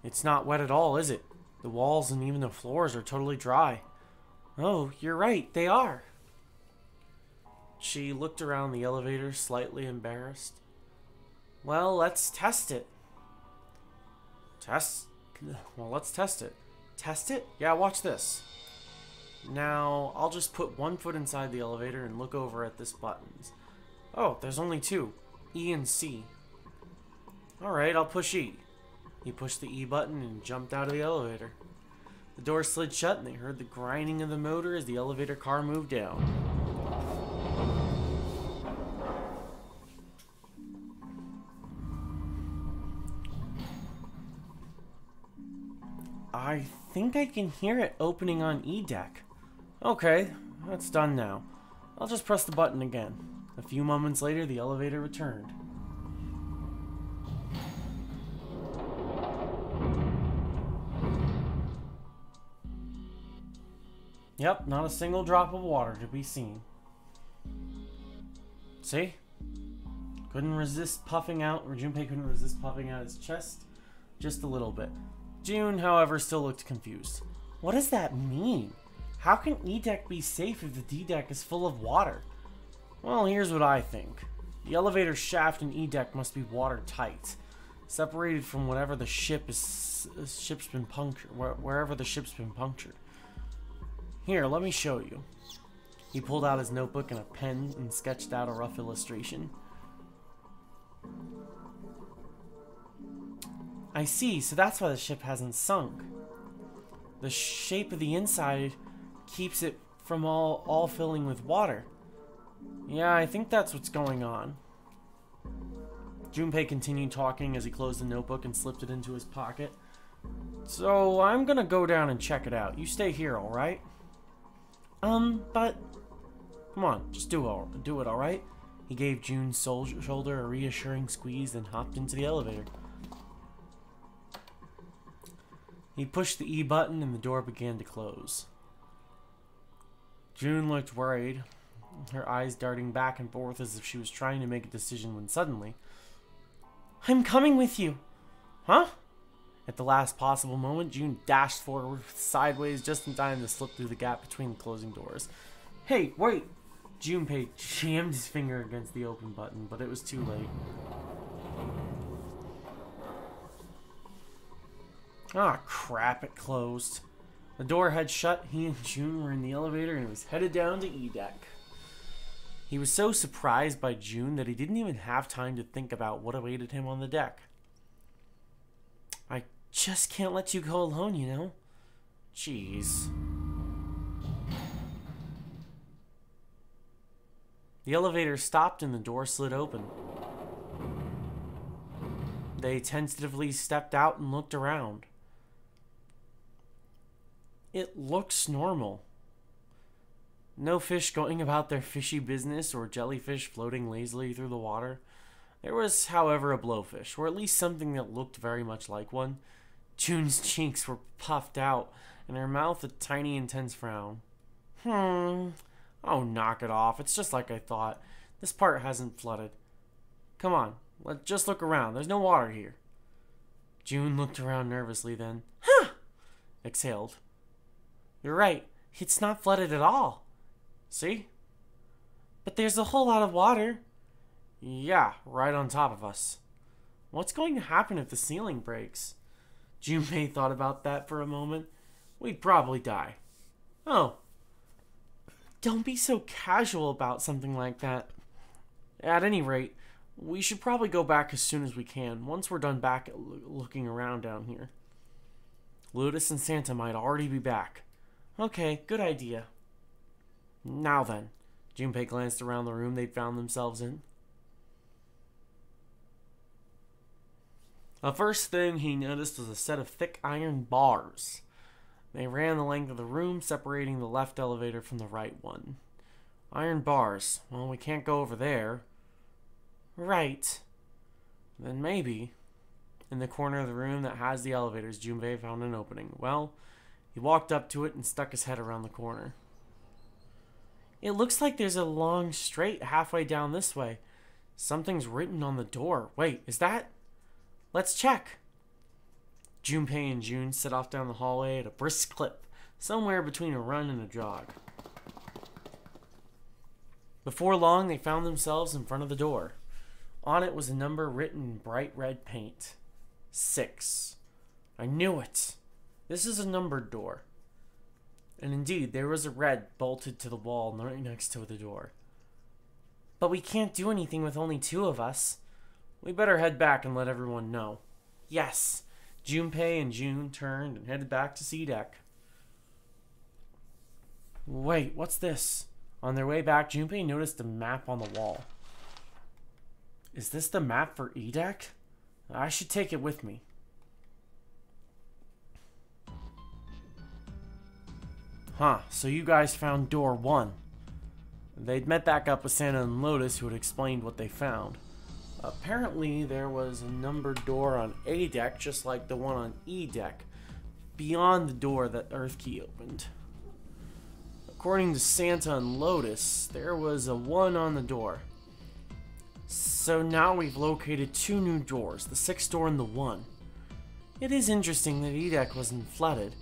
It's not wet at all, is it? The walls and even the floors are totally dry. Oh, you're right, they are. She looked around the elevator, slightly embarrassed. Well, let's test it. Test? Well, let's test it. Test it? Yeah, watch this. Now, I'll just put one foot inside the elevator and look over at this buttons. Oh, there's only two. E and C. Alright, I'll push E. He pushed the E button and jumped out of the elevator. The door slid shut and they heard the grinding of the motor as the elevator car moved down. I think I can hear it opening on E-deck. Okay, that's done now. I'll just press the button again. A few moments later, the elevator returned. Yep, not a single drop of water to be seen. See? Couldn't resist puffing out, or Junpei couldn't resist puffing out his chest just a little bit. June, however, still looked confused. What does that mean? How can E-deck be safe if the D-deck is full of water? Well, here's what I think. The elevator shaft in E-deck must be watertight, separated from whatever the ship's been punctured, wherever the ship's been punctured. Here, let me show you. He pulled out his notebook and a pen and sketched out a rough illustration. I see, so that's why the ship hasn't sunk. The shape of the inside keeps it from all filling with water. Yeah, I think that's what's going on. Junpei continued talking as he closed the notebook and slipped it into his pocket. So, I'm gonna go down and check it out. You stay here, alright? But... Come on, just do it, alright? He gave June's shoulder a reassuring squeeze and hopped into the elevator. He pushed the E button and the door began to close. June looked worried, her eyes darting back and forth as if she was trying to make a decision when suddenly... I'm coming with you! Huh? At the last possible moment, June dashed forward sideways just in time to slip through the gap between the closing doors. Hey, wait! Junpei jammed his finger against the open button, but it was too late. Ah, crap, it closed. The door had shut, he and June were in the elevator and it was headed down to E deck. He was so surprised by June that he didn't even have time to think about what awaited him on the deck. I just can't let you go alone, you know? Jeez. The elevator stopped and the door slid open. They tentatively stepped out and looked around. It looks normal. No fish going about their fishy business or jellyfish floating lazily through the water. There was, however, a blowfish, or at least something that looked very much like one. June's cheeks were puffed out, and her mouth a tiny, intense frown. Oh, knock it off. It's just like I thought. This part hasn't flooded. Come on, let's just look around. There's no water here. June looked around nervously, then, exhaled. You're right. It's not flooded at all. See? But there's a whole lot of water. Yeah, right on top of us. What's going to happen if the ceiling breaks? Junpei thought about that for a moment. We'd probably die. Oh. Don't be so casual about something like that. At any rate, we should probably go back as soon as we can, once we're done back looking around down here. Lotus and Santa might already be back. Okay, good idea. Now then, Junpei glanced around the room they'd found themselves in. The first thing he noticed was a set of thick iron bars. They ran the length of the room, separating the left elevator from the right one. Iron bars. Well, we can't go over there. Right. Then maybe, in the corner of the room that has the elevators, Junpei found an opening. Well, he walked up to it and stuck his head around the corner. It looks like there's a long straight halfway down this way. Something's written on the door. Wait, is that? Let's check. Junpei and June set off down the hallway at a brisk clip, somewhere between a run and a jog. Before long, they found themselves in front of the door. On it was a number written in bright red paint. 6. I knew it. This is a numbered door. And indeed, there was a red bolted to the wall right next to the door. But we can't do anything with only 2 of us. We better head back and let everyone know. Yes. Junpei and June turned and headed back to C deck. Wait, what's this? On their way back, Junpei noticed a map on the wall. Is this the map for E deck? I should take it with me. Huh, so you guys found door 1. They'd met back up with Santa and Lotus, who had explained what they found. Apparently, there was a numbered door on A deck, just like the one on E deck, beyond the door that Earthkey opened. According to Santa and Lotus, there was a 1 on the door. So now we've located 2 new doors, the 6th door and the 1. It is interesting that E deck wasn't flooded.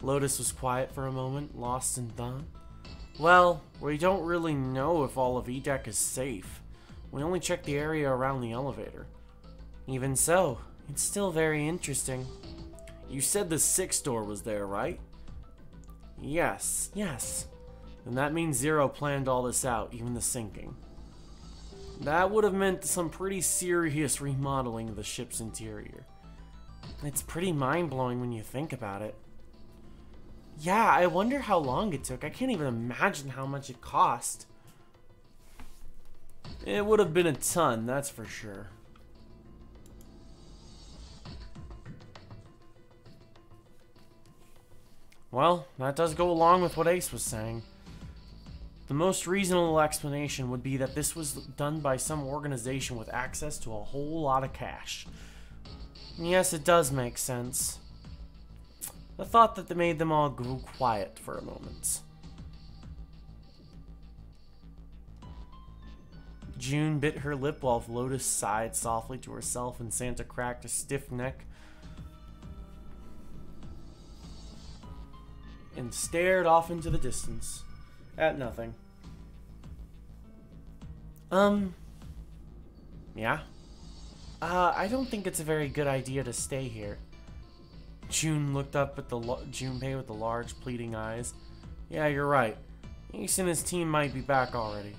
Lotus was quiet for a moment, lost in thought. Well, we don't really know if all of E deck is safe. We only checked the area around the elevator. Even so, it's still very interesting. You said the 6th door was there, right? Yes. And that means Zero planned all this out, even the sinking. That would have meant some pretty serious remodeling of the ship's interior. It's pretty mind-blowing when you think about it. Yeah, I wonder how long it took. I can't even imagine how much it cost. It would have been a ton, that's for sure. Well, that does go along with what Ace was saying. The most reasonable explanation would be that this was done by some organization with access to a whole lot of cash. Yes, it does make sense. The thought that made them all go quiet for a moment. June bit her lip while Lotus sighed softly to herself and Santa cracked a stiff neck and stared off into the distance at nothing. Yeah? I don't think it's a very good idea to stay here. June looked up at Junpei with the large, pleading eyes. Yeah, you're right. Ace and his team might be back already.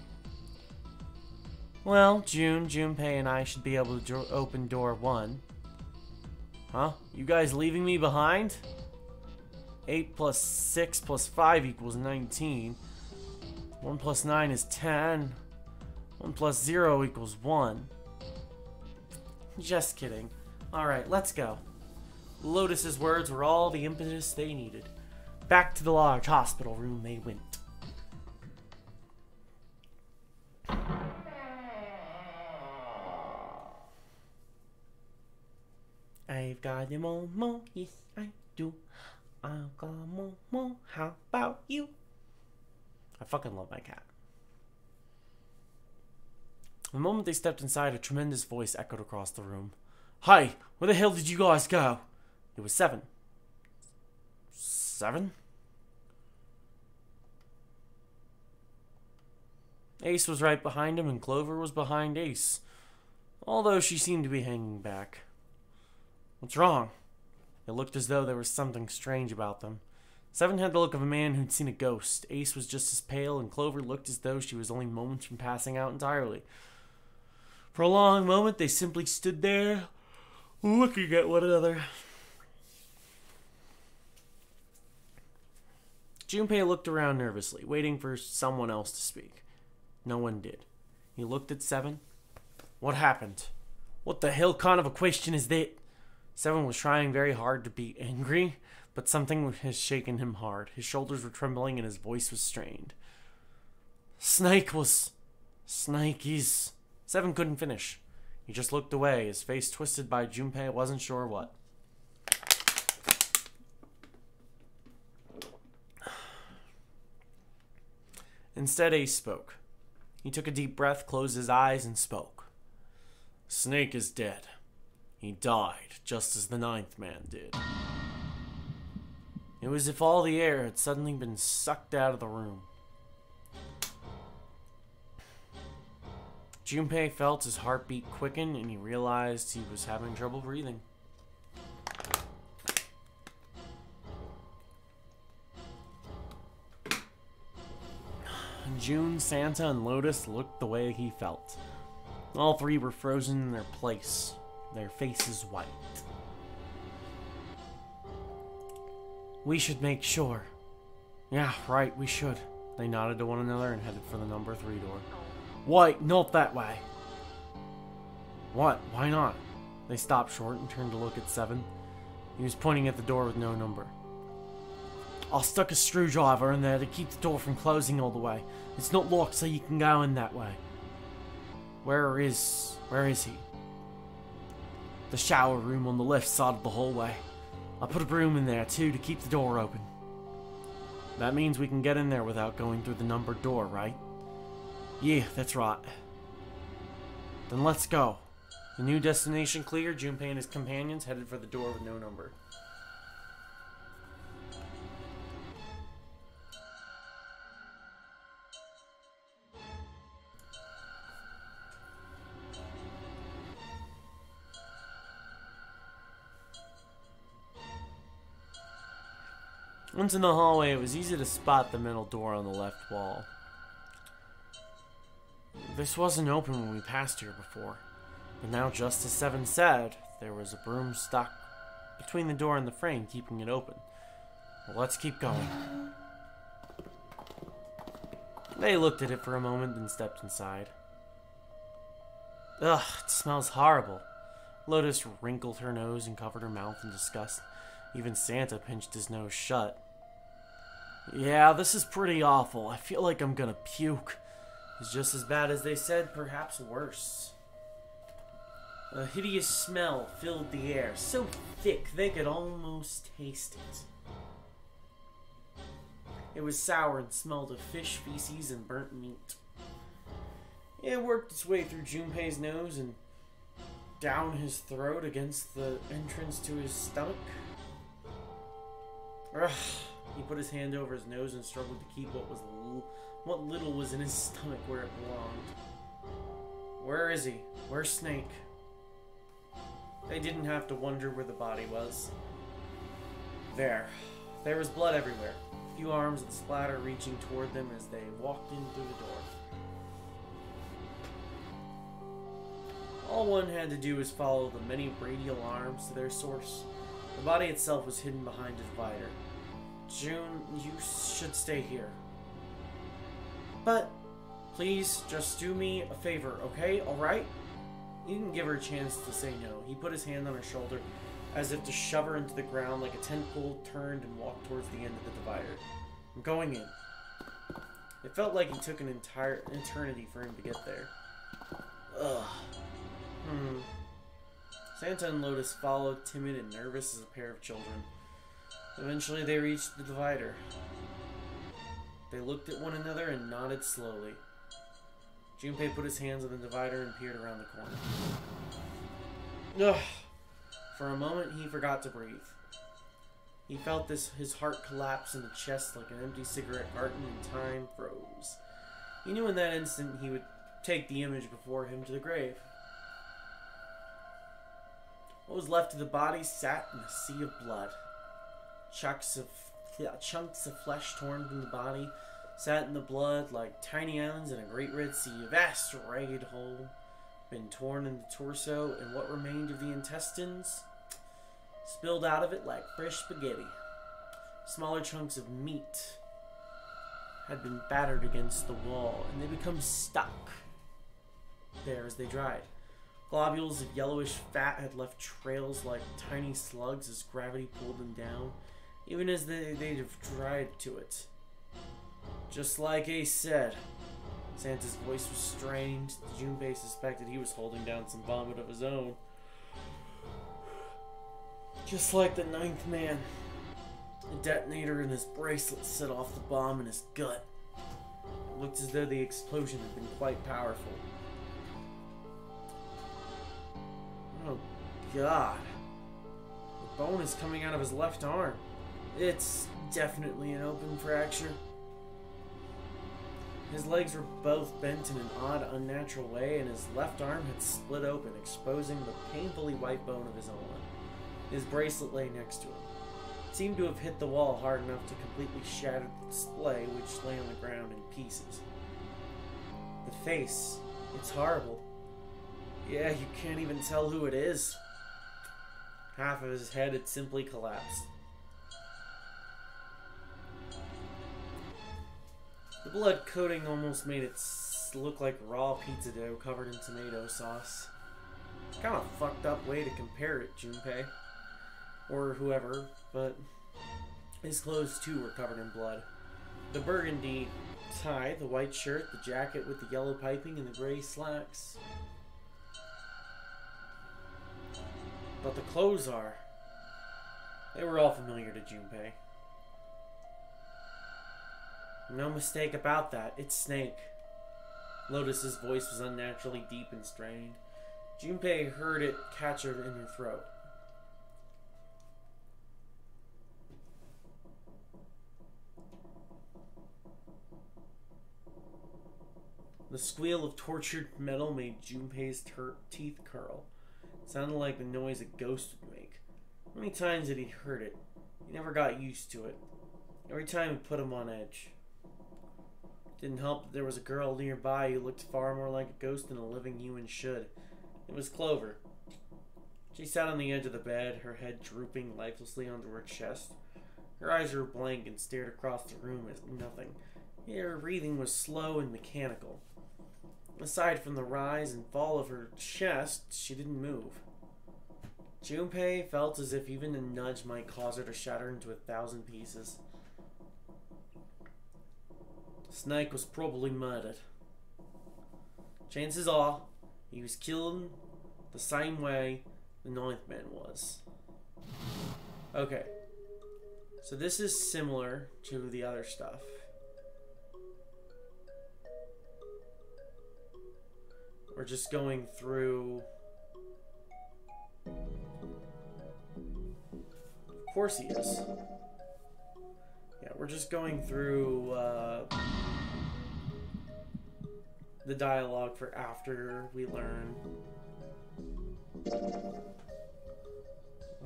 Well, Junpei and I should be able to open door 1. Huh? You guys leaving me behind? 8 plus 6 plus 5 equals 19. 1 plus 9 is 10. 1 plus 0 equals 1. Just kidding. Alright, let's go. Lotus's words were all the impetus they needed. Back to the large hospital room they went. I've got a Momo, yes I do. I've got a Momo, how about you? I fucking love my cat. The moment they stepped inside, a tremendous voice echoed across the room. Hi, where the hell did you guys go? It was 7. 7? Ace was right behind him, and Clover was behind Ace, although she seemed to be hanging back. What's wrong? It looked as though there was something strange about them. 7 had the look of a man who'd seen a ghost. Ace was just as pale, and Clover looked as though she was only moments from passing out entirely. For a long moment, they simply stood there, looking at one another. Junpei looked around nervously, waiting for someone else to speak. No one did. He looked at 7. What happened? What the hell kind of a question is that? 7 was trying very hard to be angry, but something had shaken him hard. His shoulders were trembling and his voice was strained. Snake is... 7 couldn't finish. He just looked away, his face twisted by Junpei wasn't sure what. Instead, Ace spoke. He took a deep breath, closed his eyes, and spoke. Snake is dead. He died, just as the 9th man did. It was as if all the air had suddenly been sucked out of the room. Junpei felt his heartbeat quicken, and he realized he was having trouble breathing. June, Santa, and Lotus looked the way he felt. All 3 were frozen in their place, their faces white. We should make sure. Yeah, right, we should. They nodded to one another and headed for the number 3 door. Wait, not that way. What? Why not? They stopped short and turned to look at 7. He was pointing at the door with no number. I stuck a screwdriver in there to keep the door from closing all the way. It's not locked, so you can go in that way. Where is he? The shower room on the left side of the hallway. I put a broom in there too to keep the door open. That means we can get in there without going through the numbered door, right? Yeah, that's right. Then let's go. The new destination clear, Junpei and his companions headed for the door with no number. Once in the hallway, it was easy to spot the middle door on the left wall. This wasn't open when we passed here before, but now, just as 7 said, there was a broom stuck between the door and the frame, keeping it open. Well, let's keep going. They looked at it for a moment, then stepped inside. Ugh, it smells horrible. Lotus wrinkled her nose and covered her mouth in disgust. Even Santa pinched his nose shut. Yeah, this is pretty awful. I feel like I'm gonna puke. It's just as bad as they said, perhaps worse. A hideous smell filled the air, so thick they could almost taste it. It was sour and smelled of fish, feces, and burnt meat. It worked its way through Junpei's nose and down his throat against the entrance to his stomach. Ugh. He put his hand over his nose and struggled to keep what little was in his stomach where it belonged. Where is he? Where's Snake? They didn't have to wonder where the body was. There. There was blood everywhere. A few arms and splatter reaching toward them as they walked in through the door. All one had to do was follow the many radial arms to their source. The body itself was hidden behind a divider. June, you should stay here. But, please, just do me a favor, okay? Alright? He didn't give her a chance to say no. He put his hand on her shoulder as if to shove her into the ground like a tent pole, turned and walked towards the end of the divider. I'm going in. It felt like he took an entire eternity for him to get there. Ugh. Santa and Lotus followed, timid and nervous as a pair of children. Eventually they reached the divider. They looked at one another and nodded slowly. Junpei put his hands on the divider and peered around the corner. Ugh. For a moment he forgot to breathe. He felt his heart collapse in the chest like an empty cigarette carton, and time froze. He knew in that instant he would take the image before him to the grave. What was left of the body sat in a sea of blood. Chunks of flesh torn from the body sat in the blood like tiny islands in a great red sea. A vast, ragged hole been torn in the torso, and what remained of the intestines spilled out of it like fresh spaghetti. Smaller chunks of meat had been battered against the wall, and they become stuck there as they dried. Globules of yellowish fat had left trails like tiny slugs as gravity pulled them down, even as they'd have dried to it. Just like Ace said. Santa's voice was strained. Junpei suspected he was holding down some vomit of his own. Just like the ninth man. The detonator in his bracelet set off the bomb in his gut. It looked as though the explosion had been quite powerful. Oh, God. The bone is coming out of his left arm. It's definitely an open fracture. His legs were both bent in an odd, unnatural way, and his left arm had split open, exposing the painfully white bone of his own. His bracelet lay next to him. It seemed to have hit the wall hard enough to completely shatter the display, which lay on the ground in pieces. The face. It's horrible. Yeah, you can't even tell who it is. Half of his head had simply collapsed. The blood coating almost made it look like raw pizza dough covered in tomato sauce. Kind of fucked up way to compare it, Junpei. Or whoever, but his clothes too were covered in blood. The burgundy tie, the white shirt, the jacket with the yellow piping, and the gray slacks. But the clothes are. They were all familiar to Junpei. No mistake about that, it's Snake. Lotus's voice was unnaturally deep and strained. Junpei heard it catch her in her throat. The squeal of tortured metal made Junpei's teeth curl. It sounded like the noise a ghost would make. How many times had he heard it? He never got used to it. Every time it put him on edge. Didn't help that there was a girl nearby who looked far more like a ghost than a living human should. It was Clover. She sat on the edge of the bed, her head drooping lifelessly onto her chest. Her eyes were blank and stared across the room at nothing. Her breathing was slow and mechanical. Aside from the rise and fall of her chest, she didn't move. Junpei felt as if even a nudge might cause her to shatter into 1,000 pieces. Snake was probably murdered. Chances are, he was killed the same way the ninth man was. Okay. So this is similar to the other stuff. We're just going through... Of course he is. Yeah, we're just going through the dialogue for after we learn.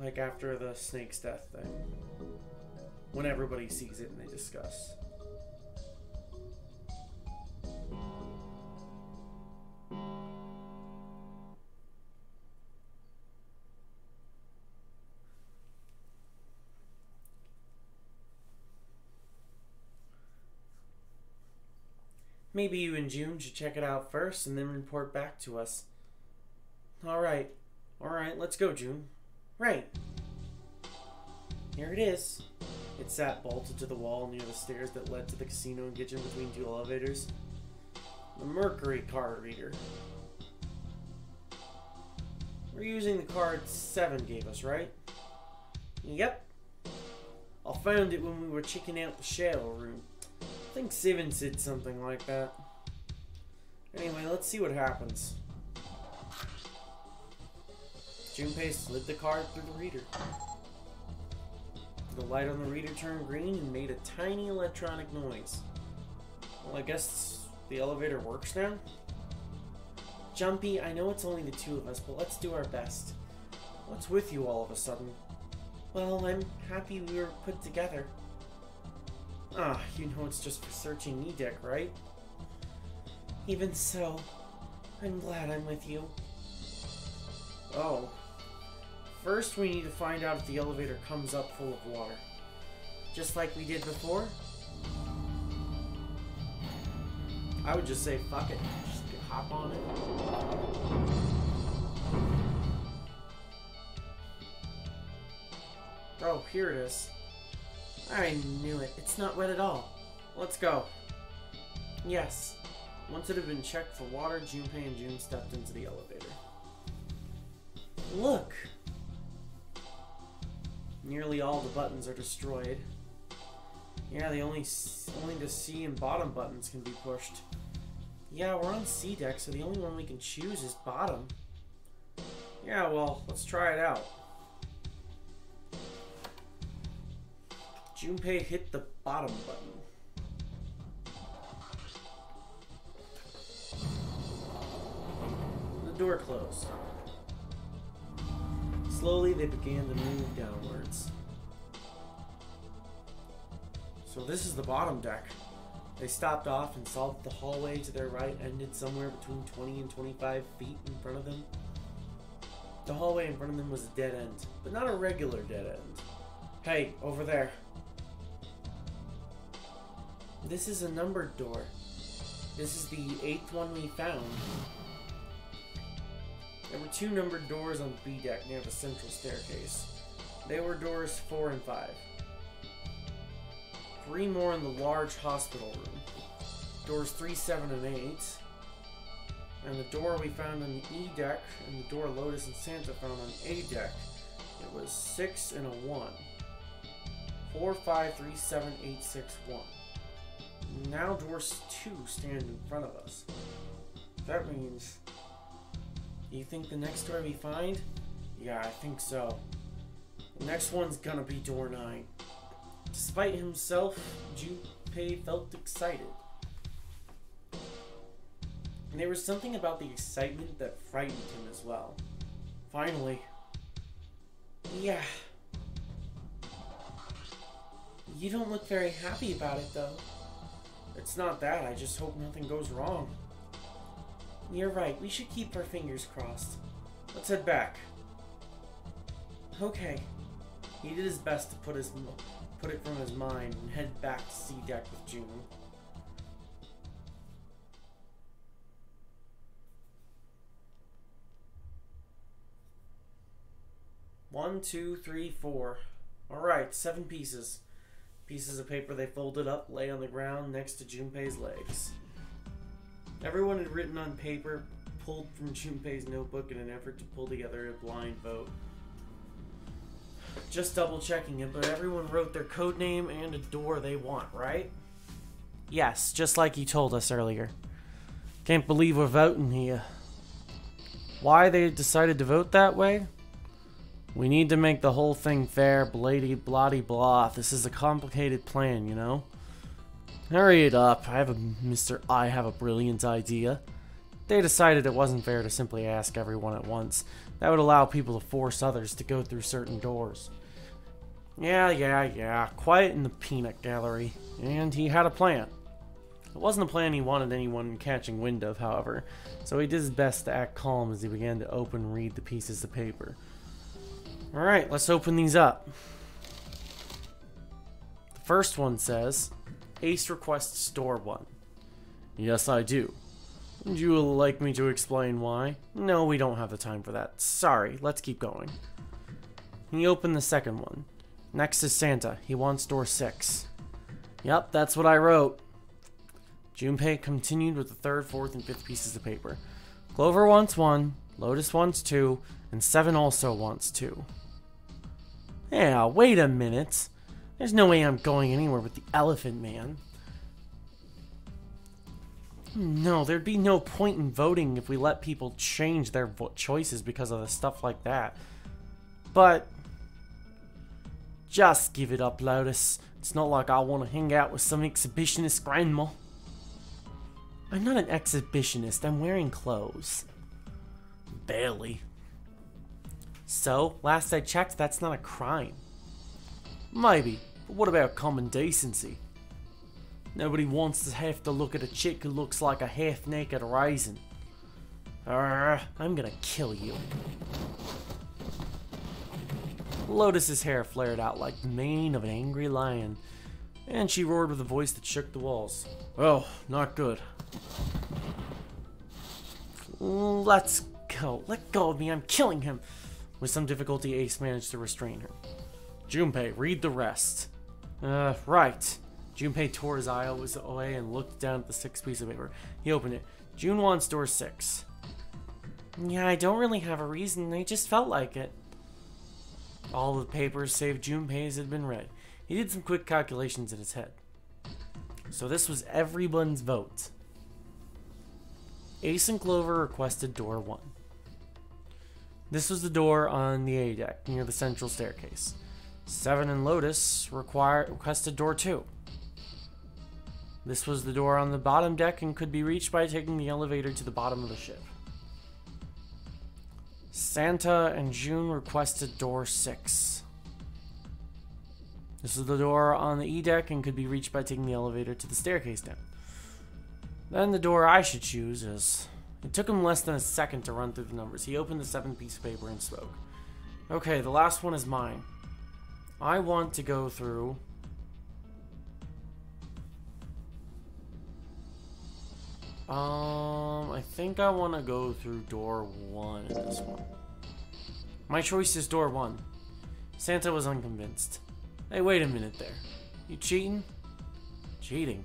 Like after the snake's death thing. When everybody sees it and they discuss. Maybe you and June should check it out first and then report back to us. Alright, let's go, June. Right. Here it is. It sat bolted to the wall near the stairs that led to the casino and kitchen between two elevators. The Mercury card reader. We're using the card 7 gave us, right? Yep. I found it when we were checking out the shadow room. I think 7 said something like that. Anyway, let's see what happens. Junpei slid the card through the reader. The light on the reader turned green and made a tiny electronic noise. Well, I guess the elevator works now? Jumpy, I know it's only the two of us, but let's do our best. What's with you all of a sudden? Well, I'm happy we were put together. Ah, you know it's just for searching E-Deck, right? Even so, I'm glad I'm with you. Oh. First, we need to find out if the elevator comes up full of water. Just like we did before? I would just say, fuck it. Just hop on it. Oh, here it is. I knew it. It's not wet at all. Let's go. Yes. Once it had been checked for water, Junpei and June stepped into the elevator. Look! Nearly all the buttons are destroyed. Yeah, only the C and bottom buttons can be pushed. Yeah, we're on C deck, so the only one we can choose is bottom. Yeah, well, let's try it out. Junpei hit the bottom button. The door closed. Slowly, they began to move downwards. So this is the bottom deck. They stopped off and saw that the hallway to their right ended somewhere between 20 and 25 feet in front of them. The hallway in front of them was a dead end, but not a regular dead end. Hey, over there. This is a numbered door. This is the 8th one we found. There were 2 numbered doors on B deck near the central staircase. They were doors 4 and 5. 3 more in the large hospital room. Doors 3, 7, and 8. And the door we found on the E deck, and the door Lotus and Santa found on A deck. It was 6 and a 1. 4, 5, 3, 7, 8, 6, 1. Now doors 2 stand in front of us. That means... You think the next door we find? Yeah, I think so. The next one's gonna be door 9. Despite himself, Junpei felt excited. And there was something about the excitement that frightened him as well. Finally. Yeah. You don't look very happy about it, though. It's not that, I just hope nothing goes wrong. You're right, we should keep our fingers crossed. Let's head back. Okay. He did his best to put it from his mind and head back to C deck with June. One, 2, 3, 4. Alright, 7 pieces. Pieces of paper they folded up lay on the ground next to Junpei's legs. Everyone had written on paper, pulled from Junpei's notebook in an effort to pull together a blind vote. Just double checking it, but everyone wrote their code name and a door they want, right? Yes, just like you told us earlier. Can't believe we're voting here. Why they decided to vote that way? We need to make the whole thing fair, blady bloody blah. This is a complicated plan, you know? Hurry it up. I have a brilliant idea. They decided it wasn't fair to simply ask everyone at once. That would allow people to force others to go through certain doors. Yeah. Quiet in the peanut gallery. And he had a plan. It wasn't a plan he wanted anyone catching wind of, however, so he did his best to act calm as he began to open and read the pieces of paper. Alright, let's open these up. The first one says, Ace requests door 1. Yes, I do. Would you like me to explain why? No, we don't have the time for that. Sorry, let's keep going. He opened the second one. Next is Santa. He wants door 6. Yep, that's what I wrote. Junpei continued with the third, fourth, and fifth pieces of paper. Clover wants 1, Lotus wants 2, and 7 also wants 2. Yeah, wait a minute. There's no way I'm going anywhere with the Elephant Man. No, there'd be no point in voting if we let people change their choices because of the stuff like that. But just give it up, Lotus. It's not like I want to hang out with some exhibitionist grandma. I'm not an exhibitionist. I'm wearing clothes. Barely. So, last I checked, that's not a crime. Maybe, but what about common decency? Nobody wants to have to look at a chick who looks like a half-naked raisin. I'm gonna kill you. Lotus's hair flared out like the mane of an angry lion, and she roared with a voice that shook the walls. Oh, not good. Let's go. Let go of me. I'm killing him. With some difficulty, Ace managed to restrain her. Junpei, read the rest. Right. Junpei tore his eye away and looked down at the 6th piece of paper. He opened it. June wants door 6. Yeah, I don't really have a reason. I just felt like it. All the papers save Junpei's had been read. He did some quick calculations in his head. So this was everyone's vote. Ace and Clover requested door 1. This was the door on the A deck, near the central staircase. 7 and Lotus requested door 2. This was the door on the bottom deck and could be reached by taking the elevator to the bottom of the ship. Santa and June requested door 6. This is the door on the E deck and could be reached by taking the elevator to the staircase down. Then the door I should choose is... It took him less than a second to run through the numbers. He opened the 7th piece of paper and spoke. Okay, the last one is mine. I want to go through... I think I want to go through door 1 in this one. My choice is door 1. Santa was unconvinced. Hey, wait a minute there. You cheating? Cheating?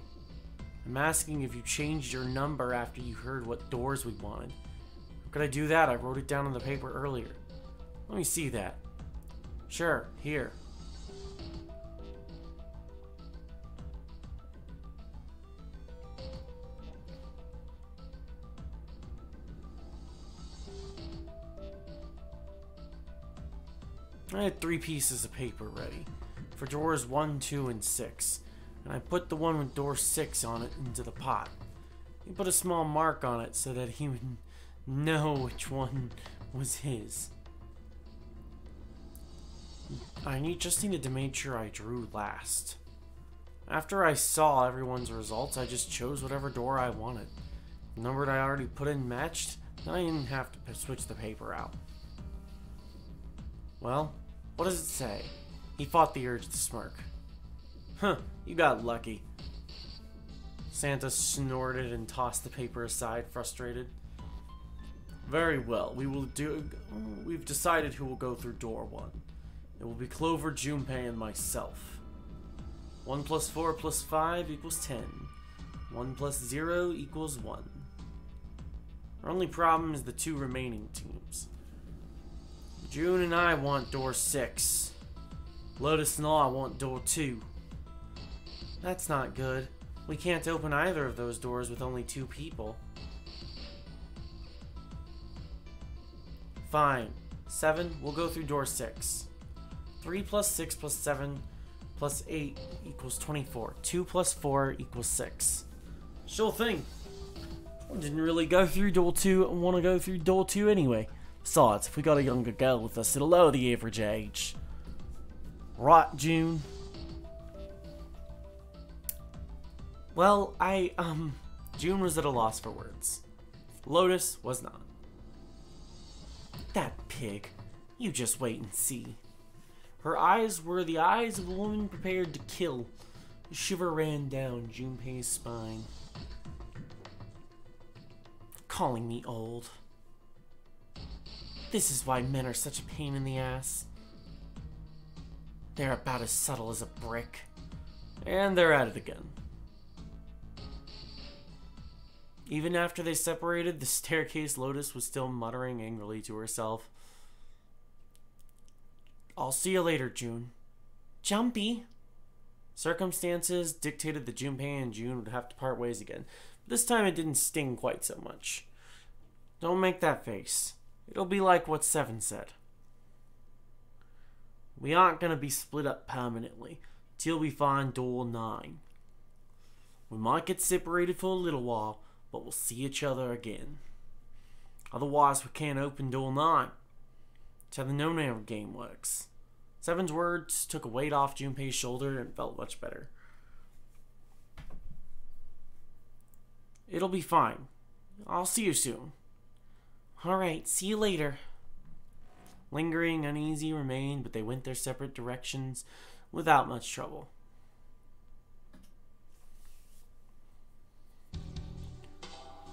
I'm asking if you changed your number after you heard what doors we wanted. How could I do that? I wrote it down on the paper earlier. Let me see that. Sure, here. I had 3 pieces of paper ready for doors 1, 2, and 6, and I put the one with door 6 on it into the pot. He put a small mark on it so that he would know which one was his. I just needed to make sure I drew last. After I saw everyone's results, I just chose whatever door I wanted. The number that I already put in matched, then I didn't have to switch the paper out. Well, what does it say? He fought the urge to smirk. Huh, you got lucky. Santa snorted and tossed the paper aside, frustrated. Very well, we've decided who will go through door 1. It will be Clover, Junpei, and myself. 1 plus 4 plus 5 equals 10. 1 plus 0 equals 1. Our only problem is the 2 remaining teams. June and I want door 6. Lotus and I want door 2. That's not good. We can't open either of those doors with only 2 people. Fine. 7, we'll go through door 6. 3 plus 6 plus 7 plus 8 equals 24. 2 plus 4 equals 6. Sure thing. I didn't really go through door 2 and want to go through door 2 anyway. Besides, if we got a younger girl with us, it'll lower the average age. Right, June? Well, June was at a loss for words. Lotus was not. That pig. You just wait and see. Her eyes were the eyes of a woman prepared to kill. A shiver ran down Junpei's spine. Calling me old. This is why men are such a pain in the ass. They're about as subtle as a brick. And they're at it again. Even after they separated, the staircase Lotus was still muttering angrily to herself. I'll see you later, June. Jumpy. Circumstances dictated that Junpei and June would have to part ways again. But this time it didn't sting quite so much. Don't make that face. It'll be like what Seven said. We aren't going to be split up permanently till we find door 9. We might get separated for a little while, but we'll see each other again. Otherwise, we can't open door 9. That's how the no-name game works. Seven's words took a weight off Junpei's shoulder and felt much better. It'll be fine. I'll see you soon. Alright, see you later. Lingering uneasy remained, but they went their separate directions without much trouble.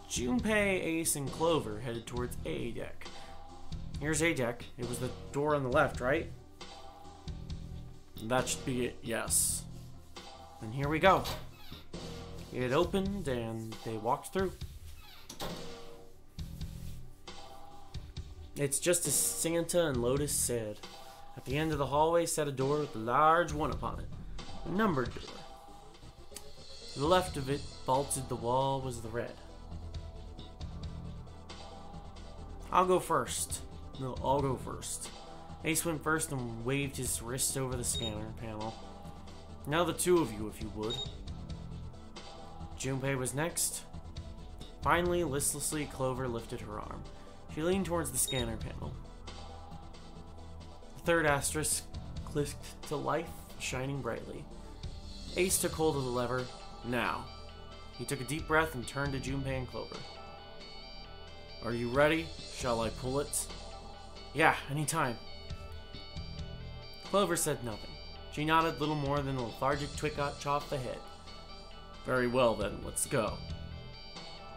Junpei, Ace, and Clover headed towards A deck. Here's A deck. It was the door on the left, right? That should be it, yes. And here we go. It opened and they walked through. It's just as Santa and Lotus said. At the end of the hallway sat a door with a large 1 upon it. A numbered door. To the left of it, vaulted the wall, was the red. I'll go first. No, I'll go first. Ace went first and waved his wrist over the scanner panel. Now the 2 of you, if you would. Junpei was next. Finally, listlessly, Clover lifted her arm. She leaned towards the scanner panel. The 3rd asterisk clicked to life, shining brightly. Ace took hold of the lever. Now. He took a deep breath and turned to Junpei and Clover. Are you ready? Shall I pull it? Yeah, anytime. Clover said nothing. She nodded little more than a lethargic twitch off the head. Very well then, let's go.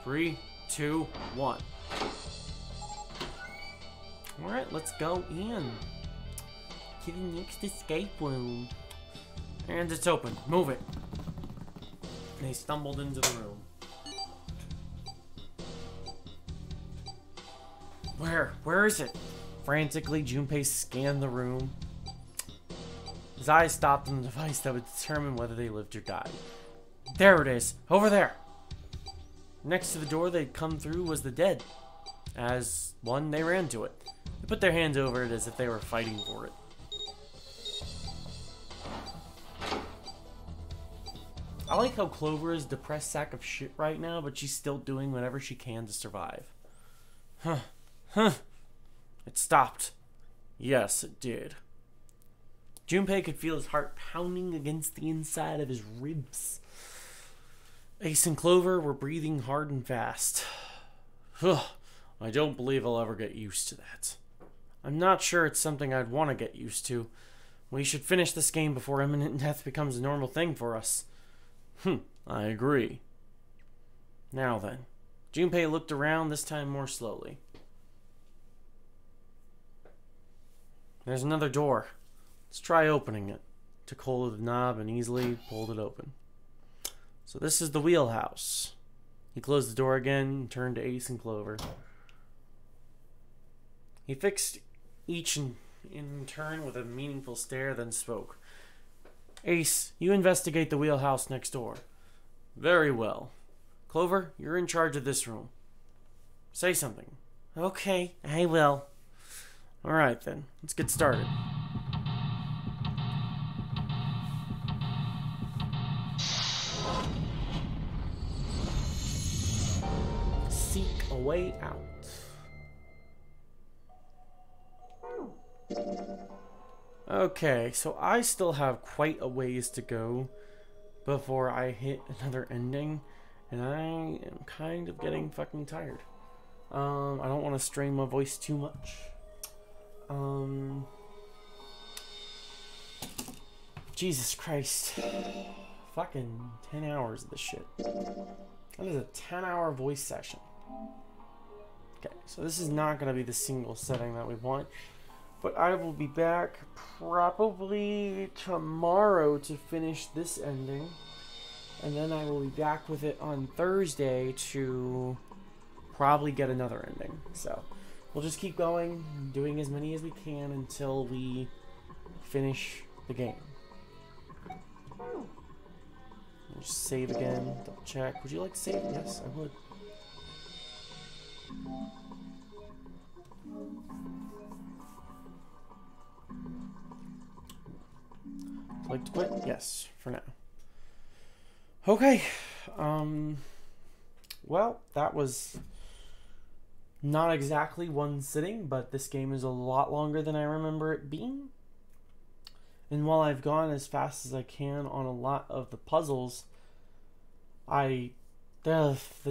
3, 2, 1. Alright, let's go in. To the next escape room. And it's open. Move it. They stumbled into the room. Where is it? Frantically, Junpei scanned the room. His eyes stopped on the device that would determine whether they lived or died. There it is! Over there! Next to the door they'd come through was the dead. As one, they ran to it. They put their hands over it as if they were fighting for it. I like how Clover is a depressed sack of shit right now, but she's still doing whatever she can to survive. Huh. It stopped. Yes, it did. Junpei could feel his heart pounding against the inside of his ribs. Ace and Clover were breathing hard and fast. I don't believe I'll ever get used to that. I'm not sure it's something I'd want to get used to. We should finish this game before imminent death becomes a normal thing for us. I agree. Now then. Junpei looked around, this time more slowly. There's another door. Let's try opening it. Took hold of the knob and easily pulled it open. So this is the wheelhouse. He closed the door again and turned to Ace and Clover. He fixed each in turn with a meaningful stare, then spoke. Ace, you investigate the wheelhouse next door. Very well. Clover, you're in charge of this room. Say something. Okay, I will. Alright then, let's get started. Seek a way out. Okay, so I still have quite a ways to go before I hit another ending, and I am kind of getting fucking tired. I don't want to strain my voice too much. Jesus Christ. Fucking 10 hours of this shit. That is a 10-hour voice session. Okay, so this is not going to be the single setting that we want. But I will be back probably tomorrow to finish this ending. And then I will be back with it on Thursday to probably get another ending. So we'll just keep going, doing as many as we can until we finish the game. We'll just save again, double check. Would you like to save? Yes, I would. Like to quit? Yes, for now. Okay. Well, that was not exactly one sitting, but this game is a lot longer than I remember it being. And while I've gone as fast as I can on a lot of the puzzles, the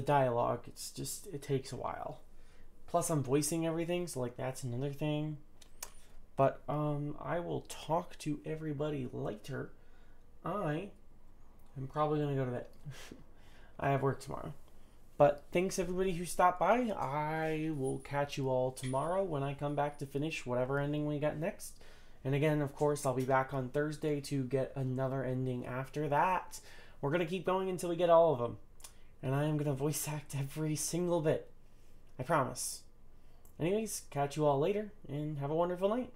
dialogue, it takes a while. Plus I'm voicing everything, so like that's another thing. But I will talk to everybody later. I am probably going to go to bed. I have work tomorrow. But thanks everybody who stopped by. I will catch you all tomorrow when I come back to finish whatever ending we got next. And again, of course, I'll be back on Thursday to get another ending after that. We're going to keep going until we get all of them. And I am going to voice act every single bit. I promise. Anyways, catch you all later, and have a wonderful night.